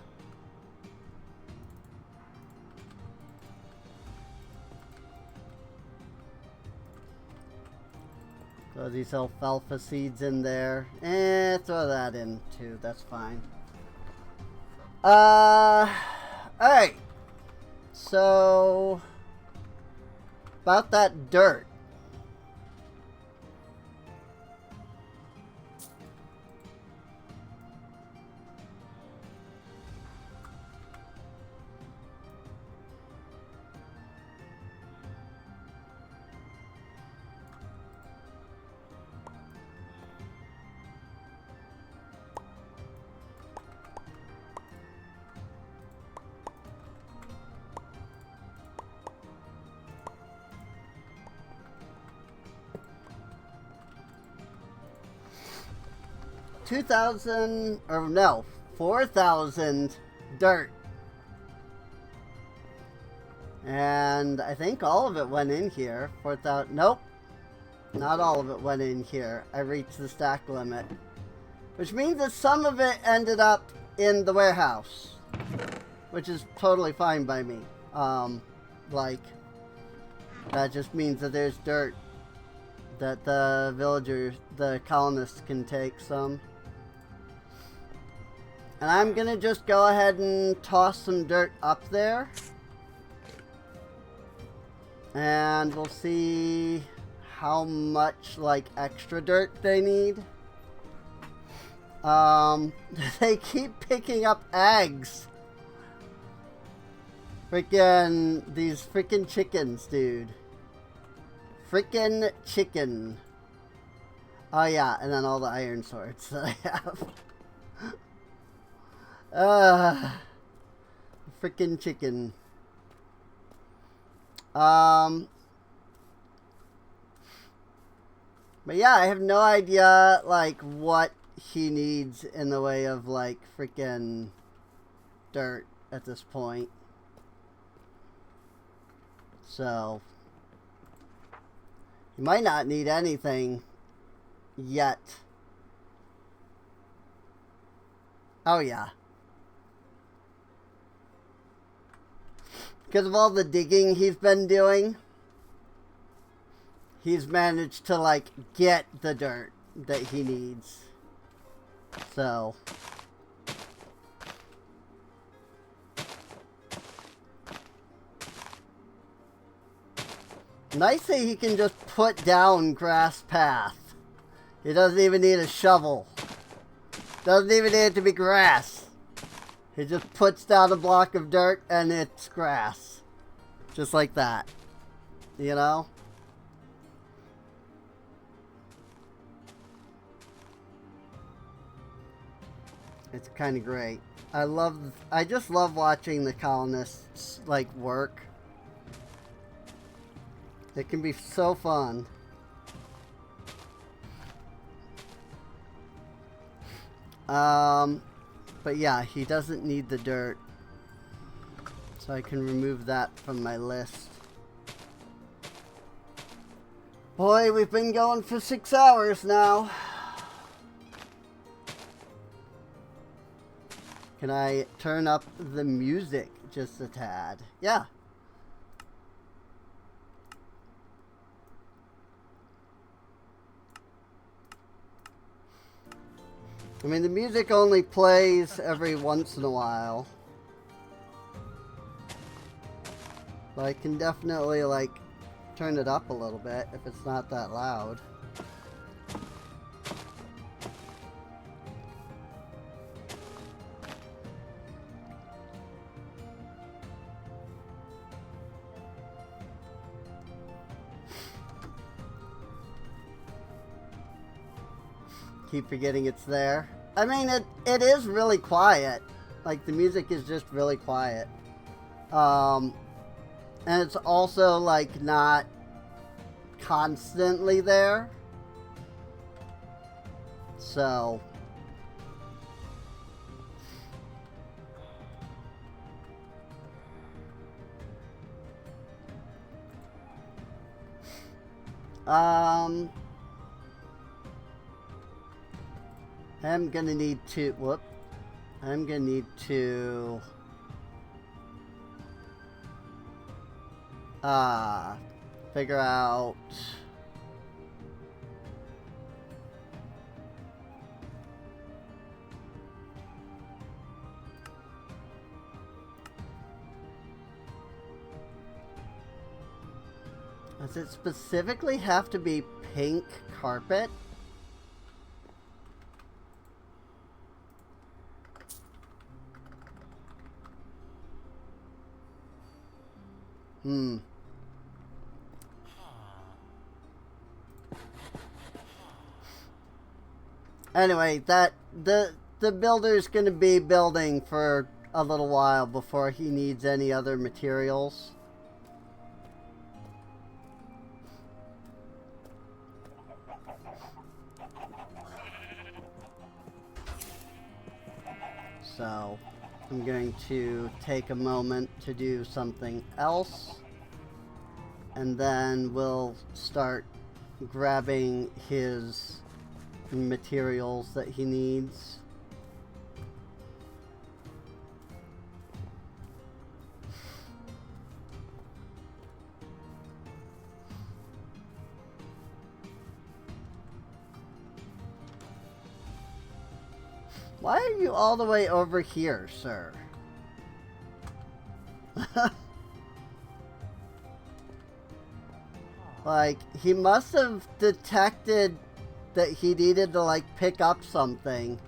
Speaker 1: Throw these alfalfa seeds in there. Throw that in too. That's fine. Alright. So, about that dirt. No, 4,000 dirt. And I think all of it went in here. 4,000, nope. Not all of it went in here. I reached the stack limit. Which means that some of it ended up in the warehouse. Which is totally fine by me. Like, that just means that there's dirt that the villagers, the colonists can take some. And I'm gonna just go ahead and toss some dirt up there. And we'll see how much, like, extra dirt they need. They keep picking up eggs. These freaking chickens, dude. Freaking chicken. Oh yeah, and then all the iron swords that I have. Freaking chicken. But yeah, I have no idea, like, what he needs in the way of, like, freaking dirt at this point. So, he might not need anything yet. Oh yeah. Because of all the digging he's been doing, he's managed to, like, get the dirt that he needs. So, nice that he can just put down grass path. He doesn't even need a shovel. Doesn't even need it to be grass. He just puts down a block of dirt and it's grass. Just like that. You know? It's kind of great. I just love watching the colonists, like, work. It can be so fun. But yeah, he doesn't need the dirt. So I can remove that from my list. Boy, we've been going for 6 hours now. Can I turn up the music just a tad? Yeah. I mean, the music only plays every once in a while. But I can definitely, like, turn it up a little bit if it's not that loud. Keep forgetting it's there. I mean, it is really quiet. Like, the music is just really quiet. And it's also, like, not constantly there. So... I'm gonna need to, I'm gonna need to, figure out, does it specifically have to be pink carpet? Anyway, the builder's gonna be building for a little while before he needs any other materials. So, I'm going to take a moment to do something else, and then we'll start grabbing his materials that he needs. Why are you all the way over here, sir? Like, he must have detected that he needed to, like, pick up something.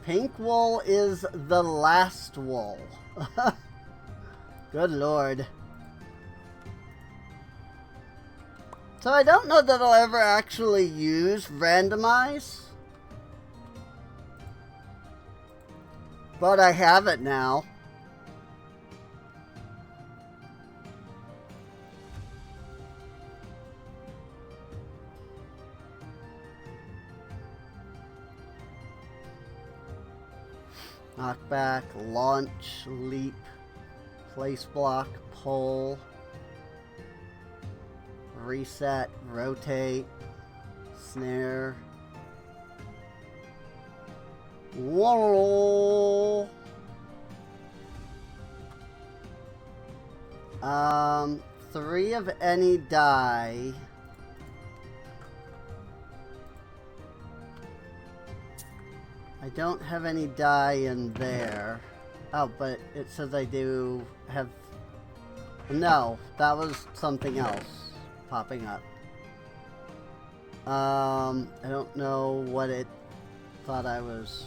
Speaker 1: Pink wool is the last wool. Good lord. So I don't know that I'll ever actually use randomize. But I have it now. Knockback, launch, leap, place block, pull, reset, rotate, snare. Whoa. 3 of any die. I don't have any die in there. Oh, but it says I do have... No, that was something else popping up. I don't know what it thought I was...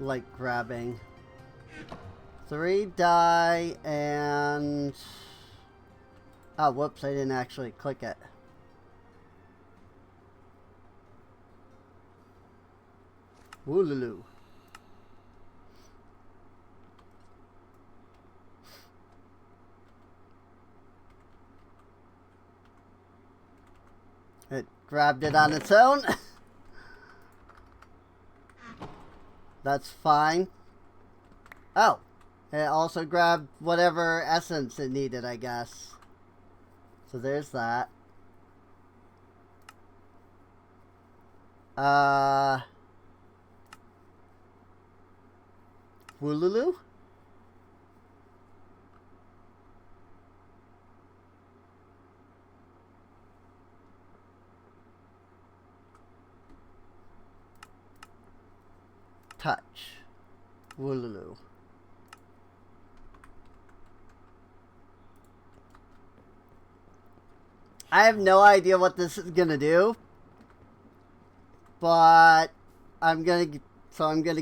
Speaker 1: like grabbing. 3 die and... Oh, whoops, I didn't actually click it. Wooloo. It grabbed it on its own. That's fine. Oh, it also grabbed whatever essence it needed, I guess. So there's that. Woolulu? Touch. Woolulu. I have no idea what this is gonna do, but I'm gonna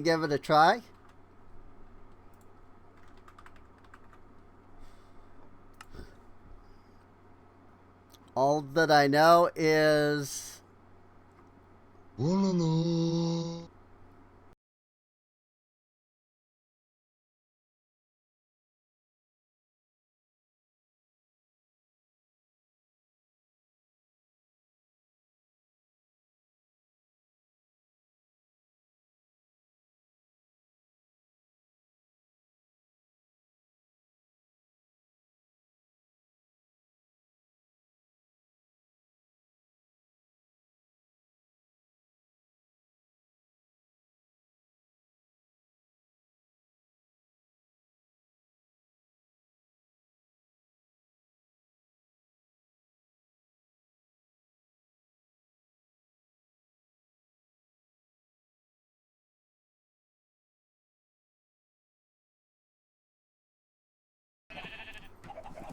Speaker 1: give it a try. All that I know is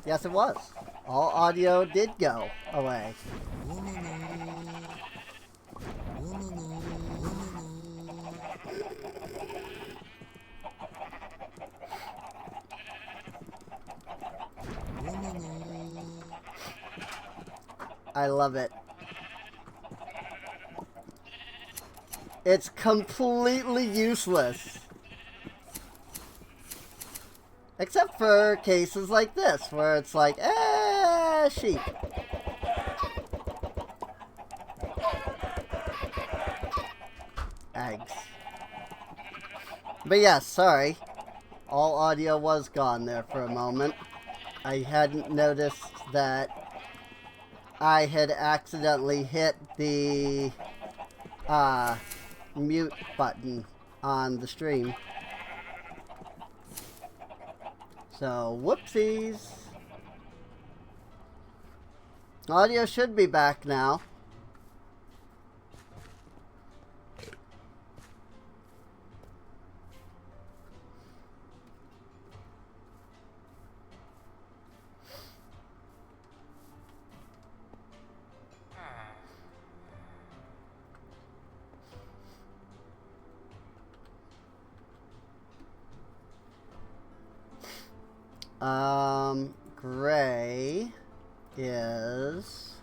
Speaker 1: yes, it was. All audio did go away. I love it. It's completely useless. Except for cases like this, where it's like, sheep. Eggs. But yes, sorry. All audio was gone there for a moment. I hadn't noticed that I had accidentally hit the mute button on the stream. So, whoopsies. Audio should be back now. Gray is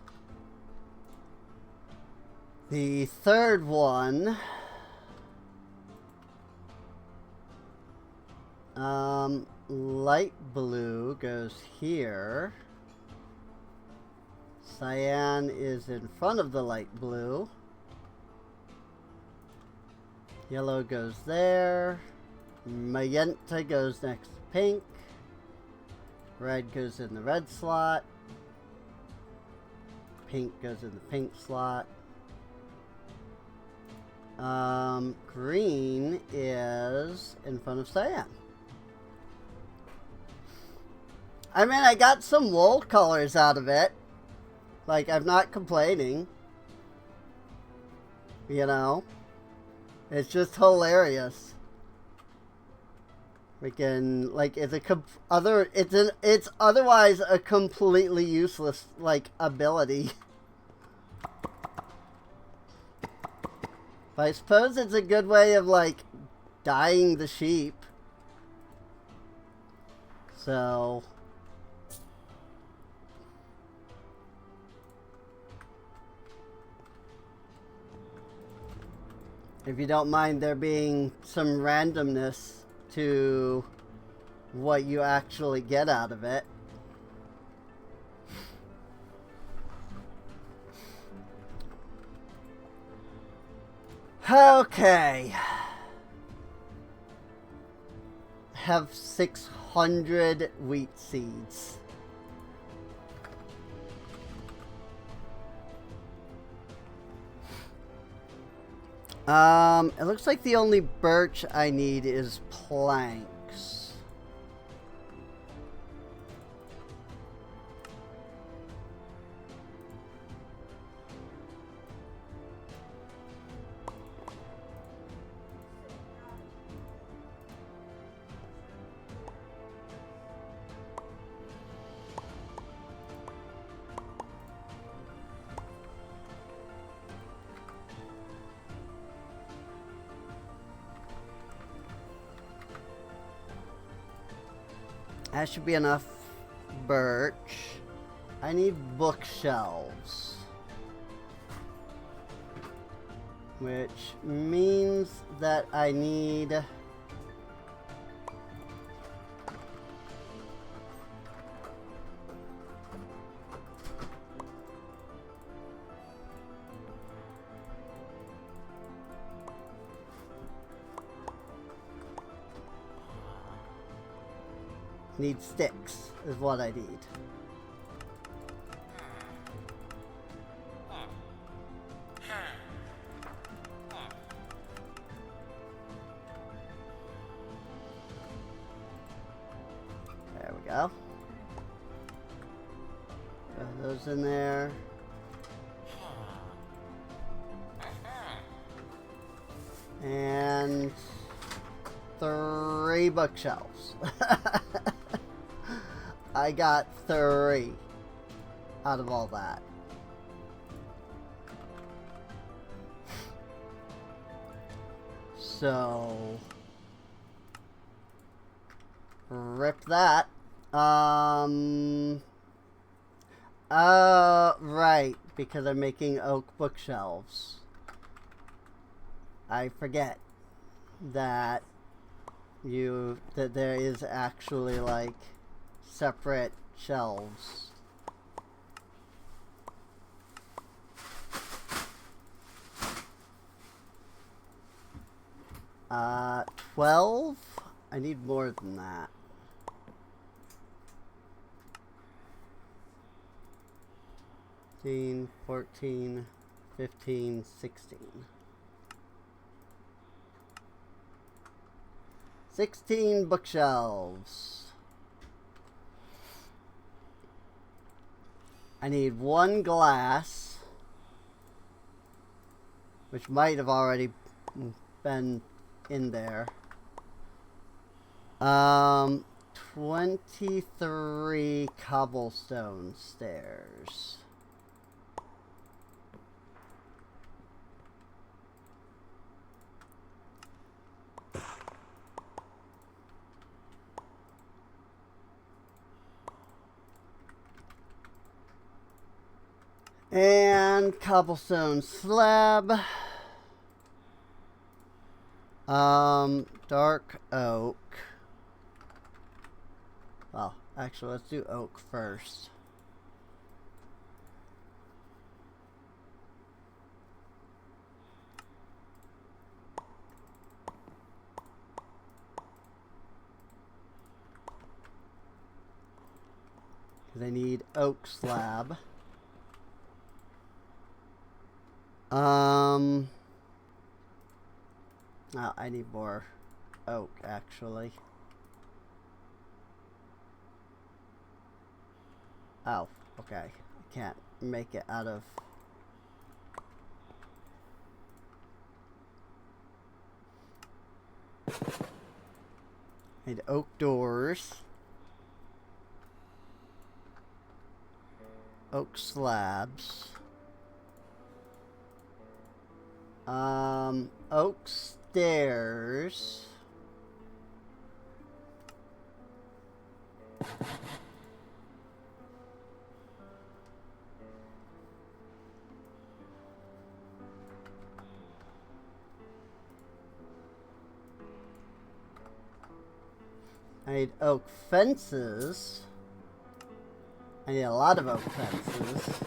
Speaker 1: the third one. Light blue goes here. Cyan is in front of the light blue. Yellow goes there. Magenta goes next to pink. Red goes in the red slot. Pink goes in the pink slot. Green is in front of cyan. I mean, I got some wool colors out of it. Like, I'm not complaining. You know? It's just hilarious. Freaking, like, it's otherwise a completely useless, like, ability. But I suppose it's a good way of, like, dyeing the sheep. So... if you don't mind there being some randomness to what you actually get out of it. Okay. have 600 wheat seeds. It looks like the only birch I need is planks. That should be enough birch. I need bookshelves. Which means that I need... Need sticks, is what I need. There we go. Put those in there. And 3 bookshelves. I got 3 out of all that. So rip that. Right, because I'm making oak bookshelves. I forget that there is actually like separate shelves. Uh, 12? I need more than that. 13, 14, 15, 16. 16 bookshelves. I need 1 glass, which might have already been in there. 23 cobblestone stairs. And cobblestone slab. Dark oak. Well, actually, let's do oak first. Because I need oak slab. Oh, I need more oak, actually. Oh, okay. I can't make it out of... I need oak doors. Oak slabs. Oak stairs. I need oak fences. I need a lot of oak fences.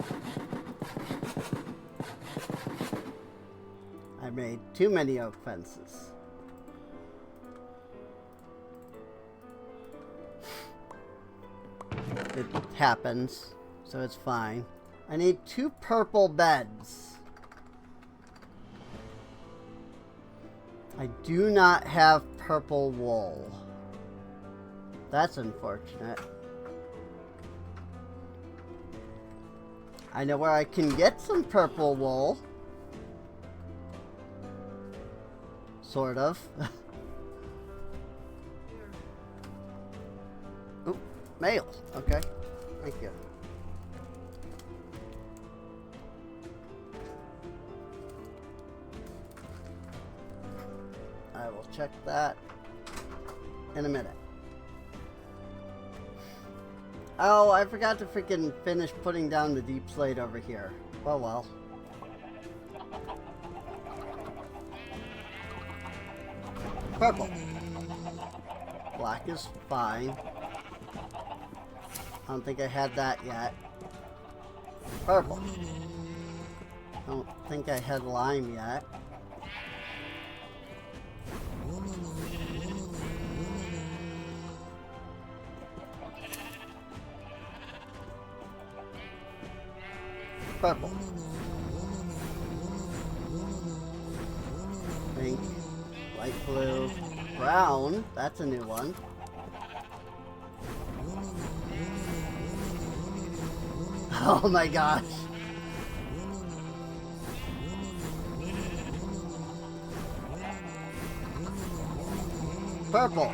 Speaker 1: I made too many oak fences. it happens, so it's fine. I need 2 purple beds. I do not have purple wool. That's unfortunate. I know where I can get some purple wool. Sort of. Oh, mail. Okay. Thank you. I will check that in a minute. Oh, I forgot to freaking finish putting down the deep slate over here. Oh well. Purple. Black is fine. I don't think I had that yet. Purple. I don't think I had lime yet. Purple. Pink. Light blue. Brown. That's a new one. Oh my gosh. Purple.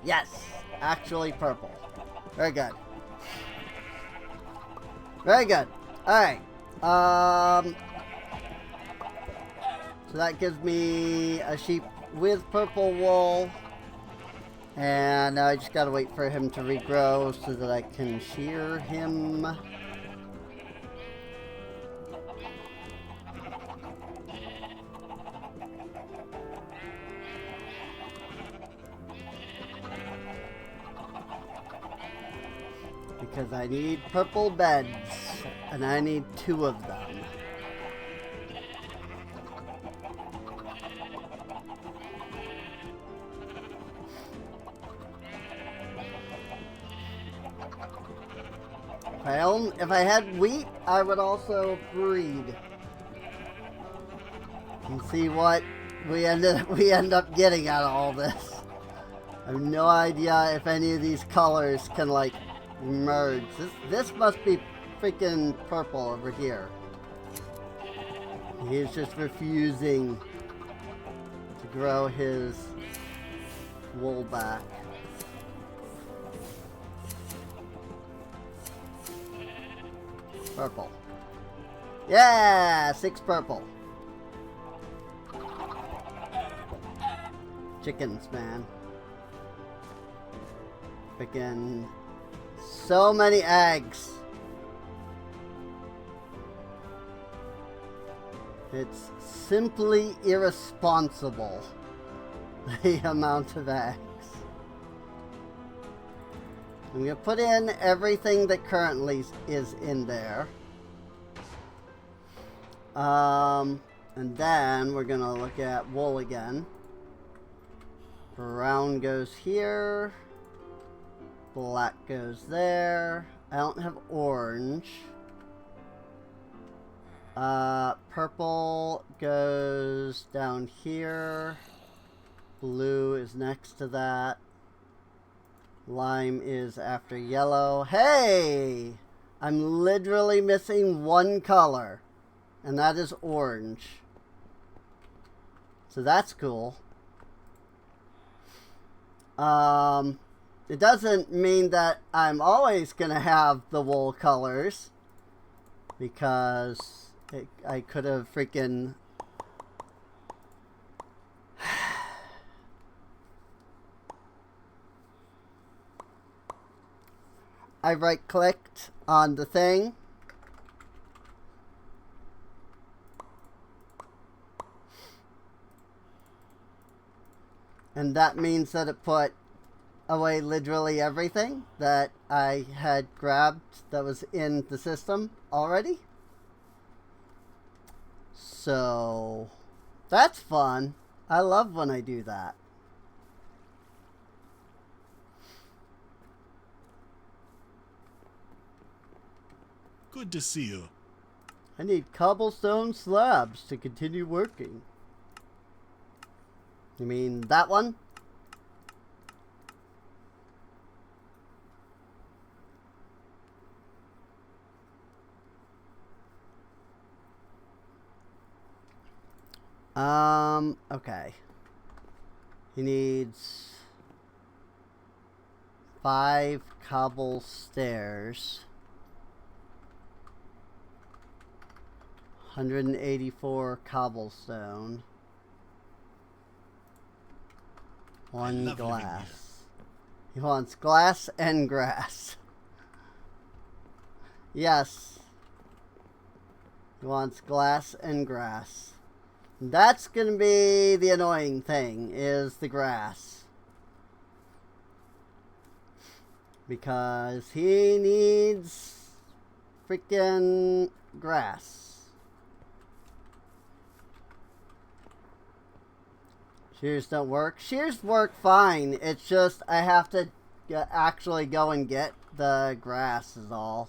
Speaker 1: Yes. Actually purple. Very good. Very good. Alright. So that gives me a sheep with purple wool. And now I just gotta wait for him to regrow so that I can shear him. Because I need purple beds, and I need 2 of them. If I had wheat, I would also breed. And see what we end up getting out of all this. I have no idea if any of these colors can like merge. This must be freaking purple over here. He's just refusing to grow his wool back. Purple. Yeah, 6 purple. Chickens, man. Freaking so many eggs. It's simply irresponsible, the amount of eggs. I'm going to put in everything that currently is in there. And then we're going to look at wool again. Brown goes here. Black goes there. I don't have orange. Purple goes down here. Blue is next to that. Lime is after yellow. Hey! I'm literally missing 1 color. And that is orange. So that's cool. It doesn't mean that I'm always going to have the wool colors. Because I could have freaking... I right-clicked on the thing. And that means that it put away literally everything that I had grabbed that was in the system already. So, that's fun. I love when I do that.
Speaker 2: Good to see you.
Speaker 1: I need cobblestone slabs to continue working. You mean that one? Okay. He needs 5 cobble stairs. 184 cobblestone. 1
Speaker 2: love living here.
Speaker 1: glass. He wants glass and grass. Yes. He wants glass and grass. That's gonna be the annoying thing, is the grass. Because he needs freaking grass. Shears don't work. Shears work fine. It's just I have to actually go and get the grass is all.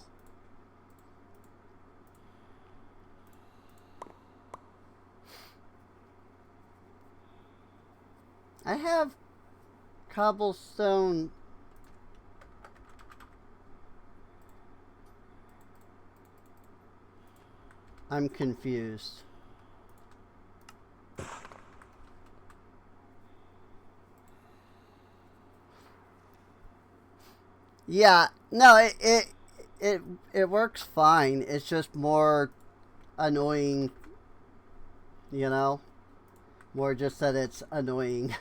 Speaker 1: I have cobblestone. I'm confused. Yeah, no, it works fine. It's just more annoying, you know? More just that it's annoying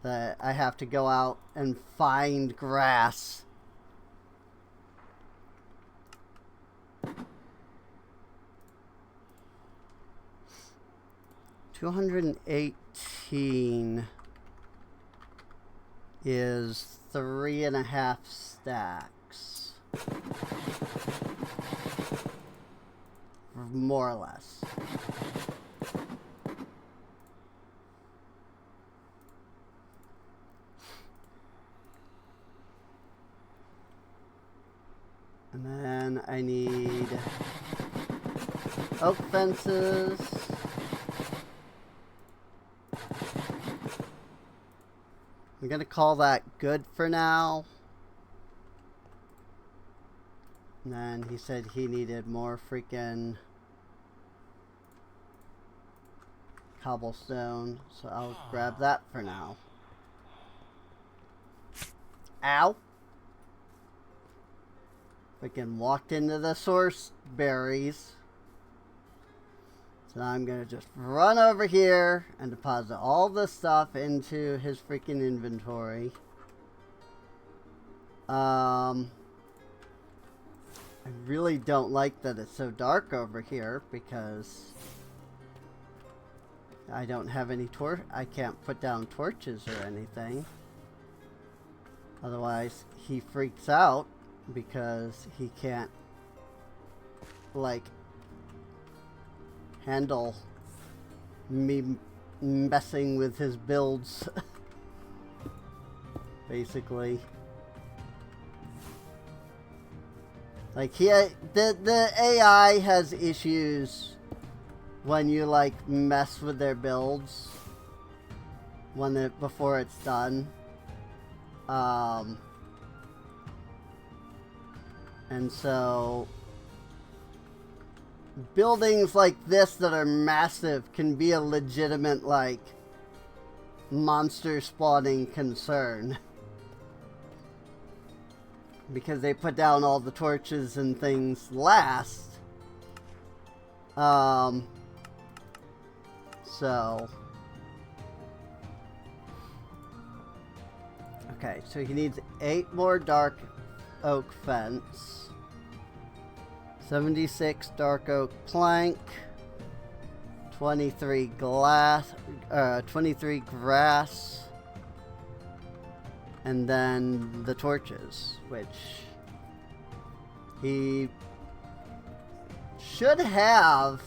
Speaker 1: that I have to go out and find grass. $218 is 3.5 stacks. More or less. And then I need oak fences. I'm gonna call that good for now. And then he said he needed more freaking cobblestone, so I'll grab that for now. Ow! Freaking walked into the source berries. So now I'm gonna just run over here and deposit all this stuff into his freaking inventory. I really don't like that it's so dark over here because I don't have any I can't put down torches or anything. Otherwise, he freaks out because he can't, like, handle me messing with his builds. Basically. Like, the AI has issues when you, like, mess with their builds before it's done. And so buildings like this that are massive can be a legitimate, like, monster spawning concern. Because they put down all the torches and things last. So. Okay, so he needs 8 more dark oak fence. 76 dark oak plank. 23 glass, 23 grass. And then the torches, which he should have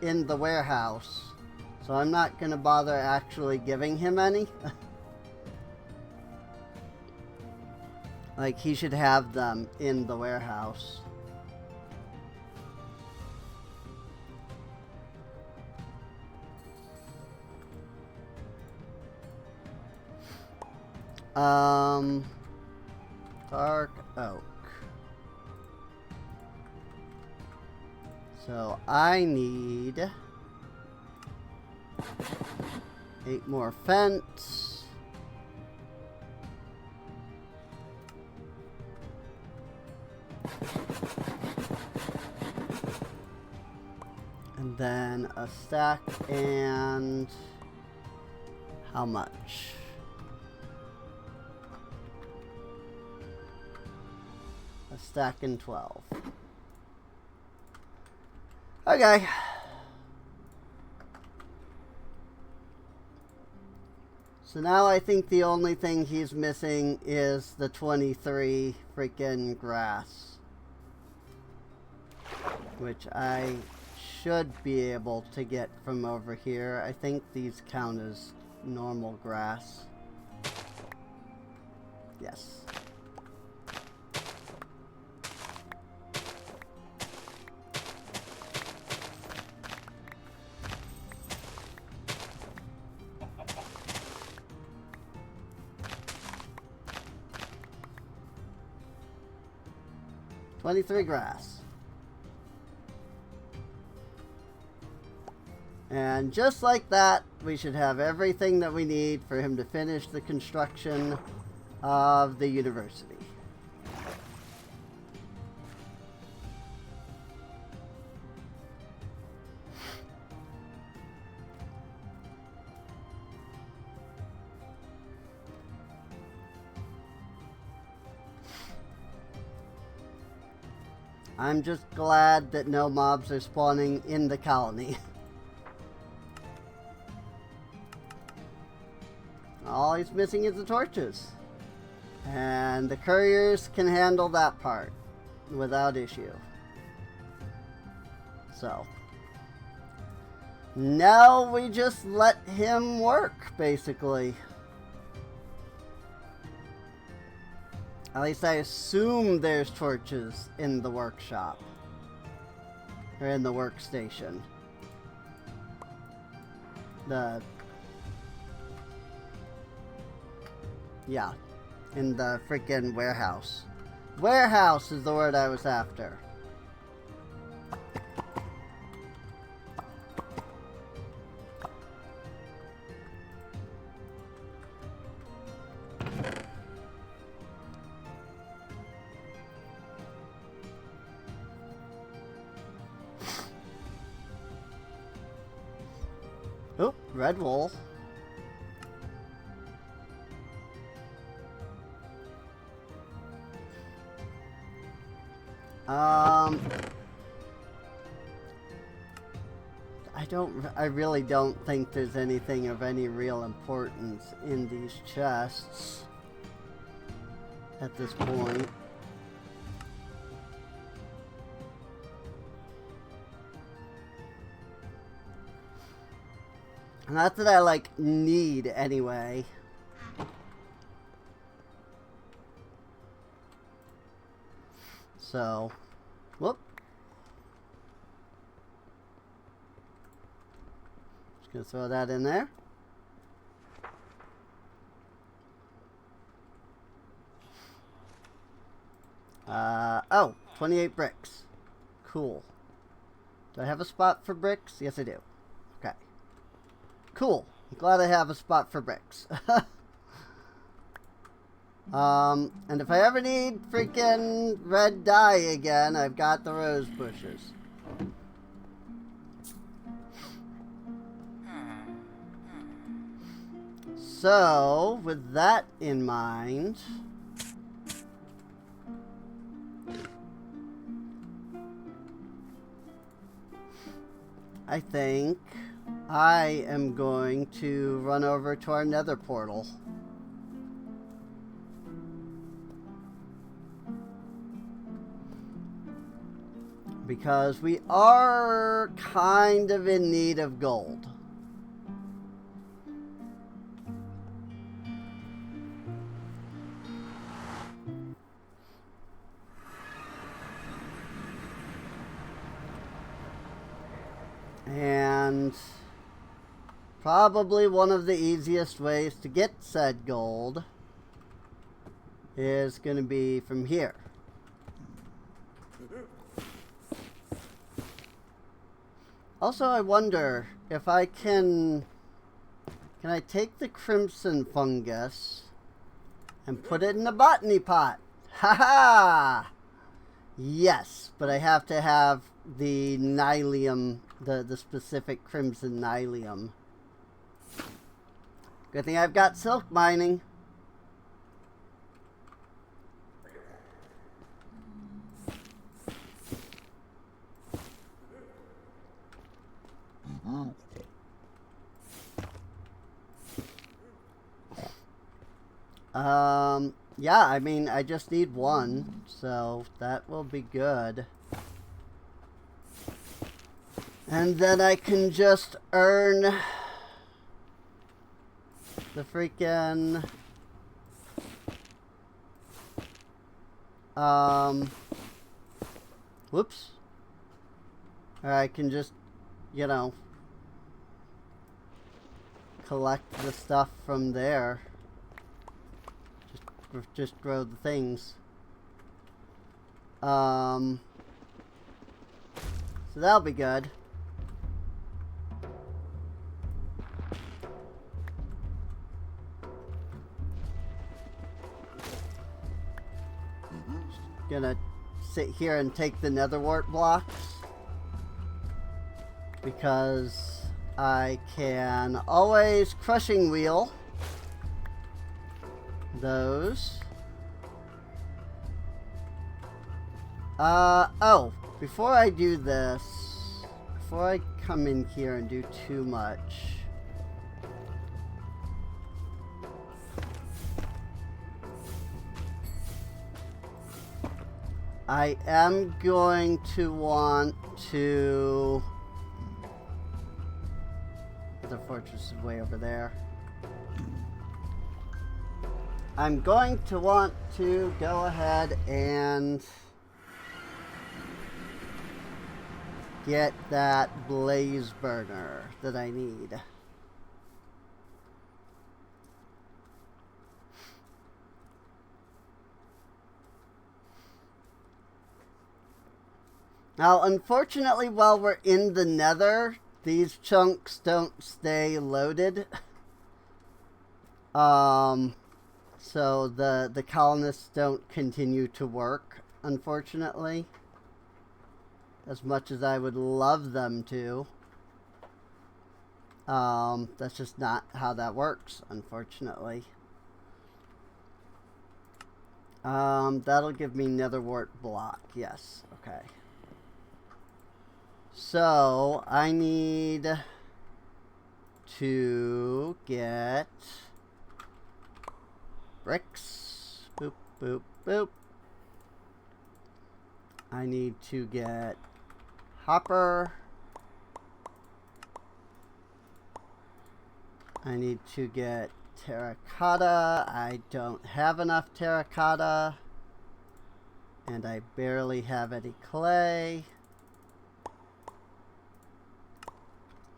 Speaker 1: in the warehouse. So I'm not going to bother actually giving him any. Like, he should have them in the warehouse. Dark oak. So I need 8 more fence. And then a stack and how much? A stack and 12. Okay. So now I think the only thing he's missing is the 23 freaking grass. Which I should be able to get from over here. I think these count as normal grass. Yes. $23 grass. And just like that, we should have everything that we need for him to finish the construction of the university. I'm just glad that no mobs are spawning in the colony. All he's missing is the torches. And the couriers can handle that part without issue. So now we just let him work, basically. At least I assume there's torches in the workshop. Or in the workstation. Yeah, in the freaking warehouse. Warehouse is the word I was after. Oh, red wool. I really don't think there's anything of any real importance in these chests at this point. Not that I, like, need anyway. So, whoop. Just gonna throw that in there. Oh, 28 bricks. Cool. Do I have a spot for bricks? Yes, I do. Okay. Cool. I'm glad I have a spot for bricks. And if I ever need freaking red dye again, I've got the rose bushes. So, with that in mind, I think I am going to run over to our nether portal. Because we are kind of in need of gold. And probably one of the easiest ways to get said gold is going to be from here. Also, I wonder if I can I take the crimson fungus and put it in the botany pot? Ha-ha! Yes, but I have to have the nylium, the specific crimson nylium. Good thing I've got silk mining. Yeah, I mean, I just need one, so that will be good. And then I can just earn the freaking, whoops. Or I can just, you know, collect the stuff from there. Just grow the things. So that'll be good. Just gonna sit here and take the netherwort blocks because I can always crushing wheel those. Oh, before I do this, before I come in here and do too much, I am going to want to, the fortress is way over there. I'm going to want to go ahead and get that blaze burner that I need. Now, unfortunately, while we're in the nether, these chunks don't stay loaded. So the colonists don't continue to work, unfortunately, as much as I would love them to. That's just not how that works, unfortunately. That'll give me netherwort block, yes, okay. So, I need to get bricks. Boop, boop, boop. I need to get hopper. I need to get terracotta. I don't have enough terracotta. And I barely have any clay.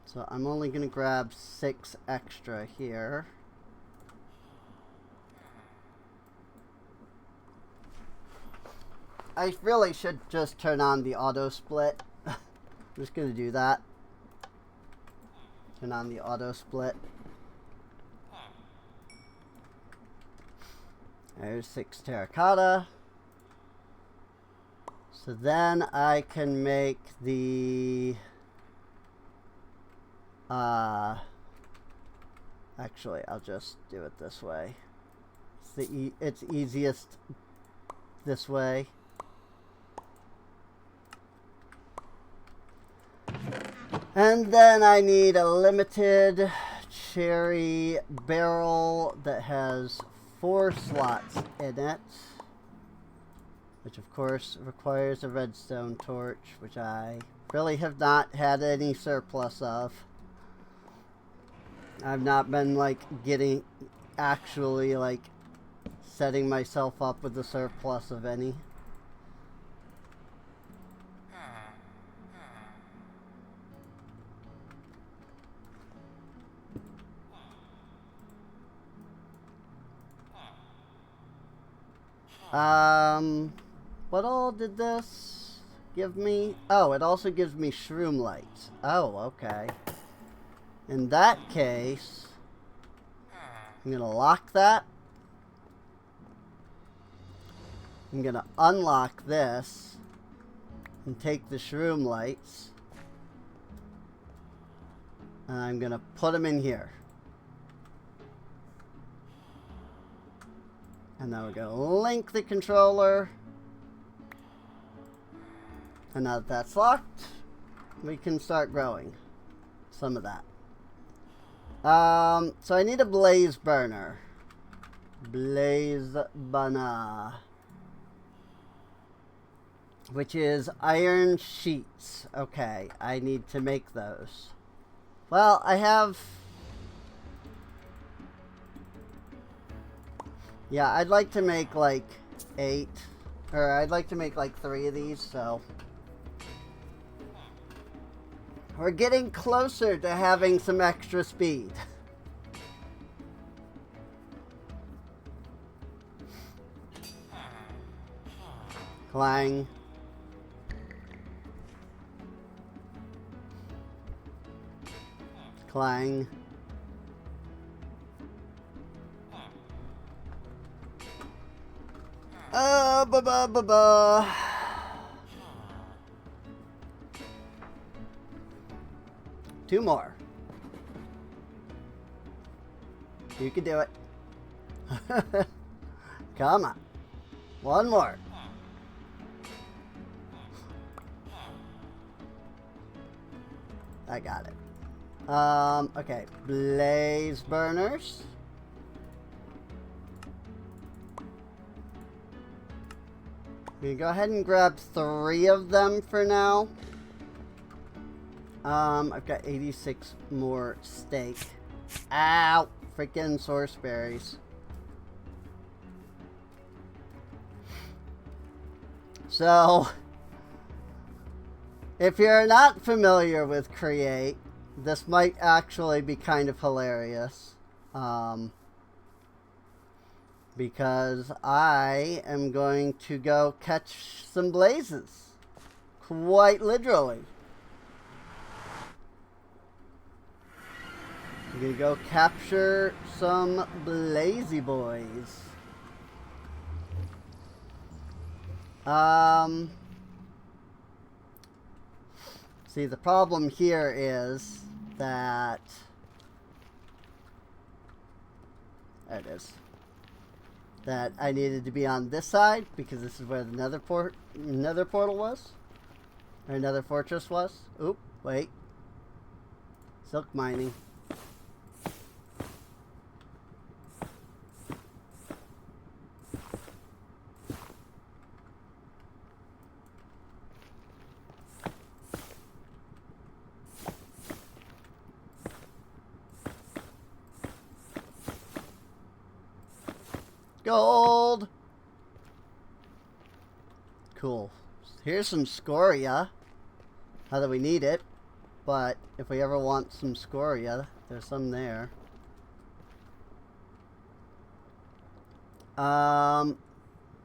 Speaker 1: So I'm only going to grab 6 extra here. I really should just turn on the auto split. I'm just going to do that. Turn on the auto split. There's 6 terracotta. So then I can make the... actually, I'll just do it this way. It's easiest this way. And then I need a limited cherry barrel that has 4 slots in it, which of course requires a redstone torch, which I really have not had any surplus of. I've not been like actually setting myself up with a surplus of any. What all did this give me? Oh, it also gives me shroom lights. Oh, okay. In that case, I'm gonna lock that. I'm gonna unlock this and take the shroom lights. And I'm gonna put them in here. And now we're gonna link the controller. And now that that's locked, we can start growing some of that. So I need a blaze burner. Blaze burner. Which is iron sheets. Okay, I need to make those. Well, I have... Yeah, I'd like to make like 8. Or I'd like to make like 3 of these, so... We're getting closer to having some extra speed. Clang. Clang. Ba ba ba ba. Two more. You can do it. Come on. One more. I got it. Okay. Blaze burners. I'm gonna go ahead and grab 3 of them for now. I've got 86 more steak. Ow! Freaking source berries. So, if you're not familiar with Create, this might actually be kind of hilarious. Because I am going to go catch some blazes. Quite literally. I'm gonna go capture some blazy boys. See, the problem here is that... There it is. That I needed to be on this side because this is where the nether portal was. Or another fortress was. Oop, wait. Silk mining. Gold! Cool. Here's some scoria. Not that we need it, but if we ever want some scoria, there's some there.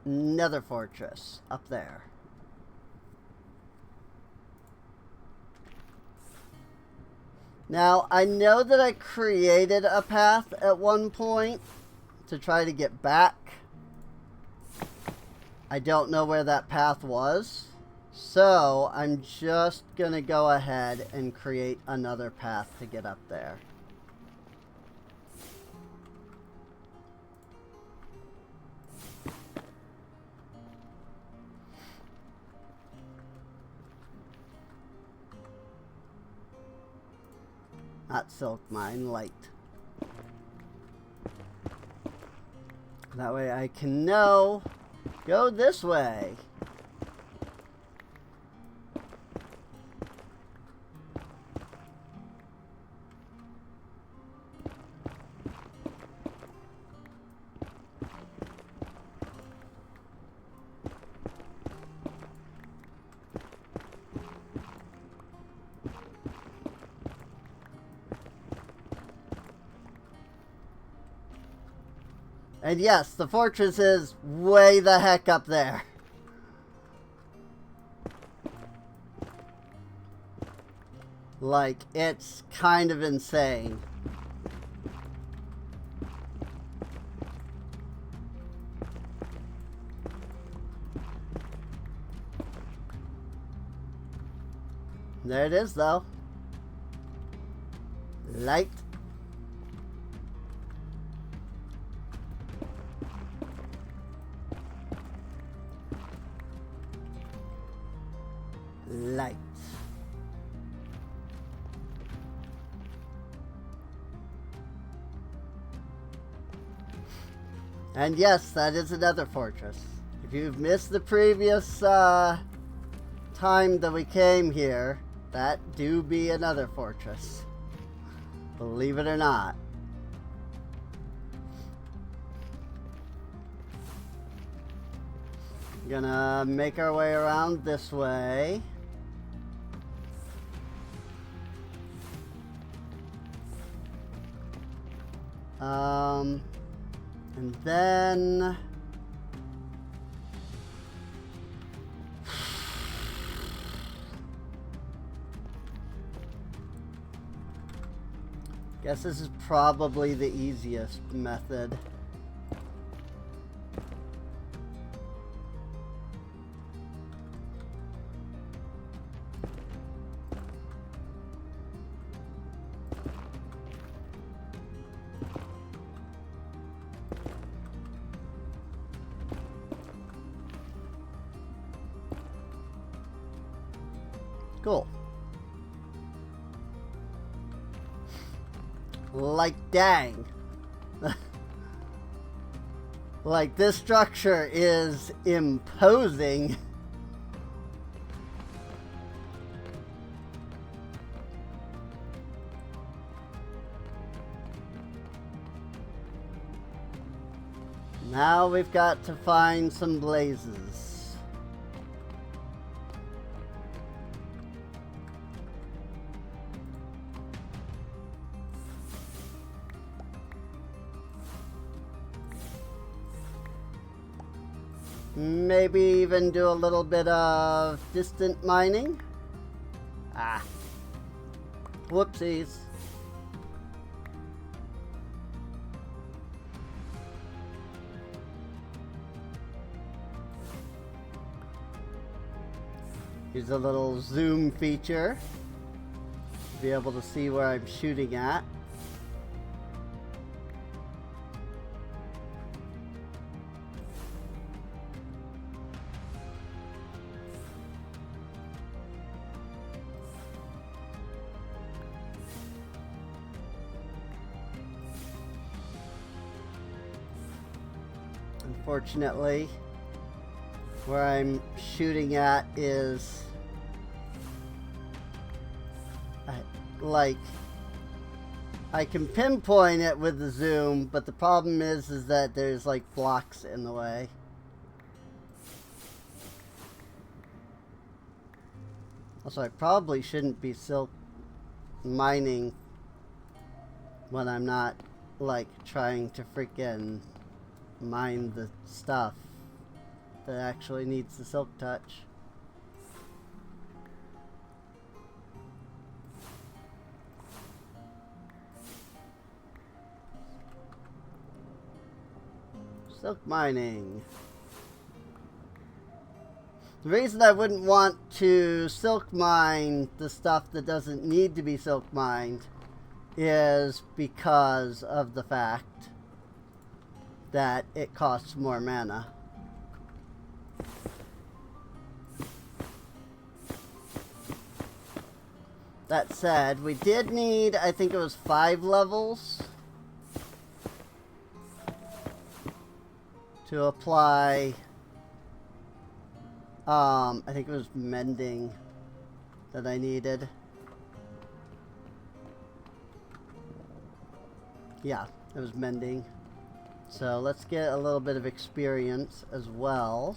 Speaker 1: Nether fortress up there. Now, I know that I created a path at one point to try to get back. I don't know where that path was. So, I'm just gonna go ahead and create another path to get up there. Not silk mine, light. That way I can know, go this way. And yes, the fortress is way the heck up there. Like, it's kind of insane. There it is, though. Light. Light. And yes, that is another fortress. If you've missed the previous time that we came here, that do be another fortress. Believe it or not. Gonna make our way around this way. And then guess this is probably the easiest method. Cool. Like, dang. Like, this structure is imposing. Now we've got to find some blazes. Maybe even do a little bit of distant mining. Ah. Whoopsies. Use a little zoom feature to be able to see where I'm shooting at. Unfortunately, where I'm shooting at is like I can pinpoint it with the zoom, but the problem is that there's like blocks in the way. Also, I probably shouldn't be silk mining when I'm not like trying to freaking mine the stuff that actually needs the silk touch. Silk mining. The reason I wouldn't want to silk mine the stuff that doesn't need to be silk mined is because of the fact that it costs more mana. That said, we did need, I think it was 5 levels to apply, I think it was mending that I needed. Yeah, it was mending. So let's get a little bit of experience as well.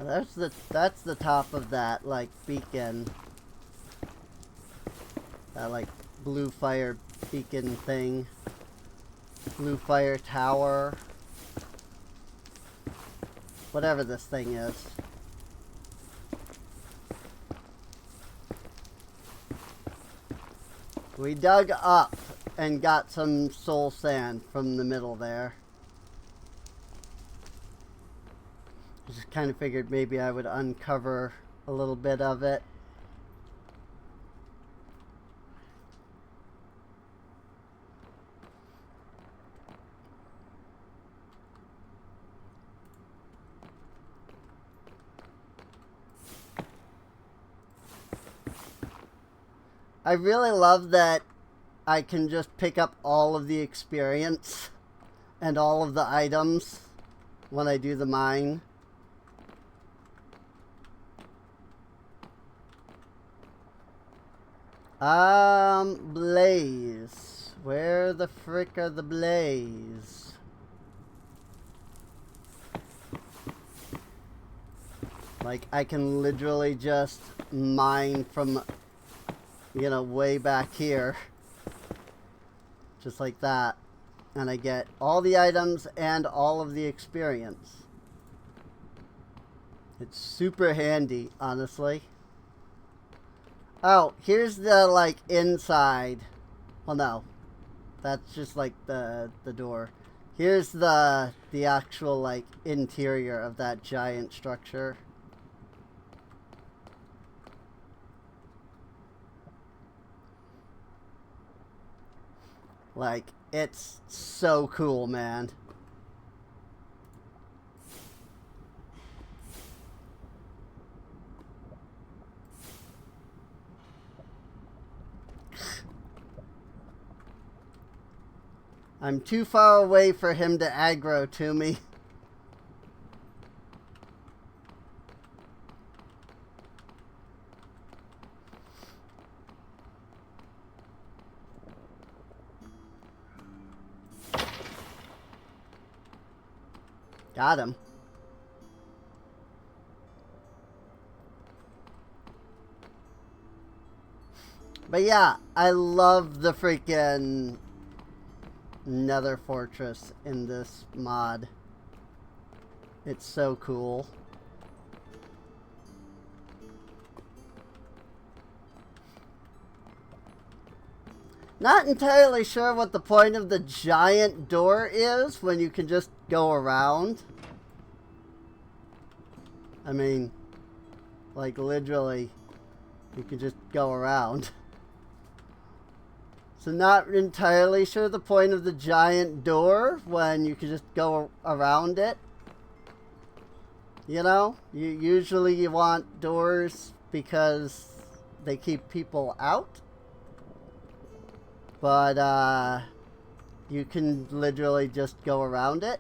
Speaker 1: That's the top of that like beacon. That like blue fire beacon thing. Blue fire tower. Whatever this thing is. We dug up and got some soul sand from the middle there. Just kind of figured maybe I would uncover a little bit of it. I really love that I can just pick up all of the experience and all of the items when I do the mine. Blaze. Where the frick are the blaze? Like, I can literally just mine from, you know, way back here. Just like that. And I get all the items and all of the experience. It's super handy, honestly. Oh, here's the, like, inside. Well, no. That's just, like, the door. Here's the actual, like, interior of that giant structure. Like, it's so cool, man. I'm too far away for him to aggro to me. Got him. But yeah, I love the freaking Nether Fortress in this mod. It's so cool. Not entirely sure what the point of the giant door is when you can just go around. I mean, like literally, you can just go around. So not entirely sure the point of the giant door when you can just go around it. You know, usually you want doors because they keep people out. But, you can literally just go around it.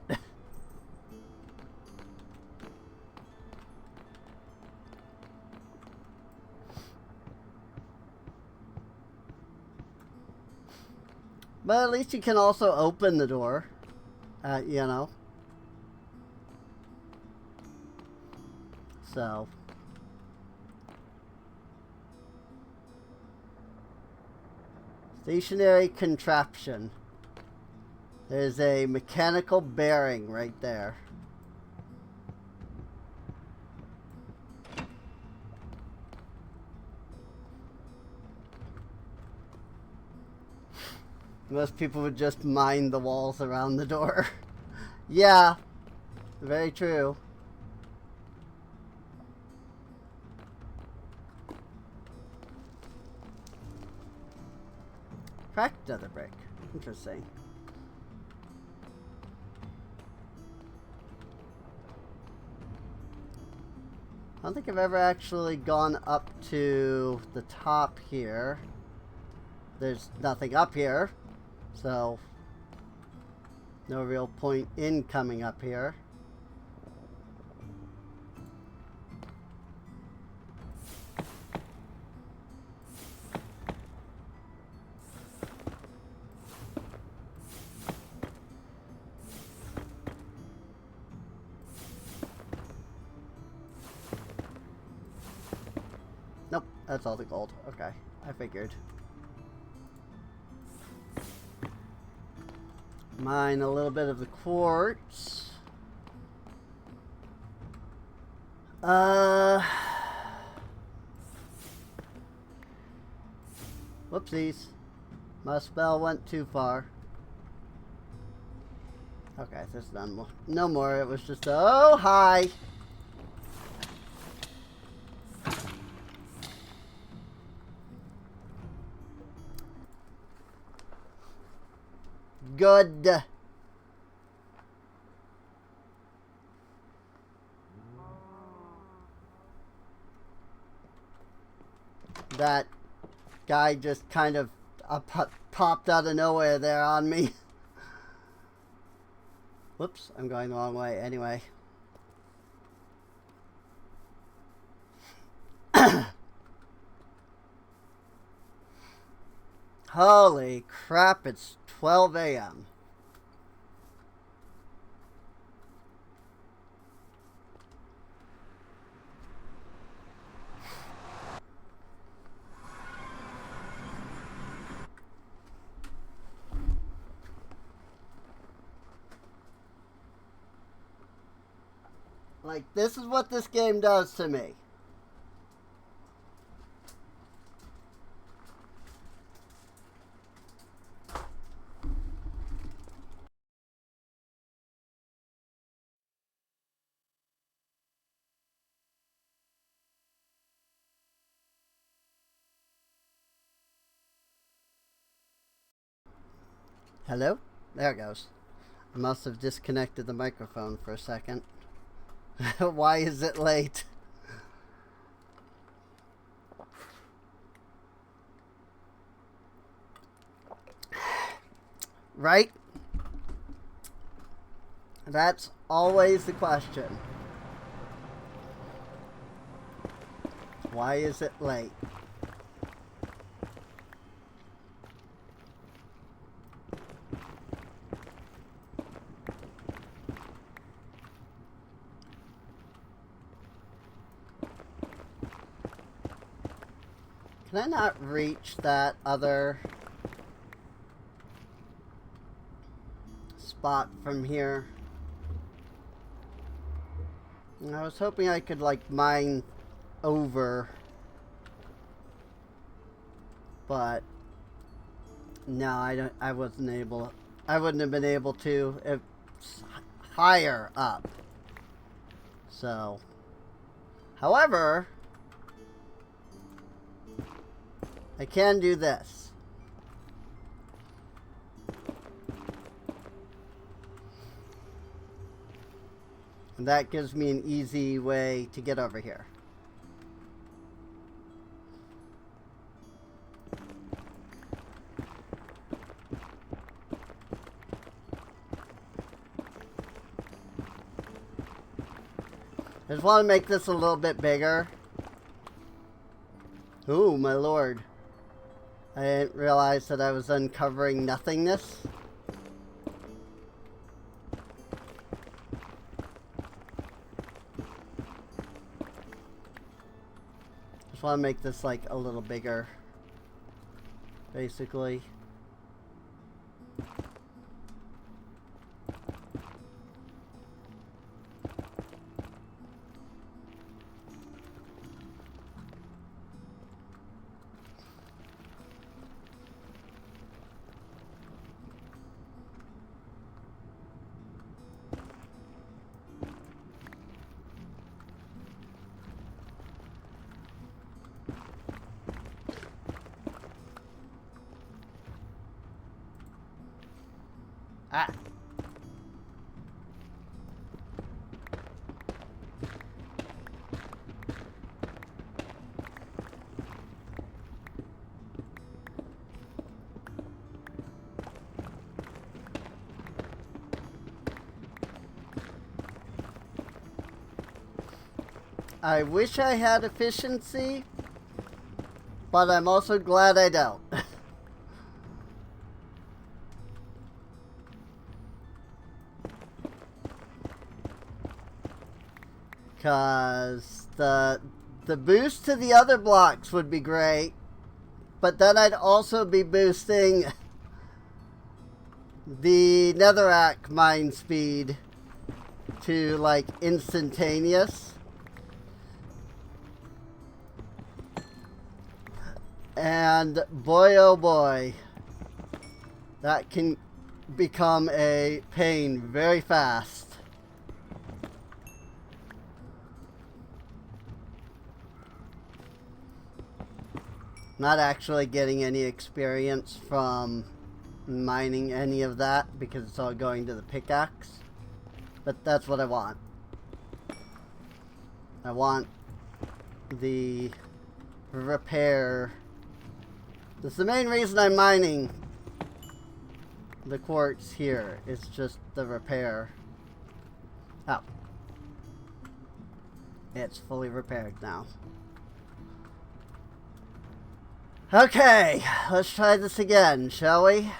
Speaker 1: But at least you can also open the door, you know. So. Stationary contraption. There's a mechanical bearing right there. Most people would just mine the walls around the door. Yeah, very true. Cracked nether brick. Interesting. I don't think I've ever actually gone up to the top here. There's nothing up here, so no real point in coming up here. That's all the gold. Okay, I figured. Mine a little bit of the quartz. Whoopsies. My spell went too far. Okay, there's none more. No more. It was just, oh, hi. Good. That guy just kind of popped out of nowhere there on me. Whoops, I'm going the wrong way anyway. Holy crap, it's 12 a.m. Like, this is what this game does to me. Hello? There it goes. I must have disconnected the microphone for a second. Why is it late? Right? That's always the question. Why is it late? Can I not reach that other spot from here? I was hoping I could, like, mine over, but no, I wasn't able. I wouldn't have been able to if it's higher up. So, however, I can do this. And that gives me an easy way to get over here. I just want to make this a little bit bigger. Ooh, my lord. I didn't realize that I was uncovering nothingness. Just want to make this like a little bigger, basically. Ah. I wish I had efficiency, but I'm also glad I don't. Because the The boost to the other blocks would be great, but then I'd also be boosting the netherrack mine speed to like instantaneous. And boy oh boy, that can become a pain very fast. Not actually getting any experience from mining any of that because it's all going to the pickaxe. But that's what I want. I want the repair. That's the main reason I'm mining the quartz here. It's just the repair. Oh. It's fully repaired now. Okay, let's try this again, shall we?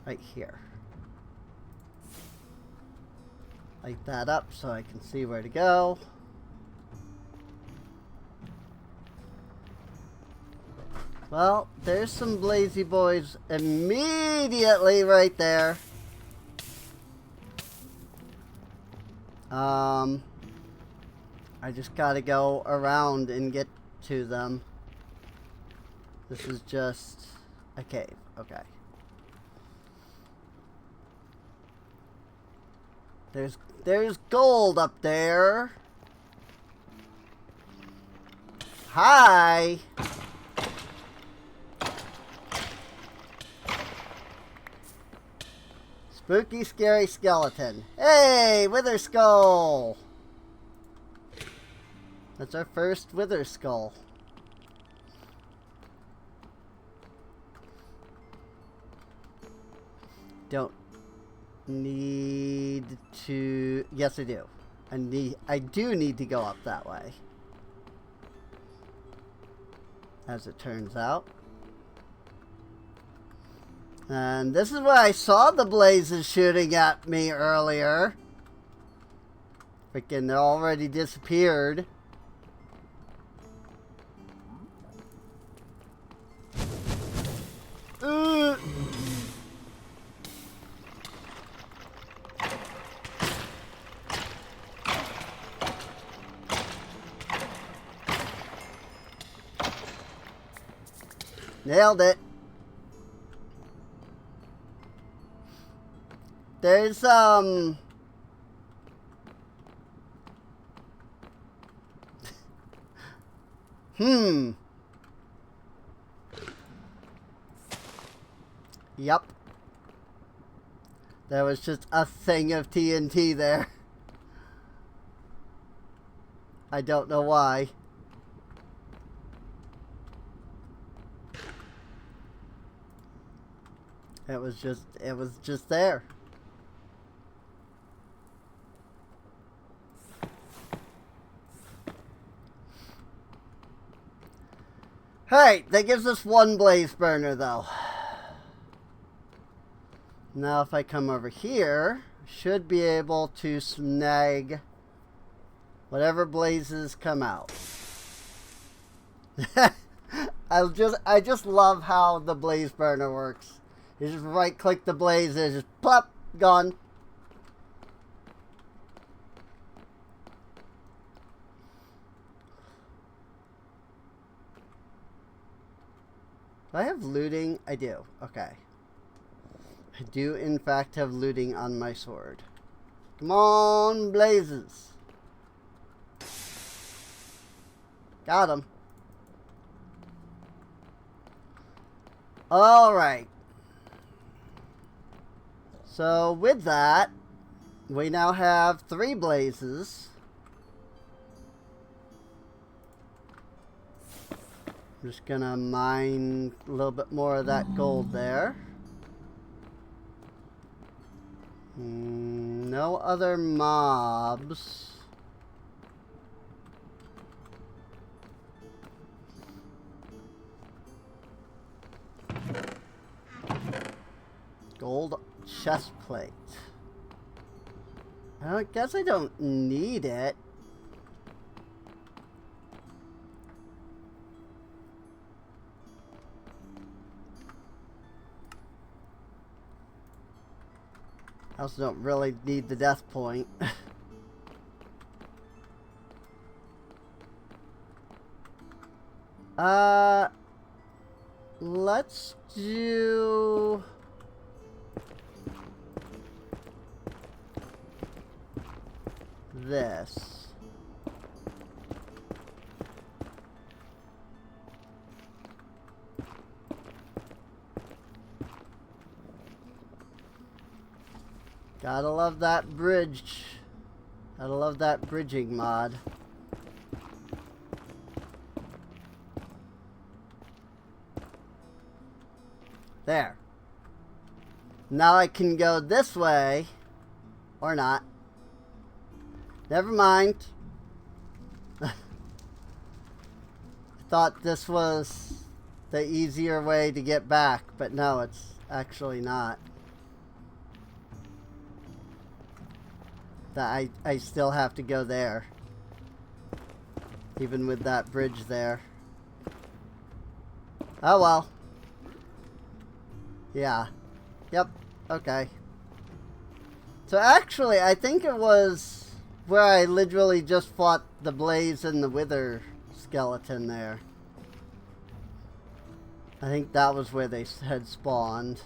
Speaker 1: Right here. Light that up so I can see where to go. Well, there's some Blazy Boys immediately right there. I just gotta go around and get to them. This is just a cave, okay. There's gold up there. Hi. Spooky, scary skeleton. Hey, Wither Skull. That's our first Wither Skull. Don't need to... Yes, I do. I do need to go up that way. As it turns out. And this is where I saw the blazes shooting at me earlier. Freaking, they already disappeared. Nailed it. There's, Yep. There was just a thing of TNT there. I don't know why. It was just there. Alright, that gives us one blaze burner though. Now if I come over here, should be able to snag whatever blazes come out. I just love how the blaze burner works. You just right click the blazes, just plop, gone. Do I have looting? I do. Okay. I do in fact have looting on my sword. Come on, blazes. Got him. Alright. So with that, we now have 3 blazes. I'm just gonna mine a little bit more of that gold there. No other mobs. Gold chest plate. I guess I don't need it. I also don't really need the death point. Let's do... this. Gotta love that bridge. Gotta love that bridging mod. There. Now I can go this way. Or not. Never mind. I thought this was the easier way to get back, but no, it's actually not. That I still have to go there. Even with that bridge there. Oh well. Yeah. Yep. Okay. So actually, I think it was where I literally just fought the Blaze and the Wither skeleton there. I think that was where they had spawned.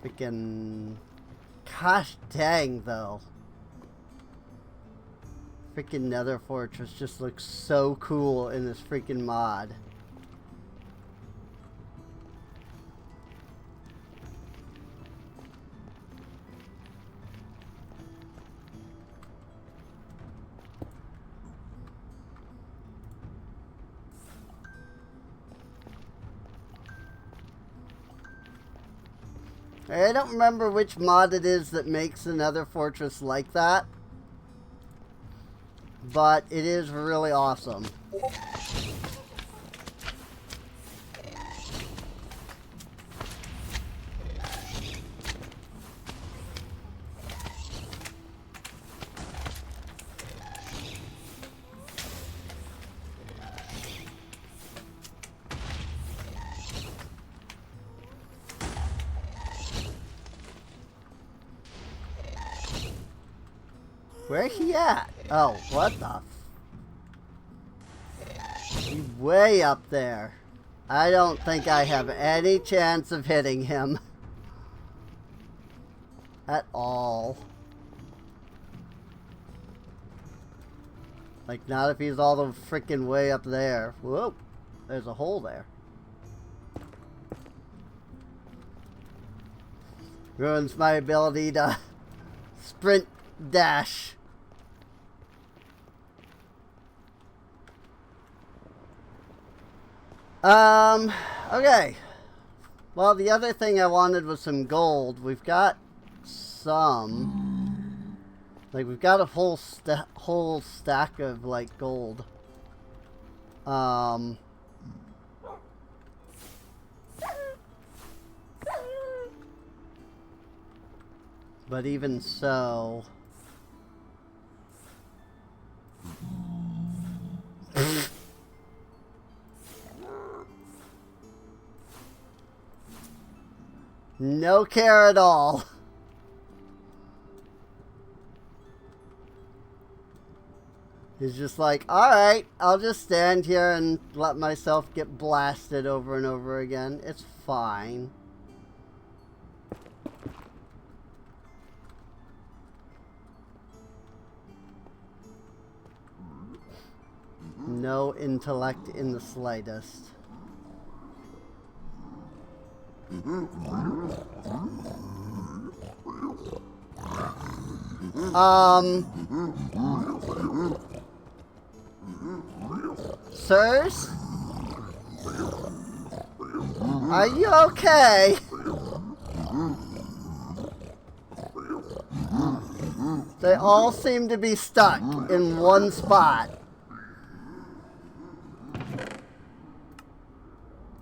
Speaker 1: Freaking... Gosh dang, though. Freaking Nether Fortress just looks so cool in this freaking mod. I don't remember which mod it is that makes another fortress like that, but it is really awesome. Where he at? Oh, what the? He's way up there. I don't think I have any chance of hitting him. At all. Like, not if he's all the freaking way up there. Whoa, there's a hole there. Ruins my ability to sprint dash. Okay. Well, the other thing I wanted was some gold. We've got some. Like, we've got a whole stack of, like, gold. But even so... No care at all. He's just like, alright, I'll just stand here and let myself get blasted over and over again. It's fine. No intellect in the slightest. Sirs? Are you okay? They all seem to be stuck in one spot.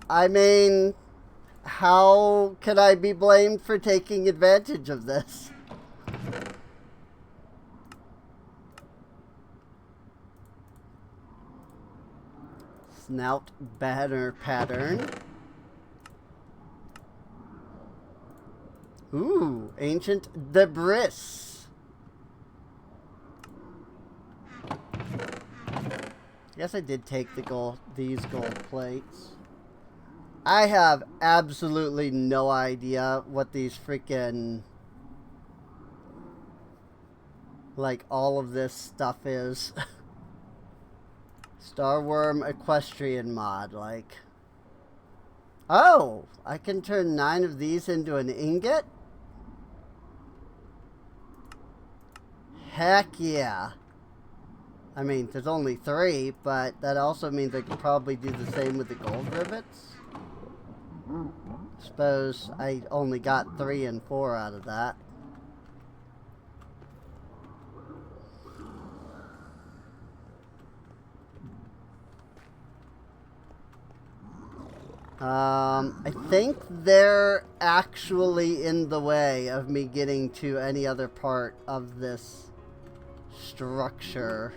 Speaker 1: I mean, how can I be blamed for taking advantage of this? Snout banner pattern. Ooh, ancient debris. I guess I did take these gold plates. I have absolutely no idea what these freaking, like, all of this stuff is. Starworm Equestrian mod, like. Oh, I can turn 9 of these into an ingot? Heck yeah. I mean, there's only 3, but that also means I could probably do the same with the gold rivets. Suppose I only got 3 and 4 out of that. I think they're actually in the way of me getting to any other part of this structure.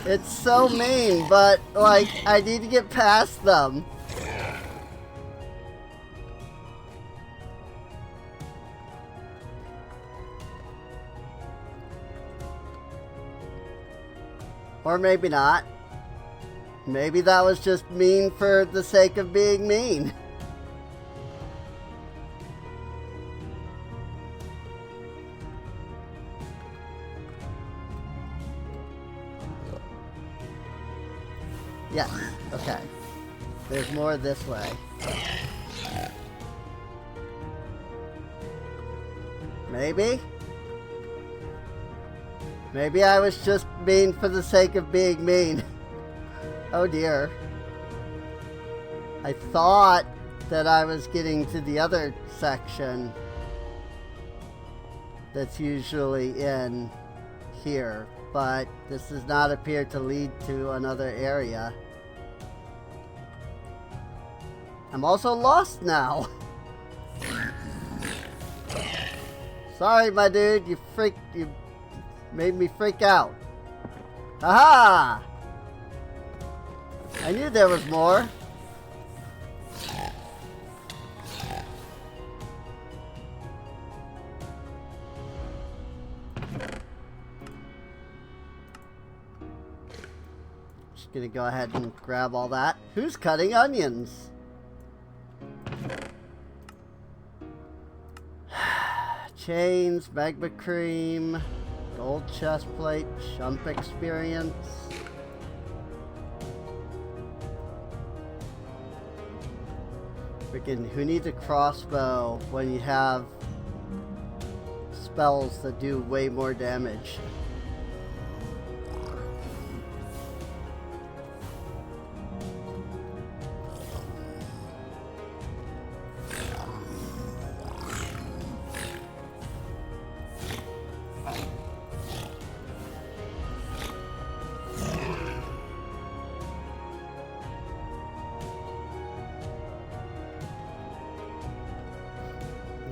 Speaker 1: It's so mean, but, like, I need to get past them. Or maybe not. Maybe that was just mean for the sake of being mean. Yes, okay. There's more this way. Maybe? Maybe I was just mean for the sake of being mean. Oh dear. I thought that I was getting to the other section that's usually in here, but this does not appear to lead to another area. I'm also lost now. Sorry, my dude, you made me freak out. Haha! I knew there was more. Just gonna go ahead and grab all that. Who's cutting onions? Chains, magma cream, gold chest plate, shump experience. Freaking, who needs a crossbow when you have spells that do way more damage?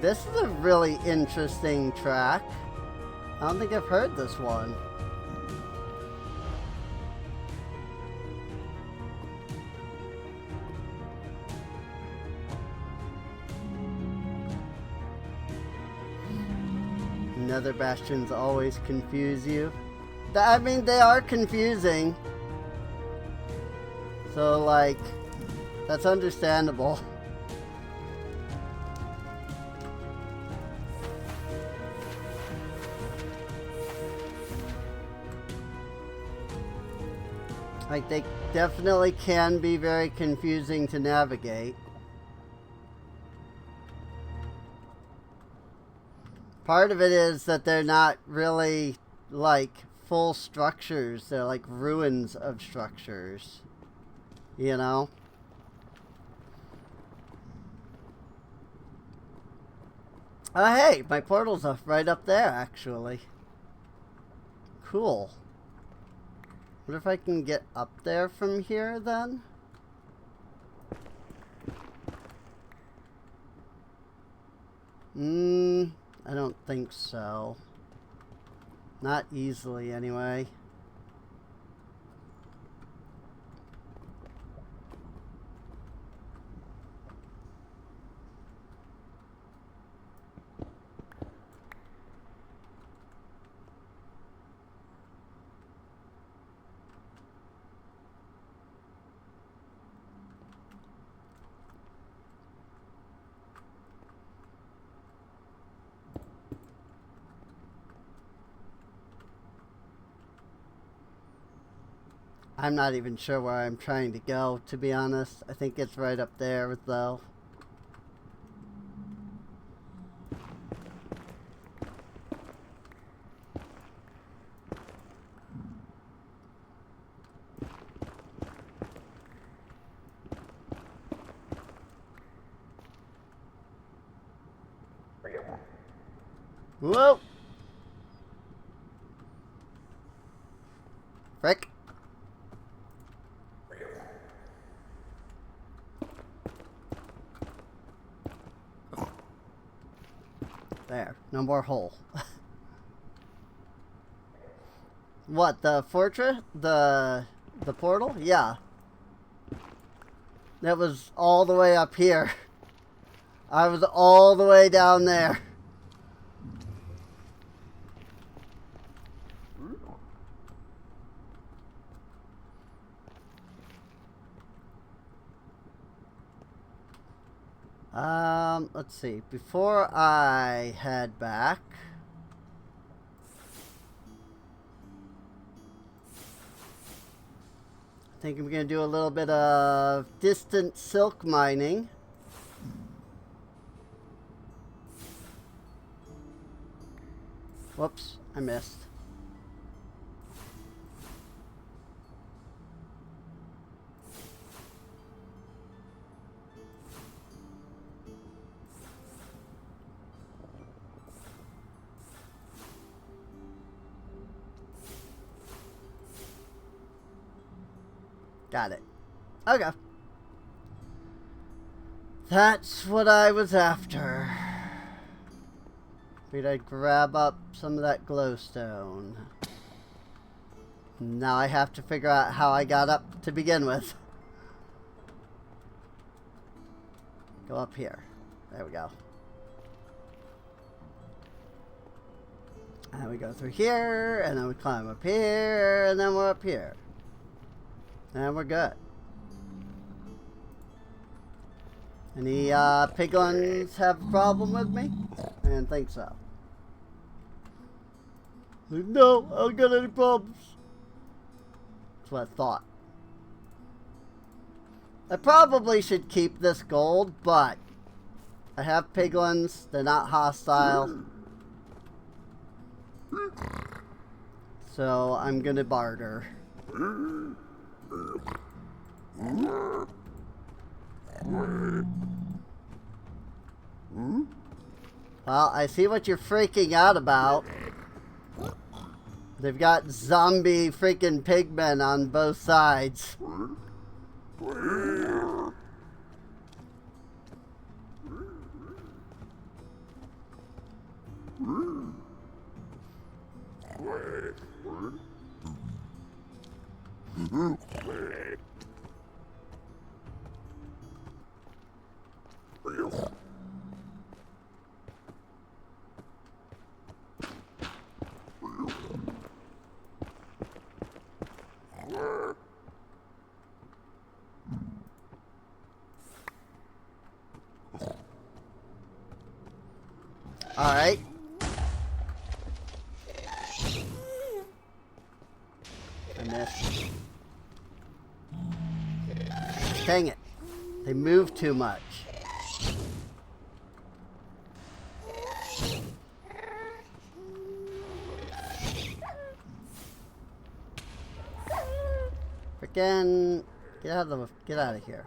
Speaker 1: This is a really interesting track. I don't think I've heard this one. Nether bastions always confuse you. I mean, they are confusing. So, like, that's understandable. Like, they definitely can be very confusing to navigate. Part of it is that they're not really, like, full structures. They're like ruins of structures. You know? Oh, hey, my portal's up right up there, actually. Cool. What if I can get up there from here, then? I don't think so. Not easily, anyway. I'm not even sure where I'm trying to go, to be honest. I think it's right up there, though. Whoa! Frick. There, no more hole. What, the fortress? The portal? Yeah. That was all the way up here. I was all the way down there. Let's see. Before I head back, I think I'm going to do a little bit of distant silk mining. Whoops, I missed. Got it. Okay. That's what I was after. Figured I'd grab up some of that glowstone. Now I have to figure out how I got up to begin with. Go up here. There we go. And we go through here, and then we climb up here, and then we're up here. And we're good. Any piglins have a problem with me? I didn't think so. No, I don't got any problems. That's what I thought. I probably should keep this gold, but I have piglins. They're not hostile. So I'm gonna barter. Well, I see what you're freaking out about. They've got zombie freaking pigmen on both sides. Alright. I missed. Dang it. They move too much. Frickin' get out of here.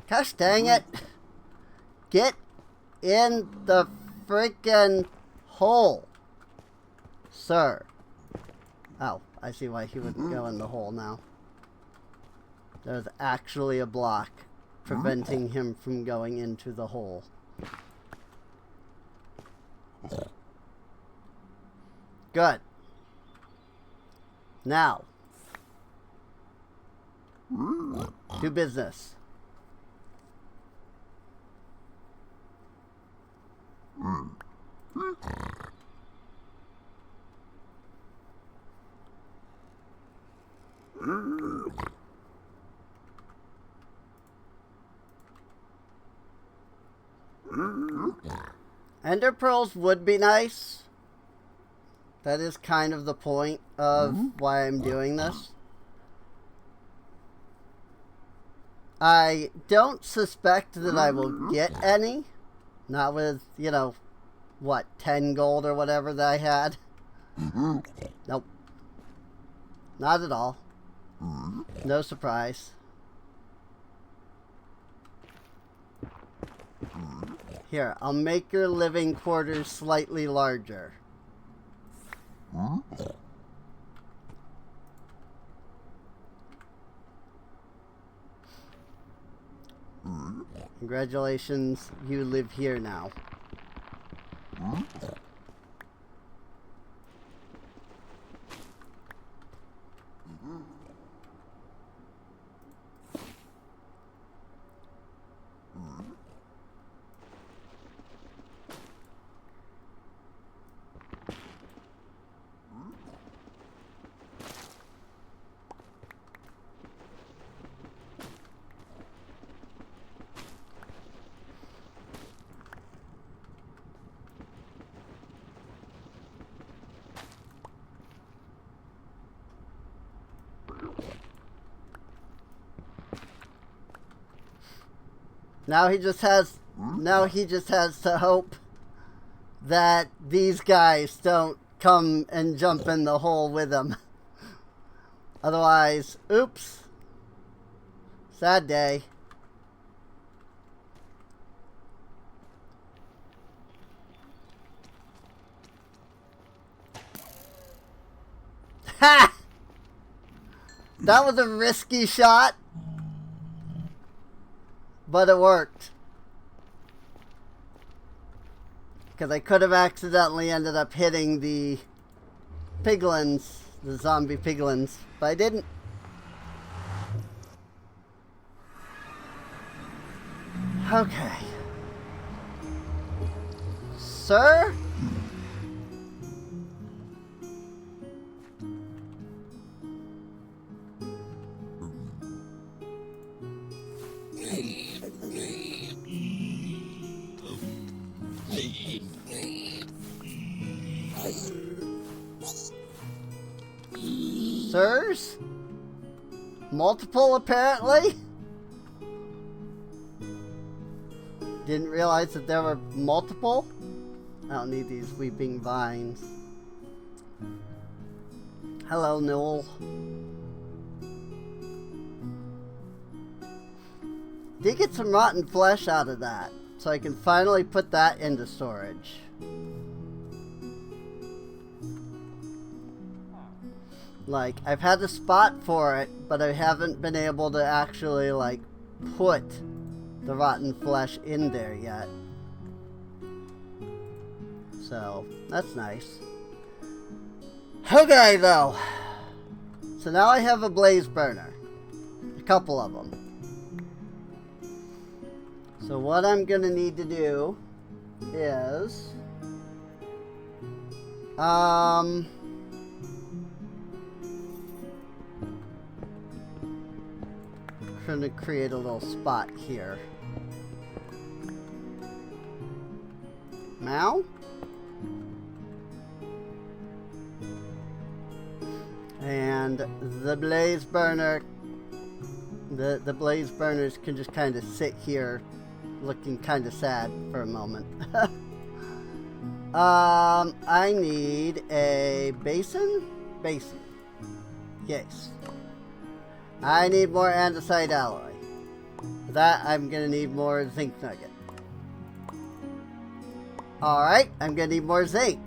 Speaker 1: Gosh dang it. Get in the frickin' hole, sir. Oh, I see why he wouldn't go in the hole now. There's actually a block preventing him from going into the hole. Good. Now, do business. Ender pearls would be nice. That is kind of the point of why I'm doing this. I don't suspect that I will get any. Not with, you know, what, 10 gold or whatever that I had. Nope. Not at all. No surprise. Here, I'll make your living quarters slightly larger. Congratulations, you live here now. Now he just has to hope that these guys don't come and jump in the hole with him. Otherwise, oops. Sad day. Ha! That was a risky shot. But it worked. Because I could have accidentally ended up hitting the piglins, the zombie piglins, but I didn't. Okay. Sir? Sirs? Multiple, apparently? Didn't realize that there were multiple? I don't need these weeping vines. Hello, Noel. Did get some rotten flesh out of that, so I can finally put that into storage. Like, I've had a spot for it, but I haven't been able to actually, like, put the rotten flesh in there yet. So, that's nice. Okay, though. So now I have a blaze burner. A couple of them. So what I'm gonna need to do is gonna create a little spot here. Now, and the blaze burner, the blaze burners can just kind of sit here looking kind of sad for a moment. I need a basin? Basin. Yes. I need more andesite alloy. For that, I'm gonna need more zinc nugget. Alright, I'm gonna need more zinc.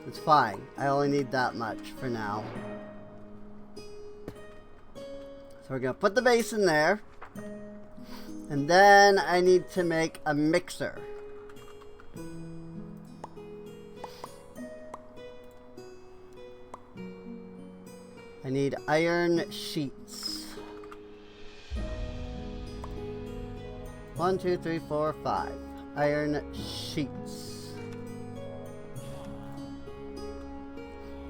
Speaker 1: It's fine. I only need that much for now. So we're gonna put the basin there. And then I need to make a mixer. I need iron sheets. 1, 2, 3, 4, 5. Iron sheets.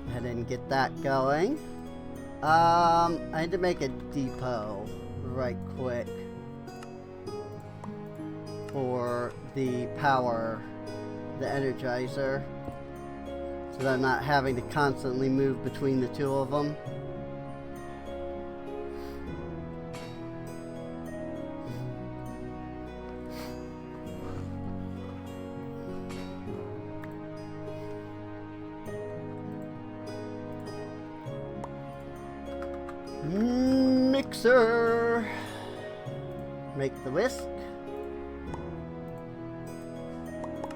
Speaker 1: Go ahead and get that going. I need to make a depot right quick for the power, the energizer, so that I'm not having to constantly move between the two of them. Mixer. Make the whisk.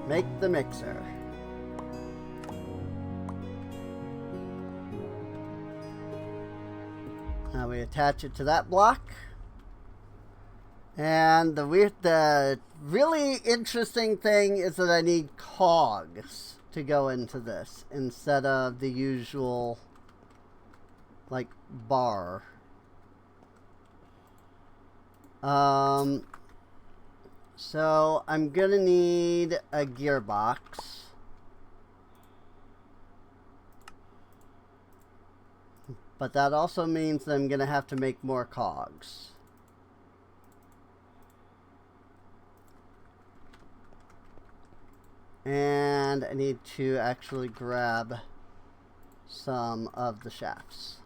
Speaker 1: Make the mixer. Now we attach it to that block. And the really interesting thing is that I need cogs to go into this instead of the usual like bar. So I'm gonna need a gearbox. But that also means that I'm gonna have to make more cogs. And I need to actually grab some of the shafts.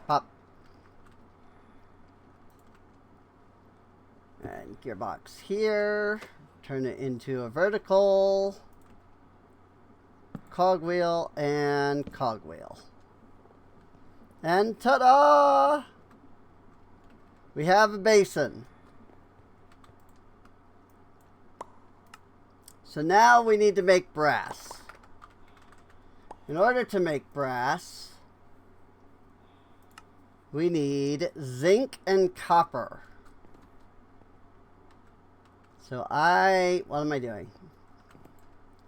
Speaker 1: Pop. And gearbox here. Turn it into a vertical. Cogwheel and cogwheel. And ta-da! We have a basin. So now we need to make brass. In order to make brass, we need zinc and copper. So what am I doing?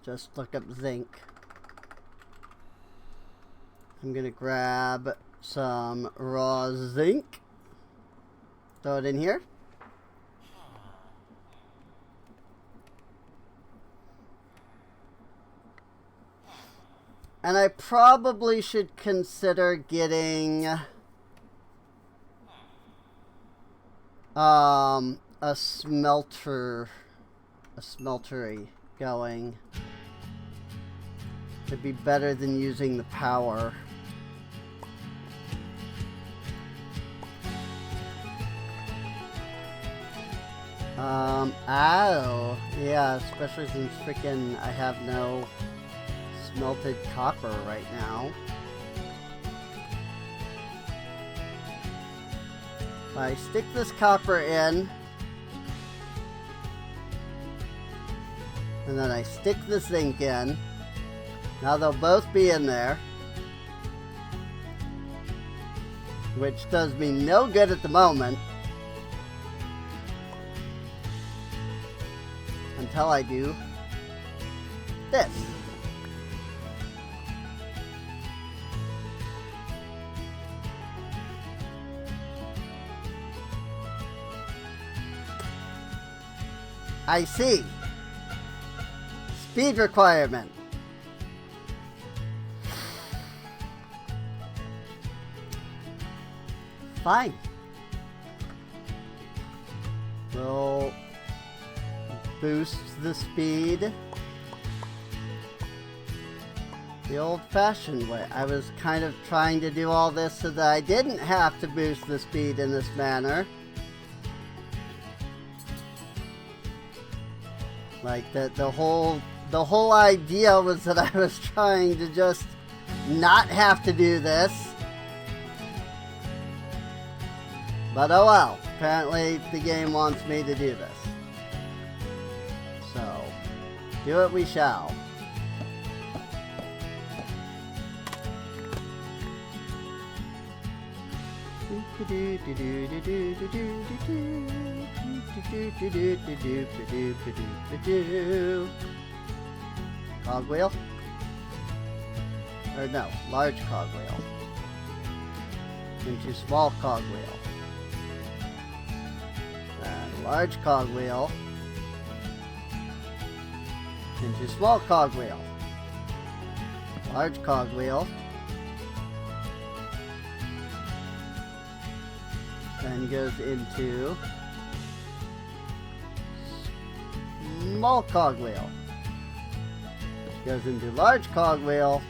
Speaker 1: Just look up zinc. I'm gonna grab some raw zinc. Throw it in here. And I probably should consider getting a smeltery going. It'd be better than using the power. Oh, yeah, especially since freaking I have no smelted copper right now. I stick this copper in, and then I stick the zinc in. Now they'll both be in there. which does me no good at the moment. Until I do this. I see. Speed requirement. Fine. We'll boost the speed the old-fashioned way. I was kind of trying to do all this so that I didn't have to boost the speed in this manner. Like the whole idea was that I was trying to just not have to do this. But oh well, apparently the game wants me to do this. So, do it we shall. Cogwheel? Or no, large cogwheel. Into small cogwheel. And large cogwheel. Into small cogwheel. Large cogwheel. Then goes into small cogwheel. Which goes into large cogwheel.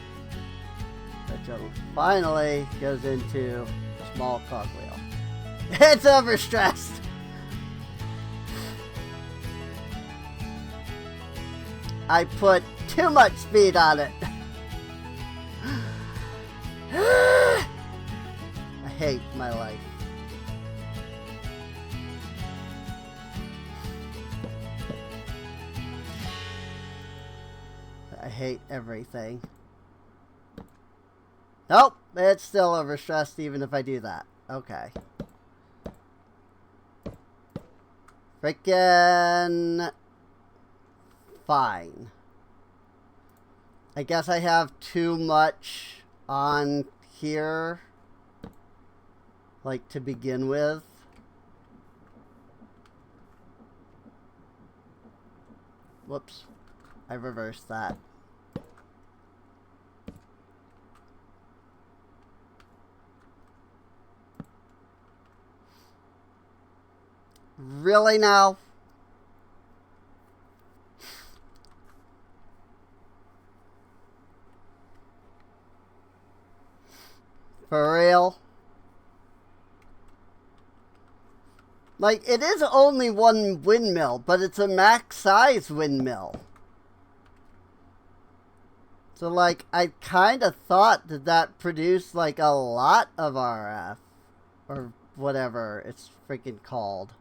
Speaker 1: Which finally goes into small cogwheel. It's overstressed! I put too much speed on it. I hate my life. I hate everything. Nope, it's still overstressed even if I do that. Okay. Frickin' fine. I guess I have too much on here, like, to begin with. Whoops. I reversed that. Really now? For real? Like, it is only one windmill, but it's a max size windmill. So, like, I kind of thought that that produced, like, a lot of RF. Or whatever it's freaking called.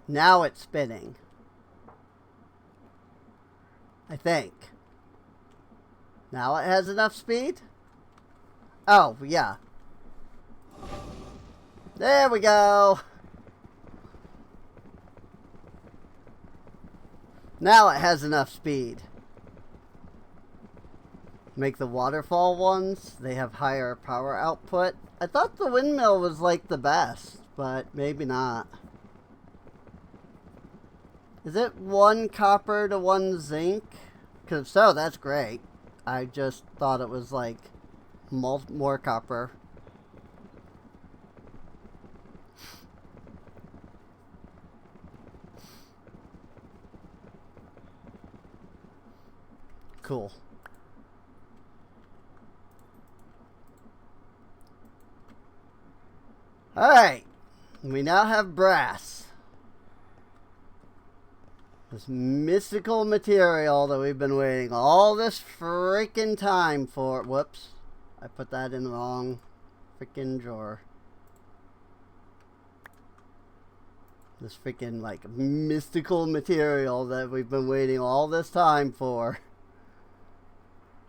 Speaker 1: Now it's spinning. I think. Now it has enough speed? Oh, yeah. There we go. Now it has enough speed. Make the waterfall ones. They have higher power output. I thought the windmill was like the best, but maybe not. Is it 1 copper to 1 zinc? Because if so, that's great. I just thought it was like more copper. Cool. Alright. We now have brass. This mystical material that we've been waiting all this freaking time for. Whoops. I put that in the wrong freaking drawer. This freaking, like, mystical material that we've been waiting all this time for.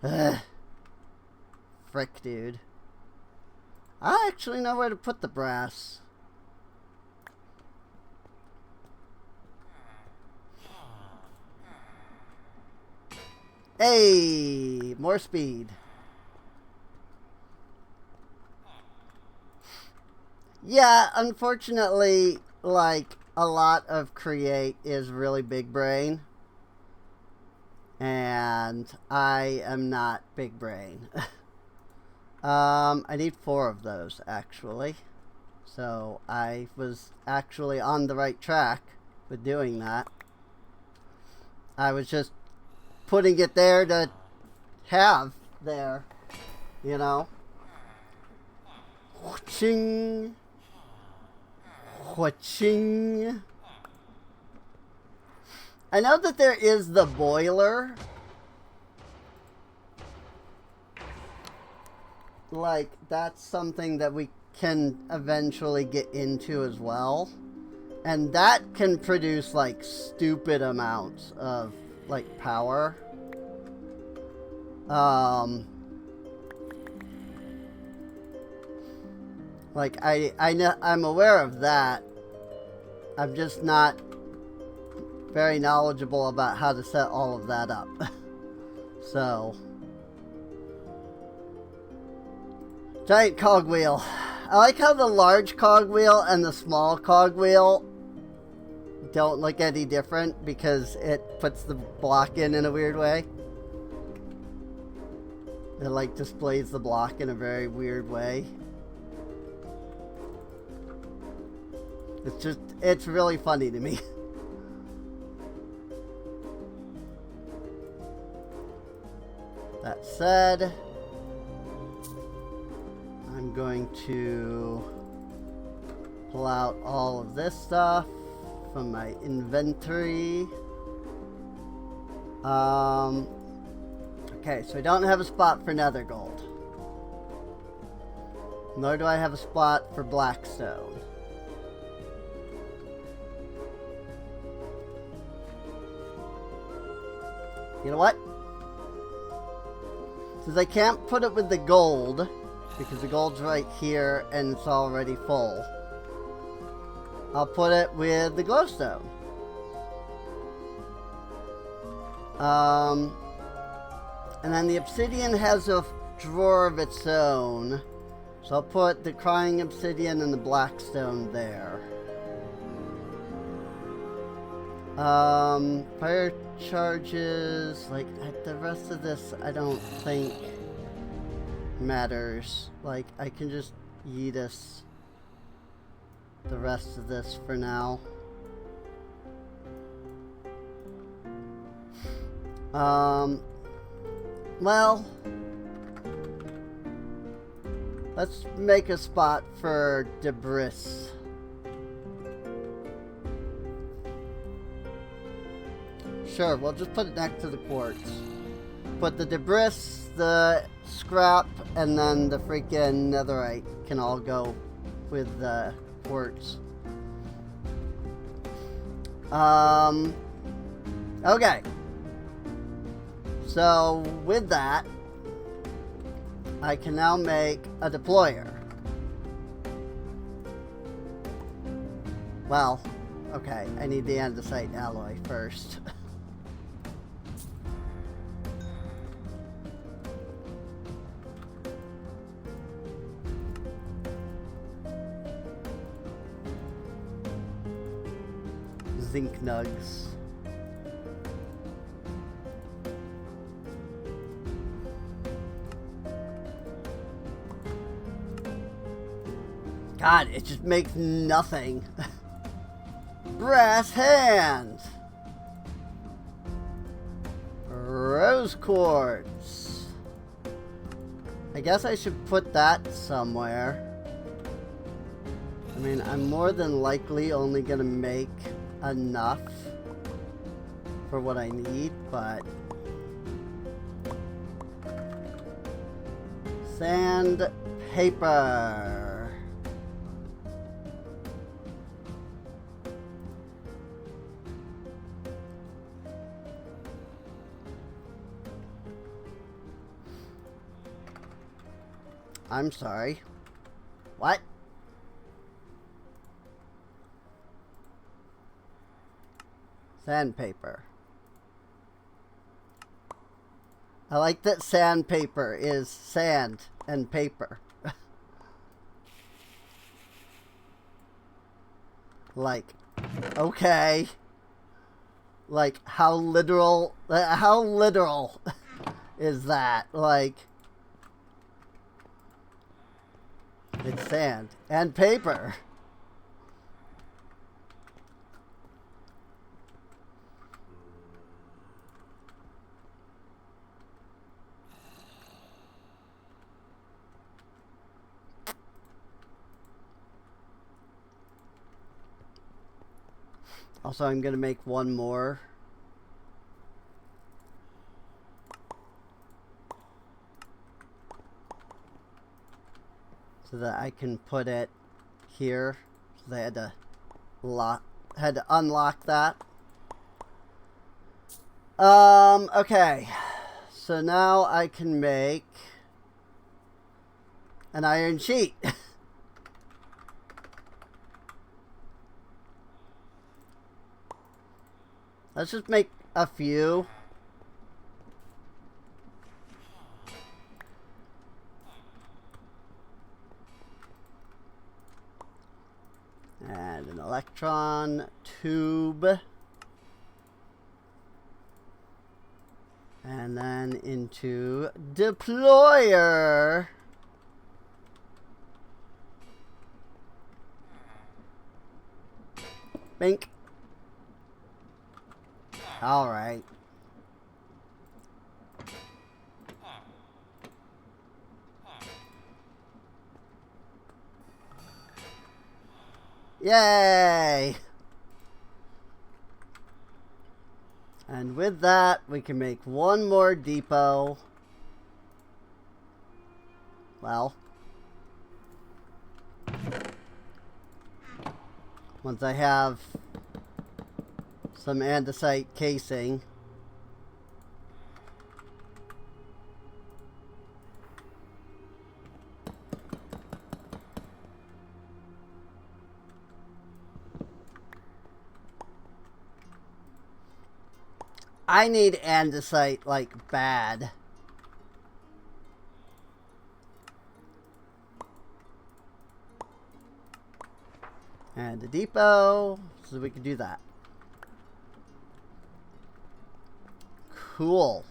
Speaker 1: Ugh. Frick, dude. I actually know where to put the brass. Hey! More speed. Yeah, unfortunately, like, a lot of Create is really big brain. And I am not big brain. I need 4 of those, actually. So, I was actually on the right track with doing that. I was just putting it there to have there, you know? Ching. Ching. I know that there is the boiler. Like, that's something that we can eventually get into as well. And that can produce, like, stupid amounts of, like, power. Like, I know, I'm aware of that. I'm just not very knowledgeable about how to set all of that up. So, giant cogwheel. I like how the large cogwheel and the small cogwheel don't look any different because it puts the block in a weird way. It, like, displays the block in a very weird way. It's just, it's really funny to me. That said, I'm going to pull out all of this stuff from my inventory. Okay, so I don't have a spot for nether gold. Nor do I have a spot for blackstone. You know what? Since I can't put it with the gold, because the gold's right here and it's already full, I'll put it with the glowstone. And then the obsidian has a drawer of its own, so I'll put the crying obsidian and the blackstone there. Fire charges, like, the rest of this I don't think matters. Like, I can just yeetus the rest of this for now. Well, let's make a spot for debris. Sure, we'll just put it next to the quartz. Put the debris, the scrap, and then the freaking netherite can all go with the quartz. Okay. So, with that, I can now make a deployer. Well, okay, I need the andesite alloy first. Zinc nugs. God, it just makes nothing. Brass hand. Rose quartz. I guess I should put that somewhere. I mean, I'm more than likely only gonna make enough for what I need, but sandpaper. I'm sorry. What? Sandpaper. I like that sandpaper is sand and paper. Like, okay. Like, how literal is that? Like, it's sand and paper. Also, I'm going to make one more. So that I can put it here. So they had to unlock that. Okay. So now I can make an iron sheet. Let's just make a few. And an electron tube. And then into deployer. Bink. All right. Yay! And with that, we can make one more depot. Well, once I have some andesite casing. I need andesite like bad. And a depot, so we can do that. Cool.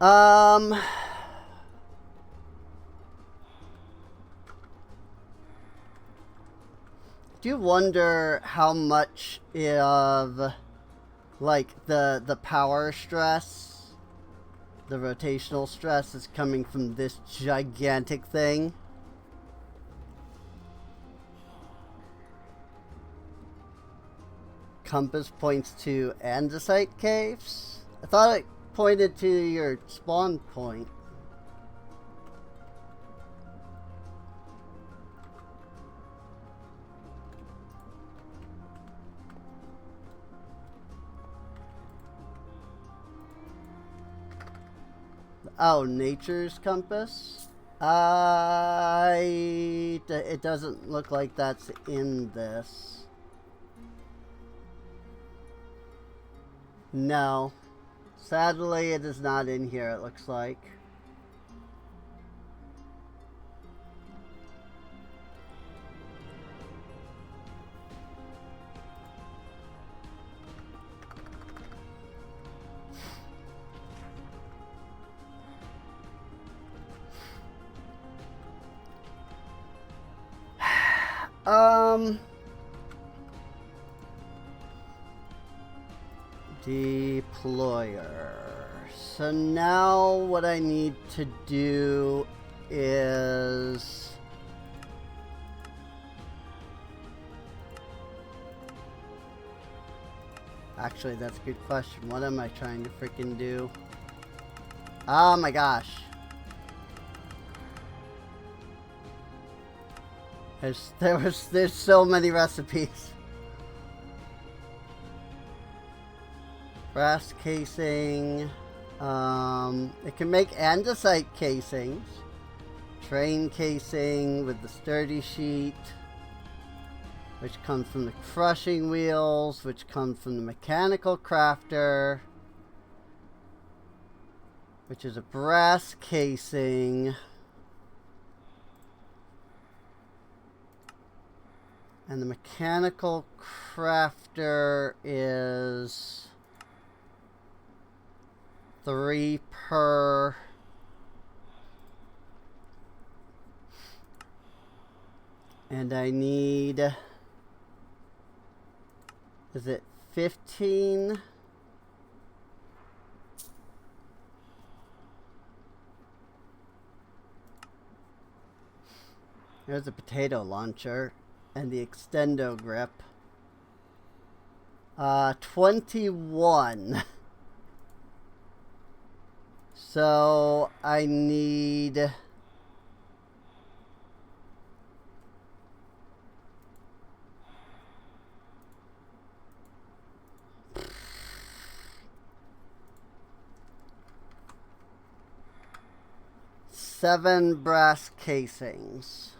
Speaker 1: Do you wonder how much of like the power stress, the rotational stress is coming from this gigantic thing? Compass points to andesite caves? I thought it pointed to your spawn point. Oh, nature's compass? It doesn't look like that's in this. No. Sadly, it is not in here, it looks like. Deployer. So now what I need to do is actually, that's a good question. What am I trying to freaking do? Oh my gosh. There's so many recipes. Brass casing, It can make andesite casings. Train casing with the sturdy sheet, which comes from the crushing wheels, which comes from the mechanical crafter, which is a brass casing. And the mechanical crafter is 3 per. And I need, is it 15? There's a potato launcher and the extendo grip. 21. So I need 7 brass casings.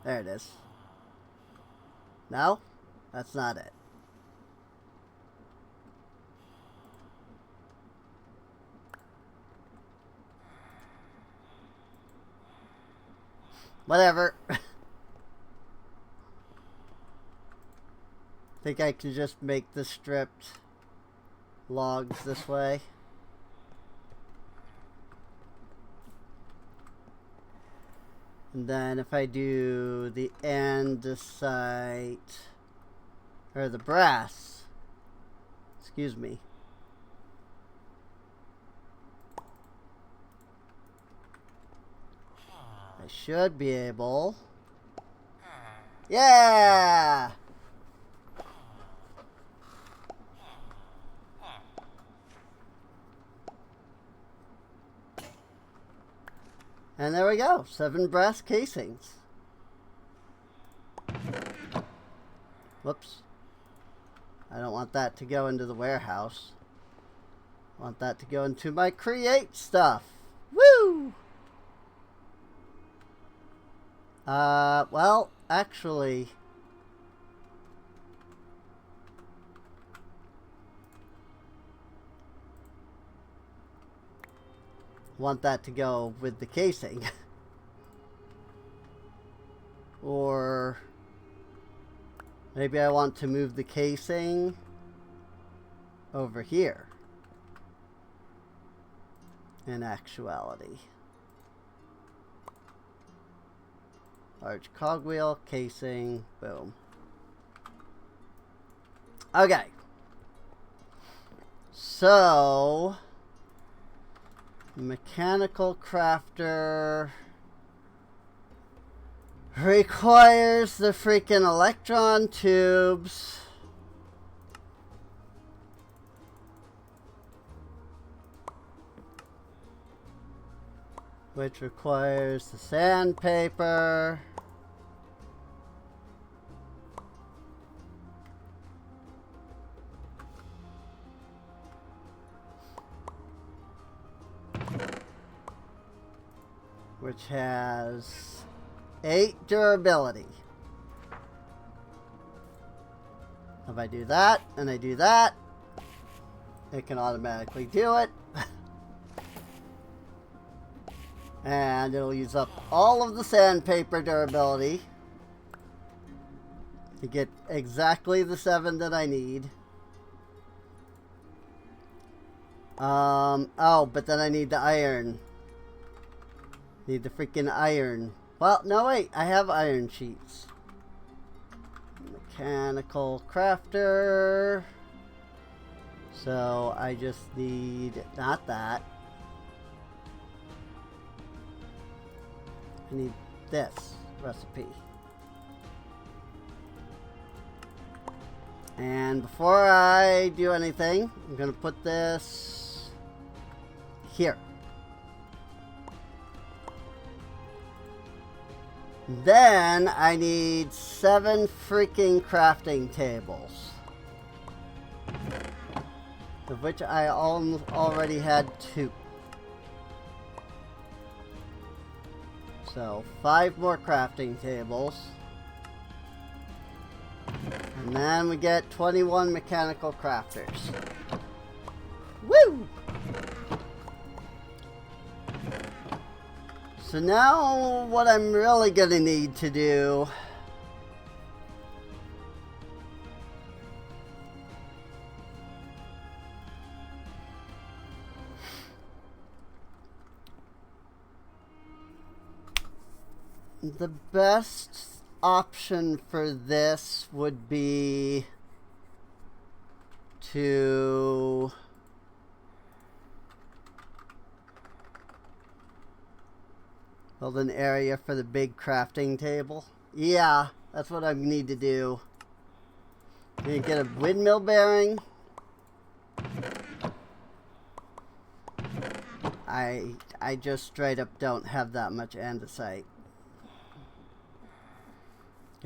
Speaker 1: There it is. No? That's not it. Whatever. Think I can just make the stripped logs this way. And then if I do the andesite, or the brass, excuse me. I should be able. Yeah! And there we go, 7 brass casings. Whoops. I don't want that to go into the warehouse. I want that to go into my create stuff. Woo! Well, actually, want that to go with the casing. Or maybe I want to move the casing over here in actuality. Large cogwheel, casing, boom. Okay. So mechanical crafter requires the freaking electron tubes. Which requires the sandpaper. Which has 8 durability. If I do that, and I do that, it can automatically do it. And it'll use up all of the sandpaper durability to get exactly the 7 that I need. Oh, but then I need the iron. Need the freaking iron. Well, no wait, I have iron sheets. Mechanical crafter. So I just need, not that. I need this recipe. And before I do anything, I'm going to put this here. Then I need 7 freaking crafting tables. Of which I already had 2. So 5 more crafting tables. And then we get 21 mechanical crafters. Woo! So now what I'm really gonna need to do the best option for this would be to build an area for the big crafting table. Yeah, that's what I need to do. Need to get a windmill bearing. I just straight up don't have that much andesite.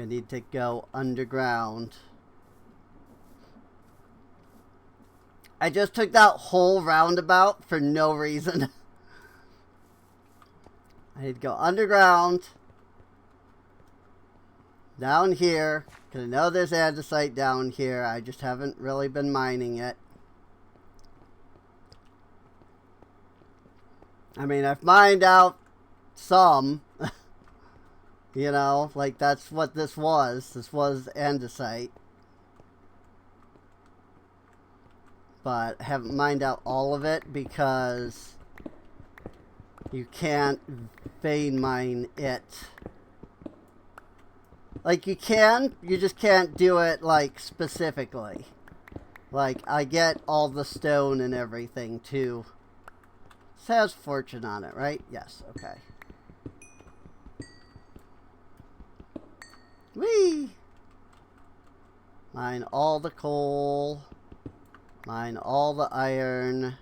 Speaker 1: I need to go underground. I just took that whole roundabout for no reason. I need to go underground. Down here. Because I know there's andesite down here. I just haven't really been mining it. I mean, I've mined out some. You know, like that's what this was. This was andesite. But I haven't mined out all of it because you can't vein mine it. Like you can, you just can't do it like specifically. Like I get all the stone and everything too. This has fortune on it, right? Yes, okay. Whee! Mine all the coal. Mine all the iron.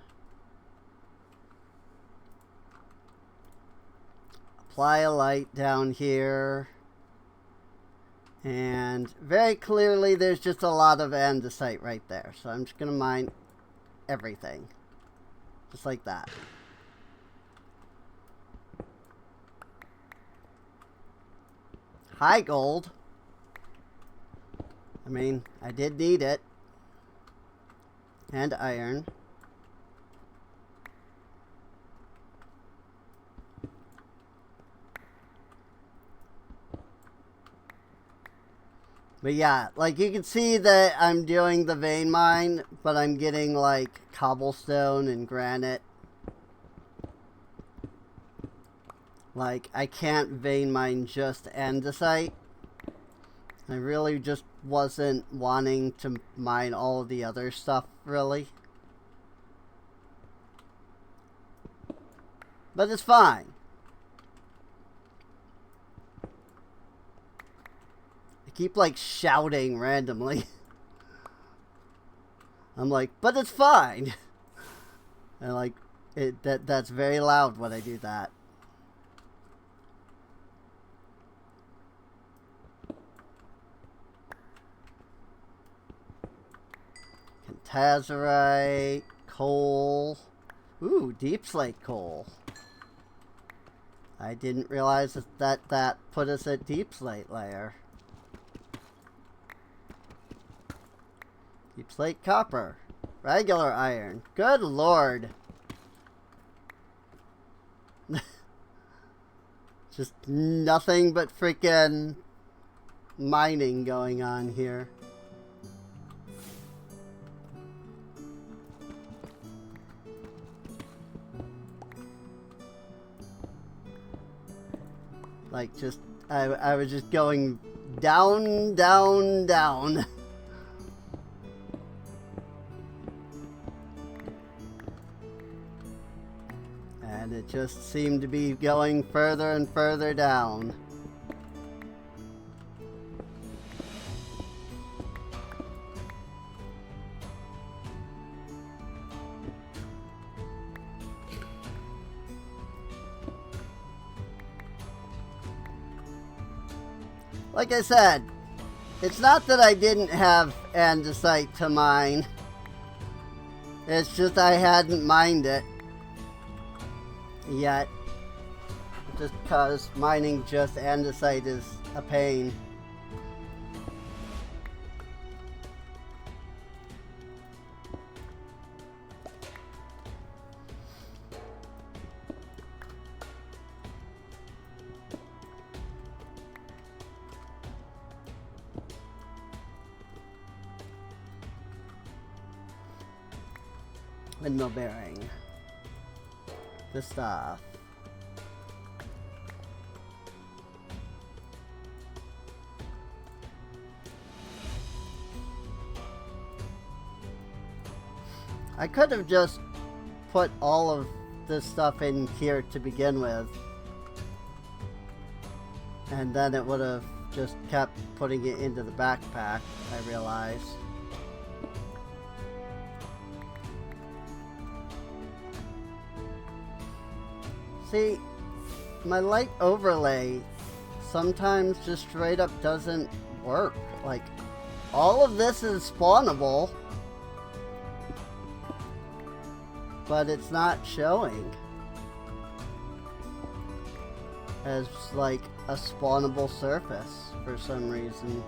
Speaker 1: Apply a light down here. And very clearly there's just a lot of andesite right there. So I'm just going to mine everything. Just like that. Hi, gold. I mean, I did need it. And iron. But yeah, like you can see that I'm doing the vein mine, but I'm getting like cobblestone and granite. Like, I can't vein mine just andesite. I really just wasn't wanting to mine all of the other stuff, really. But it's fine. I keep, like, shouting randomly. I'm like, but it's fine. And, like, that's very loud when I do that. Tazerite, coal. Ooh, deep slate coal. I didn't realize that put us at deep slate layer. Deep slate copper. Regular iron. Good lord. Just nothing but freaking mining going on here. Like, just, I was just going down, down, down. And And it just seemed to be going further and further down. Like I said, it's not that I didn't have andesite to mine. It's just I hadn't mined it yet. Just because mining just andesite is a pain. Windmill bearing. This stuff. I could have just put all of this stuff in here to begin with. And then it would have just kept putting it into the backpack, I realize. See, my light overlay sometimes just straight up doesn't work. Like, all of this is spawnable, but it's not showing as like a spawnable surface for some reason.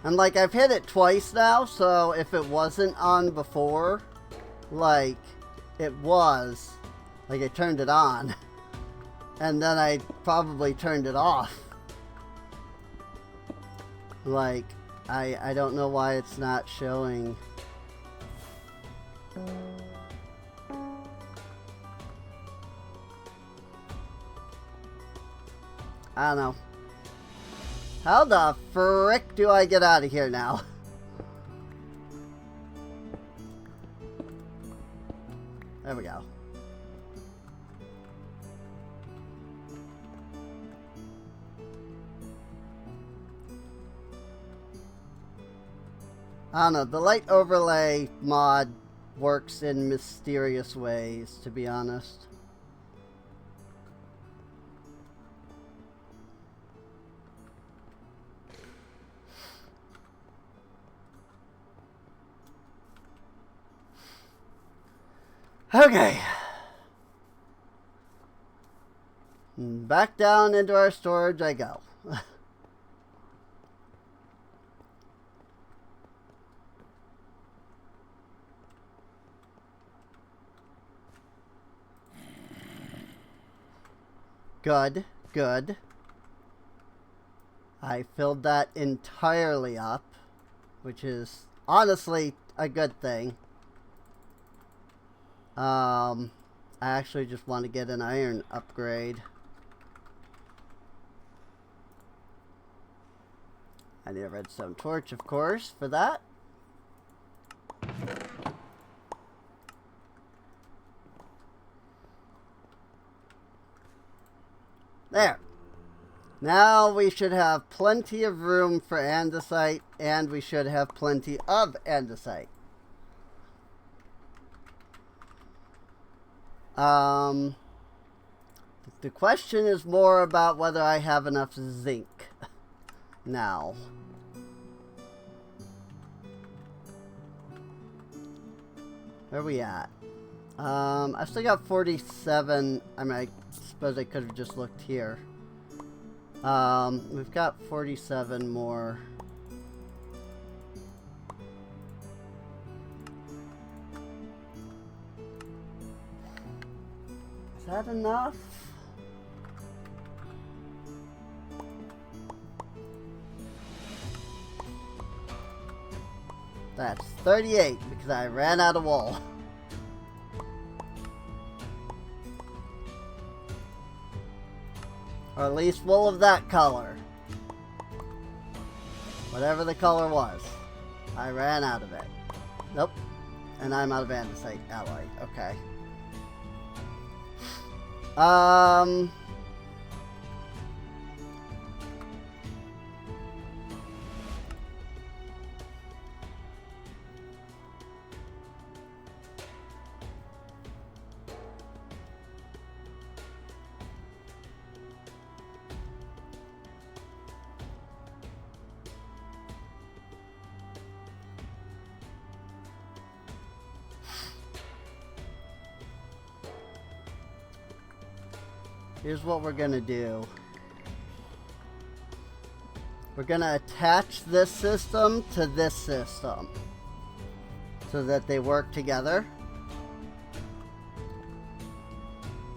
Speaker 1: And like, I've hit it twice now, so if it wasn't on before, like it was, like I turned it on and then I probably turned it off. Like, I don't know why it's not showing. I don't know. How the frick do I get out of here now? There we go. I don't know, the light overlay mod works in mysterious ways, to be honest. Okay. Back down into our storage I go. Good, good. I filled that entirely up, which is honestly a good thing. I actually just want to get an iron upgrade. I need a redstone torch, of course, for that. There. Now we should have plenty of room for andesite, and we should have plenty of andesite. The question is more about whether I have enough zinc now. Where are we at? I've still got 47. I mean, I suppose I could have just looked here. We've got 47 more. Is that enough? That's 38 because I ran out of wool. Or at least wool of that color. Whatever the color was. I ran out of it. Nope. And I'm out of andesite alloy. Okay. Here's what we're gonna do. We're gonna attach this system to this system so that they work together.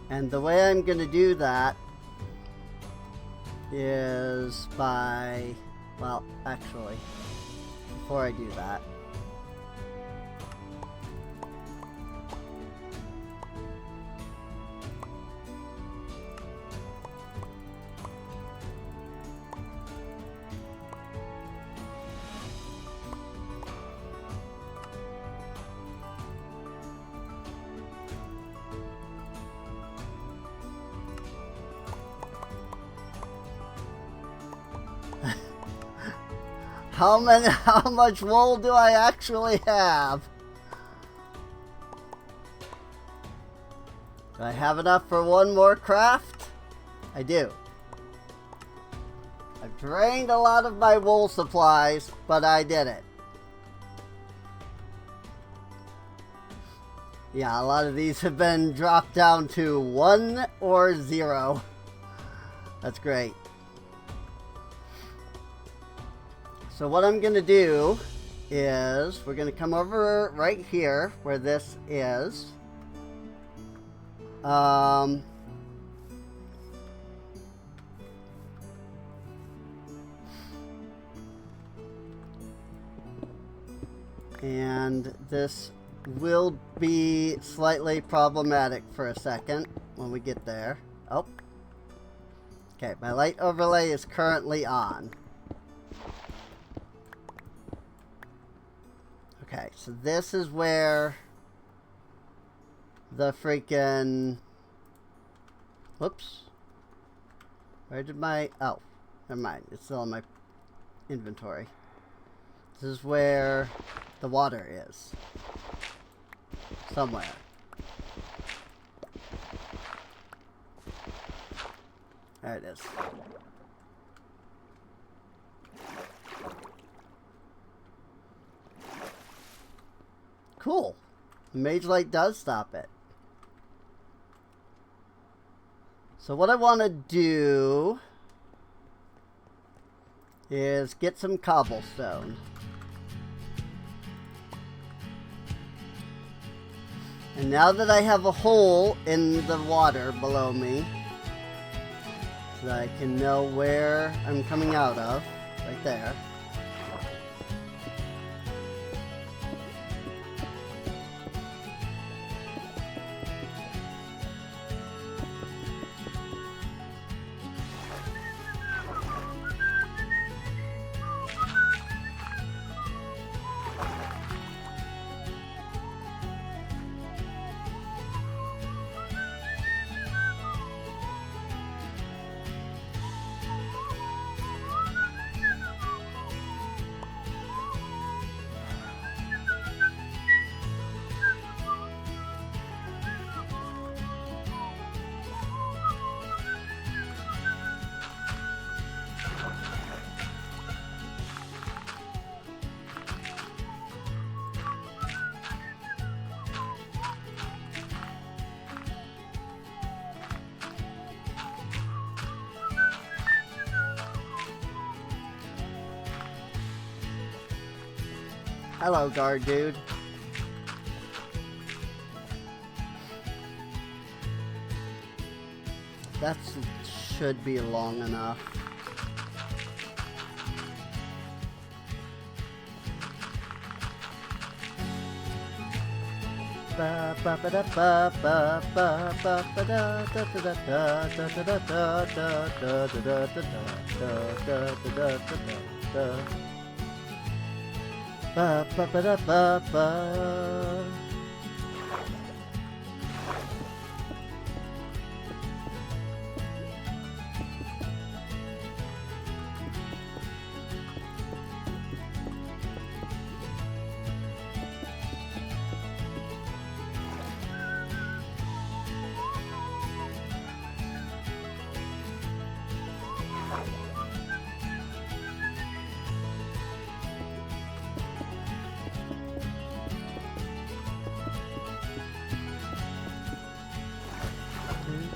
Speaker 1: And the way I'm gonna do that is by, well, actually, before I do that, how much wool do I actually have? Do I have enough for one more craft? I do. I've drained a lot of my wool supplies, but I did it. Yeah, a lot of these have been dropped down to 1 or 0. That's great. So what I'm going to do is we're going to come over right here where this is. And this will be slightly problematic for a second when we get there. Oh. Okay, my light overlay is currently on. Okay, so this is where the freaking... Whoops. Where did my... Oh, never mind. It's still in my inventory. This is where the water is. Somewhere. There it is. Cool. The mage light does stop it. So what I want to do is get some cobblestone. And now that I have a hole in the water below me, so that I can know where I'm coming out of, right there. Hello, guard dude. That should be long enough. Ba ba ba da ba ba.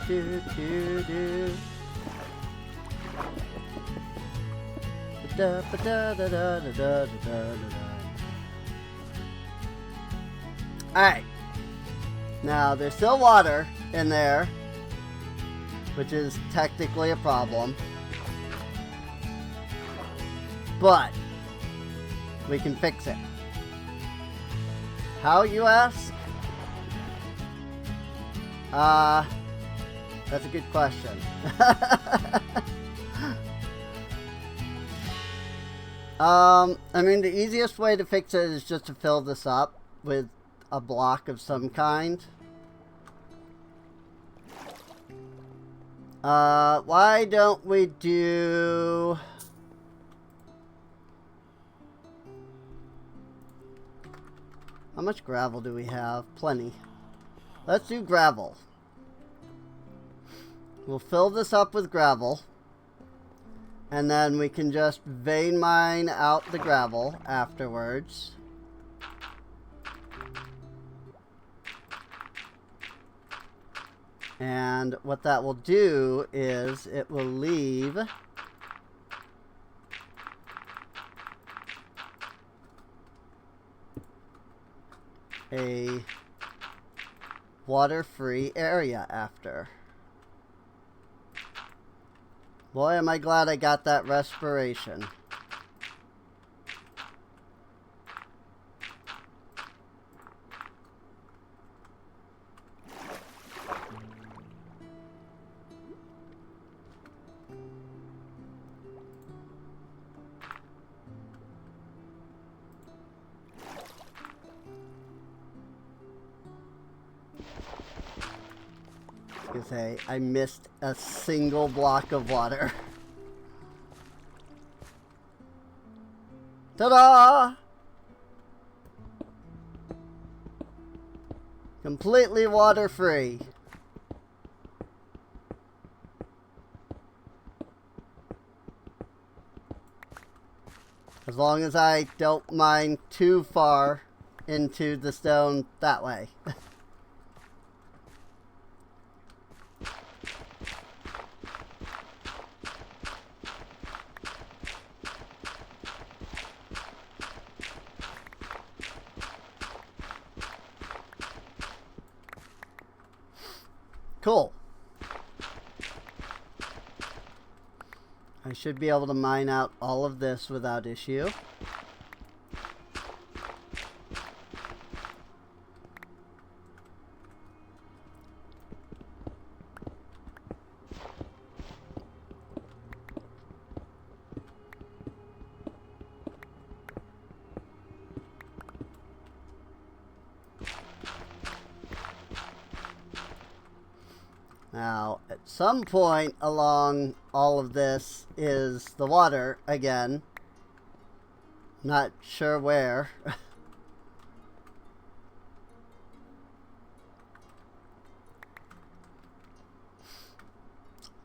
Speaker 1: Do, do, do. Da, ba, da, da, da, da, da, da, da, da. Alright. Now, there's still water in there, which is technically a problem. But, we can fix it. How, you ask? That's a good question. I mean, the easiest way to fix it is just to fill this up with a block of some kind. Why don't we do... How much gravel do we have? Plenty. Let's do gravel. We'll fill this up with gravel. And then we can just vein mine out the gravel afterwards. And what that will do is it will leave a water-free area after. Boy, am I glad I got that respiration. Say, I missed a single block of water. Ta-da! Completely water-free. As long as I don't mine too far into the stone that way. Cool. I should be able to mine out all of this without issue. Now, at some point along all of this is the water again. Not sure where.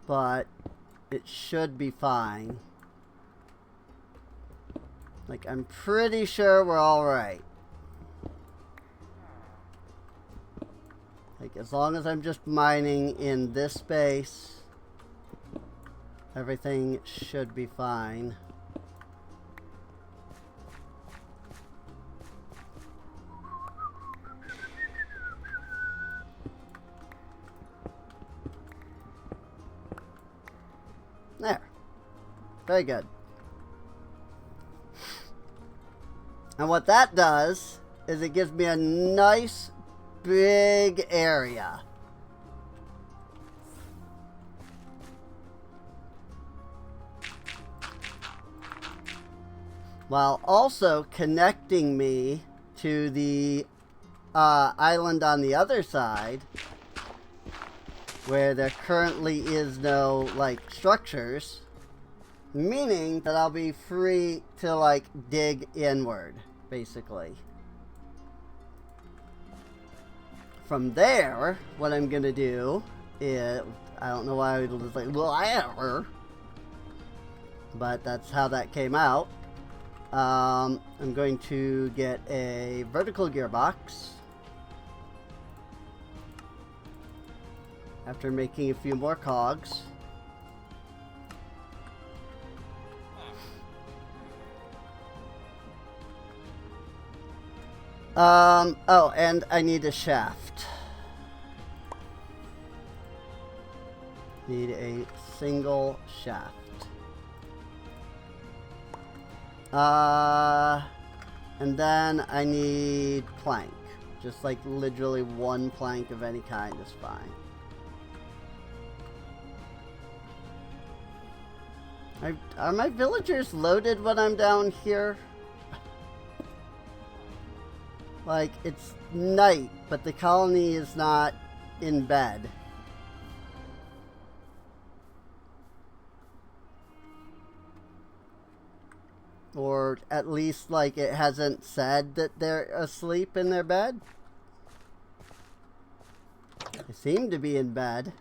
Speaker 1: But it should be fine. Like, I'm pretty sure we're all right. Like, as long as I'm just mining in this space, everything should be fine. There. Very good. And what that does is it gives me a nice big area. while also connecting me to the island on the other side, where there currently is no, like, structures, meaning that I'll be free to, like, dig inward, basically. From there, what I'm gonna do is, I don't know why I was like, well, but that's how that came out. I'm going to get a vertical gearbox after making a few more cogs. Oh, and I need a shaft. Need a single shaft. And then I need plank. Just like literally one plank of any kind is fine. Are my villagers loaded when I'm down here? Like, it's night, but the colony is not in bed. Or at least, like, it hasn't said that they're asleep in their bed. They seem to be in bed.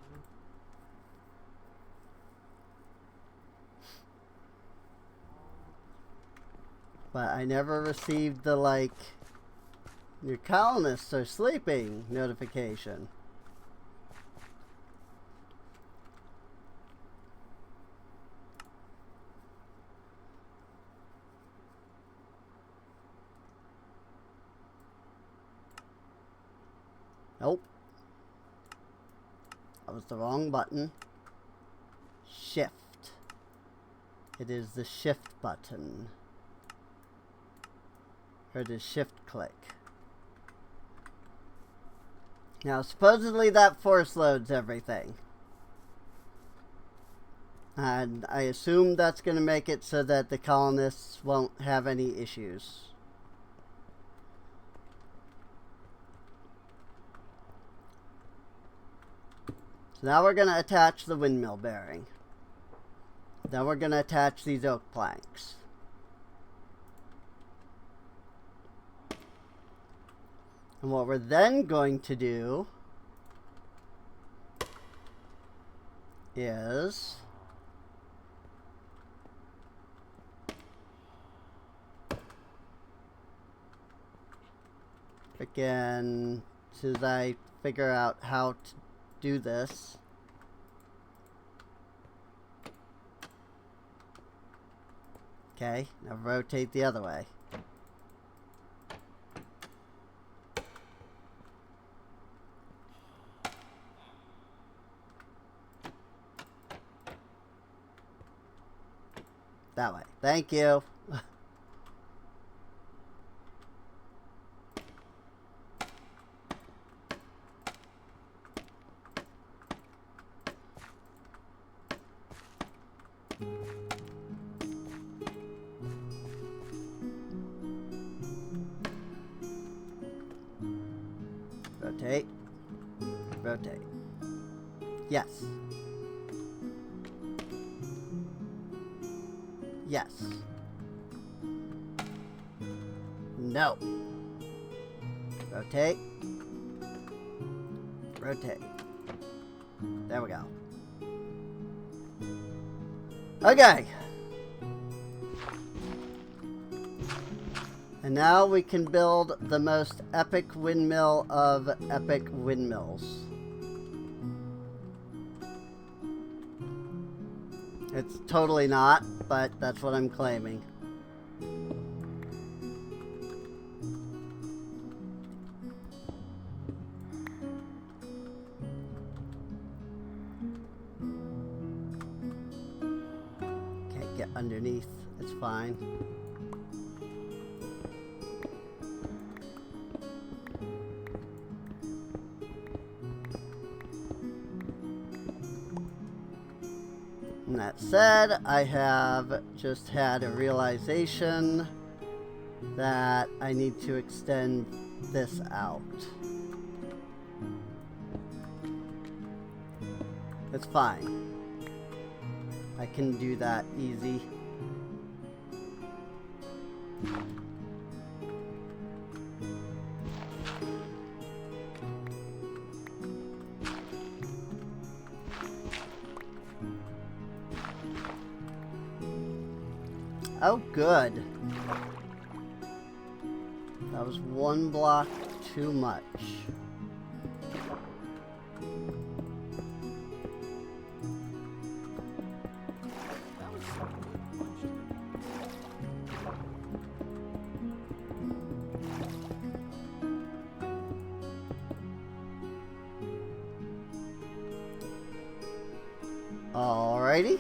Speaker 1: But I never received the, like, your colonists are sleeping notification. Nope. That was the wrong button. Shift. It is the shift button. Or the shift click. Now, supposedly that force loads everything. And I assume that's going to make it so that the colonists won't have any issues. So now we're going to attach the windmill bearing. Then we're going to attach these oak planks. And what we're then going to do is again, as I figure out how to do this. Okay, now rotate the other way. That way. Thank you. Rotate. Rotate. Yes. Yes. No. Rotate. Rotate. There we go. Okay. And now we can build the most epic windmill of epic windmills. It's totally not, but that's what I'm claiming. Can't get underneath. It's fine. And that said, I have just had a realization that I need to extend this out. It's fine. I can do that easy. Oh, good. That was one block too much. Alrighty.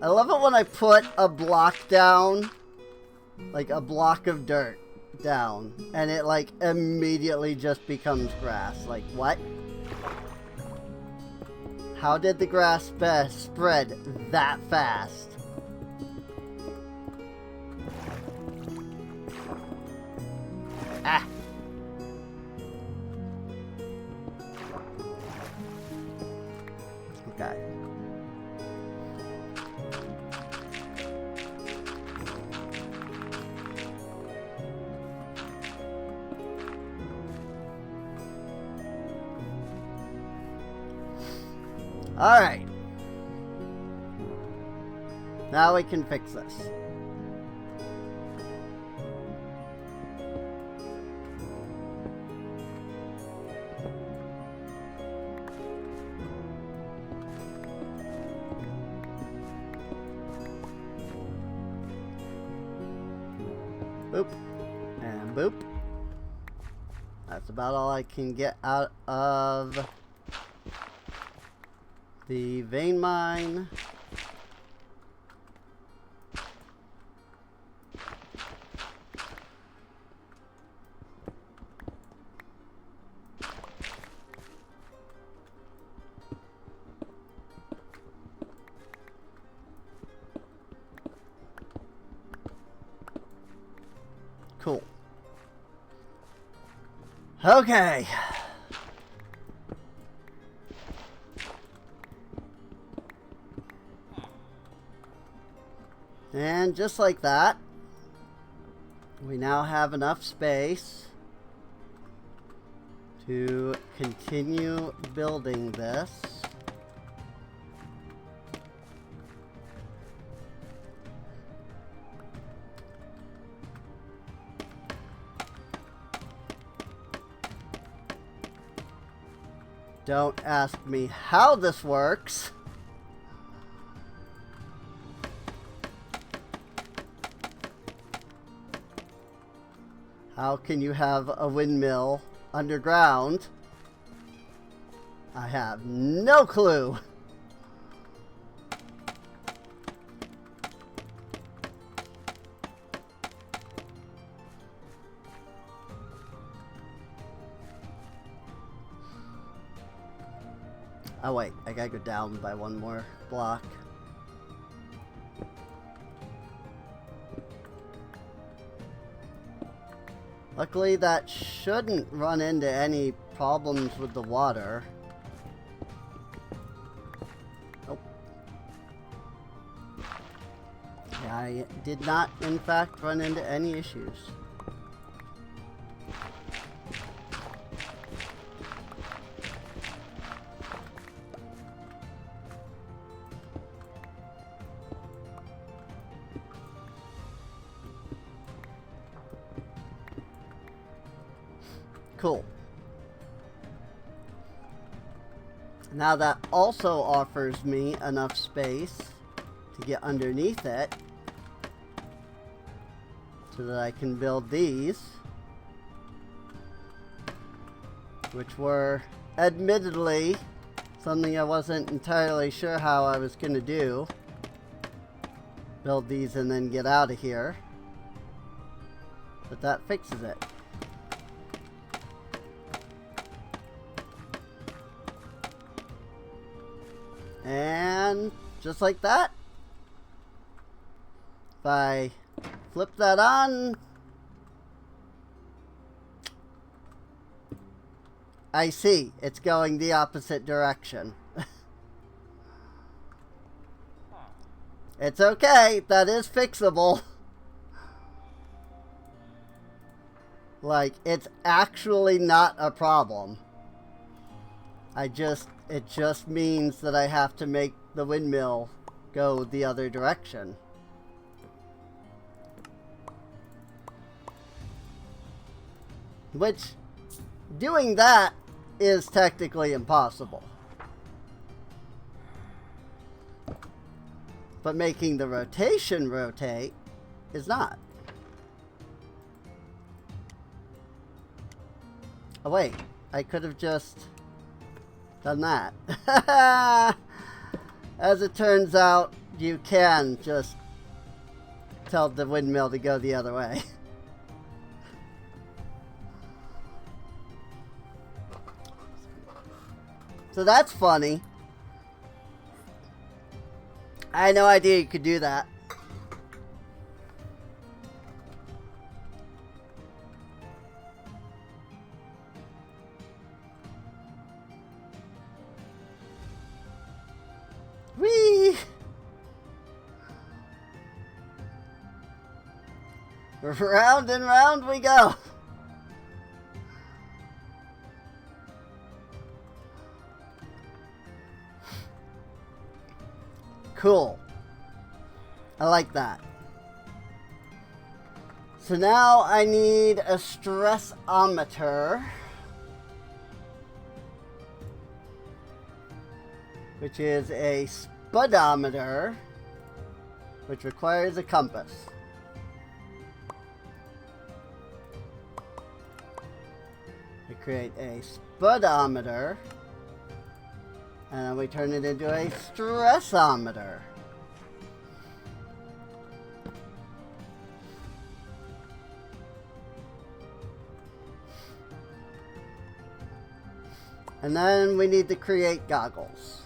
Speaker 1: I love it when I put a block down, like a block of dirt down, and it like immediately just becomes grass. Like, what? How did the grass spread that fast? Ah. Okay. All right. Now we can fix this. Boop. And boop. That's about all I can get out of the vein mine. Cool. Okay. And just like that, we now have enough space to continue building this. Don't ask me how this works. How can you have a windmill underground? I have no clue. Oh wait, I gotta go down by one more block. Luckily, that shouldn't run into any problems with the water. Oh. Yeah, I did not, in fact, run into any issues. Cool. Now that also offers me enough space to get underneath it so that I can build these, which were admittedly something I wasn't entirely sure how I was going to do. Build these and then get out of here. But that fixes it. And just like that, if I flip that on, I see it's going the opposite direction. It's okay, that is fixable. Like, it's actually not a problem. It just means that I have to make the windmill go the other direction. Which, doing that is technically impossible. But making the rotation rotate is not. Oh wait, I could have just done that. As it turns out, you can just tell the windmill to go the other way. So that's funny. I had no idea you could do that. Whee! Round and round we go. Cool. I like that. So now I need a stressometer, which is a speedometer, which requires a compass. We create a speedometer, and then we turn it into a stressometer. And then we need to create goggles.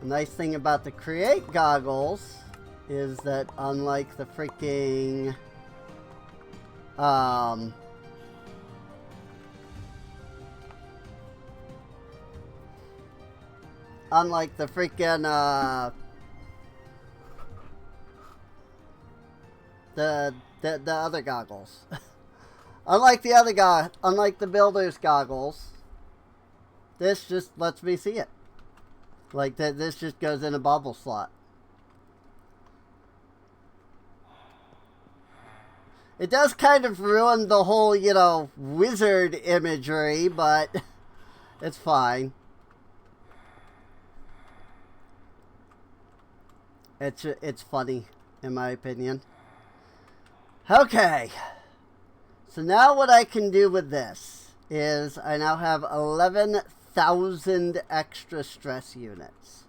Speaker 1: The nice thing about the create goggles is that unlike the freaking the other goggles. unlike the builder's goggles, this just lets me see it. Like this just goes in a bubble slot. It does kind of ruin the whole, you know, wizard imagery, but it's fine. It's funny, in my opinion. Okay. So now what I can do with this is I now have 11,000 extra stress units.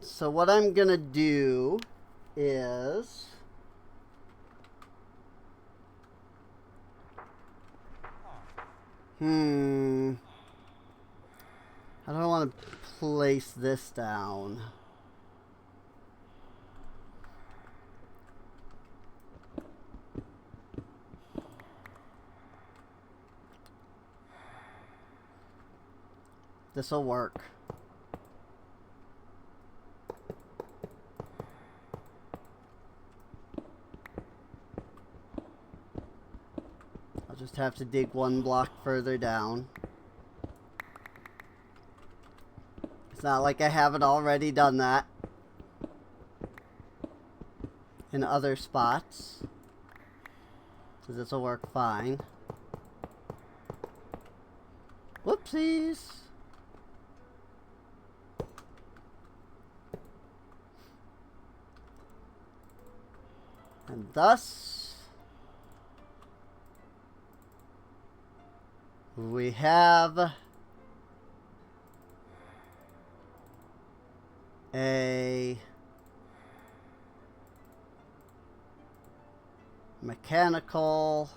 Speaker 1: So what I'm gonna do is how do I want to place this down? This'll work. I'll just have to dig one block further down. It's not like I haven't already done that in other spots. So this will work fine. Whoopsies! And thus, we have a Mechanical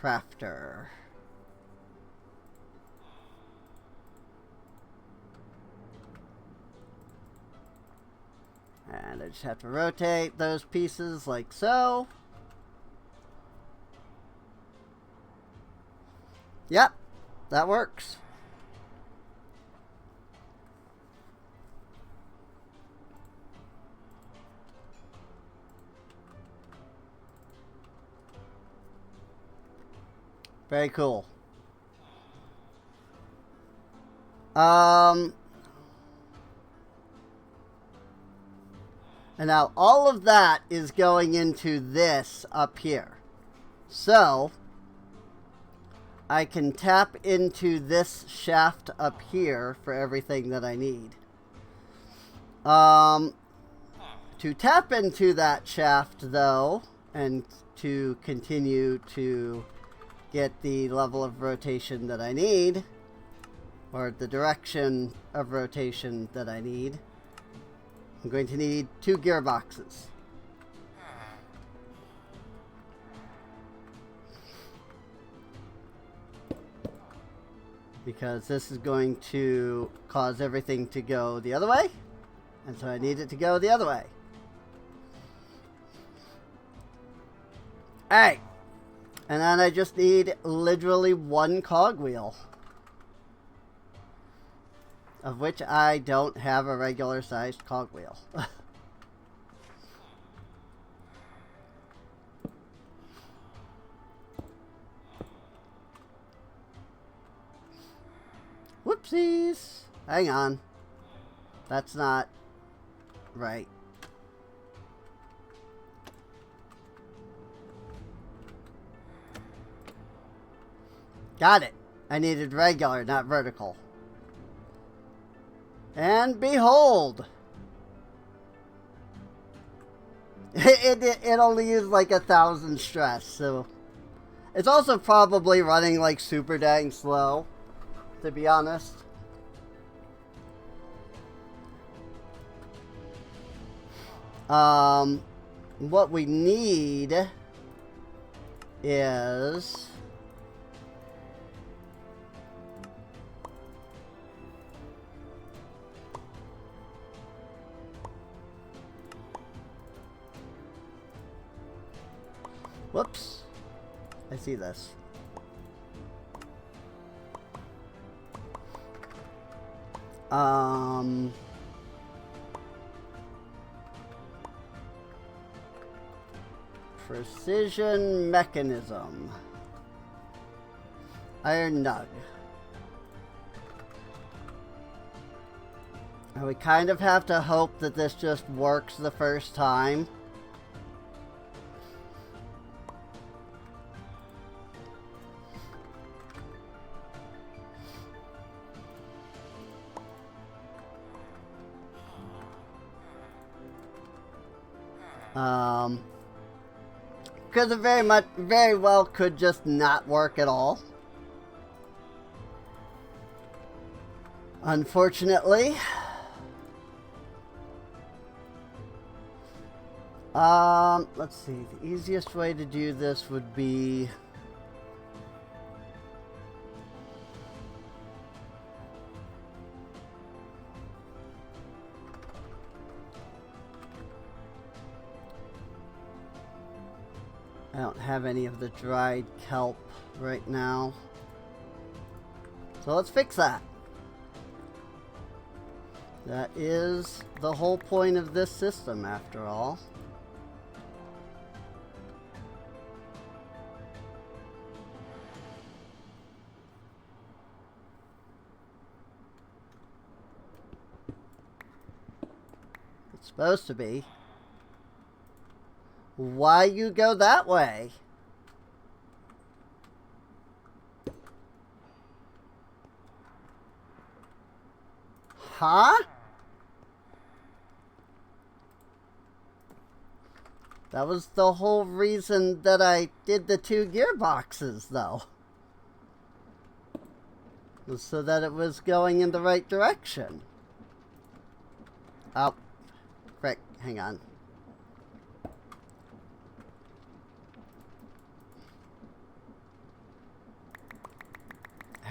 Speaker 1: crafter. And I just have to rotate those pieces like so. Yep, that works. Very cool. And now all of that is going into this up here. So I can tap into this shaft up here for everything that I need. To tap into that shaft though, and to continue to get the level of rotation that I need, or the direction of rotation that I need, I'm going to need 2 gearboxes. Because this is going to cause everything to go the other way, and so I need it to go the other way. Alright, and then I just need literally 1 cogwheel, of which I don't have a regular sized cogwheel. Whoopsies! Hang on. That's not right. Got it. I needed regular, not vertical. And behold! It only used like 1,000 stress, so... It's also probably running like super dang slow, to be honest. What we need is... Whoops. I see this. Precision mechanism. Iron nug. And we kind of have to hope that this just works the first time. Because it very well could just not work at all. Unfortunately. Let's see. The easiest way to do this would be... I don't have any of the dried kelp right now. So let's fix that. That is the whole point of this system, after all. It's supposed to be. Why you go that way? Huh? That was the whole reason that I did the 2 gearboxes, though. Was so that it was going in the right direction. Oh. Frick, hang on.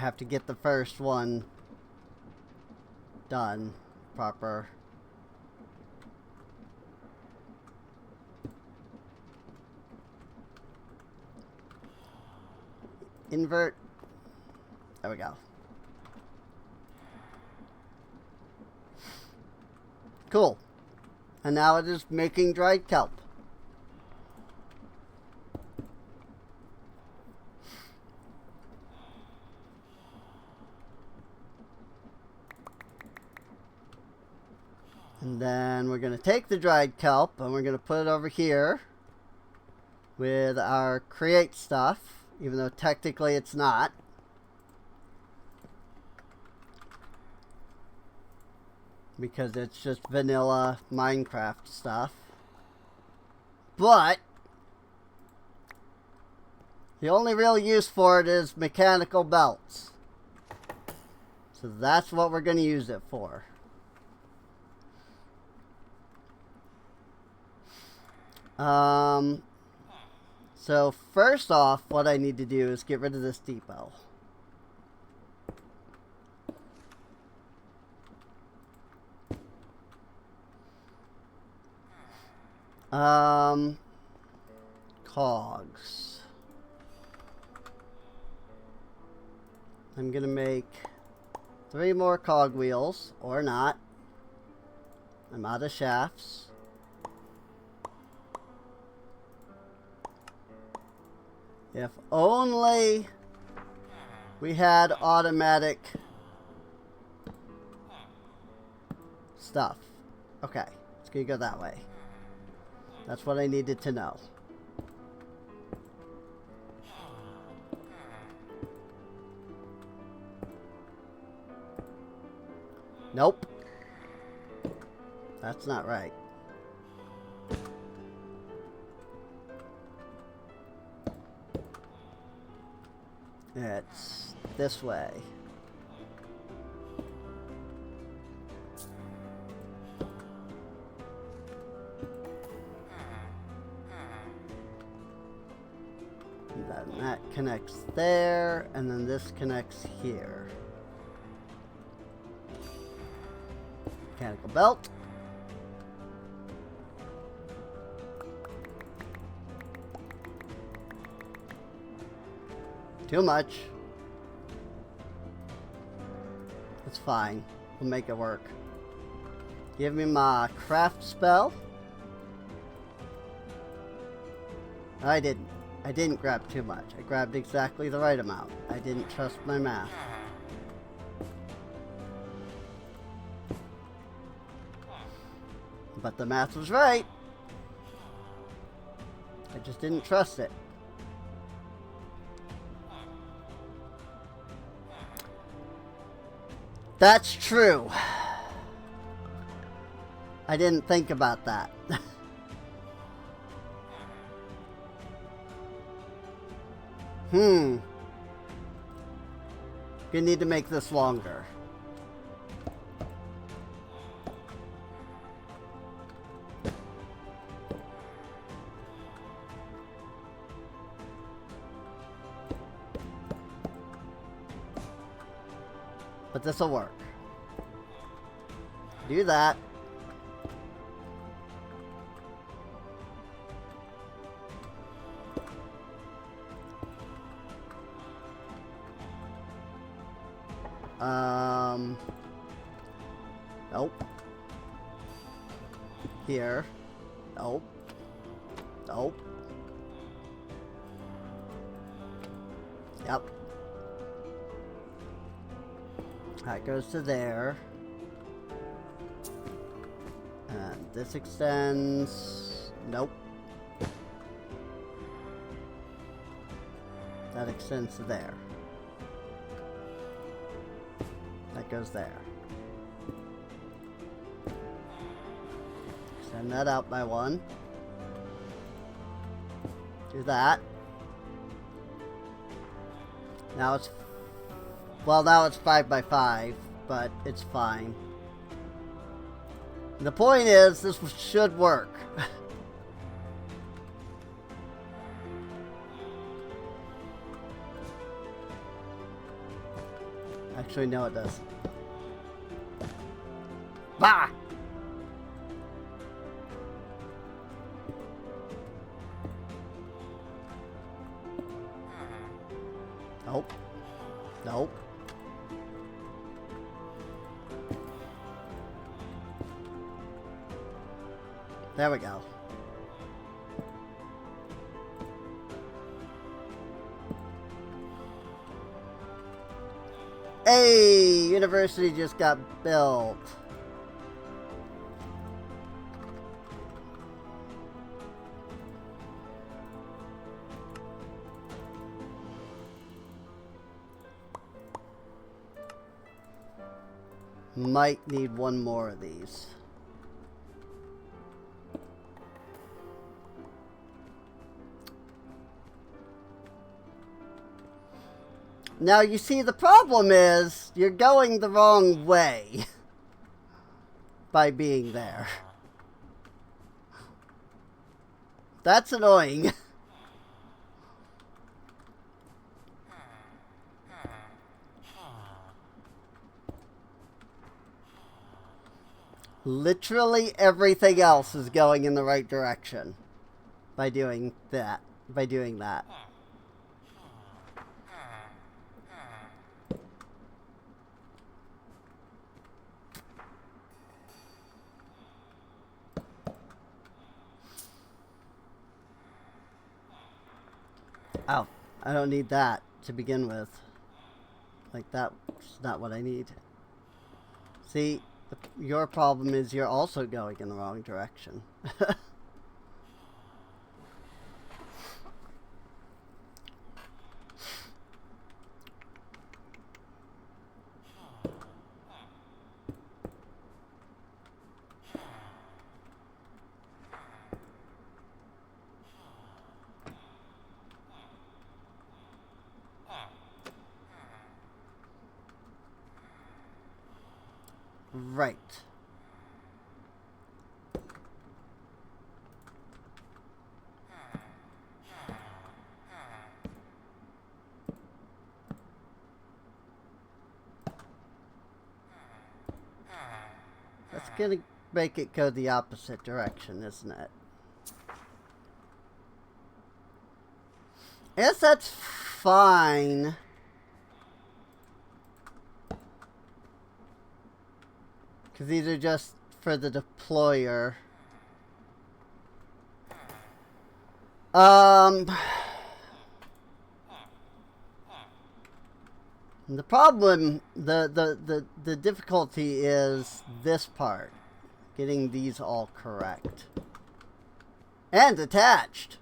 Speaker 1: have to get the first one done proper. Invert. There we go. Cool. And now it is making dried kelp. And then we're going to take the dried kelp and we're going to put it over here with our create stuff, even though technically it's not. Because it's just vanilla Minecraft stuff. But the only real use for it is mechanical belts. So that's what we're going to use it for. So first off, what I need to do is get rid of this depot. Cogs. I'm gonna make 3 more cog wheels, or not. I'm out of shafts. If only we had automatic stuff. Okay, it's gonna go that way. That's what I needed to know. Nope. That's not right. It's this way. And then that connects there, and then this connects here. Mechanical belt. Too much. It's fine. We'll make it work. Give me my craft spell. I didn't grab too much. I grabbed exactly the right amount. I didn't trust my math. But the math was right. I just didn't trust it. That's true. I didn't think about that. Gonna need to make this longer. But this'll work. Do that. Nope. Here. Nope. Nope. Yep. That goes to there. And this extends... Nope. That extends to there. That goes there. Extend that out by 1. Do that. Now it's... Well, now it's 5 by 5, but it's fine. The point is, this should work. Actually, no, it does. Bah! Nope. Nope. There we go. Hey! University just got built. Might need one more of these. Now, you see, the problem is you're going the wrong way by being there. That's annoying. Literally everything else is going in the right direction by doing that. Oh, I don't need that to begin with. Like, that's not what I need. See, your problem is you're also going in the wrong direction. Right. That's gonna make it go the opposite direction, isn't it? I guess that's fine. Because these are just for the deployer. The problem, the difficulty is this part. Getting these all correct. And attached.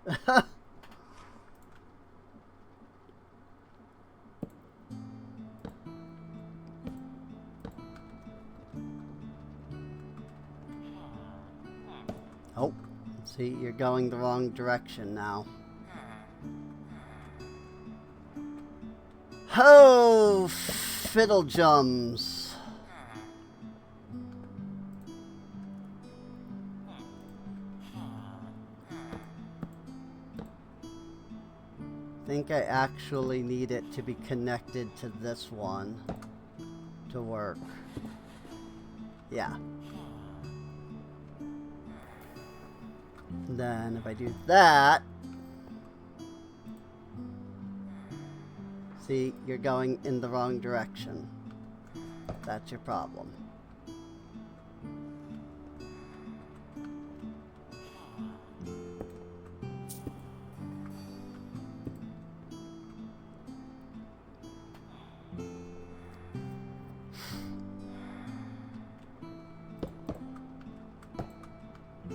Speaker 1: Oh, see, you're going the wrong direction now. Ho, fiddlejums. I think I actually need it to be connected to this one to work. Yeah. Then if I do that, see, you're going in the wrong direction. That's your problem.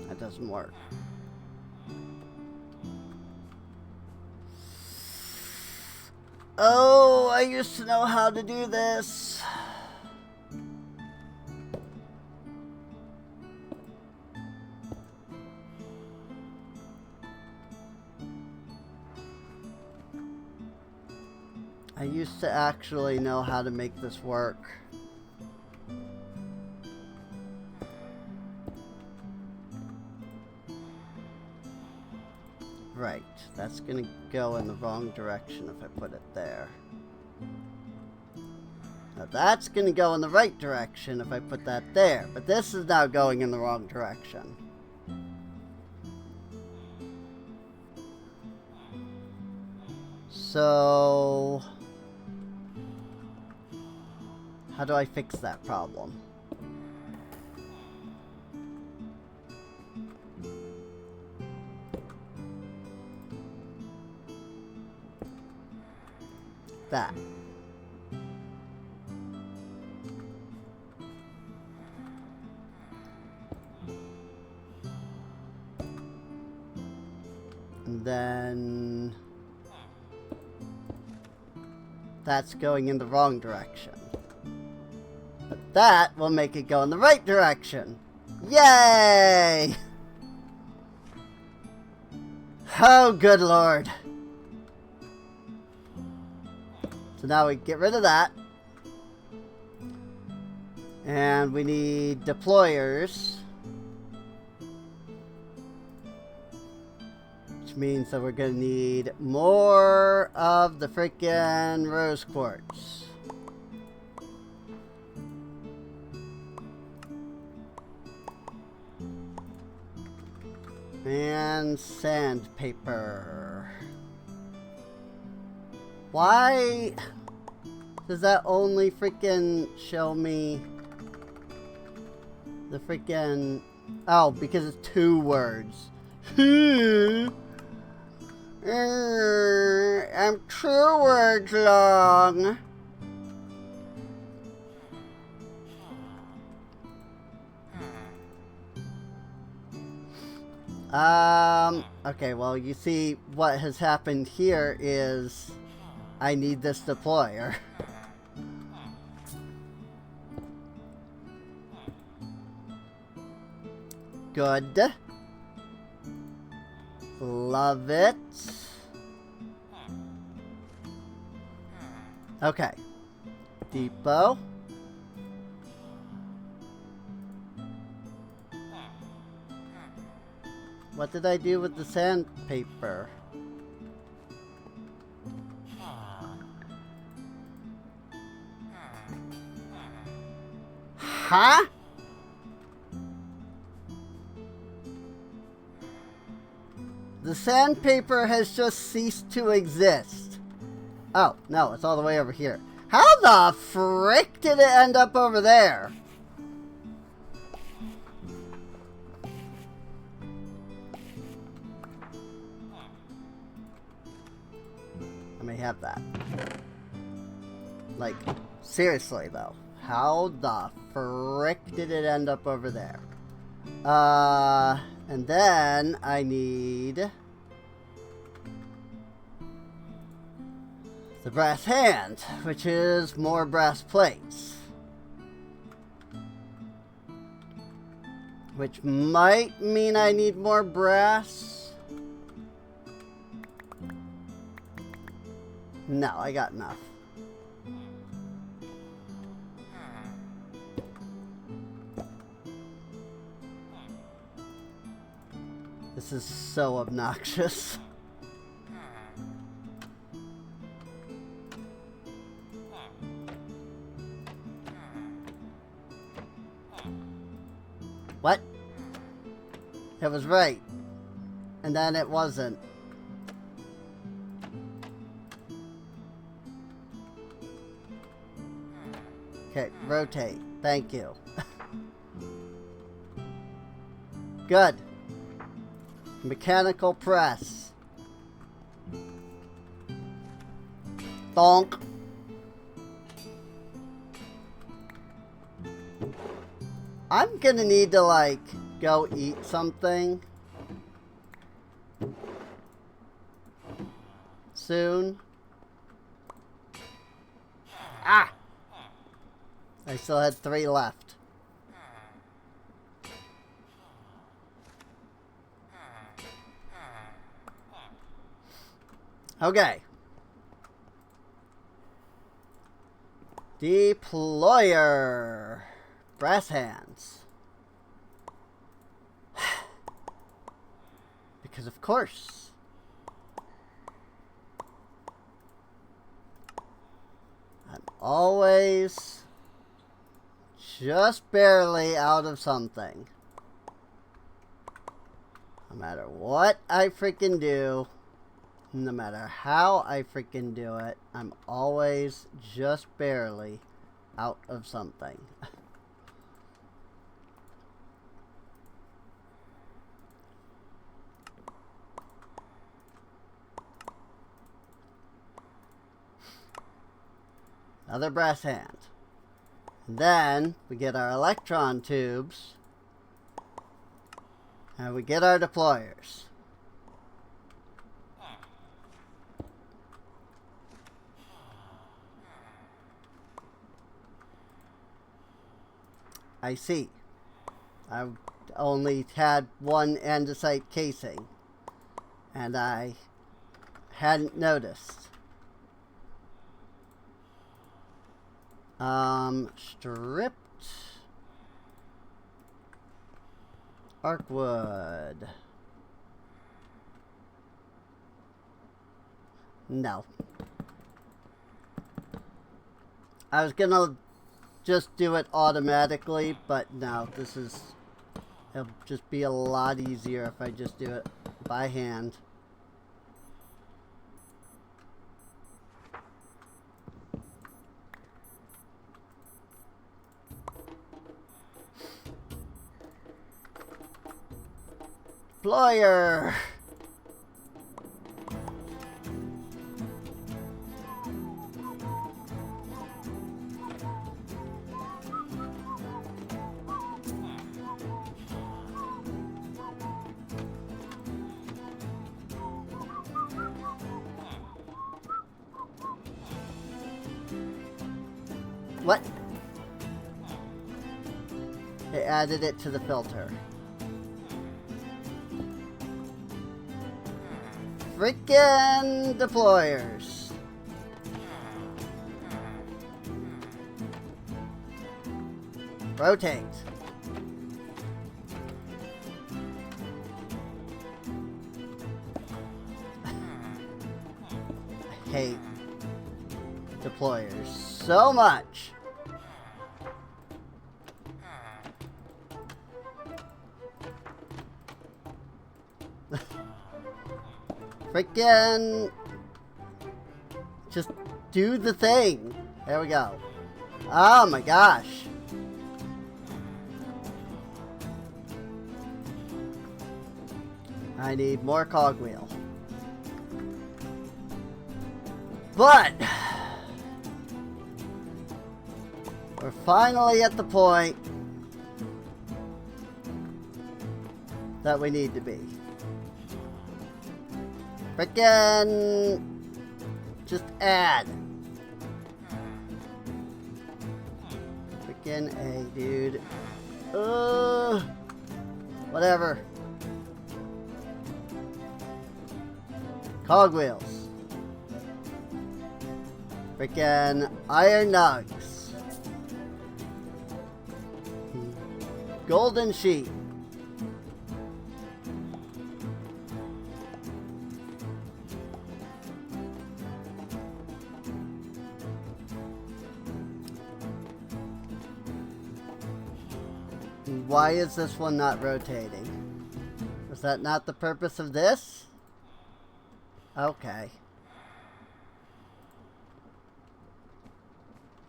Speaker 1: That doesn't work. Oh, I used to know how to do this. I used to actually know how to make this work. Right, that's gonna go in the wrong direction if I put it there. Now that's going to go in the right direction if I put that there. But this is now going in the wrong direction. So, how do I fix that problem? That. And then that's going in the wrong direction. But that will make it go in the right direction. Yay! Oh, good lord. So now we get rid of that. And we need deployers. Which means that we're going to need more of the frickin' rose quartz. And sandpaper. Why does that only freaking show me the freaking... Oh, because it's 2 words. I'm 2 words long. Okay, well, you see what has happened here is I need this deployer. Good. Love it. Okay. Depot. What did I do with the sandpaper? Huh? The sandpaper has just ceased to exist. Oh, no, it's all the way over here. How the frick did it end up over there? I may have that. Like, seriously though. How the frick did it end up over there? And then I need the brass hand, which is more brass plates. Which might mean I need more brass. No, I got enough. This is so obnoxious. What? It was right. And then it wasn't. Okay, rotate. Thank you. Good. Mechanical press. Bonk. I'm gonna need to, like, go eat something soon. Ah! I still had 3 left. Okay. Deployer. Brass hands. Because of course. I'm always just barely out of something. No matter what I freaking do, no matter how I freaking do it, I'm always just barely out of something. Another brass hand. And then we get our electron tubes. And we get our deployers. I see. I only had one andesite casing. And I hadn't noticed. Stripped arcwood. No. I was gonna just do it automatically, but no, it'll just be a lot easier if I just do it by hand. Deployer! What? They added it to the filter. Frickin' deployers. Rotate. I hate deployers so much. Frickin' just do the thing. There we go. Oh my gosh. I need more cogwheel. But we're finally at the point that we need to be. Frickin' just add. Frickin' A, dude. Whatever. Cogwheels. Frickin' iron nugs. Golden sheet. Why is this one not rotating? Was that not the purpose of this? Okay.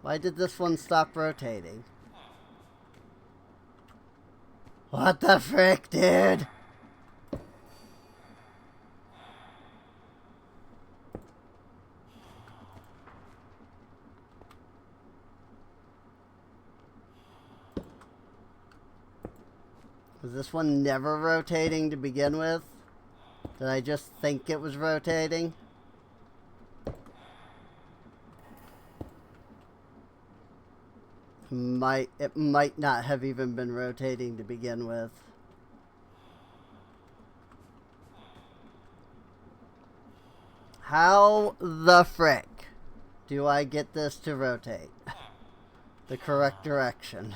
Speaker 1: Why did this one stop rotating? What the frick, dude? Was this one never rotating to begin with? Did I just think it was rotating? It might not have even been rotating to begin with. How the frick do I get this to rotate the correct direction?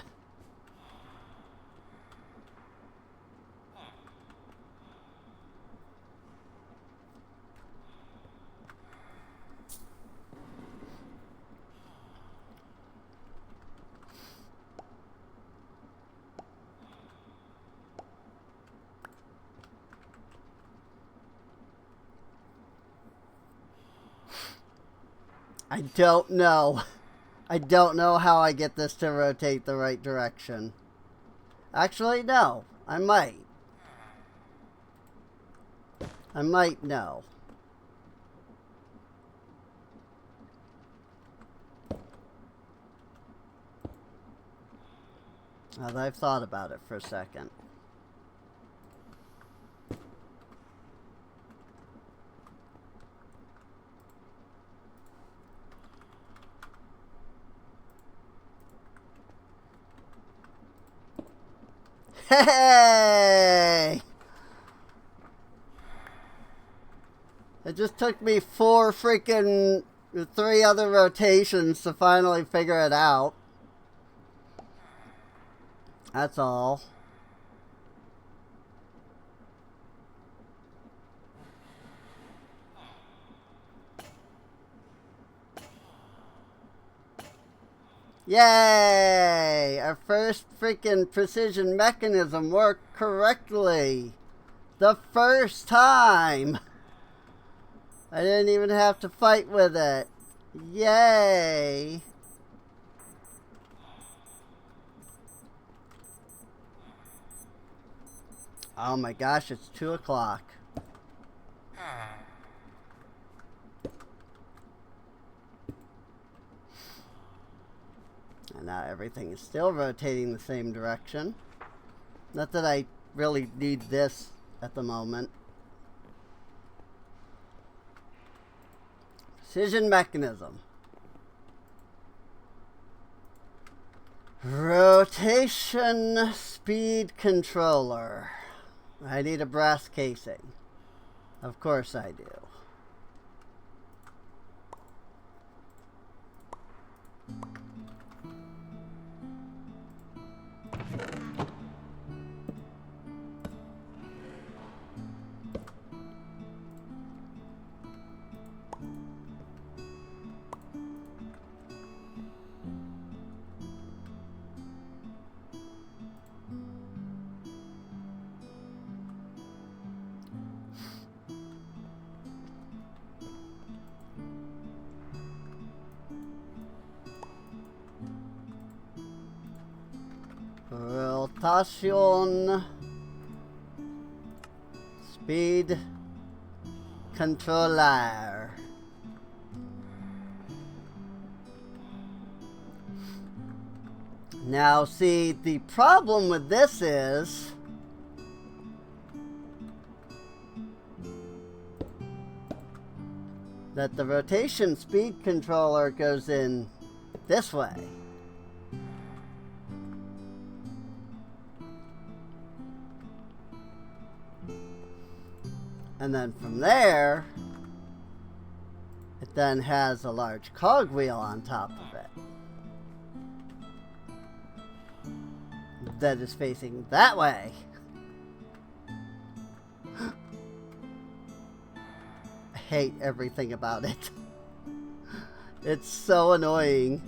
Speaker 1: I don't know. I don't know how I get this to rotate the right direction. Actually, no. I might. I might know. Now that I've thought about it for a second. Hey! It just took me 3 other rotations to finally figure it out. That's all. Yay! Our first freaking precision mechanism worked correctly. The first time! I didn't even have to fight with it. Yay! Oh my gosh, it's 2 o'clock. And now everything is still rotating the same direction. Not that I really need this at the moment. Precision mechanism. Rotation speed controller. I need a brass casing. Of course I do. Rotation speed controller. Now see, the problem with this is that the rotation speed controller goes in this way. And then from there, it then has a large cogwheel on top of it that is facing that way. I hate everything about it. It's so annoying.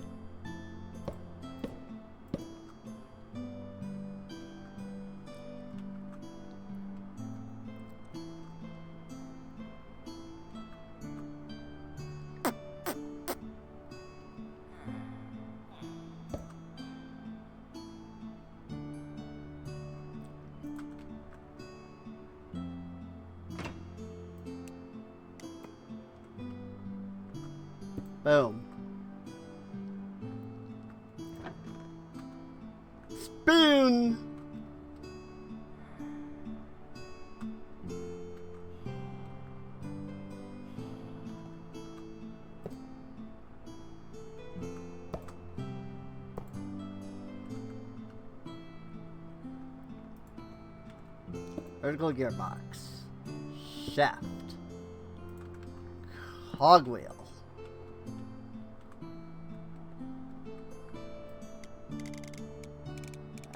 Speaker 1: Boom. Spoon! Vertical gearbox. Shaft. Cogwheel.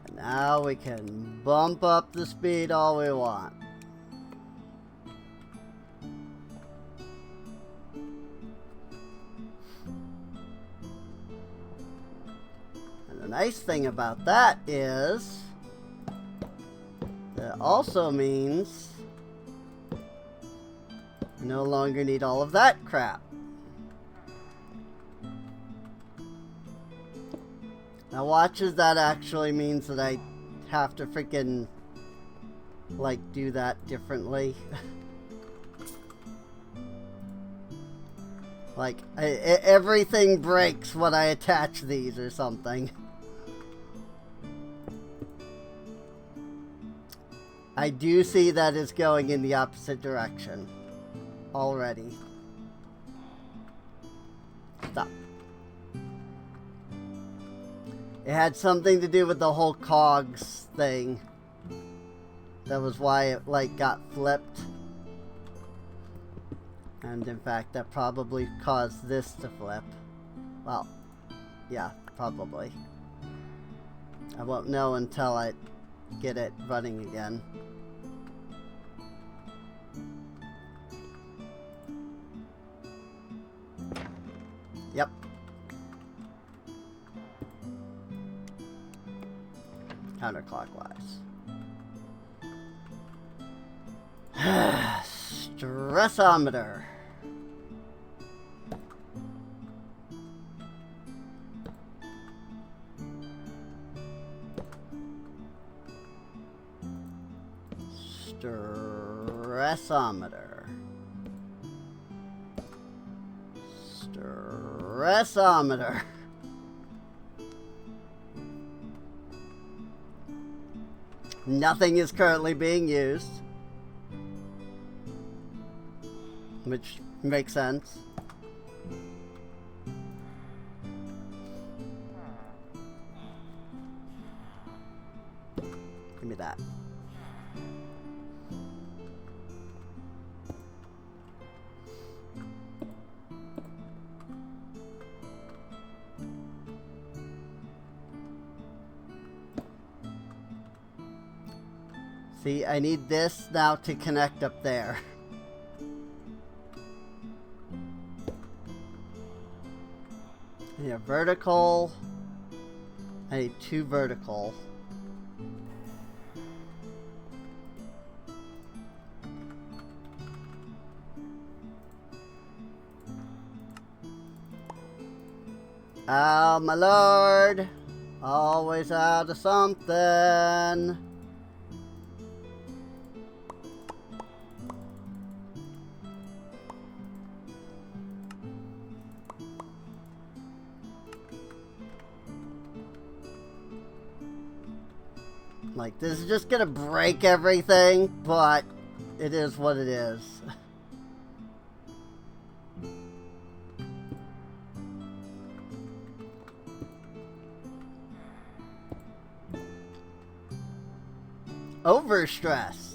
Speaker 1: And now we can bump up the speed all we want. And the nice thing about that is that also means you no longer need all of that crap. Now watches that actually means that I have to freaking, like, do that differently. Like, everything breaks when I attach these or something. I do see that it's going in the opposite direction already. Stop. It had something to do with the whole cogs thing. That was why it, like, got flipped. And in fact, that probably caused this to flip. Well, yeah, probably. I won't know until I get it running again. Yep. Counterclockwise. Stressometer. Stressometer. Stressometer. Nothing is currently being used, which makes sense. Give me that. See, I need this now to connect up there. I need a vertical. I need 2 vertical. Oh, my lord. Always out of something. Like, this is just gonna break everything, but it is what it is. Overstressed.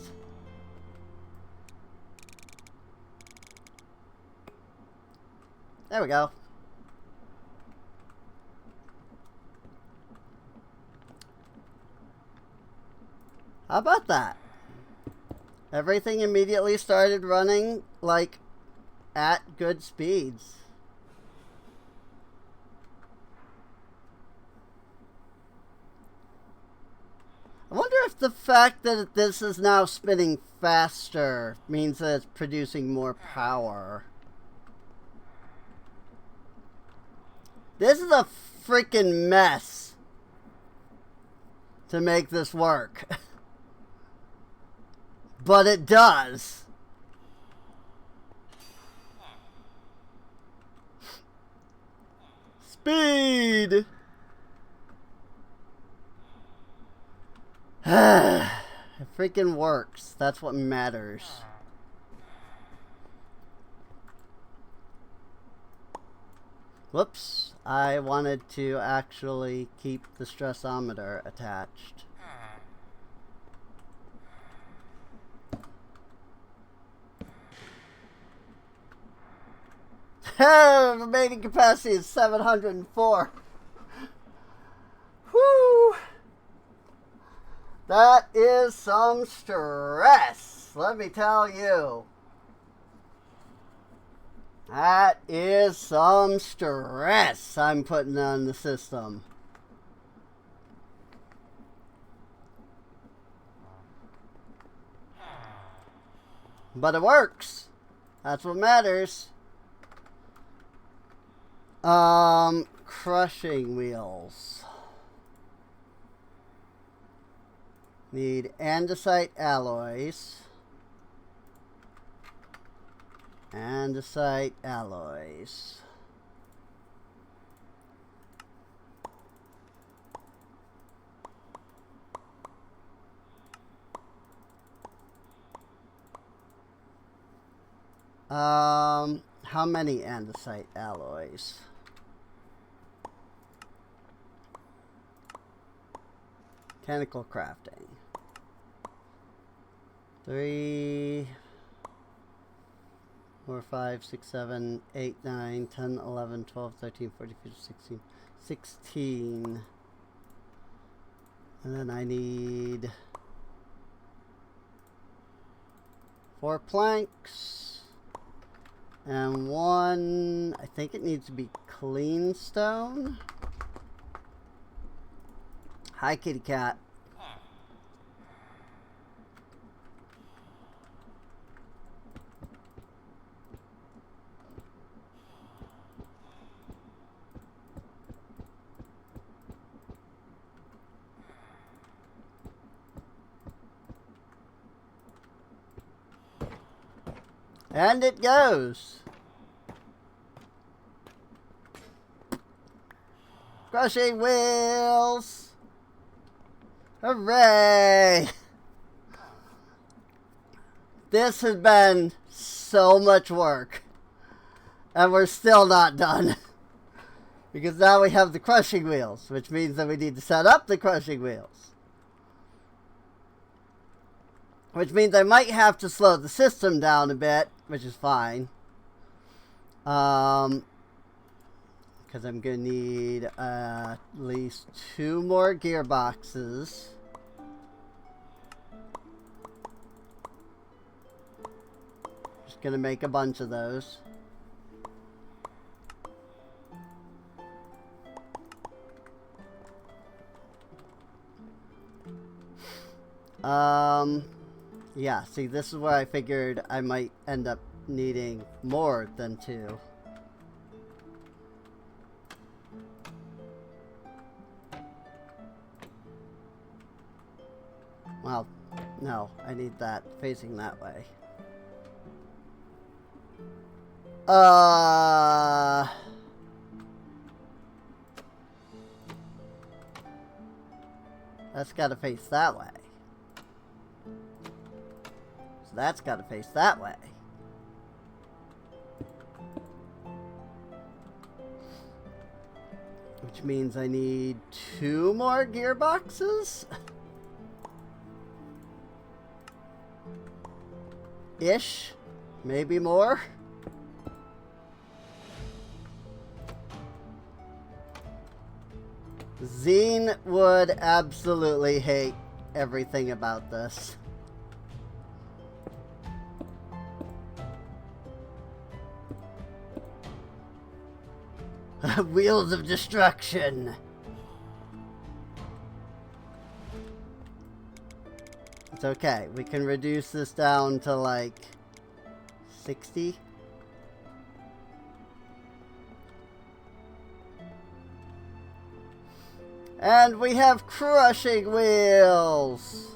Speaker 1: There we go. How about that? Everything immediately started running, like, at good speeds. I wonder if the fact that this is now spinning faster means that it's producing more power. This is a freaking mess to make this work. But it does. Speed. It freaking works. That's what matters. Whoops. I wanted to actually keep the stressometer attached. Remaining capacity is 704. Whew. That is some stress, let me tell you. That is some stress I'm putting on the system. But it works. That's what matters. Crushing wheels. Need andesite alloys. Andesite alloys. How many andesite alloys? Mechanical crafting. 3, 4, 5, 6, 7, 8, 9, 10, 11, 12, 13, 14, 15, 16. 16. And then I need 4 planks. And 1, I think it needs to be clean stone. Hi, kitty cat. And it goes. Crushing wheels. Hooray. This has been so much work. And we're still not done. Because now we have the crushing wheels, which means that we need to set up the crushing wheels. Which means I might have to slow the system down a bit, which is fine. Because I'm going to need at least 2 more gearboxes. Just going to make a bunch of those. Yeah, see, this is where I figured I might end up needing more than 2. Well, no, I need that facing that way. That's gotta face that way. So that's gotta face that way. Which means I need 2 more gearboxes? Ish. Maybe more. Zine would absolutely hate everything about this. Wheels of destruction. It's okay. We can reduce this down to like 60. And we have crushing wheels.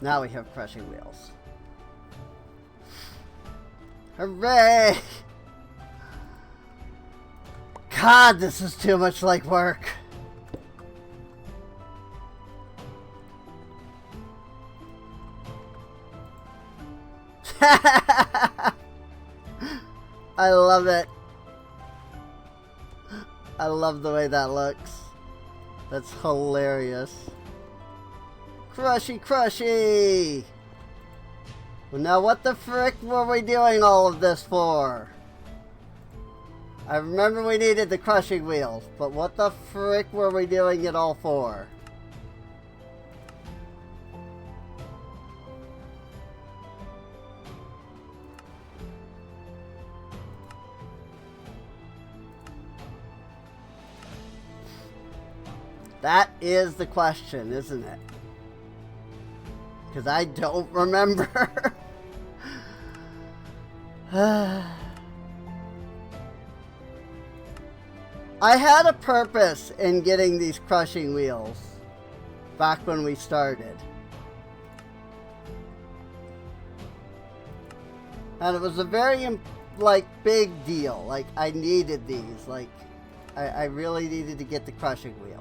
Speaker 1: Now we have crushing wheels. Hooray! God, this is too much like work. I love it. I love the way that looks. That's hilarious. Crushy, crushy! Well, now what the frick were we doing all of this for? I remember we needed the crushing wheels, but what the frick were we doing it all for? That is the question, isn't it? Because I don't remember. I had a purpose in getting these crushing wheels back when we started. And it was a very, like, big deal. Like, I needed these. Like, I really needed to get the crushing wheels.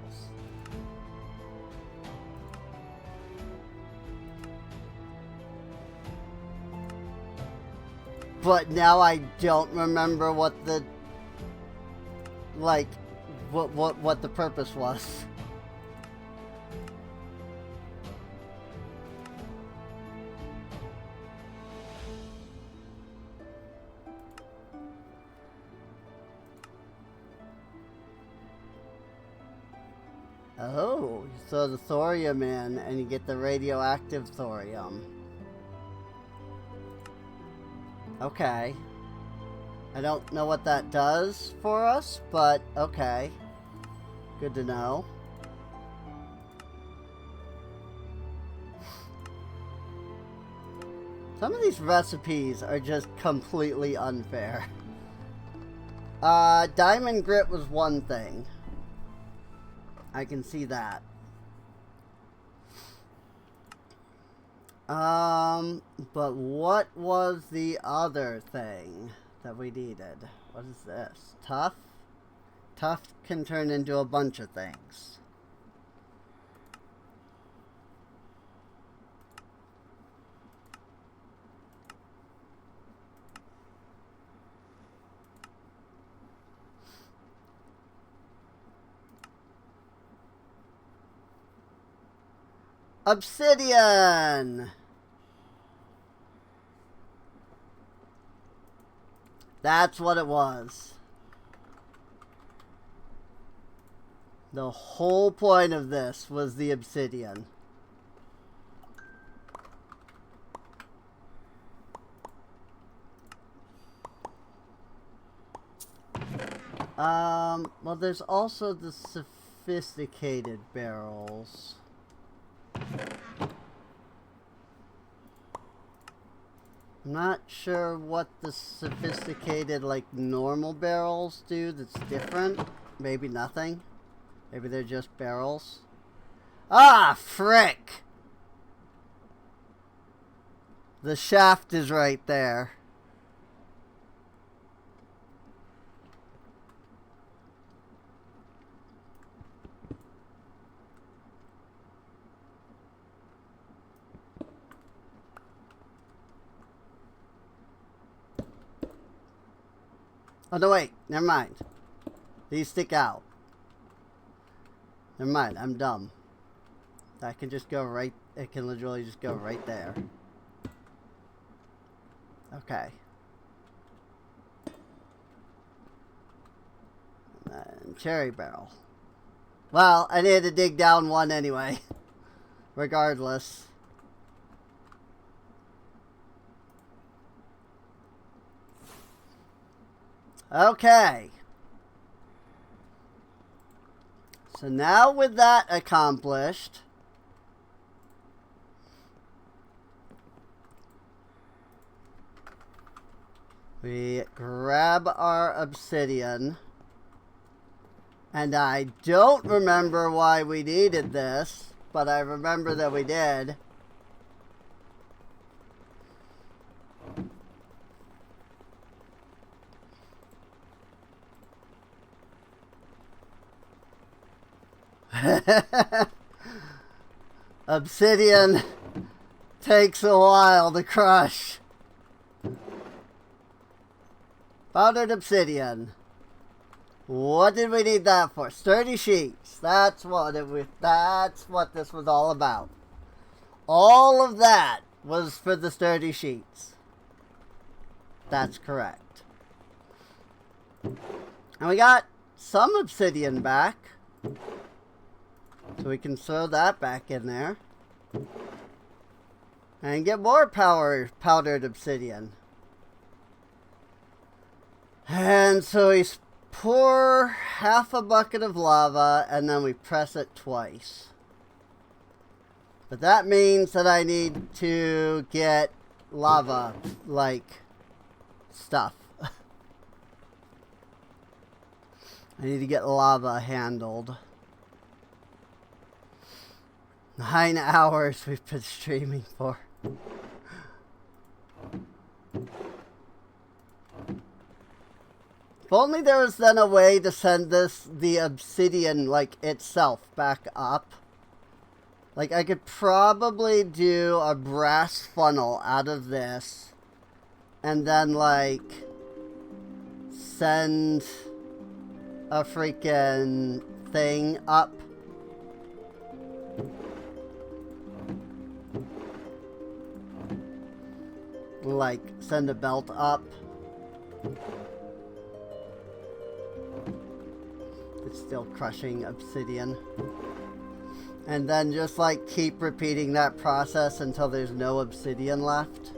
Speaker 1: But now I don't remember what the, like, what the purpose was. Oh, you throw the thorium in and you get the radioactive thorium. Okay. I don't know what that does for us, but okay. Good to know. Some of these recipes are just completely unfair. Diamond grit was one thing. I can see that. But what was the other thing that we needed? What is this? Tough? Tough can turn into a bunch of things. Obsidian! That's what it was. The whole point of this was the obsidian. Well, there's also the sophisticated barrels. I'm not sure what the sophisticated, like, normal barrels do that's different. Maybe nothing. Maybe they're just barrels. Ah, frick! The shaft is right there. Oh, no, wait. Never mind. These stick out. Never mind. I'm dumb. That can just go right... It can literally just go right there. Okay. And cherry barrel. Well, I needed to dig down one anyway. Regardless. Okay. So now with that accomplished, we grab our obsidian. And I don't remember why we needed this, but I remember that we did. Obsidian takes a while to crush. Powdered obsidian. What did we need that for? Sturdy sheets. That's what this was all about. All of that was for the sturdy sheets. That's correct. And we got some obsidian back. So we can throw that back in there. And get more powdered obsidian. And so we pour half a bucket of lava and then we press it twice. But that means that I need to get lava, like, stuff. I need to get lava handled. 9 hours we've been streaming for. If only there was then a way to send the obsidian, like, itself back up. Like, I could probably do a brass funnel out of this. And then, like, send a freaking thing up. Like, send a belt up. It's still crushing obsidian. And then just, like, keep repeating that process until there's no obsidian left.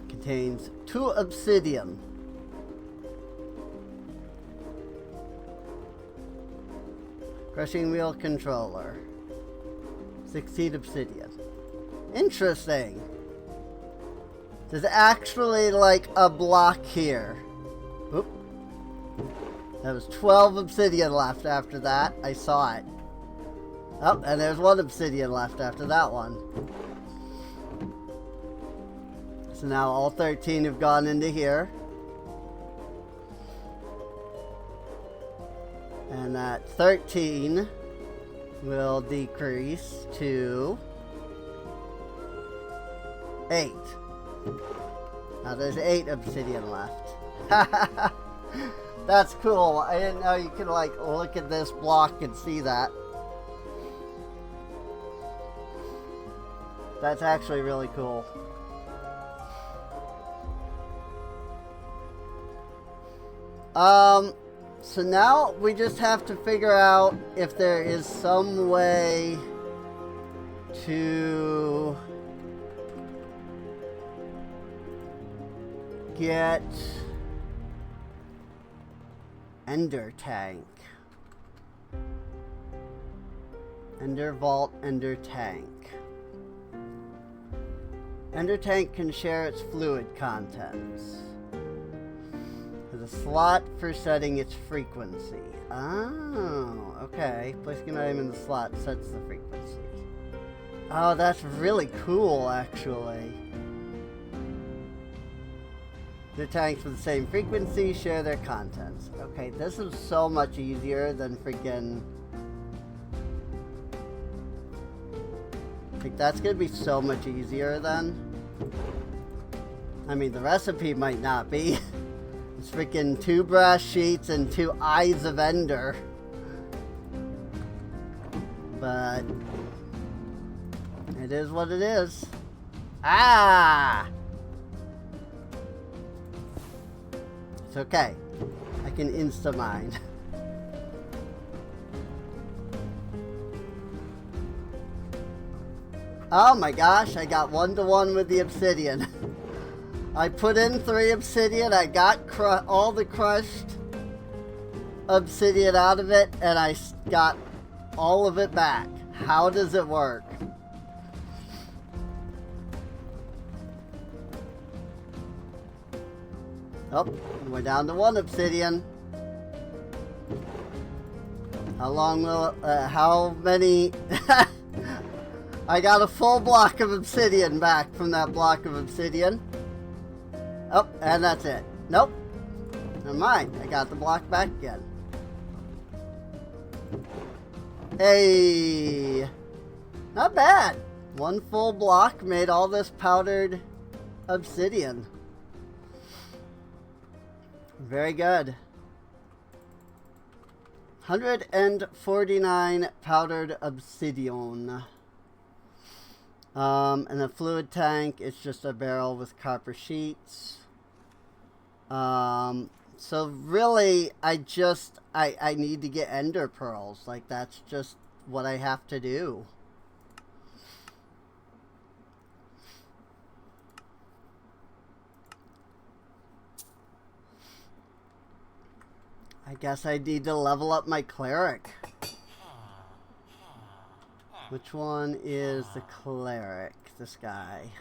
Speaker 1: Contains 2 obsidian. Crushing wheel controller. 16 obsidian. Interesting. There's actually like a block here. Oop. There was 12 obsidian left after that. I saw it. Oh, and there's 1 obsidian left after that one. So now all 13 have gone into here. And that 13 will decrease to 8. Now there's 8 obsidian left. That's cool. I didn't know you could like look at this block and see that. That's actually really cool. So now we just have to figure out if there is some way to get Ender Tank. Ender Vault, Ender Tank. Ender Tank can share its fluid contents. There's a slot for setting its frequency. Oh, okay. Placing an item in the slot sets the frequency. Oh, that's really cool, actually. The tanks with the same frequency share their contents. Okay, this is so much easier than freaking... I think that's gonna be so much easier then. I mean, the recipe might not be. It's freaking 2 brass sheets and 2 eyes of Ender. But it is what it is. Ah! It's okay. I can insta-mine. Oh my gosh, I got 1-to-1 with the obsidian. I put in 3 obsidian, I got all the crushed obsidian out of it, and I got all of it back. How does it work? Oh, we're down to 1 obsidian. How long will, how many... I got a full block of obsidian back from that block of obsidian. Oh, and that's it. Nope. Never mind. I got the block back again. Hey. Not bad. 1 full block made all this powdered obsidian. Very good. 149 powdered obsidian. And the fluid tank is just a barrel with copper sheets. So really, I need to get ender pearls. Like, that's just what I have to do. I guess I need to level up my cleric. Which one is the cleric? This guy.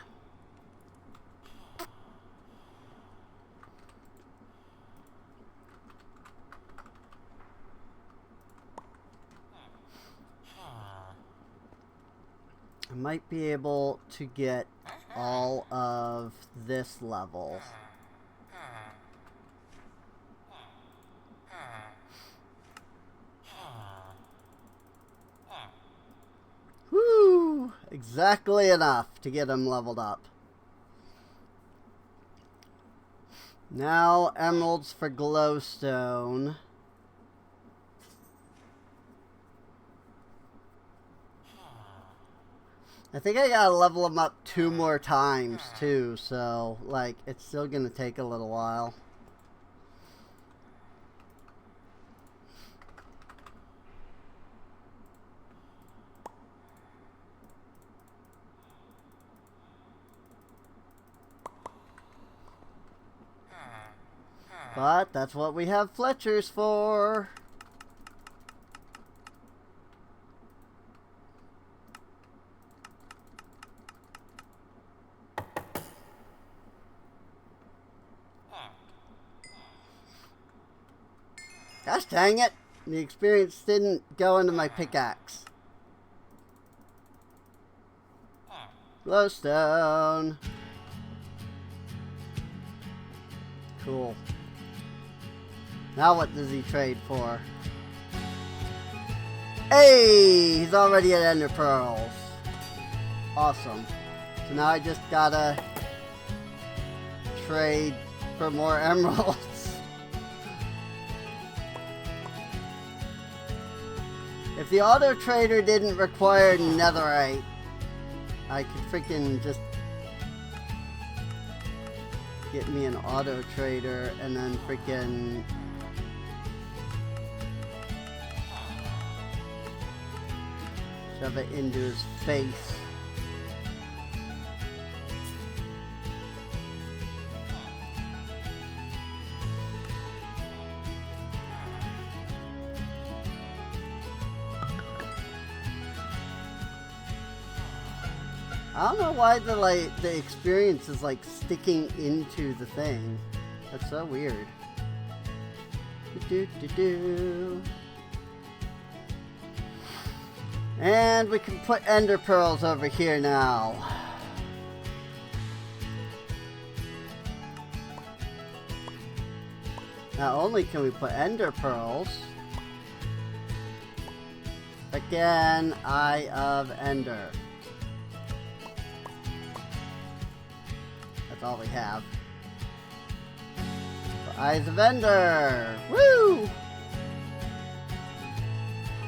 Speaker 1: I might be able to get all of this level. Whew! Exactly enough to get him leveled up. Now emeralds for glowstone. I think I gotta level him up 2 more times too, so like it's still gonna take a little while. But that's what we have Fletchers for. Gosh dang it! The experience didn't go into my pickaxe. Glowstone. Cool. Now what does he trade for? Hey! He's already at Ender Pearls. Awesome. So now I just gotta trade for more emeralds. If the auto trader didn't require netherite, I could freaking just get me an auto trader and then freaking shove it into his face. I don't know why the experience is like sticking into the thing. That's so weird. And we can put ender pearls over here now. Not only can we put ender pearls, again, Eye of Ender. That's all we have. So Eyes of Ender! Woo!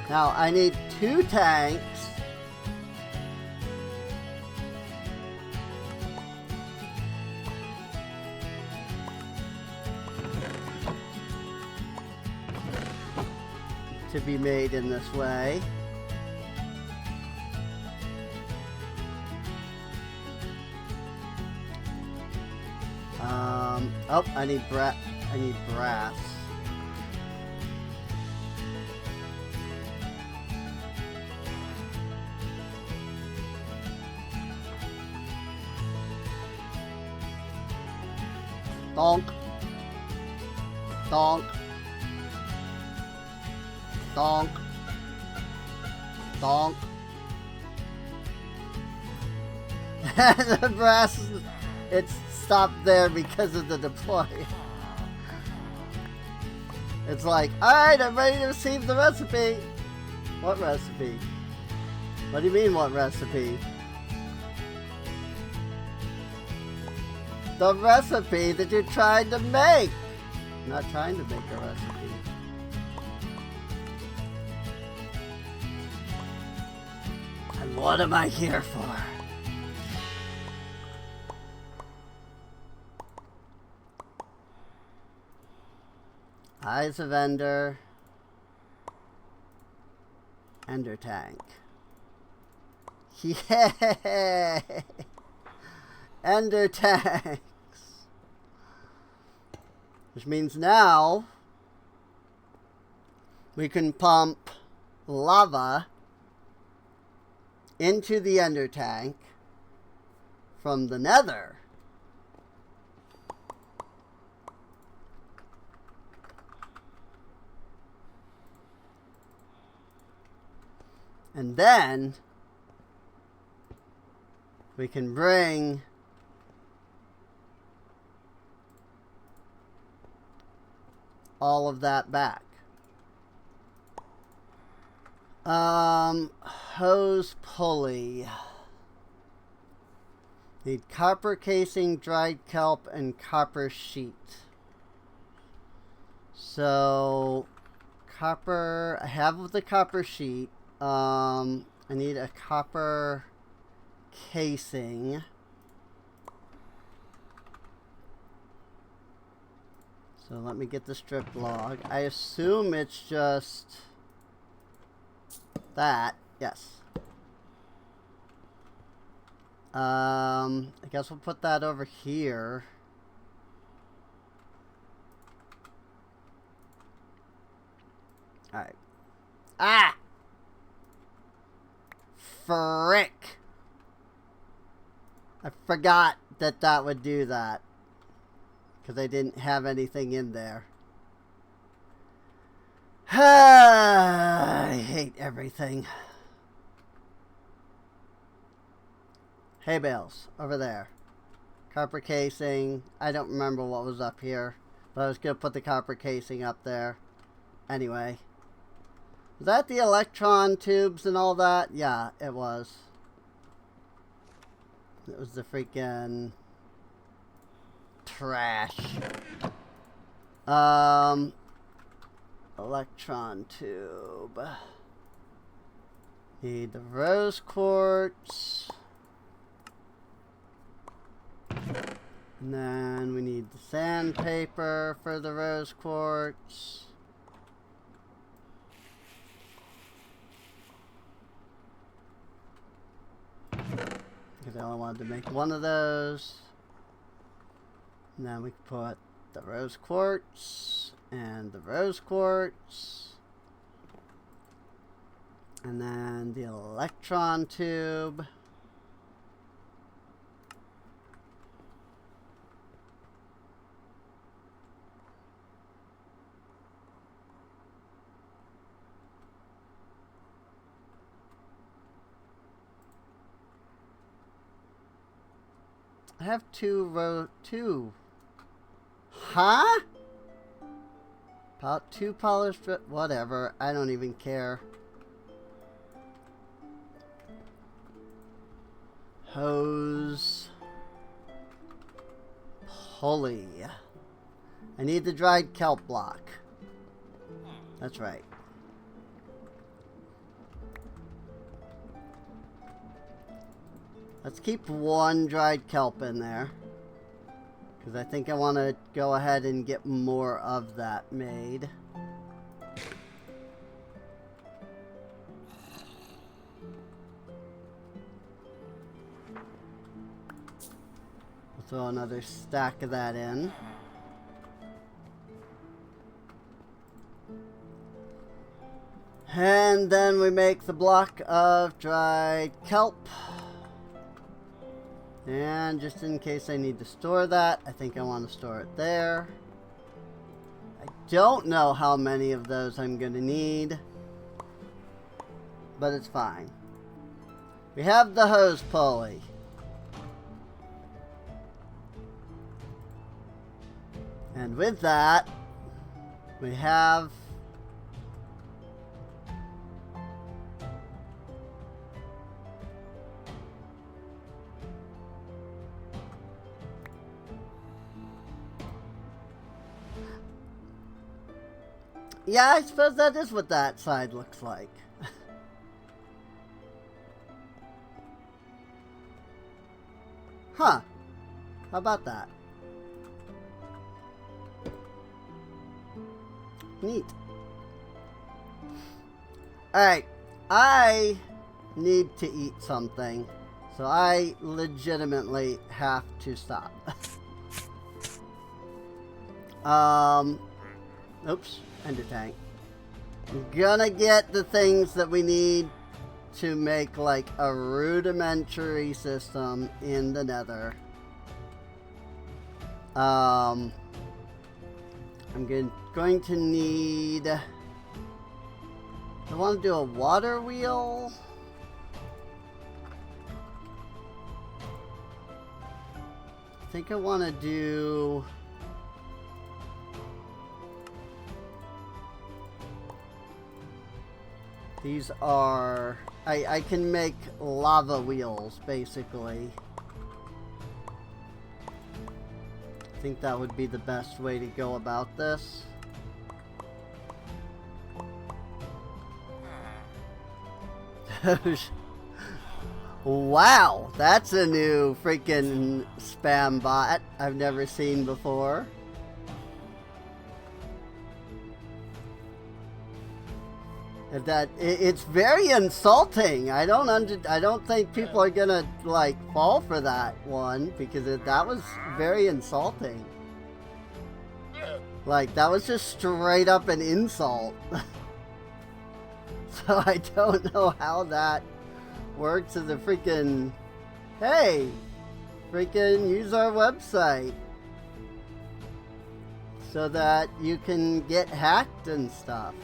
Speaker 1: Now I need 2 tanks. To be made in this way. Oh, I need brass. Donk. Donk. Donk. Donk. The brass, it's stopped there because of the deploy. It's like, alright, I'm ready to receive the recipe. What recipe? What do you mean, what recipe? The recipe that you're trying to make. I'm not trying to make a recipe. And what am I here for? Eyes of Ender. Ender tank. Yay! Ender tanks! Which means now we can pump lava into the ender tank from the nether. And then we can bring all of that back. Hose pulley. Need copper casing, dried kelp, and copper sheet. So, copper, I have the copper sheet. I need a copper casing. So let me get the strip log. I assume it's just that. Yes. I guess we'll put that over here. Alright. Ah! Frick! I forgot that that would do that. Because I didn't have anything in there. I hate everything. Hay bales, over there. Copper casing. I don't remember what was up here. But I was going to put the copper casing up there. Anyway. Was that the electron tubes and all that? Yeah, it was. It was the freaking trash. Electron tube. Need the rose quartz. And then we need the sandpaper for the rose quartz. Because I only wanted to make one of those. And then we can put the rose quartz and the rose quartz. And then the electron tube. I have two. Huh? About 2 polished, whatever. I don't even care. Hose. Pulley. I need the dried kelp block. That's right. Let's keep 1 dried kelp in there. Because I think I want to go ahead and get more of that made. We'll throw another stack of that in. And then we make the block of dried kelp. And just in case I need to store that, I think I want to store it there. I don't know how many of those I'm going to need, but it's fine. We have the hose pulley. And with that, we have yeah, I suppose that is what that side looks like. Huh. How about that? Neat. Alright. I need to eat something. So I legitimately have to stop. Oops, ender tank. I'm gonna get the things that we need to make like a rudimentary system in the nether. I'm going to need... I want to do a water wheel. I think I want to do... These are... I can make lava wheels, basically. I think that would be the best way to go about this. Wow, that's a new freaking spam bot I've never seen before. It's very insulting. I don't think people are gonna like fall for that one because that was very insulting. Like that was just straight up an insult. So I don't know how that works as a freaking, hey, freaking use our website so that you can get hacked and stuff.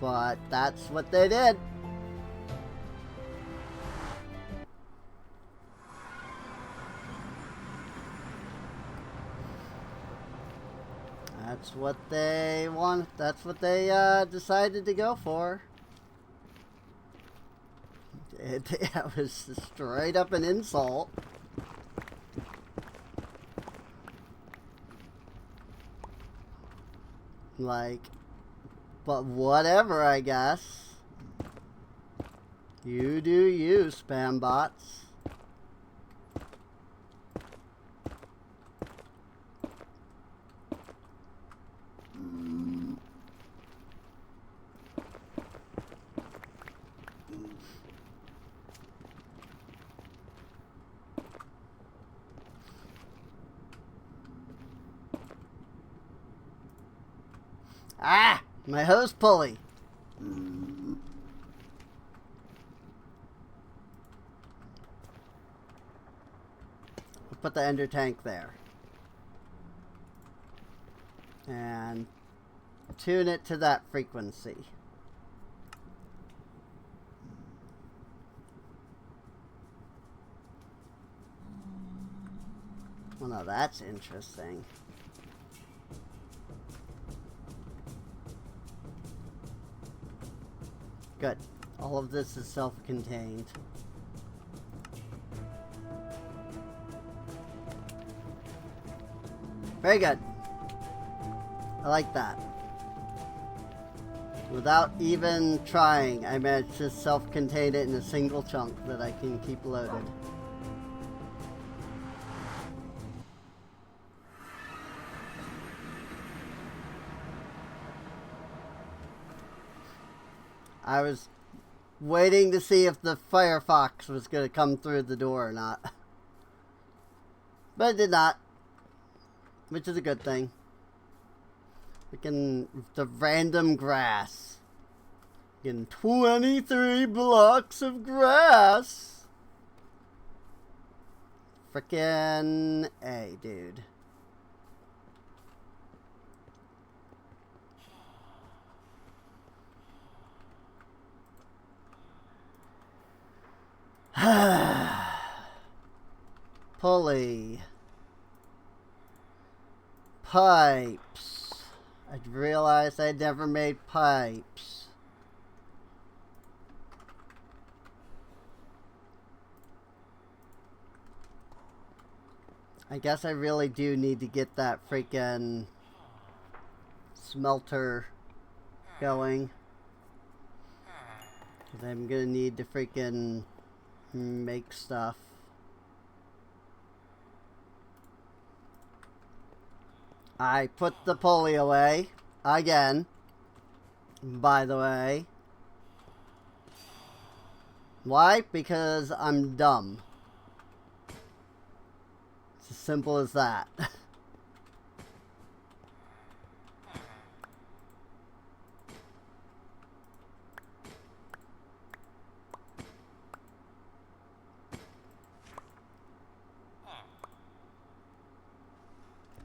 Speaker 1: But that's what they did. That's what they want. That's what they decided to go for. That was straight up an insult. Like, but whatever, I guess. You do you, spam bots. Ah! My hose pulley! We'll put the ender tank there. And tune it to that frequency. Well, now that's interesting. Good. All of this is self-contained. Very good. I like that. Without even trying, I managed to self-contain it in a single chunk that I can keep loaded. I was waiting to see if the Firefox was going to come through the door or not. But it did not. Which is a good thing. Freaking the random grass. Getting 23 blocks of grass. Frickin' A, dude. Pulley. Pipes. I realized I'd never made pipes. I guess I really do need to get that freaking smelter going. 'Cause I'm gonna need to freaking make stuff. I put the pulley away again, by the way. Why? Because I'm dumb. It's as simple as that.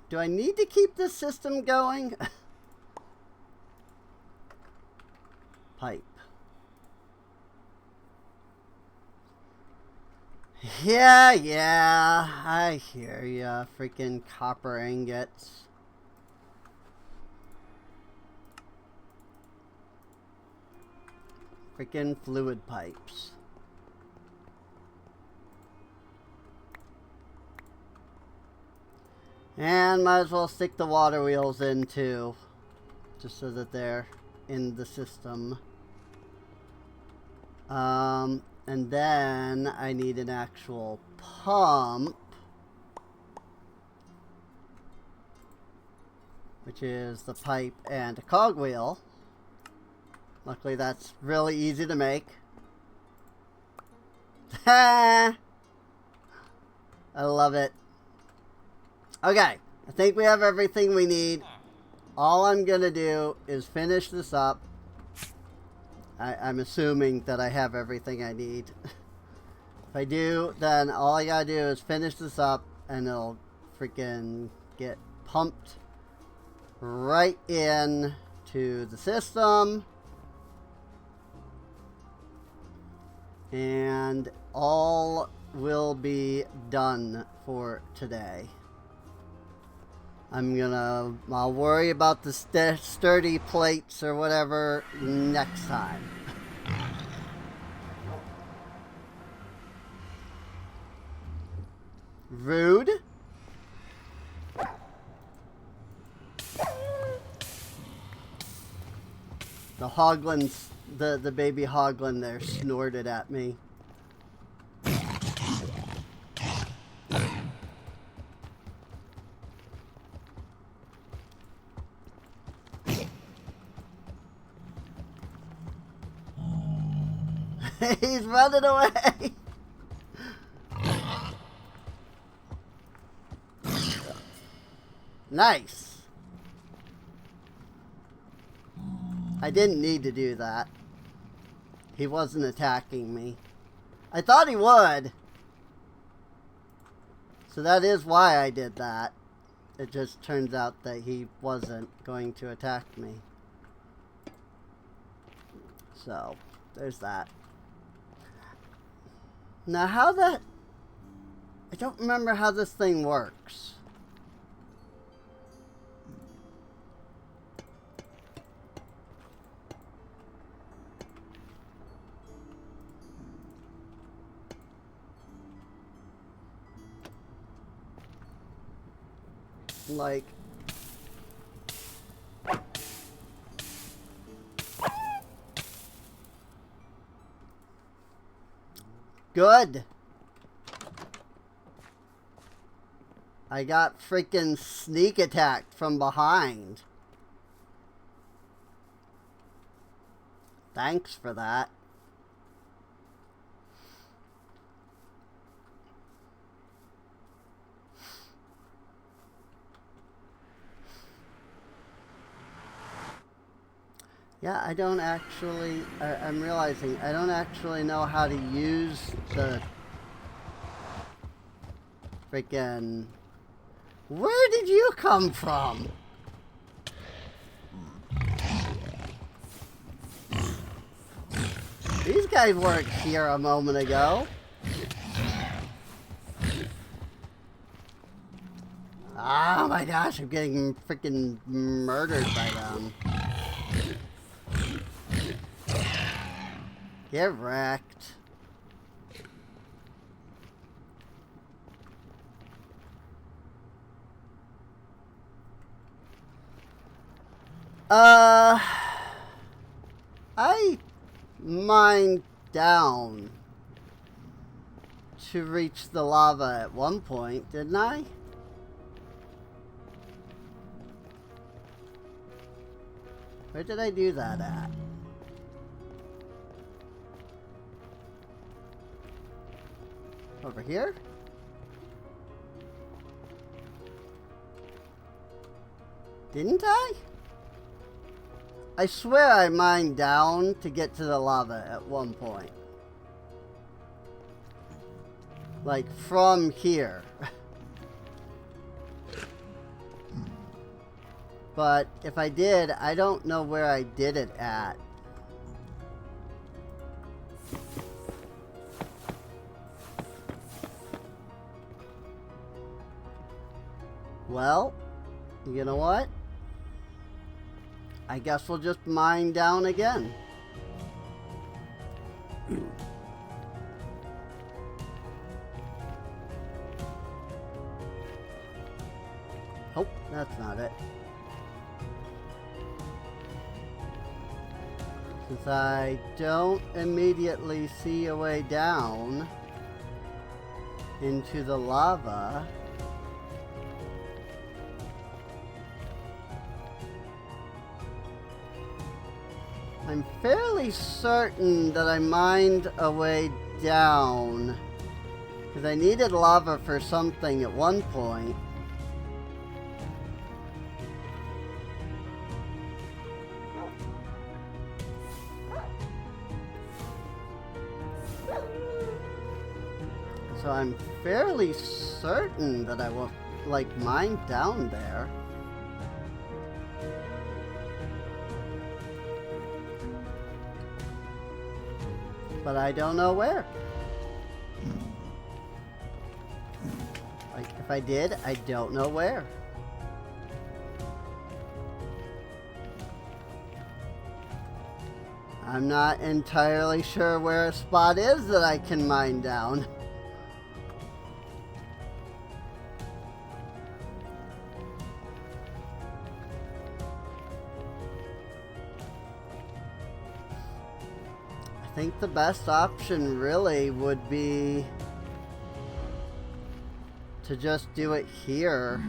Speaker 1: Do I need to keep this system going? Pipe. Yeah, I hear ya. Freaking copper ingots. Freaking fluid pipes. And might as well stick the water wheels in too, just so that they're in the system. And then I need an actual pump, which is the pipe and a cogwheel. Luckily that's really easy to make. I love it. Okay, I think we have everything we need. All I'm gonna do is finish this up. I'm assuming that I have everything I need. If I do, then all I gotta do is finish this up and it'll freaking get pumped right in to the system. And all will be done for today. I'll worry about the sturdy plates or whatever next time. Rude. The hoglins, the baby hoglin there snorted at me. He's running away. Nice. I didn't need to do that. He wasn't attacking me. I thought he would. So that is why I did that. It just turns out that he wasn't going to attack me. So, there's that. Now I don't remember how this thing works. Like, good. I got freaking sneak attacked from behind. Thanks for that. Yeah, I don't actually, I'm realizing I don't actually know how to use the freaking, where did you come from? These guys weren't here a moment ago. Oh my gosh, I'm getting freaking murdered by them. Get wrecked. I mined down to reach the lava at one point, didn't I? Where did I do that at? Over here? Didn't I? I swear I mined down to get to the lava at one point. Like from here. But if I did, I don't know where I did it at. Well, you know what? I guess we'll just mine down again. Oh, that's not it. Since I don't immediately see a way down into the lava, I'm fairly certain that I mined a way down because I needed lava for something at one point. So I'm fairly certain that I will, like, mine down there. But I don't know where. Like, if I did, I don't know where. I'm not entirely sure where a spot is that I can mine down. I think the best option really would be to just do it here.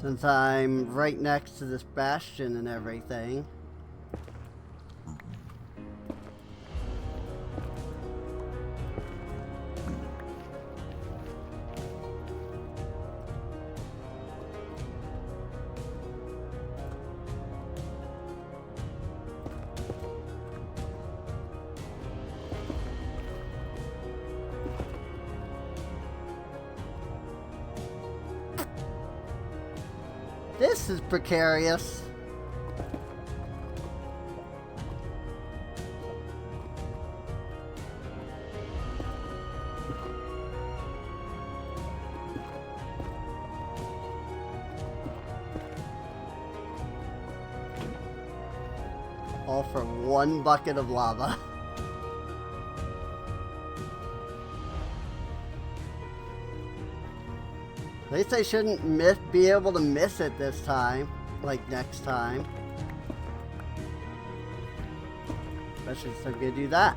Speaker 1: Since I'm right next to this bastion and everything. This is precarious. All for one bucket of lava. At least I shouldn't be able to miss it this time, like next time. Especially so good do that.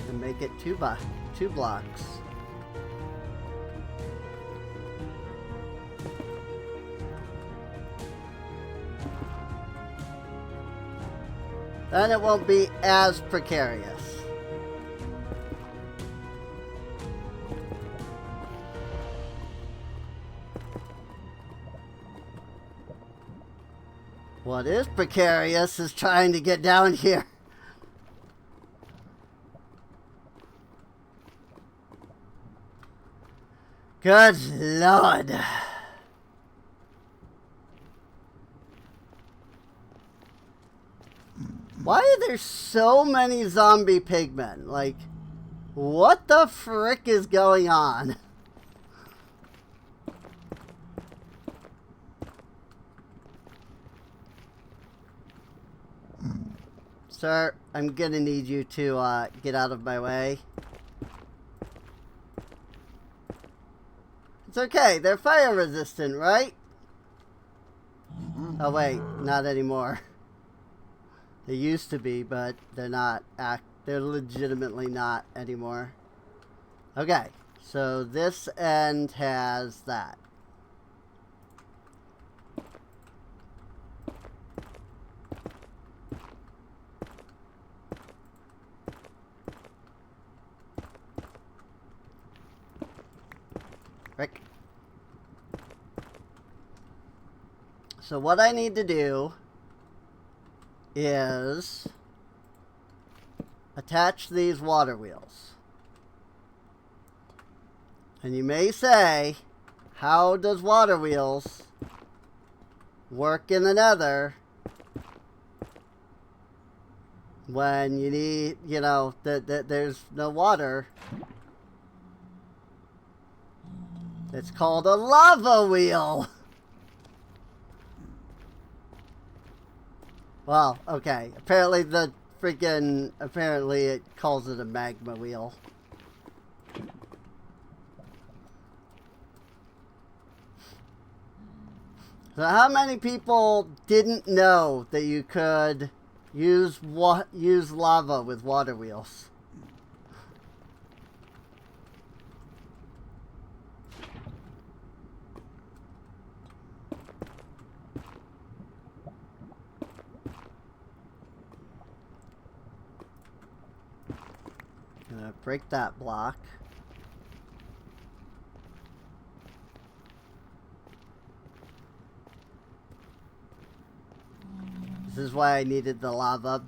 Speaker 1: And make it two blocks. Then it won't be as precarious. What is precarious is trying to get down here. Good Lord. Why are there so many zombie pigmen? Like, what the frick is going on? Sir, I'm gonna need you to get out of my way. It's okay, they're fire resistant, right? Oh wait, not anymore. They used to be, but they're not. They're legitimately not anymore. Okay, so this end has that. So what I need to do is attach these water wheels. And you may say, how does water wheels work in the Nether when you need, you know, there's no water? It's called a lava wheel. Well, okay. Apparently it calls it a magma wheel. So how many people didn't know that you could use lava with water wheels? Gonna break that block. This is why I needed the lava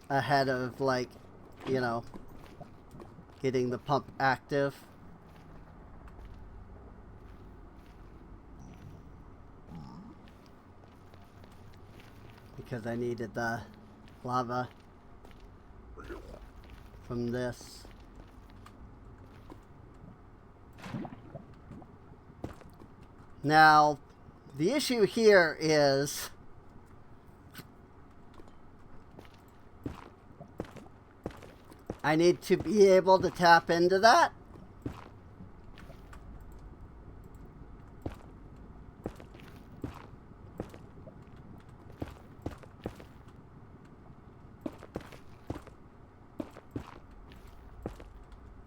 Speaker 1: ahead of, like, you know, getting the pump active. Because I needed the lava from this. Now, the issue here is I need to be able to tap into that.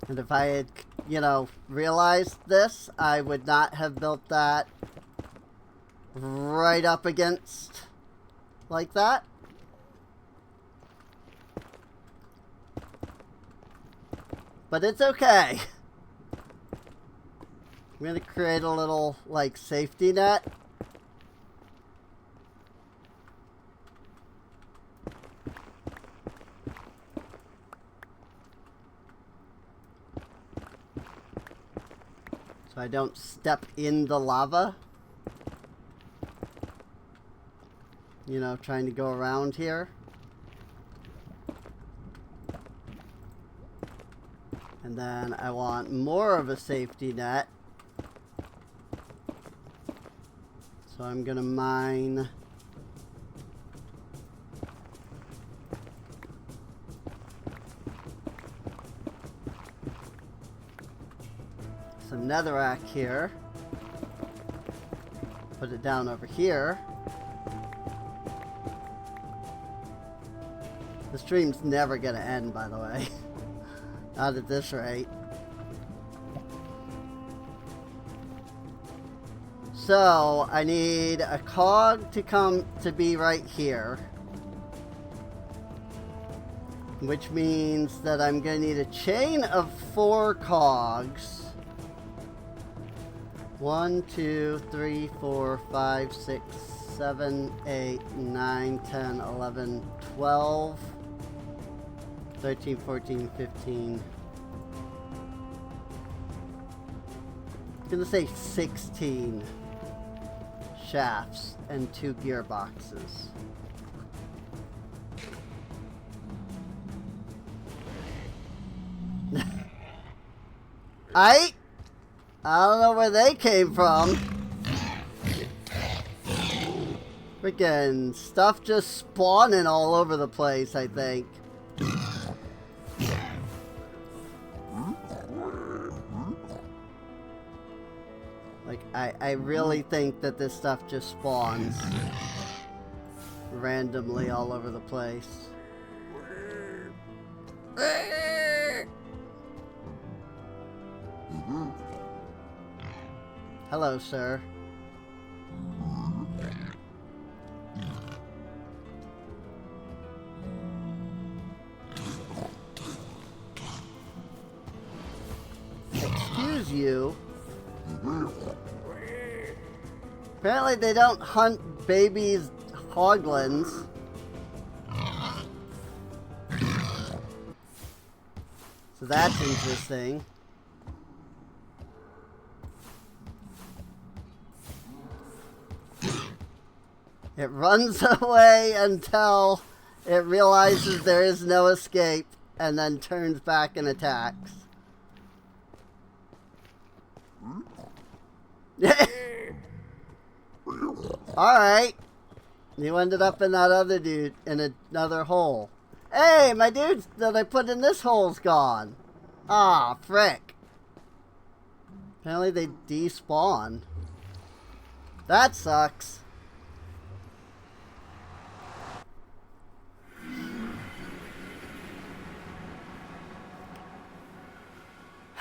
Speaker 1: And if I had, you know, realized this, I would not have built that right up against like that. But it's okay. I'm going to create a little, like, safety net. So I don't step in the lava. You know, trying to go around here. And then I want more of a safety net. So I'm gonna mine some netherrack here. Put it down over here. The stream's never gonna end, by the way. Not at this rate. So I need a cog to come to be right here, which means that I'm going to need a chain of 4 cogs. 1, 2, 3, 4, 5, 6, 7, 8, 9, 10, 11, 12, 13, 14, 15. I'm going to say 16 shafts and 2 gearboxes. I don't know where they came from. Freaking stuff just spawning all over the place, I think. Like, I really think that this stuff just spawns randomly all over the place. Hello, sir. Excuse you. Apparently they don't hunt baby's hoglins. So that's interesting. It runs away until it realizes there is no escape and then turns back and attacks. Alright. You ended up in that other dude in another hole. Hey, my dudes that I put in this hole's gone. Ah, frick. Apparently they despawn. That sucks.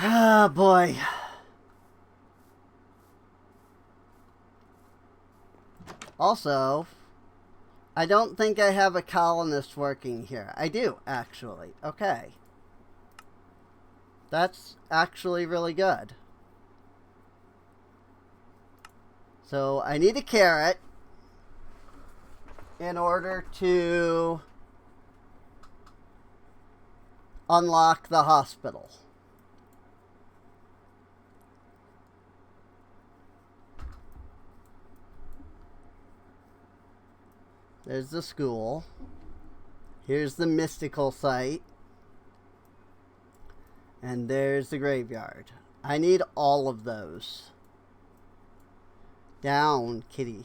Speaker 1: Ah, boy. Also, I don't think I have a colonist working here. I do, actually. Okay. That's actually really good. So, I need a carrot in order to unlock the hospital. There's the school. Here's the mystical site. And there's the graveyard. I need all of those. Down, kitty.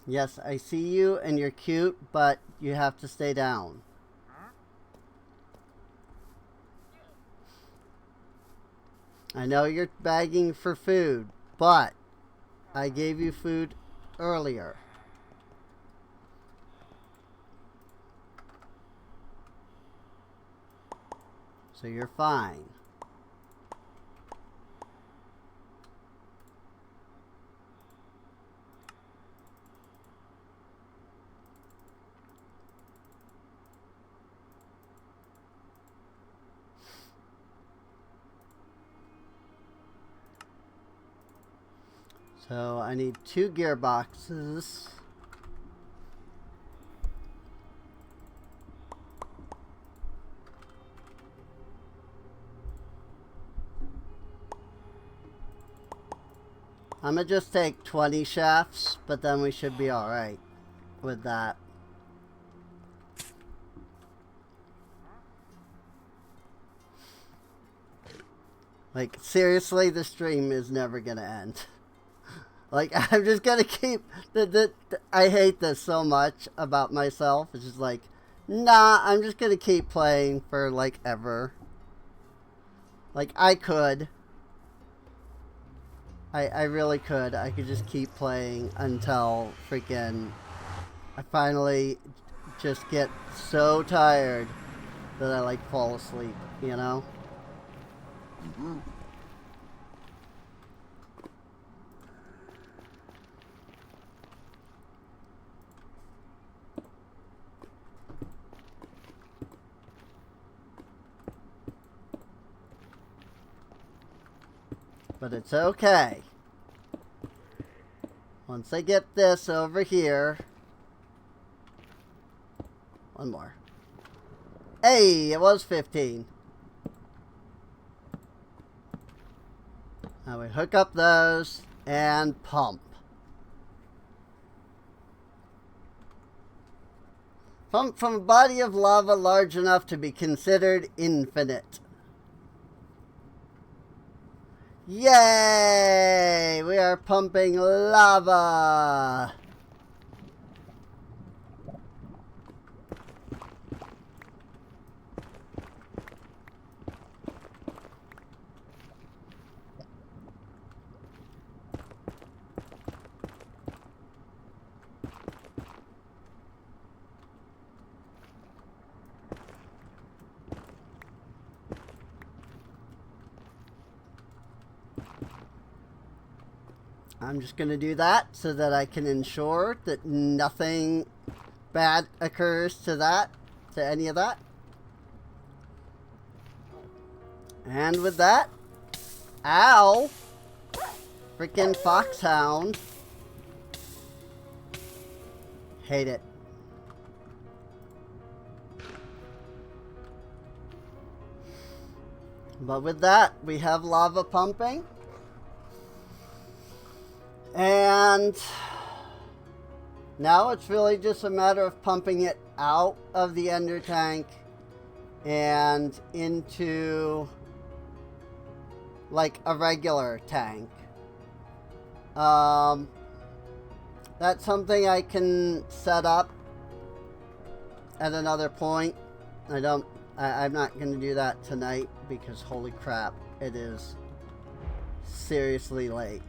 Speaker 1: Yes, I see you and you're cute, but you have to stay down. I know you're begging for food, but I gave you food earlier. So you're fine. So I need 2 gearboxes. I'm gonna just take 20 shafts, but then we should be alright with that. Like, seriously, the stream is never gonna end. Like, I'm just gonna keep... I hate this so much about myself. It's just like, nah, I'm just gonna keep playing for, like, ever. Like, I could. I really could. I could just keep playing until freaking... I finally just get so tired that I, like, fall asleep, you know? Mm-hmm. But it's okay. Once I get this over here. One more. Hey, it was 15. Now we hook up those and pump. Pump from a body of lava large enough to be considered infinite. Yay! We are pumping lava! I'm just going to do that so that I can ensure that nothing bad occurs to any of that. And with that, Ow! Freaking foxhound. Hate it. But with that, we have lava pumping. And now it's really just a matter of pumping it out of the ender tank and into like a regular tank. That's something I can set up at another point. I'm not going to do that tonight because holy crap, it is seriously late.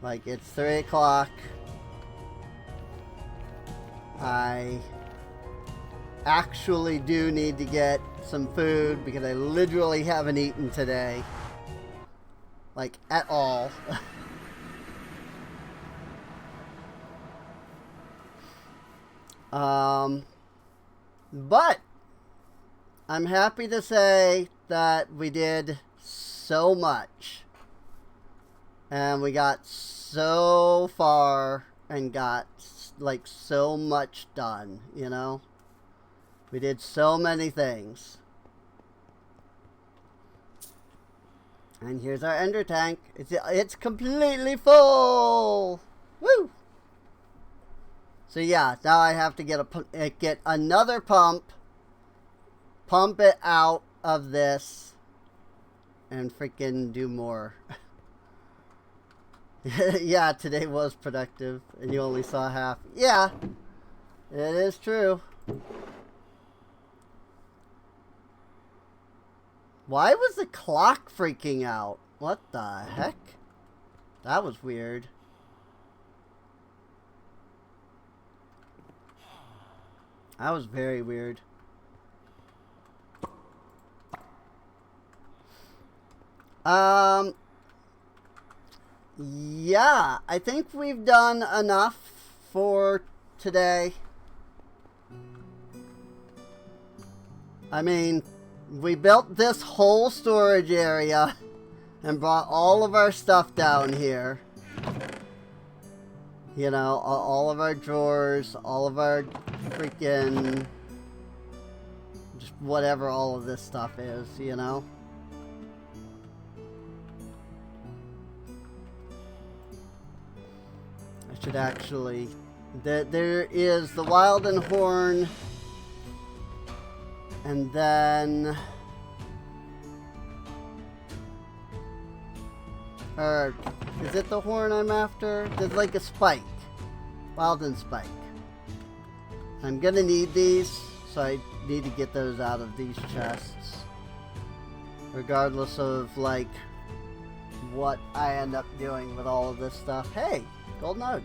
Speaker 1: Like, it's 3 o'clock. I actually do need to get some food because I literally haven't eaten today. Like, at all. But I'm happy to say that we did so much. And we got so far and got like so much done, you know? We did so many things. And here's our ender tank. It's completely full. Woo! So yeah, now I have to get another pump it out of this, and freaking do more. Yeah, today was productive, and you only saw half. Yeah, it is true. Why was the clock freaking out? What the heck? That was weird. That was very weird. Yeah, I think we've done enough for today. I mean, we built this whole storage area and brought all of our stuff down here. You know, all of our drawers, all of our freaking, just whatever all of this stuff is, you know? I should actually, there is the Wild and Horn, and then, or is it the horn I'm after? There's like a spike, Wild and Spike. I'm gonna need these, so I need to get those out of these chests, regardless of like what I end up doing with all of this stuff. Hey, gold nugs.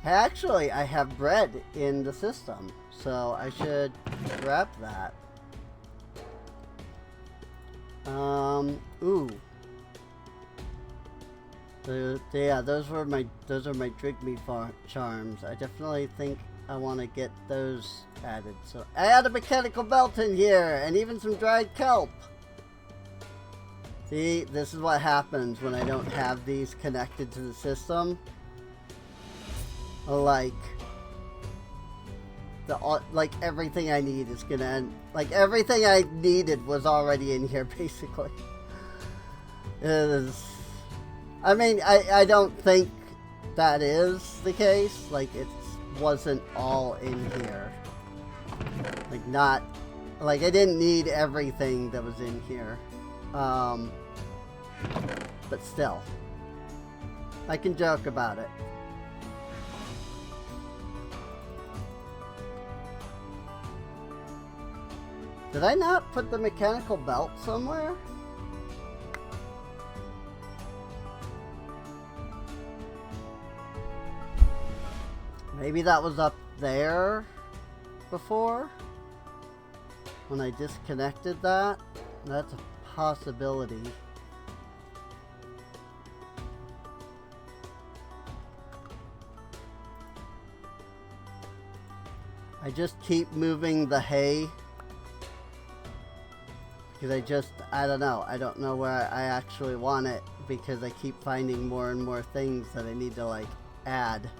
Speaker 1: Actually, I have bread in the system, so I should grab that. Ooh. Yeah, those are my drink me charms. I definitely think I want to get those added. So I add a mechanical belt in here, and even some dried kelp. See, this is what happens when I don't have these connected to the system. Like everything I need is gonna end. Like everything I needed was already in here, basically. It is. I mean, I don't think that is the case. Like, it wasn't all in here. Like, not... Like, I didn't need everything that was in here. But still. I can joke about it. Did I not put the mechanical belt somewhere? Maybe that was up there before when I disconnected that. That's a possibility. I just keep moving the hay Because I don't know. I don't know where I actually want it because I keep finding more and more things that I need to, like, add.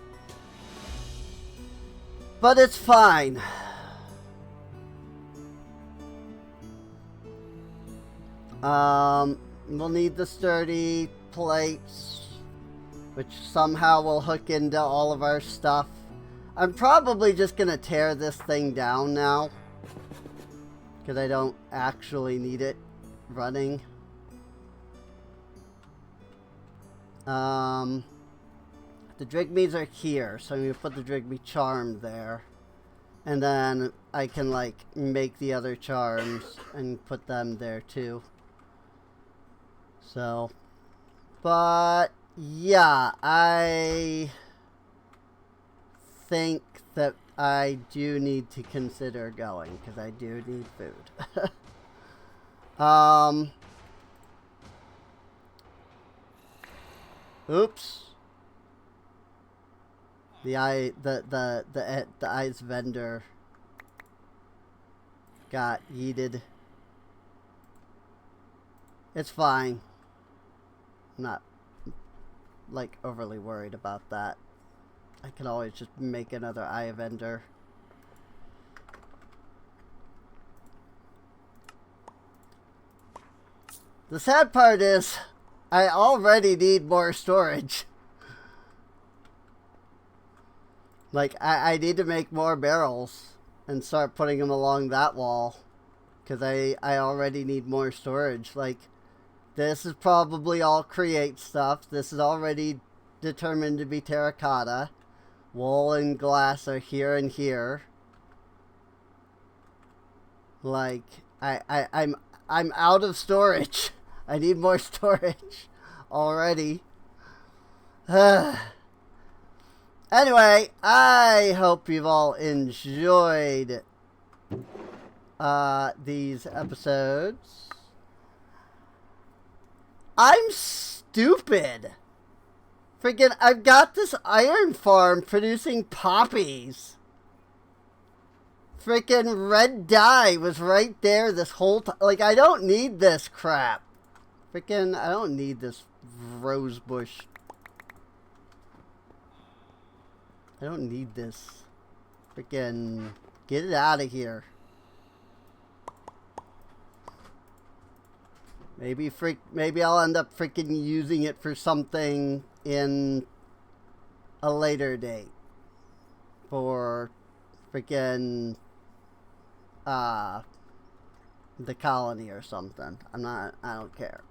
Speaker 1: But it's fine. We'll need the sturdy plates, which somehow will hook into all of our stuff. I'm probably just gonna tear this thing down now, because I don't actually need it running. The Drigmees are here, so I'm gonna put the Drigme charm there. And then I can, like, make the other charms and put them there too. So, but yeah, I think that I do need to consider going because I do need food. Oops. The ice vendor got yeeted. It's fine. I'm not, like, overly worried about that. I can always just make another eye vendor. The sad part is, I already need more storage. Like, I need to make more barrels and start putting them along that wall. Because I already need more storage. Like, this is probably all create stuff. This is already determined to be terracotta. Wool and glass are here and here. Like, I'm out of storage. I need more storage already. Anyway, I hope you've all enjoyed these episodes. I'm stupid. Freaking, I've got this iron farm producing poppies. Freaking red dye was right there this whole time. Like, I don't need this crap. Freaking, I don't need this rose bush. I don't need this. Freaking, get it out of here. Maybe I'll end up freaking using it for something in a later date. For freaking the colony or something. I don't care.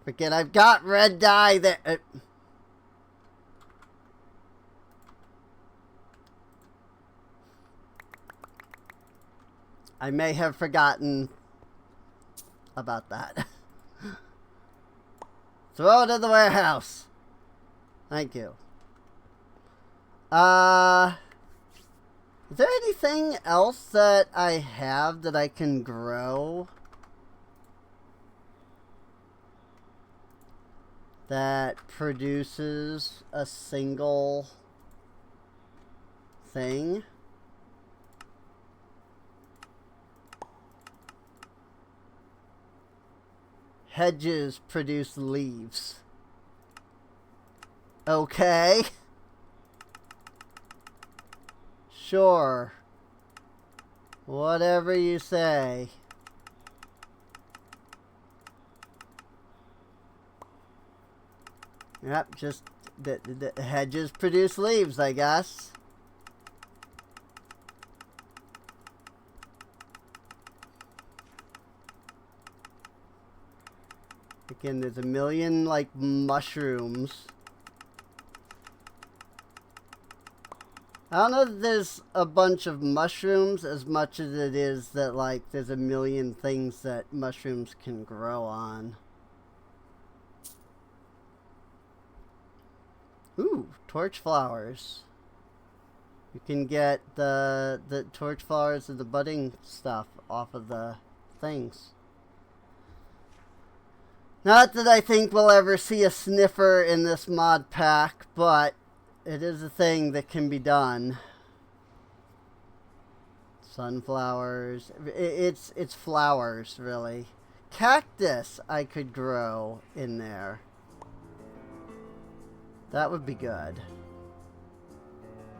Speaker 1: Freaking, I've got red dye there. I may have forgotten about that. Throw it in the warehouse. Thank you. Is there anything else that I have that I can grow that produces a single thing? Hedges produce leaves. Okay. Sure. Whatever you say. Yep, just the hedges produce leaves, I guess. Again, there's a million, like, mushrooms. I don't know that there's a bunch of mushrooms as much as it is that, like, there's a million things that mushrooms can grow on. Ooh, torch flowers. You can get the torch flowers and the budding stuff off of the things. Not that I think we'll ever see a sniffer in this mod pack, but it is a thing that can be done. Sunflowers. It's flowers, really. Cactus I could grow in there. That would be good.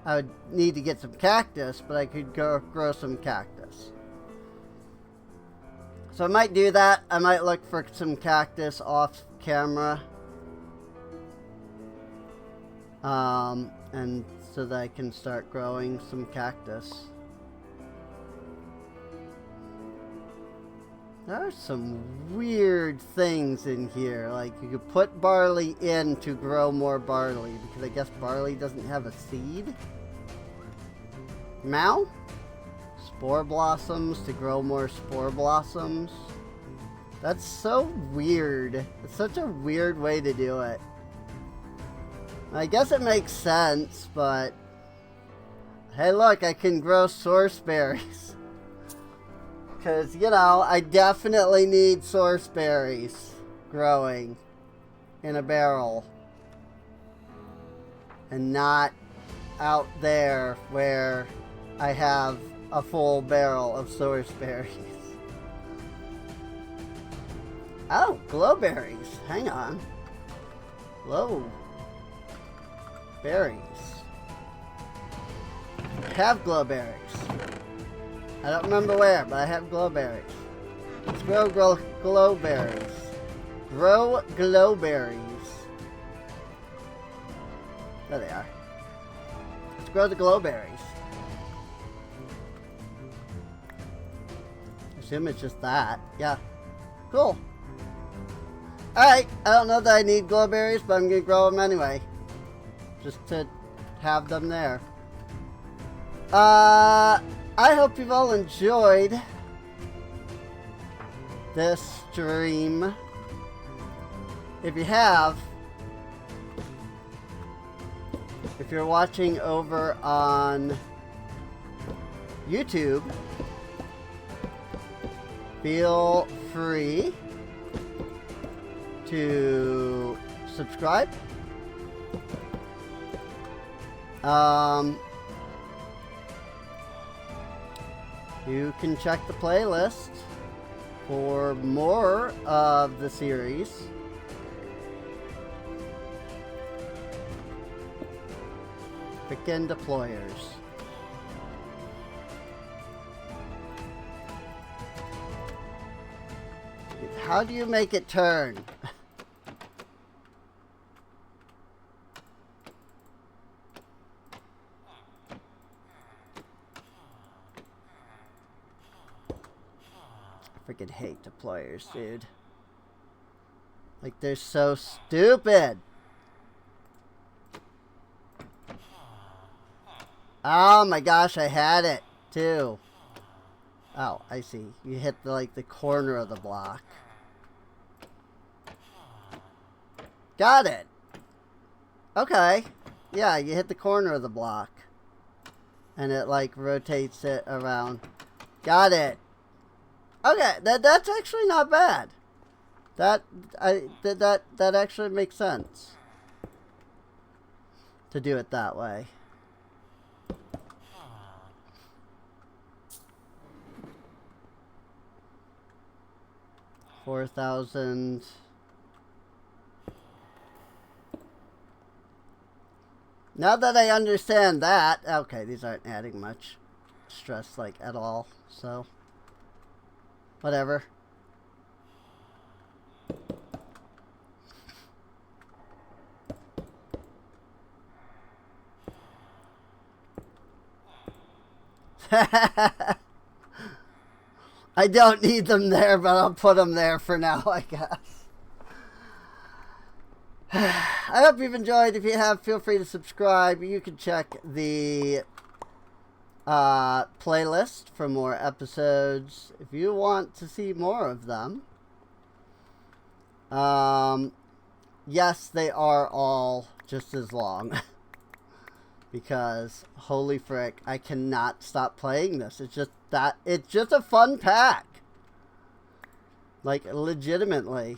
Speaker 1: I would need to get some cactus, but I could grow some cactus. So I might do that. I might look for some cactus off camera. And so that I can start growing some cactus. There are some weird things in here. Like, you could put barley in to grow more barley, because I guess barley doesn't have a seed. Meow? Spore blossoms to grow more spore blossoms. That's so weird. It's such a weird way to do it. I guess it makes sense, but hey, look, I can grow source berries. Because, you know, I definitely need source berries growing in a barrel. And not out there where I have a full barrel of source berries. Oh, glowberries. Hang on. Glow berries. I have glowberries. I don't remember where, but I have glowberries. Let's grow glowberries. Grow glowberries. There they are. Let's grow the glowberries. I assume it's just that. Yeah. Cool. Alright, I don't know that I need glowberries, but I'm going to grow them anyway. Just to have them there. I hope you've all enjoyed this stream. If you have, if you're watching over on YouTube, feel free to subscribe. You can check the playlist for more of the series. Frickin' deployers. How do you make it turn? I freaking hate deployers, dude. Like, they're so stupid. Oh my gosh, I had it too. Oh, I see. You hit the corner of the block. Got it. Okay. Yeah, you hit the corner of the block. And it rotates it around. Got it. Okay, that's actually not bad. That actually makes sense. To do it that way. $4,000. Now that I understand that, okay, these aren't adding much stress at all, so whatever. I don't need them there, but I'll put them there for now, I guess. I hope you've enjoyed. If you have, feel free to subscribe. You can check the playlist for more episodes if you want to see more of them. Yes, they are all just as long. Because, holy frick, I cannot stop playing this. It's just a fun pack. Legitimately.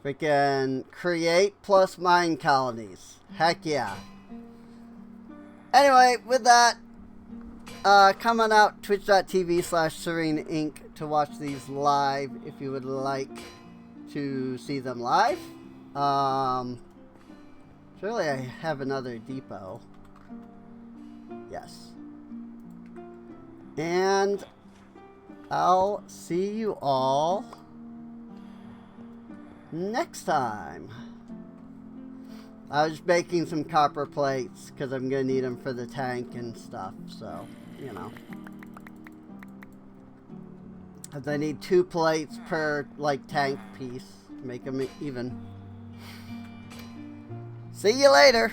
Speaker 1: Freaking create plus mine colonies. Heck yeah. Anyway, with that, come on out, twitch.tv/Serene Inc. to watch these live if you would like to see them live. Surely I have another depot. Yes. And I'll see you all next time. I was making some copper plates because I'm going to need them for the tank and stuff, so, you know. As I need 2 plates per, like, tank piece. Make them even. See you later!